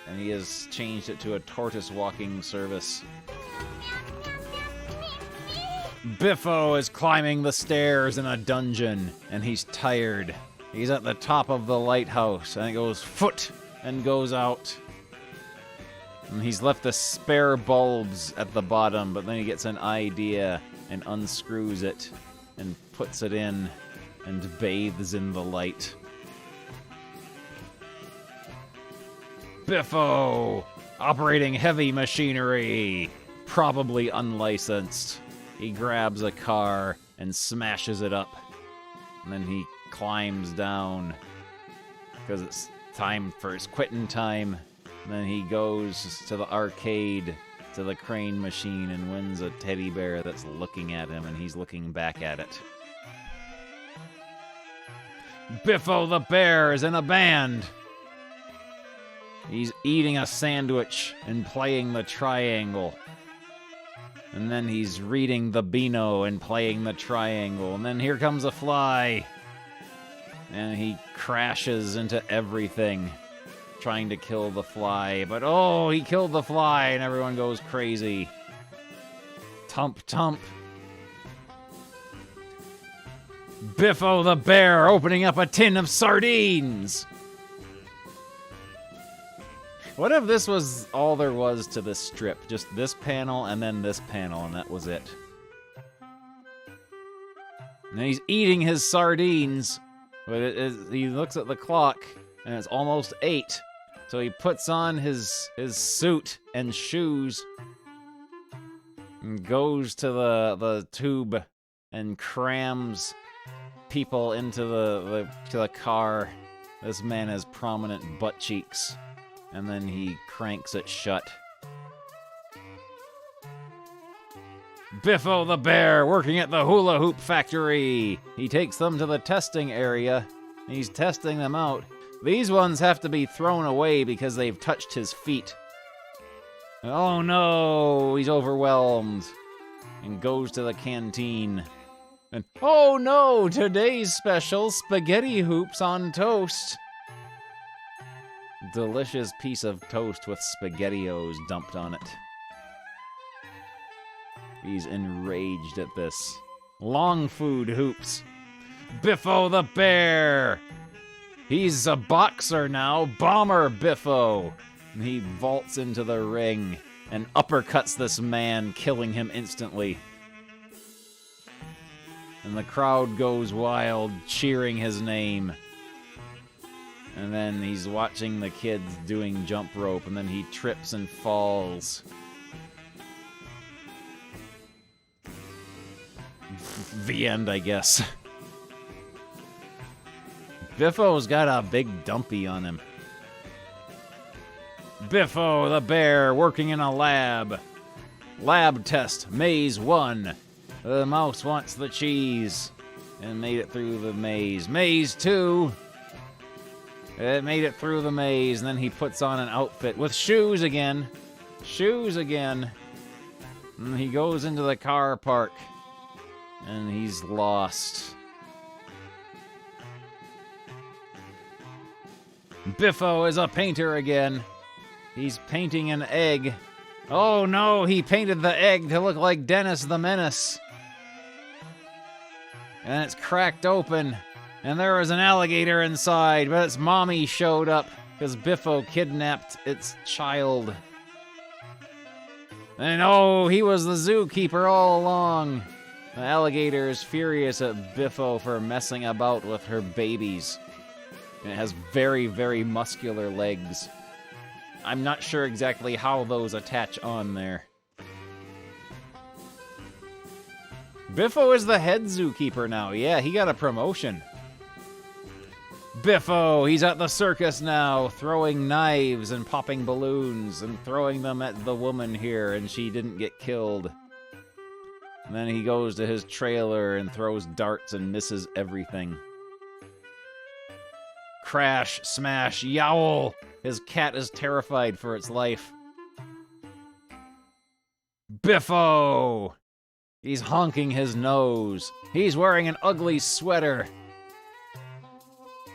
And he has changed it to a tortoise walking service. Biffo is climbing the stairs in a dungeon, and he's tired. He's at the top of the lighthouse, and it goes foot and goes out. And he's left the spare bulbs at the bottom, but then he gets an idea and unscrews it and puts it in and bathes in the light. Biffo! Operating heavy machinery! Probably unlicensed. He grabs a car and smashes it up. And then he climbs down because it's time for his quitting time. And then he goes to the arcade, to the crane machine, and wins a teddy bear that's looking at him, and he's looking back at it. Biffo the bear is in a band. He's eating a sandwich and playing the triangle. And then he's reading the Beano and playing the triangle. And then here comes a fly. And he crashes into everything, trying to kill the fly. But oh, he killed the fly, and everyone goes crazy. Tump, tump. Biffo the bear opening up a tin of sardines. What if this was all there was to this strip? Just this panel and then this panel, and that was it. And he's eating his sardines, but he looks at the clock, and it's almost 8. So he puts on his suit and shoes and goes to the tube and crams people into the car. This man has prominent butt cheeks. And then he cranks it shut. Biffo the bear working at the hula hoop factory. He takes them to the testing area. He's testing them out. These ones have to be thrown away because they've touched his feet. Oh no, he's overwhelmed. And goes to the canteen. And oh no, today's special, spaghetti hoops on toast. Delicious piece of toast with SpaghettiOs dumped on it. He's enraged at this. Long food hoops. Biffo the bear! He's a boxer now. Bomber Biffo! And he vaults into the ring and uppercuts this man, killing him instantly. And the crowd goes wild, cheering his name. And then he's watching the kids doing jump rope, and then he trips and falls. The end, I guess. Biffo's got a big dumpy on him. Biffo the bear working in a lab. Lab test, maze 1. The mouse wants the cheese. And made it through the maze. Maze 2. It made it through the maze, and then he puts on an outfit with shoes again. Shoes again. And he goes into the car park. And he's lost. Biffo is a painter again. He's painting an egg. Oh no, he painted the egg to look like Dennis the Menace. And it's cracked open. And there was an alligator inside, but its mommy showed up because Biffo kidnapped its child. And oh, he was the zookeeper all along. The alligator is furious at Biffo for messing about with her babies. And it has very, very muscular legs. I'm not sure exactly how those attach on there. Biffo is the head zookeeper now. Yeah, he got a promotion. Biffo, he's at the circus now, throwing knives and popping balloons and throwing them at the woman here, and she didn't get killed. And then he goes to his trailer and throws darts and misses everything. Crash, smash, yowl! His cat is terrified for its life. Biffo! He's honking his nose. He's wearing an ugly sweater.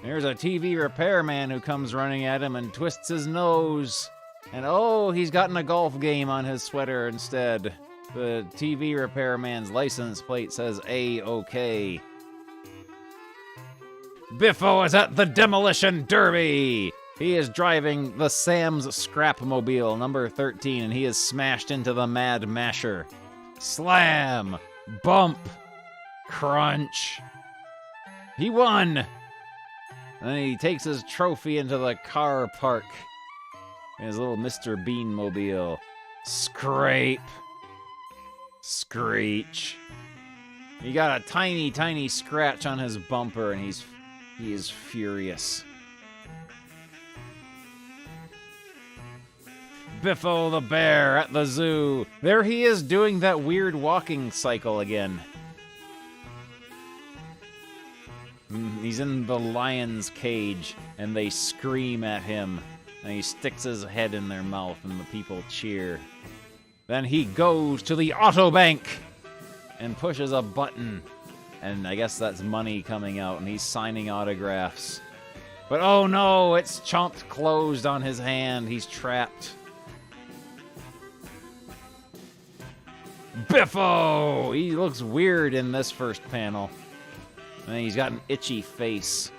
There's a TV repairman who comes running at him and twists his nose. And oh, he's gotten a golf game on his sweater instead. The TV repairman's license plate says A-OK. Biffo is at the Demolition Derby! He is driving the Sam's Scrapmobile, number 13, and he is smashed into the Mad Masher. Slam! Bump! Crunch! He won! And then he takes his trophy into the car park. In his little Mr. Bean mobile. Scrape! Screech! He got a tiny, tiny scratch on his bumper, and he is furious. Biffo the bear at the zoo. There he is doing that weird walking cycle again. He's in the lion's cage, and they scream at him. And he sticks his head in their mouth, and the people cheer. Then he goes to the autobank and pushes a button. And I guess that's money coming out, and he's signing autographs. But oh no, it's chomped closed on his hand. He's trapped. Biffo! He looks weird in this first panel. And he's got an itchy face.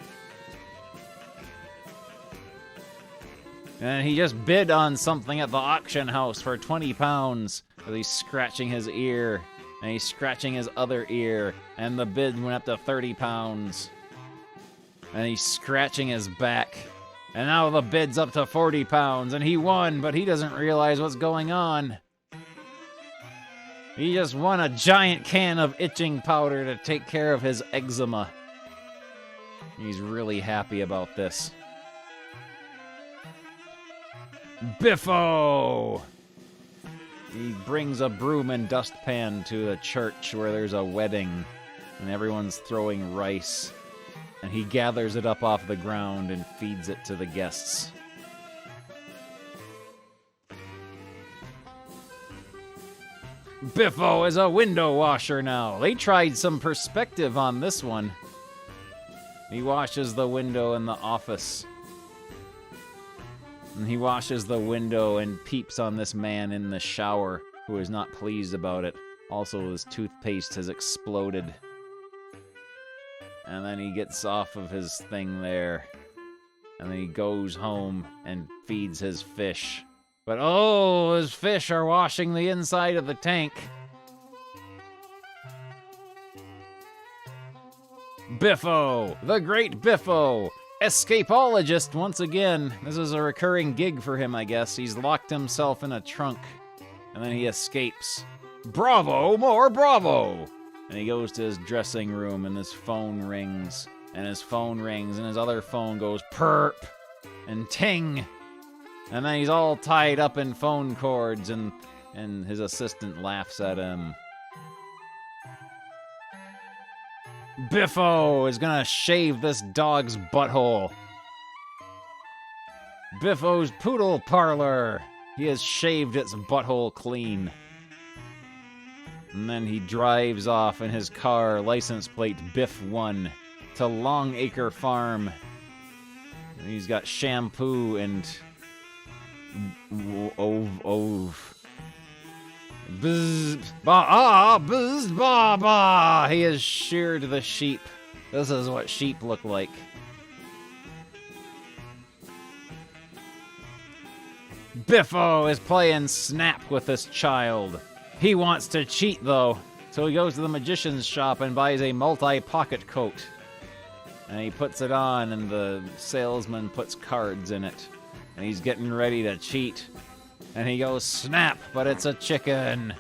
And he just bid on something at the auction house for 20 pounds. And he's scratching his ear. And he's scratching his other ear. And the bid went up to 30 pounds. And he's scratching his back. And now the bid's up to 40 pounds. And he won, but he doesn't realize what's going on. He just won a giant can of itching powder to take care of his eczema. He's really happy about this. Biffo! He brings a broom and dustpan to a church where there's a wedding, and everyone's throwing rice. And he gathers it up off the ground and feeds it to the guests. Biffo is a window washer now. They tried some perspective on this one. He washes the window in the office. And he washes the window and peeps on this man in the shower who is not pleased about it. Also, his toothpaste has exploded. And then he gets off of his thing there. And then he goes home and feeds his fish. But oh, his fish are washing the inside of the tank. Biffo, the great Biffo, escapologist once again. This is a recurring gig for him, I guess. He's locked himself in a trunk, and then he escapes. Bravo, more bravo! And he goes to his dressing room, and his phone rings, and his phone rings, and his other phone goes perp, and ting! And then he's all tied up in phone cords, and his assistant laughs at him. Biffo is gonna shave this dog's butthole. Biffo's poodle parlor. He has shaved its butthole clean. And then he drives off in his car, license plate Biff 1, to Longacre Farm. And he's got shampoo and Bzz, ba, bzz, ba, ba. He has sheared the sheep. This is what sheep look like. Biffo is playing Snap with this child. He wants to cheat, though, so he goes to the magician's shop and buys a multi-pocket coat. And he puts it on, and the salesman puts cards in it. And he's getting ready to cheat. And he goes, snap, but it's a chicken.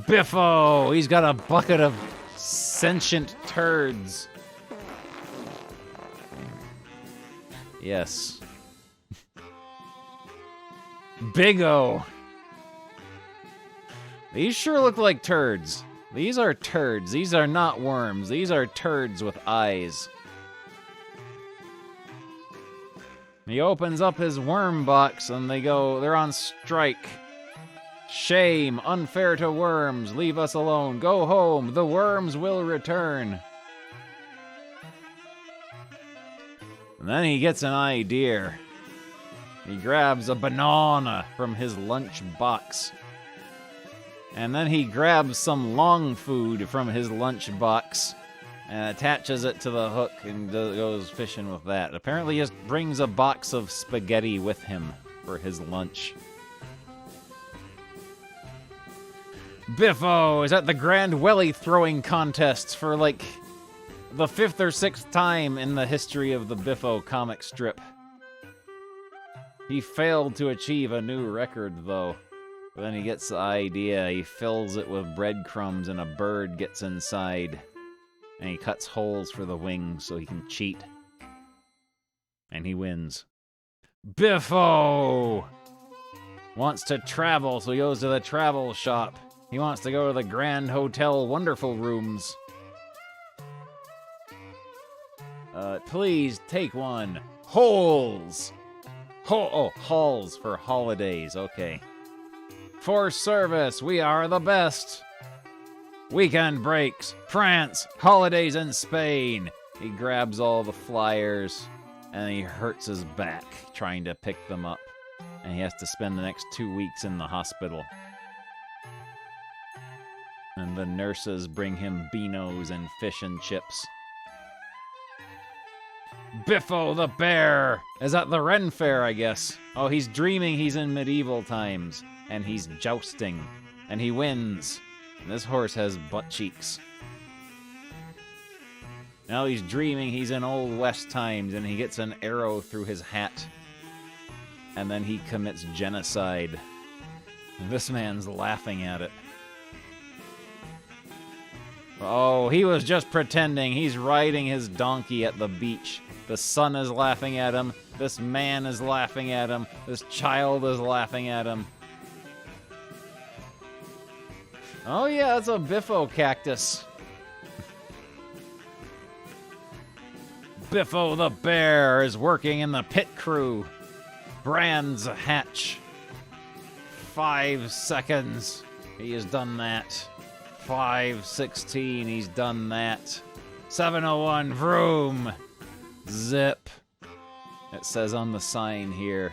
Biffo, he's got a bucket of sentient turds. Yes. These sure look like turds. These are turds. These are not worms. These are turds with eyes. He opens up his worm box and they're on strike. Shame, unfair to worms, leave us alone, go home, the worms will return. And then he gets an idea. He grabs a banana from his lunch box. And then he grabs some long food from his lunch box and attaches it to the hook and goes fishing with that. Apparently he just brings a box of spaghetti with him for his lunch. Biffo is at the Grand Welly throwing contests for like the 5th or 6th time in the history of the Biffo comic strip. He failed to achieve a new record, though. But then he gets the idea. He fills it with breadcrumbs and a bird gets inside. And he cuts holes for the wings so he can cheat. And he wins. Biffo wants to travel, so he goes to the travel shop. He wants to go to the Grand Hotel Wonderful Rooms. Please take one. Holes. Halls for holidays. Okay. For service, we are the best. Weekend breaks, France, holidays in Spain. He grabs all the flyers and he hurts his back trying to pick them up. And he has to spend the next 2 weeks in the hospital. And the nurses bring him beanos and fish and chips. Biffo the bear is at the Ren Fair, I guess. Oh, he's dreaming he's in medieval times. And he's jousting. And he wins. And this horse has butt cheeks. Now he's dreaming he's in Old West times and he gets an arrow through his hat. And then he commits genocide. This man's laughing at it. Oh, he was just pretending. He's riding his donkey at the beach. The sun is laughing at him. This man is laughing at him. This child is laughing at him. Oh yeah, it's a Biffo cactus. Biffo the bear is working in the pit crew. Brands a hatch. 5 seconds. He has done that. 5:16, he's done that. 7:01, vroom. Zip. It says on the sign here.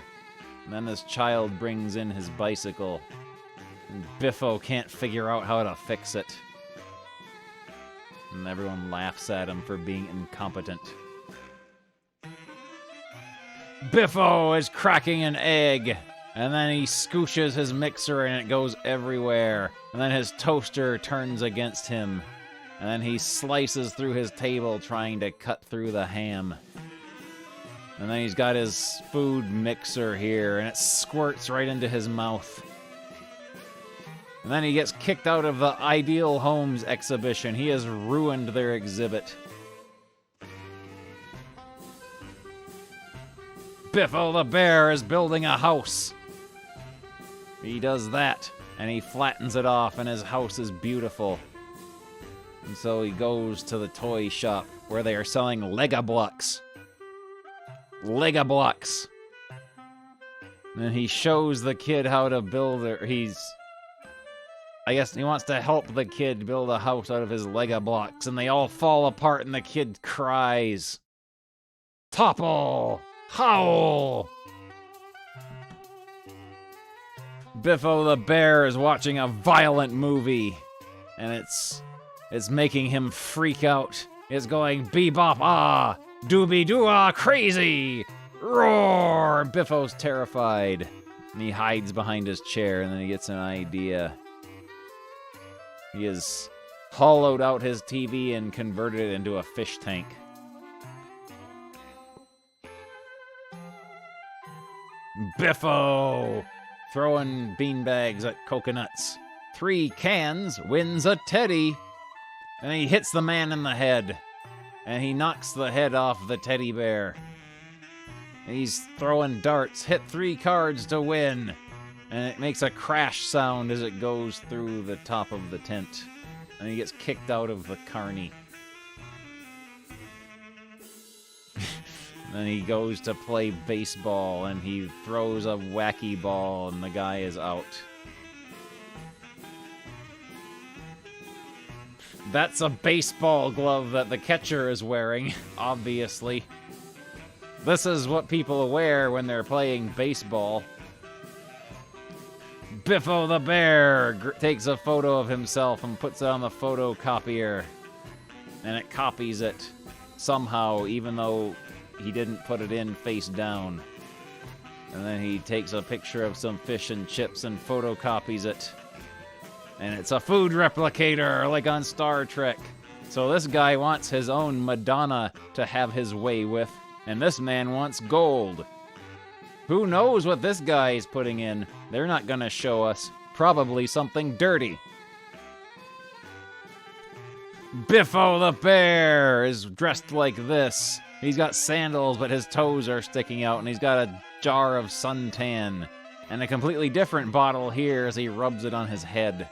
And then this child brings in his bicycle. And Biffo can't figure out how to fix it. And everyone laughs at him for being incompetent. Biffo is cracking an egg. And then he scooshes his mixer and it goes everywhere. And then his toaster turns against him. And then he slices through his table trying to cut through the ham. And then he's got his food mixer here and it squirts right into his mouth. And then he gets kicked out of the Ideal Homes exhibition. He has ruined their exhibit. Biffo the bear is building a house. He does that, and he flattens it off, and his house is beautiful. And so he goes to the toy shop, where they are selling Lego blocks. Lego blocks. And he shows the kid how to build it. I guess he wants to help the kid build a house out of his Lego blocks, and they all fall apart, and the kid cries. Topple! Howl! Biffo the bear is watching a violent movie, and it's making him freak out. It's going bebop ah, doobie doo ah, crazy, roar. Biffo's terrified, and he hides behind his chair, and then he gets an idea. He has hollowed out his TV and converted it into a fish tank. Biffo! Throwing beanbags at coconuts. 3 cans wins a teddy. And he hits the man in the head. And he knocks the head off the teddy bear. And he's throwing darts. Hit 3 cards to win. and it makes a crash sound as it goes through the top of the tent. And he gets kicked out of the carny. Then he goes to play baseball, and he throws a wacky ball, and the guy is out. That's a baseball glove that the catcher is wearing, obviously. This is what people wear when they're playing baseball. Biffo the Bear takes a photo of himself and puts it on the photocopier. And it copies it somehow, even though he didn't put it in face down. And then he takes a picture of some fish and chips and photocopies it. And it's a food replicator, like on Star Trek. So this guy wants his own Madonna to have his way with, and this man wants gold. Who knows what this guy is putting in? They're not gonna show us. Probably something dirty. Biffo the Bear is dressed like this. He's got sandals, but his toes are sticking out, and he's got a jar of suntan. And a completely different bottle here as he rubs it on his head.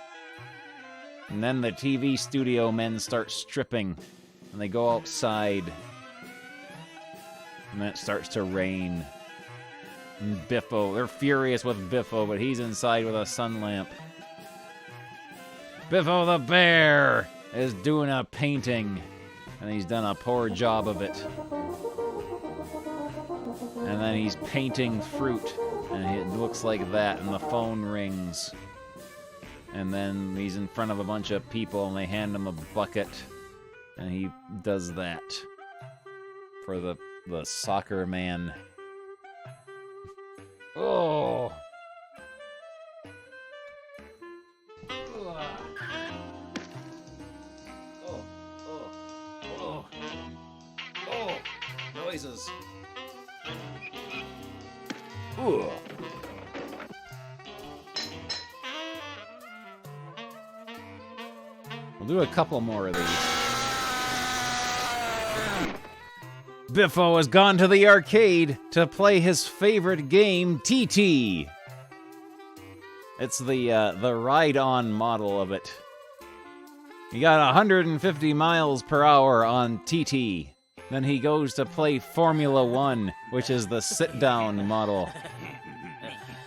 And then the TV studio men start stripping, and they go outside. And then it starts to rain. And Biffo, they're furious with Biffo, but he's inside with a sun lamp. Biffo the Bear is doing a painting, and he's done a poor job of it. And then he's painting fruit, and it looks like that, and the phone rings. And then he's in front of a bunch of people, and they hand him a bucket, and he does that for the soccer man. Oh! Noises. Ooh. We'll do a couple more of these. Biffo has gone to the arcade to play his favorite game, TT. It's the ride-on model of it. He got 150 miles per hour on TT. Then he goes to play Formula 1, which is the sit-down model.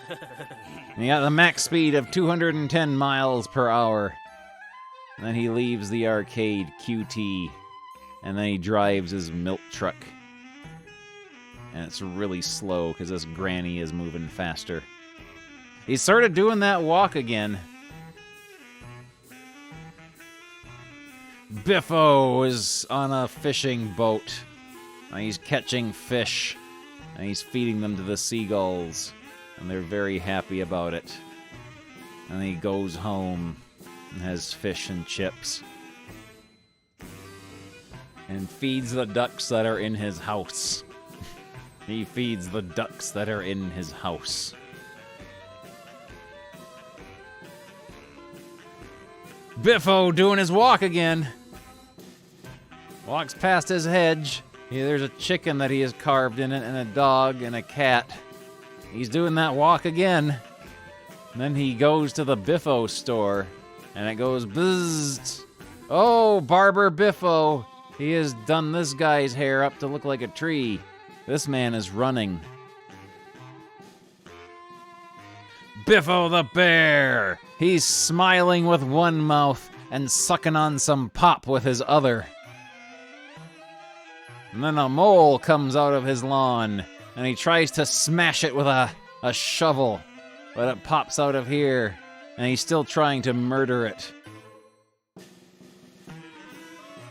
And he got the max speed of 210 miles per hour. And then he leaves the arcade, QT. And then he drives his milk truck. And it's really slow because this granny is moving faster. He's sort of doing that walk again. Biffo is on a fishing boat. And he's catching fish. And he's feeding them to the seagulls. And they're very happy about it. And he goes home and has fish and chips. And feeds the ducks that are in his house. He feeds the ducks that are in his house. Biffo doing his walk again. Walks past his hedge. There's a chicken that he has carved in it, and a dog, and a cat. He's doing that walk again. And then he goes to the Biffo store, and it goes bzzzt. Oh, Barber Biffo. He has done this guy's hair up to look like a tree. This man is running. Biffo the Bear. He's smiling with one mouth and sucking on some pop with his other. And then a mole comes out of his lawn, and he tries to smash it with a shovel, but it pops out of here, and he's still trying to murder it.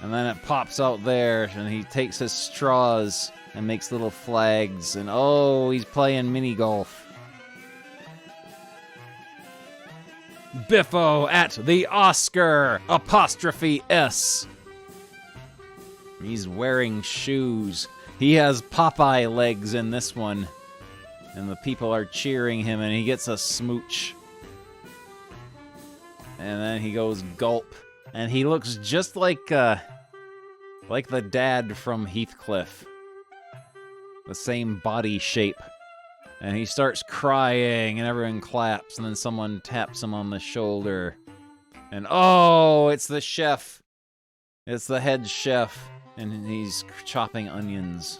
And then it pops out there, and he takes his straws and makes little flags, and oh, he's playing mini golf. Biffo at the Oscar ''S. He's wearing shoes. He has Popeye legs in this one. And the people are cheering him, and he gets a smooch. And then he goes gulp. And he looks just like the dad from Heathcliff. The same body shape. And he starts crying, and everyone claps, and then someone taps him on the shoulder. And oh, it's the chef. It's the head chef, and he's chopping onions.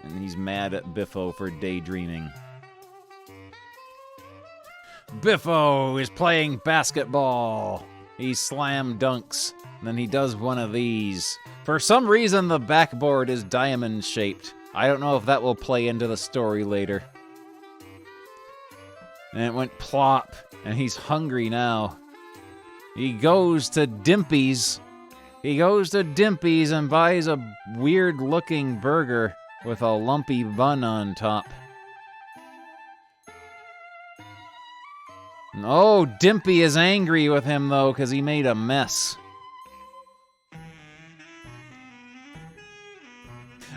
And he's mad at Biffo for daydreaming. Biffo is playing basketball. He slam dunks, and then he does one of these. For some reason, the backboard is diamond-shaped. I don't know if that will play into the story later. And it went plop, and he's hungry now. He goes to Dimpy's. He goes to Dimpy's and buys a weird-looking burger with a lumpy bun on top. Oh, Dimpy is angry with him, though, because he made a mess.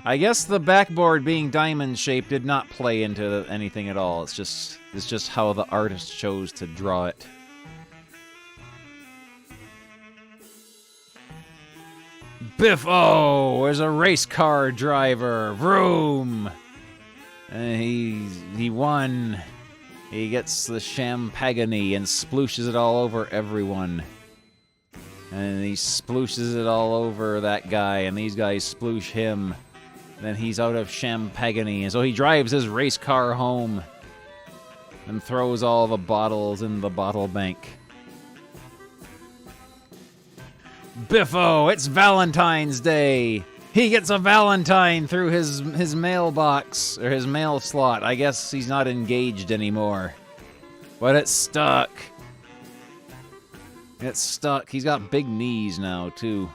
I guess the backboard being diamond-shaped did not play into anything at all. It's just how the artist chose to draw it. Biffo is a race car driver. Vroom! And he won. He gets the champagne and splooshes it all over everyone. And he splooshes it all over that guy, and these guys sploosh him. Then he's out of champagne, and so he drives his race car home and throws all the bottles in the bottle bank. Biffo, it's Valentine's Day. He gets a Valentine through his mailbox, or his mail slot. I guess he's not engaged anymore. But it's stuck. It's stuck. He's got big knees now, too.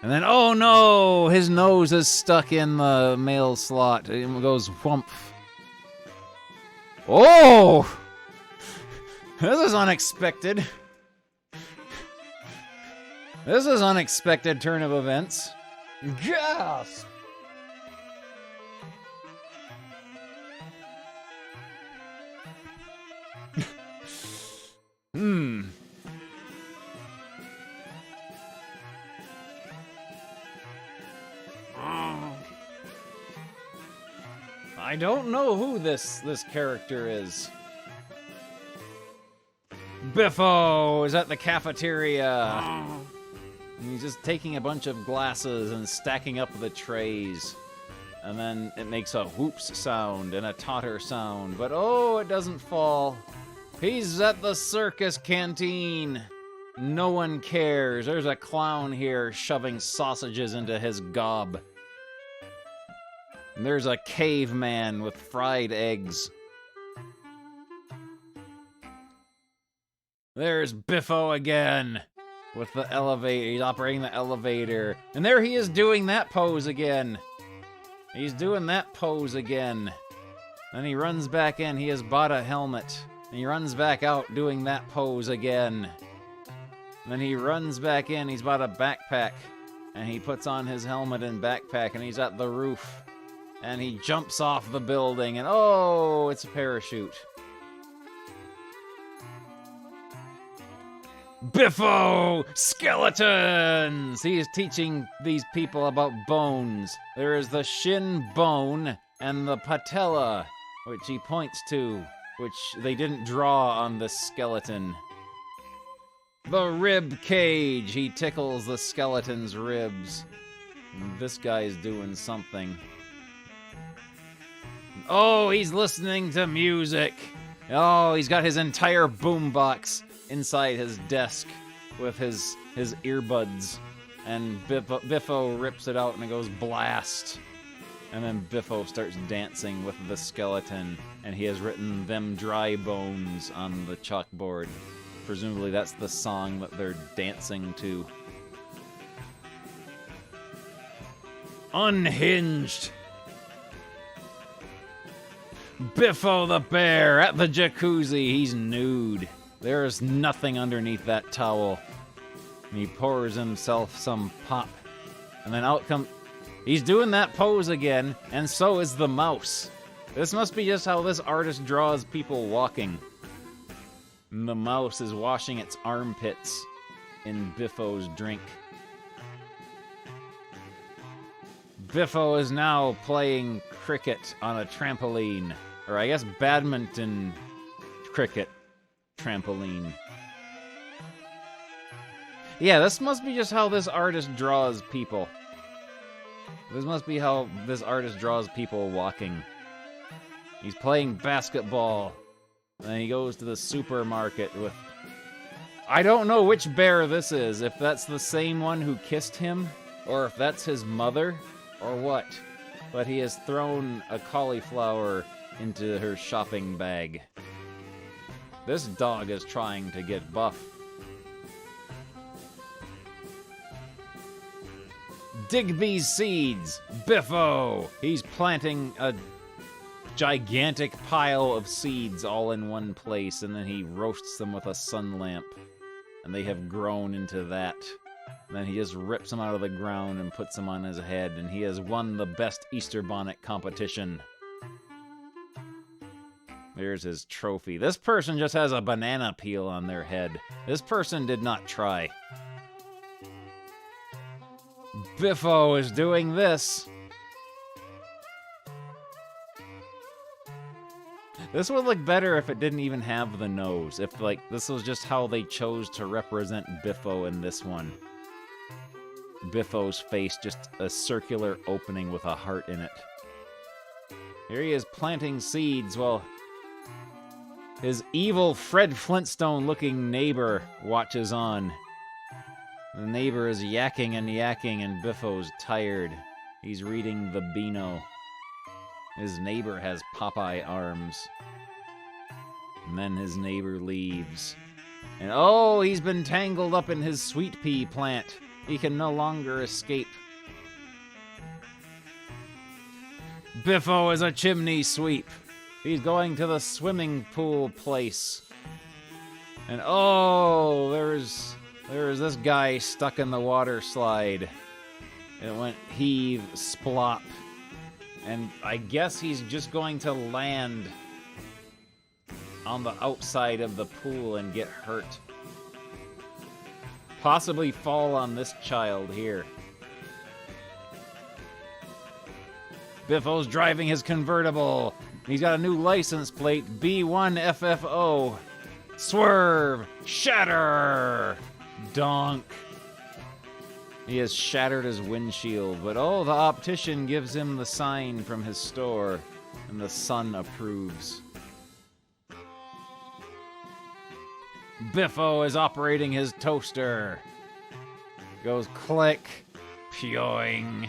And then, oh no! His nose is stuck in the mail slot. It goes whump. Oh! This is unexpected. This is unexpected turn of events. Gasp! I don't know who this character is. Biffo is at the cafeteria. And he's just taking a bunch of glasses and stacking up the trays. And then it makes a whoops sound and a totter sound. But oh, it doesn't fall. He's at the circus canteen. No one cares. There's a clown here shoving sausages into his gob. And there's a caveman with fried eggs. There's Biffo again. With the elevator. He's operating the elevator. And there he is doing that pose again. He's doing that pose again. Then he runs back in. He has bought a helmet. And he runs back out doing that pose again. And then he runs back in. He's bought a backpack. And he puts on his helmet and backpack. And he's at the roof. And he jumps off the building. And oh, it's a parachute. Biffo! Skeletons! He is teaching these people about bones. There is the shin bone and the patella, which he points to, which they didn't draw on the skeleton. The rib cage. He tickles the skeleton's ribs. And this guy's doing something. Oh, he's listening to music. Oh, he's got his entire boombox inside his desk with his earbuds, and Biffo rips it out and it goes blast. And then Biffo starts dancing with the skeleton, and he has written "Them Dry Bones" on the chalkboard. Presumably that's the song that they're dancing to. Unhinged. Biffo the bear at the jacuzzi. He's nude. There is nothing underneath that towel. And he pours himself some pop. And then out comes... He's doing that pose again, and so is the mouse. This must be just how this artist draws people walking. And the mouse is washing its armpits in Biffo's drink. Biffo is now playing cricket on a trampoline. Or I guess badminton, cricket, trampoline. Yeah, this must be just how this artist draws people. This must be how this artist draws people walking. He's playing basketball. And then he goes to the supermarket with... I don't know which bear this is. If that's the same one who kissed him, or if that's his mother, or what. But he has thrown a cauliflower into her shopping bag. This dog is trying to get buff. Digby's seeds. Biffo. He's planting a gigantic pile of seeds all in one place, and then he roasts them with a sun lamp. And they have grown into that. And then he just rips them out of the ground and puts them on his head, and he has won the best Easter bonnet competition. There's his trophy. This person just has a banana peel on their head. This person did not try. Biffo is doing this. This would look better if it didn't even have the nose. If, like, this was just how they chose to represent Biffo in this one. Biffo's face, just a circular opening with a heart in it. Here he is planting seeds while his evil Fred Flintstone-looking neighbor watches on. The neighbor is yakking and yakking, and Biffo's tired. He's reading the Beano. His neighbor has Popeye arms. And then his neighbor leaves. And oh, he's been tangled up in his sweet pea plant. He can no longer escape. Biffo is a chimney sweep. He's going to the swimming pool place. And oh, there's this guy stuck in the water slide. And it went heave, splop. And I guess he's just going to land on the outside of the pool and get hurt. Possibly fall on this child here. Biffo's driving his convertible. He's got a new license plate, B1FFO. Swerve! Shatter! Donk! He has shattered his windshield, but oh, the optician gives him the sign from his store, and the son approves. Biffo is operating his toaster. Goes click, pyoing.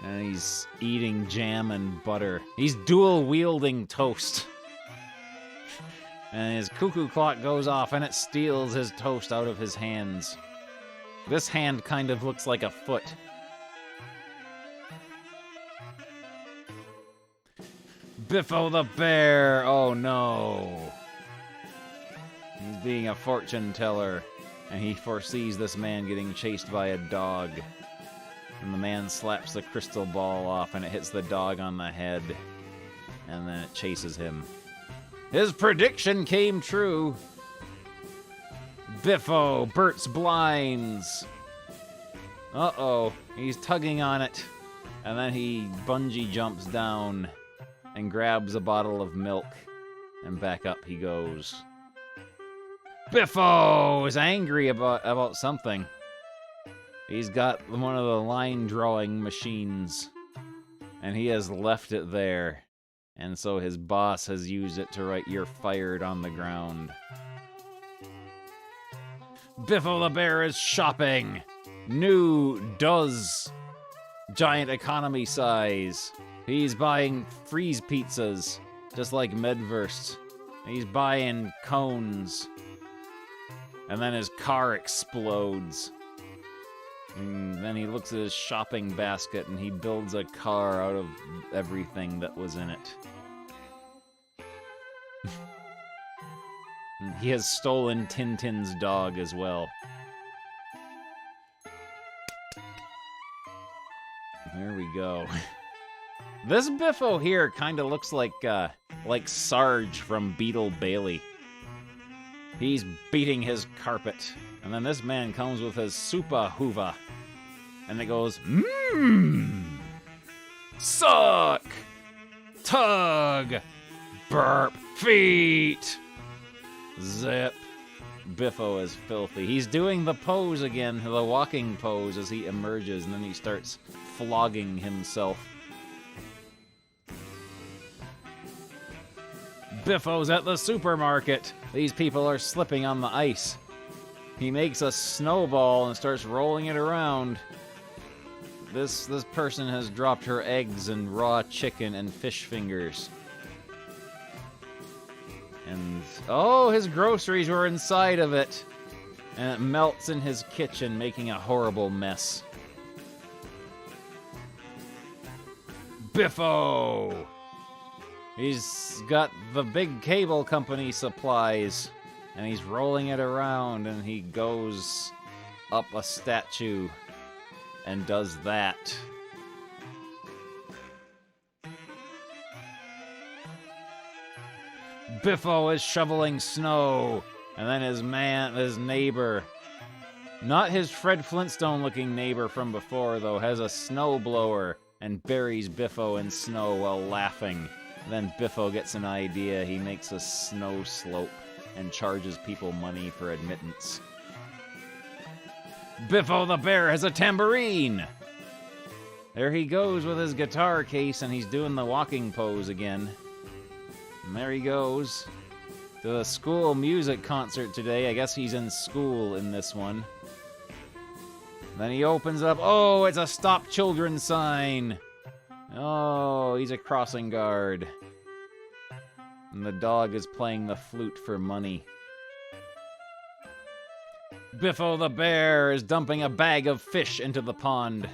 And he's eating jam and butter. He's dual-wielding toast. And his cuckoo clock goes off, and it steals his toast out of his hands. This hand kind of looks like a foot. Biffo the bear! Oh no. He's being a fortune teller, and he foresees this man getting chased by a dog. And the man slaps the crystal ball off, and it hits the dog on the head. And then it chases him. His prediction came true. Biffo bursts blinds. Uh-oh. He's tugging on it. And then he bungee jumps down and grabs a bottle of milk. And back up he goes. Biffo is angry about something. He's got one of the line drawing machines. And he has left it there. And so his boss has used it to write "You're fired" on the ground. Biffo the bear is shopping. New does giant economy size. He's buying freeze pizzas, just like Medverst. He's buying cones. And then his car explodes. And then he looks at his shopping basket and he builds a car out of everything that was in it. He has stolen Tintin's dog as well. There we go. This Biffo here kind of looks like Sarge from Beetle Bailey. He's beating his carpet. And then this man comes with his super hoova. And it goes, mmm, suck, tug. Burp feet. Zip. Biffo is filthy. He's doing the pose again, the walking pose, as he emerges, and then he starts flogging himself. Biffo's at the supermarket. These people are slipping on the ice. He makes a snowball and starts rolling it around. This person has dropped her eggs and raw chicken and fish fingers. And, oh, his groceries were inside of it. And it melts in his kitchen, making a horrible mess. Biffo! He's got the big cable company supplies, and he's rolling it around, and he goes up a statue and does that. Biffo is shoveling snow, and then his neighbor, not his Fred Flintstone-looking neighbor from before, though, has a snowblower and buries Biffo in snow while laughing. Then Biffo gets an idea. He makes a snow slope and charges people money for admittance. Biffo the bear has a tambourine! There he goes with his guitar case, and he's doing the walking pose again. And there he goes to the school music concert today. I guess he's in school in this one. Then he opens up. Oh, it's a stop children sign. Oh, he's a crossing guard. And the dog is playing the flute for money. Biffo the bear is dumping a bag of fish into the pond.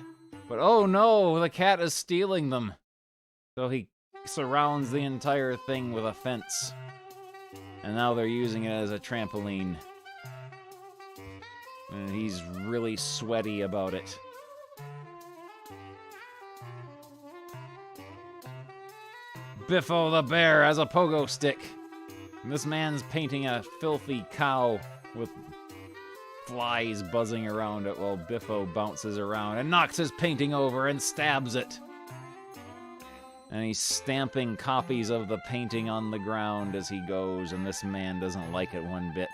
But oh no, the cat is stealing them. So he surrounds the entire thing with a fence. And now they're using it as a trampoline. And he's really sweaty about it. Biffo the bear has a pogo stick. And this man's painting a filthy cow with flies buzzing around it while Biffo bounces around and knocks his painting over and stabs it. And he's stamping copies of the painting on the ground as he goes, and this man doesn't like it one bit.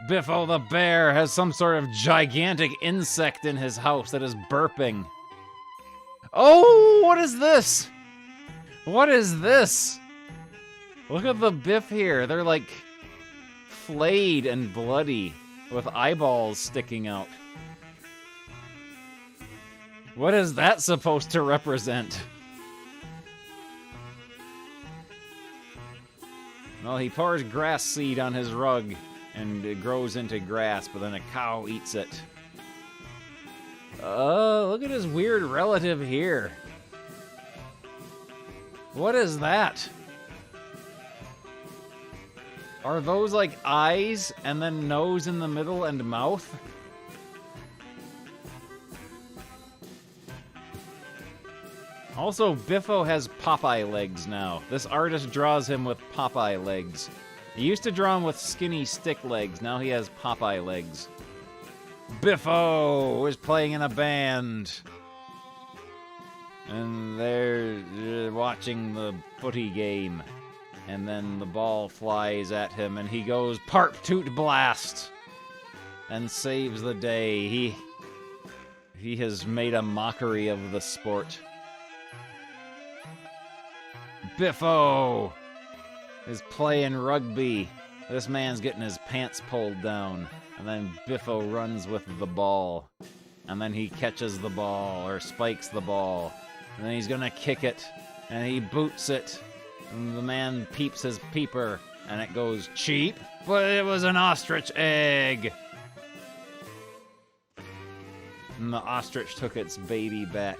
Biffo the bear has some sort of gigantic insect in his house that is burping. Oh, what is this? What is this? Look at the Biff here. They're like flayed and bloody with eyeballs sticking out. What is that supposed to represent? Well, he pours grass seed on his rug and it grows into grass, but then a cow eats it. Look at his weird relative here. What is that? Are those like eyes and then nose in the middle and mouth? Also, Biffo has Popeye legs now. This artist draws him with Popeye legs. He used to draw him with skinny stick legs. Now he has Popeye legs. Biffo is playing in a band. And they're watching the footy game. And then the ball flies at him and he goes Parp Toot Blast and saves the day. He has made a mockery of the sport. Biffo is playing rugby. This man's getting his pants pulled down. And then Biffo runs with the ball. And then he catches the ball, or spikes the ball. And then he's gonna kick it. And he boots it. And the man peeps his peeper. And it goes cheap. But it was an ostrich egg. And the ostrich took its baby back.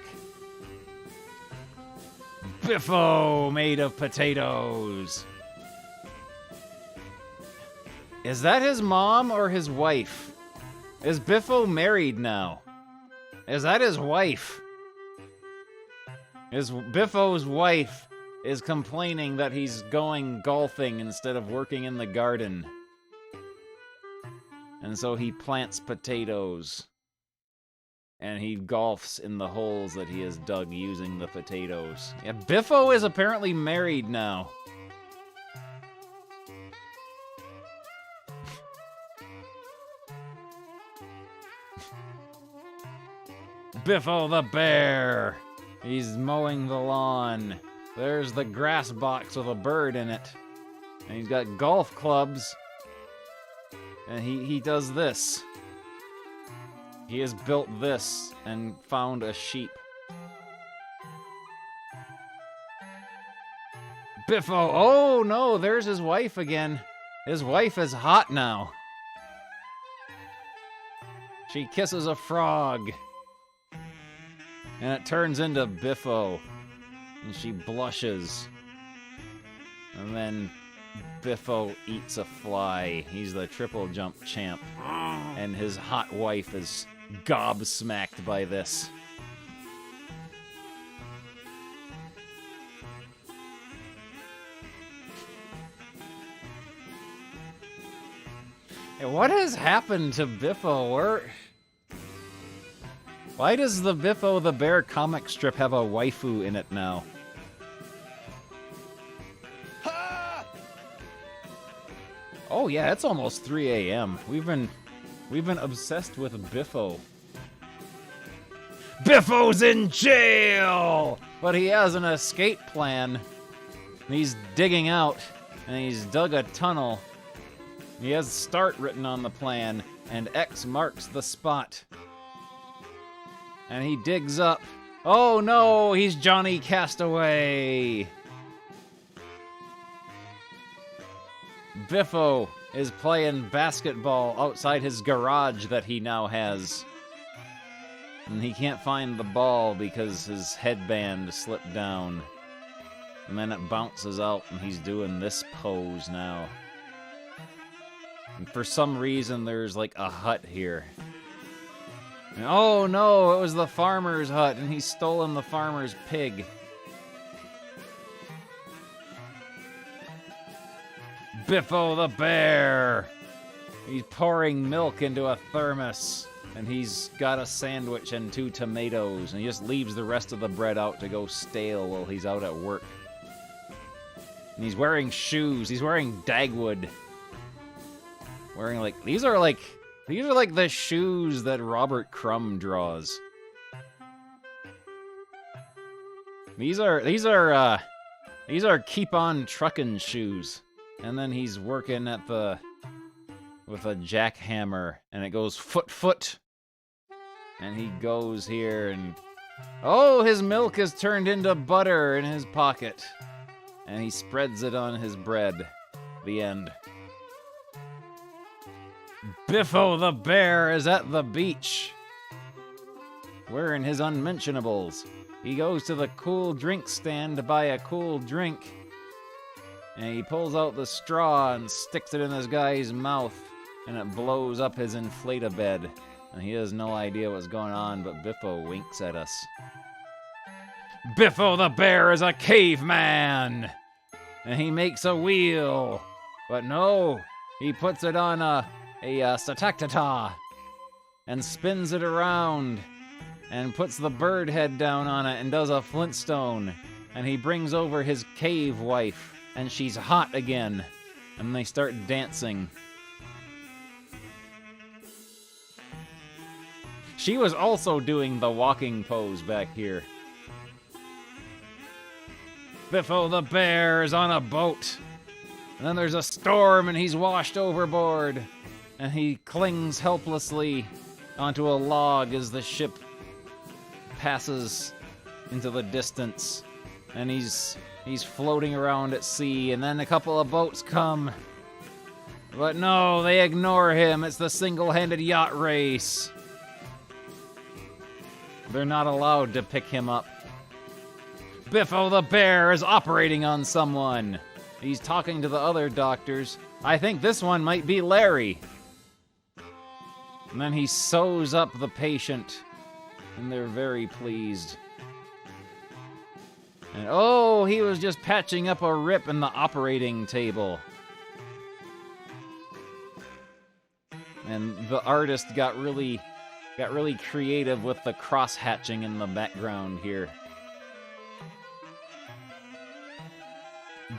Biffo made of potatoes. Is that his mom or his wife? Is Biffo married now? Is that his wife? Biffo's wife is complaining that he's going golfing instead of working in the garden. And so he plants potatoes. And he golfs in the holes that he has dug using the potatoes. Yeah, Biffo is apparently married now. Biffo the bear! He's mowing the lawn. There's the grass box with a bird in it. And he's got golf clubs. And he does this. He has built this and found a sheep. Biffo! Oh no, there's his wife again. His wife is hot now. She kisses a frog. And it turns into Biffo. And she blushes. And then Biffo eats a fly. He's the triple jump champ. And his hot wife is gobsmacked by this. Hey, what has happened to Biffo? Why does the Biffo the Bear comic strip have a waifu in it now? Oh yeah, it's almost 3 a.m. We've been obsessed with Biffo. Biffo's in jail! But he has an escape plan. He's digging out, and he's dug a tunnel. He has start written on the plan, and X marks the spot. And he digs up. Oh no, he's Johnny Castaway! Biffo is playing basketball outside his garage that he now has. And he can't find the ball because his headband slipped down. And then it bounces out and he's doing this pose now. And for some reason there's like a hut here. And oh no, it was the farmer's hut and he's stolen the farmer's pig. Biffo the bear! He's pouring milk into a thermos. And he's got a sandwich and 2 tomatoes. And he just leaves the rest of the bread out to go stale while he's out at work. And he's wearing shoes. He's wearing Dagwood. Wearing like... These are like the shoes that Robert Crumb draws. These are keep on truckin' shoes. And then he's working at with a jackhammer, and it goes foot. And he goes here and... Oh, his milk has turned into butter in his pocket. And he spreads it on his bread. The end. Biffo the bear is at the beach. Wearing his unmentionables. He goes to the cool drink stand to buy a cool drink. And he pulls out the straw and sticks it in this guy's mouth. And it blows up his inflate-a-bed. And he has no idea what's going on, but Biffo winks at us. Biffo the bear is a caveman! And he makes a wheel. But no, he puts it on a satactata. And spins it around. And puts the bird head down on it and does a Flintstone. And he brings over his cave wife. And she's hot again. And they start dancing. She was also doing the walking pose back here. Biffo the bear is on a boat. And then there's a storm and he's washed overboard. And he clings helplessly onto a log as the ship passes into the distance. And he's floating around at sea, and then a couple of boats come. But no, they ignore him. It's the single-handed yacht race. They're not allowed to pick him up. Biffo the bear is operating on someone. He's talking to the other doctors. I think this one might be Larry. And then he sews up the patient, and they're very pleased. And oh, he was just patching up a rip in the operating table. And the artist got really Got really creative with the cross-hatching in the background here.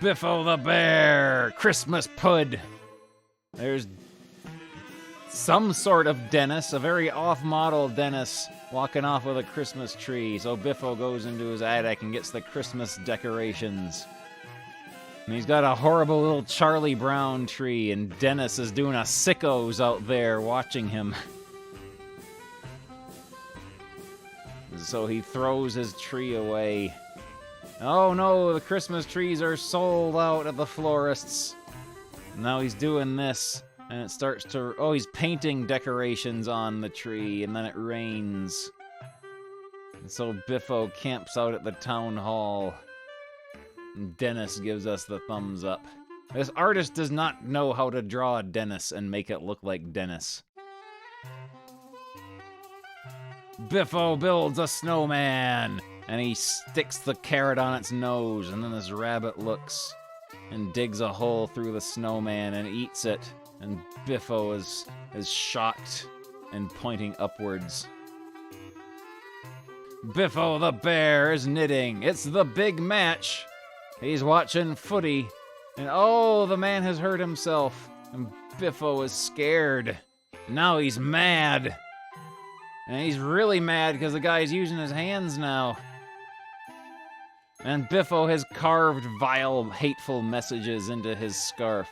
Biffo the Bear! Christmas Pud! There's some sort of Dennis, a very off-model Dennis, walking off with a Christmas tree. So Biffo goes into his attic and gets the Christmas decorations. And he's got a horrible little Charlie Brown tree, and Dennis is doing a sickos out there watching him. So he throws his tree away. Oh no, the Christmas trees are sold out at the florists. Now he's doing this, and it starts to... Oh, he's painting decorations on the tree, and then it rains. And so Biffo camps out at the town hall. And Dennis gives us the thumbs up. This artist does not know how to draw a Dennis and make it look like Dennis. Biffo builds a snowman, and he sticks the carrot on its nose, and then this rabbit looks and digs a hole through the snowman and eats it, and Biffo is shocked and pointing upwards. Biffo the Bear is knitting. It's the big match. He's watching footy, and oh, the man has hurt himself, and Biffo is scared. Now he's mad. And he's really mad because the guy's using his hands now. And Biffo has carved vile, hateful messages into his scarf.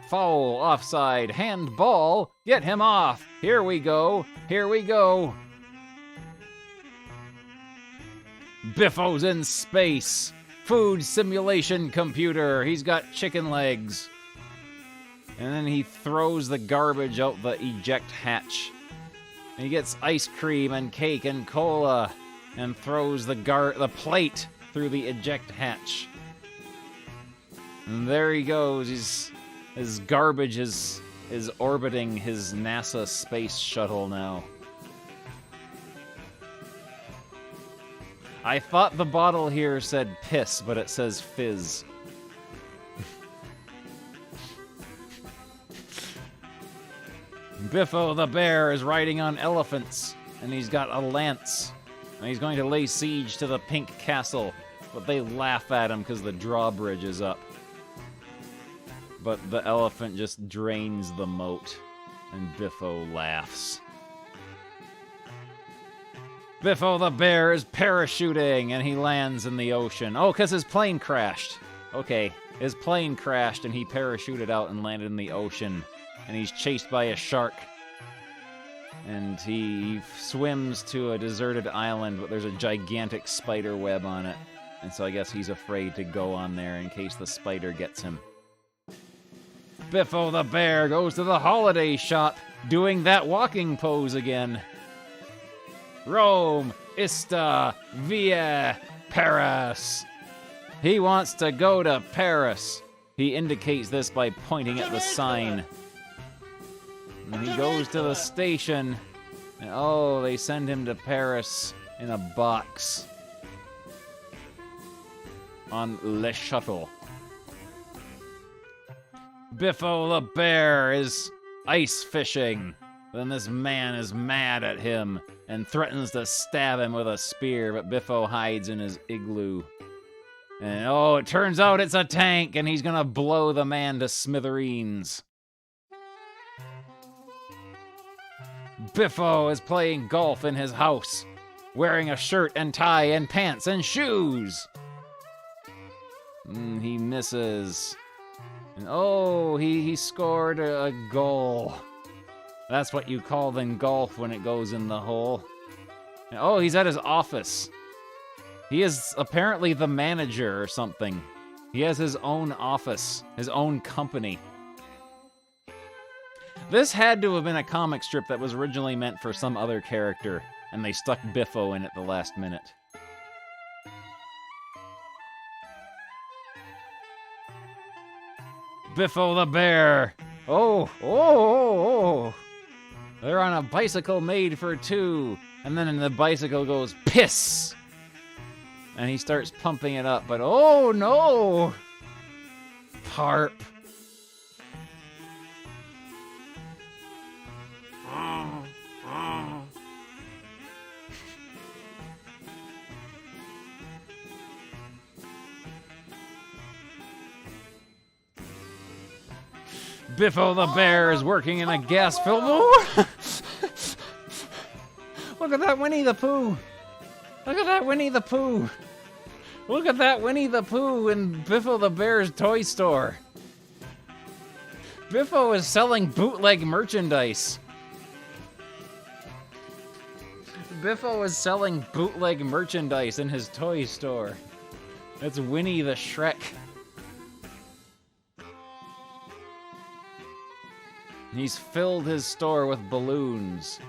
Foul, offside, handball, get him off. Here we go, here we go. Biffo's in space. Food simulation computer. He's got chicken legs. And then he throws the garbage out the eject hatch. And he gets ice cream and cake and cola and throws the plate through the eject hatch. And there he goes. His garbage is orbiting his NASA space shuttle now. I thought the bottle here said piss, but it says fizz. Biffo the Bear is riding on elephants, and he's got a lance, and he's going to lay siege to the pink castle, but they laugh at him because the drawbridge is up. But the elephant just drains the moat, and Biffo laughs. Biffo the Bear is parachuting, and he lands in the ocean. Oh, because his plane crashed. Okay, his plane crashed, and he parachuted out and landed in the ocean. And he's chased by a shark. And he swims to a deserted island, but there's a gigantic spider web on it. And so I guess he's afraid to go on there in case the spider gets him. Biffo the Bear goes to the holiday shop, doing that walking pose again. Rome, Ista, Via, Paris. He wants to go to Paris. He indicates this by pointing at the sign. And he goes to the station. And oh, they send him to Paris in a box. On Le Shuttle. Biffo the Bear is ice fishing. Then this man is mad at him and threatens to stab him with a spear, but Biffo hides in his igloo. And oh, it turns out it's a tank, and he's gonna blow the man to smithereens. Biffo is playing golf in his house, wearing a shirt and tie and pants and shoes. He misses. And oh, he scored a goal. That's what you call in golf when it goes in the hole. And oh, he's at his office. He is apparently the manager or something. He has his own office, his own company. This had to have been a comic strip that was originally meant for some other character, and they stuck Biffo in at the last minute. Biffo the Bear. Oh. They're on a bicycle made for two, and then the bicycle goes piss. And he starts pumping it up, but oh no! Harp. Biffo the bear is working in a gas-filled... Oh! Look at that Winnie the Pooh! Look at that Winnie the Pooh! Look at that Winnie the Pooh in Biffo the bear's toy store. Biffo is selling bootleg merchandise. Biffo is selling bootleg merchandise in his toy store. It's Winnie the Shrek. He's filled his store with balloons.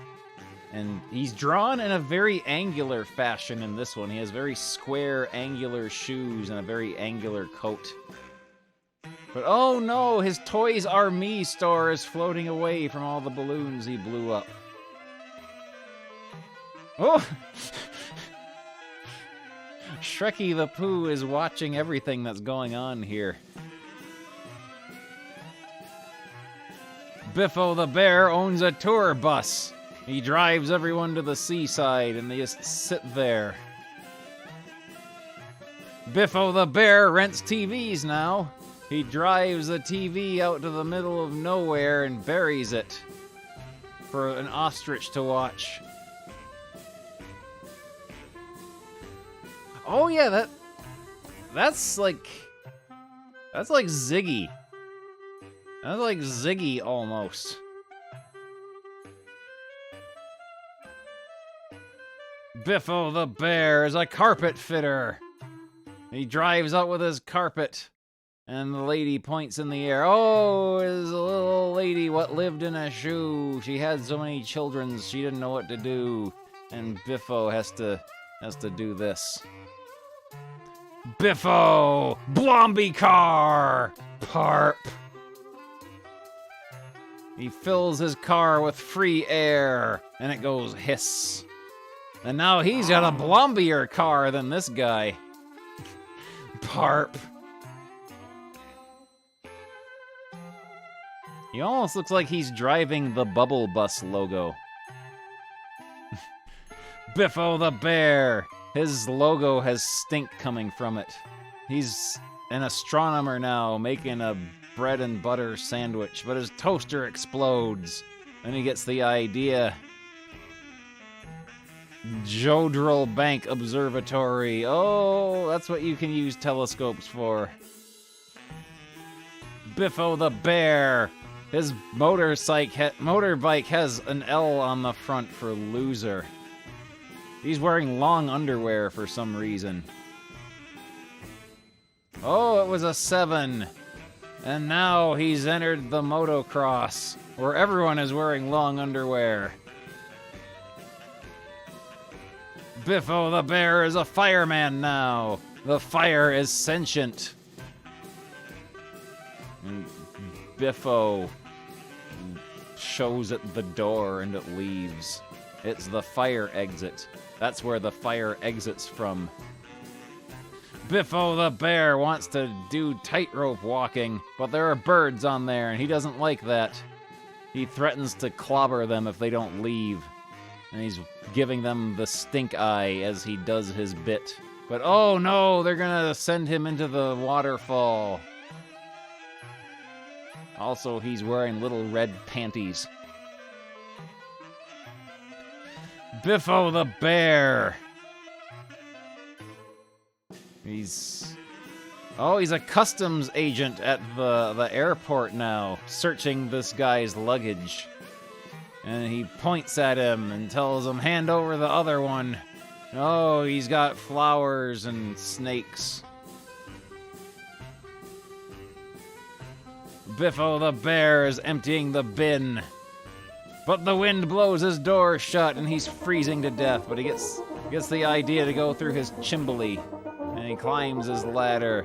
And he's drawn in a very angular fashion in this one. He has very square, angular shoes and a very angular coat. But oh no, his Toys R Me store is floating away from all the balloons he blew up. Oh! Shrekky the Pooh is watching everything that's going on here. Biffo the bear owns a tour bus. He drives everyone to the seaside and they just sit there. Biffo the bear rents TVs now. He drives a TV out to the middle of nowhere and buries it for an ostrich to watch. Oh yeah, that's like Ziggy. That's like Ziggy almost. Biffo the bear is a carpet fitter. He drives out with his carpet, and the lady points in the air. Oh, it's a little old lady what lived in a shoe. She had so many children, she didn't know what to do, and Biffo has to do this. Biffo, Blomby car, parp. He fills his car with free air, and it goes hiss. And now he's got a blombier car than this guy. Parp. He almost looks like he's driving the Bubble Bus logo. Biffo the bear. His logo has stink coming from it. He's an astronomer now, making a bread and butter sandwich, but his toaster explodes. And he gets the idea. Jodrell Bank Observatory. Oh, that's what you can use telescopes for. Biffo the bear. His motorbike has an L on the front for loser. He's wearing long underwear for some reason. Oh, it was a 7. And now he's entered the motocross, where everyone is wearing long underwear. Biffo the bear is a fireman now. The fire is sentient. And Biffo shows it the door and it leaves. It's the fire exit. That's where the fire exits from. Biffo the bear wants to do tightrope walking, but there are birds on there and he doesn't like that. He threatens to clobber them if they don't leave. And he's giving them the stink eye as he does his bit. But oh no, they're gonna send him into the waterfall. Also, he's wearing little red panties. Biffo the bear. He's a customs agent at the airport now, searching this guy's luggage. And he points at him and tells him, hand over the other one. Oh, he's got flowers and snakes. Biffo the bear is emptying the bin. But the wind blows his door shut and he's freezing to death. But he gets the idea to go through his chimbley. And he climbs his ladder.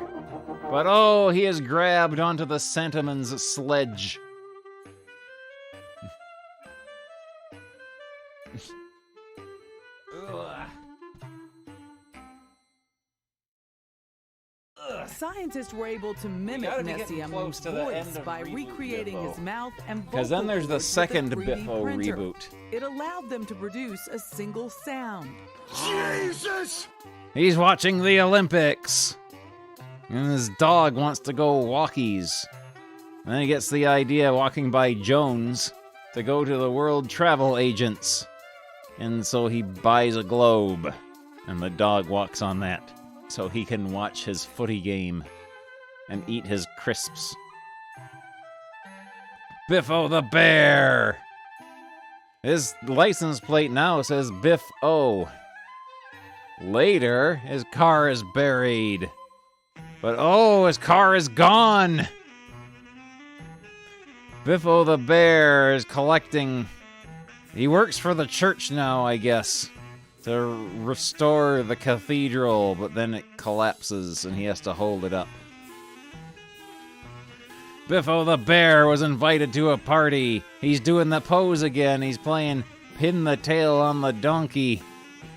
But oh, he is grabbed onto the Santaman's sledge. Scientists were able to mimic Nessiamu's voice by recreating his mouth and vocal because then there's the second Biffo printer. reboot. It allowed them to produce a single sound. Jesus! He's watching the Olympics. And his dog wants to go walkies. And then he gets the idea, walking by Jones, to go to the World Travel Agents. And so he buys a globe, and the dog walks on that, so he can watch his footy game and eat his crisps. Biffo the Bear! His license plate now says Biff O. Later, his car is buried. But oh, his car is gone! Biffo the Bear is collecting... He works for the church now, I guess, to restore the cathedral, but then it collapses and he has to hold it up. Biffo the Bear was invited to a party. He's doing the pose again. He's playing pin the tail on the donkey.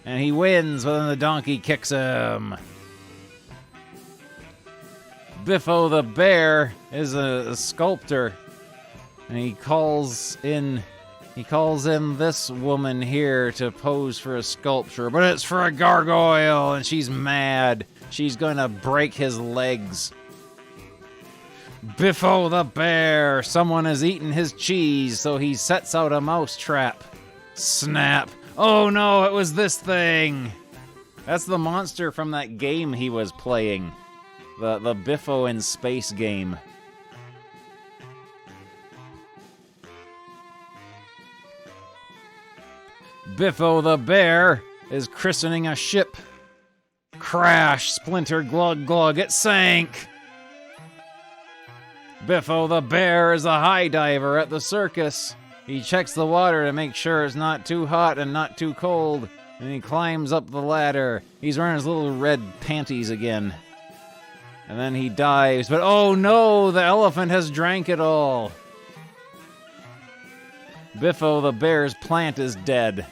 And he wins, but then the donkey kicks him. Biffo the Bear is a sculptor. And he calls in this woman here to pose for a sculpture. But it's for a gargoyle, and she's mad. She's gonna break his legs. Biffo the Bear! Someone has eaten his cheese, so he sets out a mousetrap. Snap! Oh no, it was this thing! That's the monster from that game he was playing. The Biffo in Space game. Biffo the Bear is christening a ship. Crash! Splinter glug glug, it sank! Biffo the Bear is a high diver at the circus. He checks the water to make sure it's not too hot and not too cold, and he climbs up the ladder. He's wearing his little red panties again. And then he dives, but oh no, the elephant has drank it all. Biffo the Bear's plant is dead.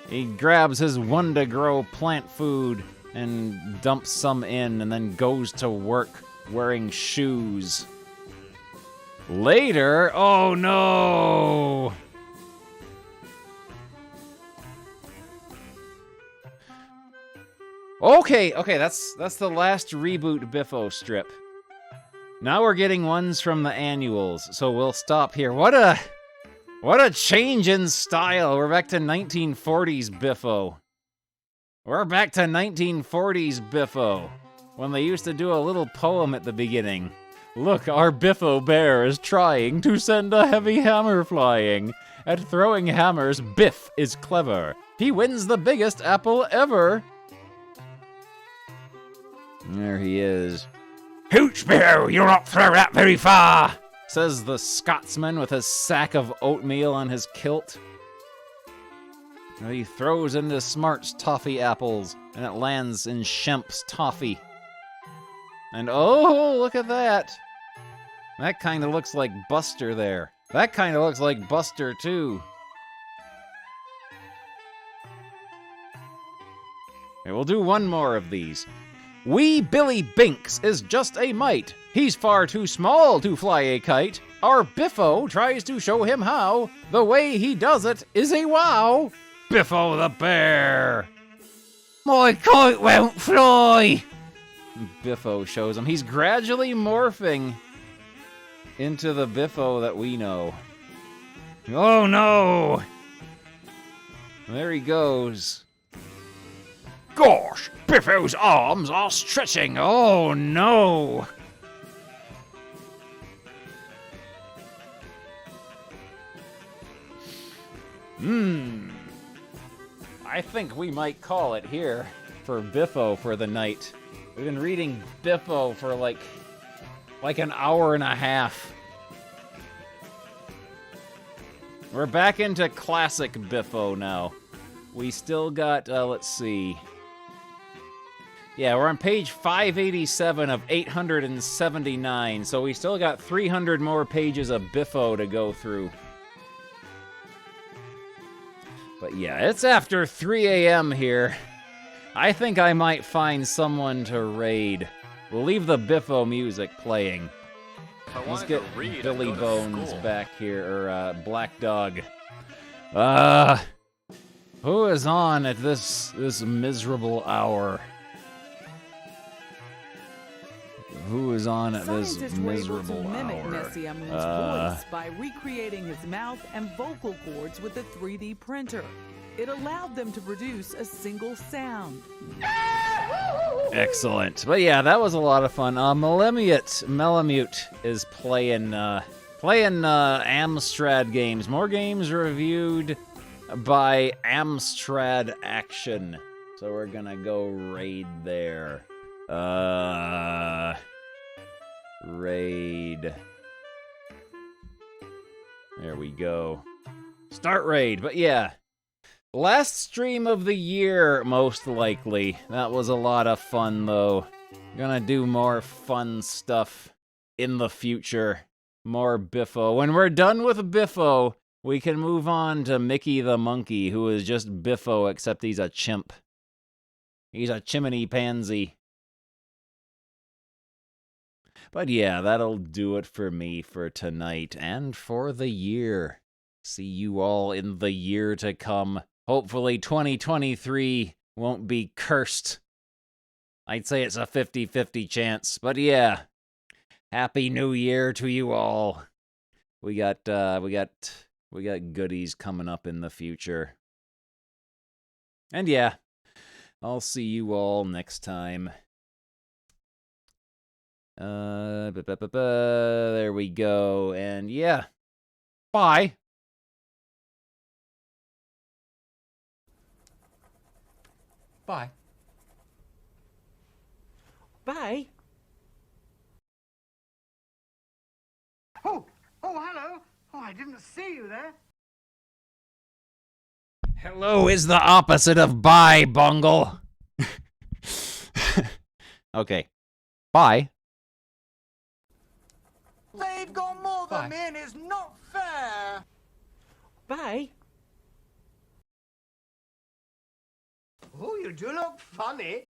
He grabs his Wonder-Grow plant food and dumps some in and then goes to work wearing shoes. Later, oh no! Okay, that's the last reboot Biffo strip. Now we're getting ones from the annuals, so we'll stop here. What a change in style. We're back to 1940s Biffo. We're back to 1940s Biffo, when they used to do a little poem at the beginning. Look, our Biffo Bear is trying to send a heavy hammer flying. At throwing hammers, Biff is clever. He wins the biggest apple ever. There he is. Hooch, Biffo, you'll not throw that very far, says the Scotsman with his sack of oatmeal on his kilt. He throws into Smart's toffee apples, and it lands in Shemp's toffee. And oh, look at that! That kind of looks like Buster there. That kind of looks like Buster, too. Okay, we'll do one more of these. Wee Billy Binks is just a mite. He's far too small to fly a kite. Our Biffo tries to show him how. The way he does it is a wow. Biffo the Bear. My kite won't fly. Biffo shows him. He's gradually morphing into the Biffo that we know. Oh no! There he goes. Gosh, Biffo's arms are stretching. Oh no! I think we might call it here for Biffo for the night. We've been reading Biffo for like an hour and a half. We're back into classic Biffo now. We still got, let's see. Yeah, we're on page 587 of 879, so we still got 300 more pages of Biffo to go through. But yeah, it's after 3 a.m. here. I think I might find someone to raid. We'll leave the Biffo music playing. Let's get Billy Bones back here, or Black Dog. Who is on at this miserable hour? who is on at this Scientists were able to miserable mimic hour? Nessie voice by recreating his mouth and vocal cords with a 3D printer. It allowed them to produce a single sound. Excellent. But yeah, that was a lot of fun. Melamute is playing Amstrad games. More games reviewed by Amstrad Action. So we're gonna go raid there. Raid. There we go. Start raid. But yeah. Last stream of the year, most likely. That was a lot of fun, though. Gonna do more fun stuff in the future. More Biffo. When we're done with Biffo, we can move on to Mickey the Monkey, who is just Biffo, except he's a chimp. He's a chimney pansy. But yeah, that'll do it for me for tonight and for the year. See you all in the year to come. Hopefully 2023 won't be cursed. I'd say it's a 50-50 chance, but yeah. Happy New Year to you all. We got goodies coming up in the future. And yeah, I'll see you all next time. There we go. And yeah. Bye. Bye. Bye. Oh, hello. Oh, I didn't see you there. Hello is the opposite of bye, Bungle. Okay. Bye. They've got more than me and it's not fair. Bye. Oh, you do look funny.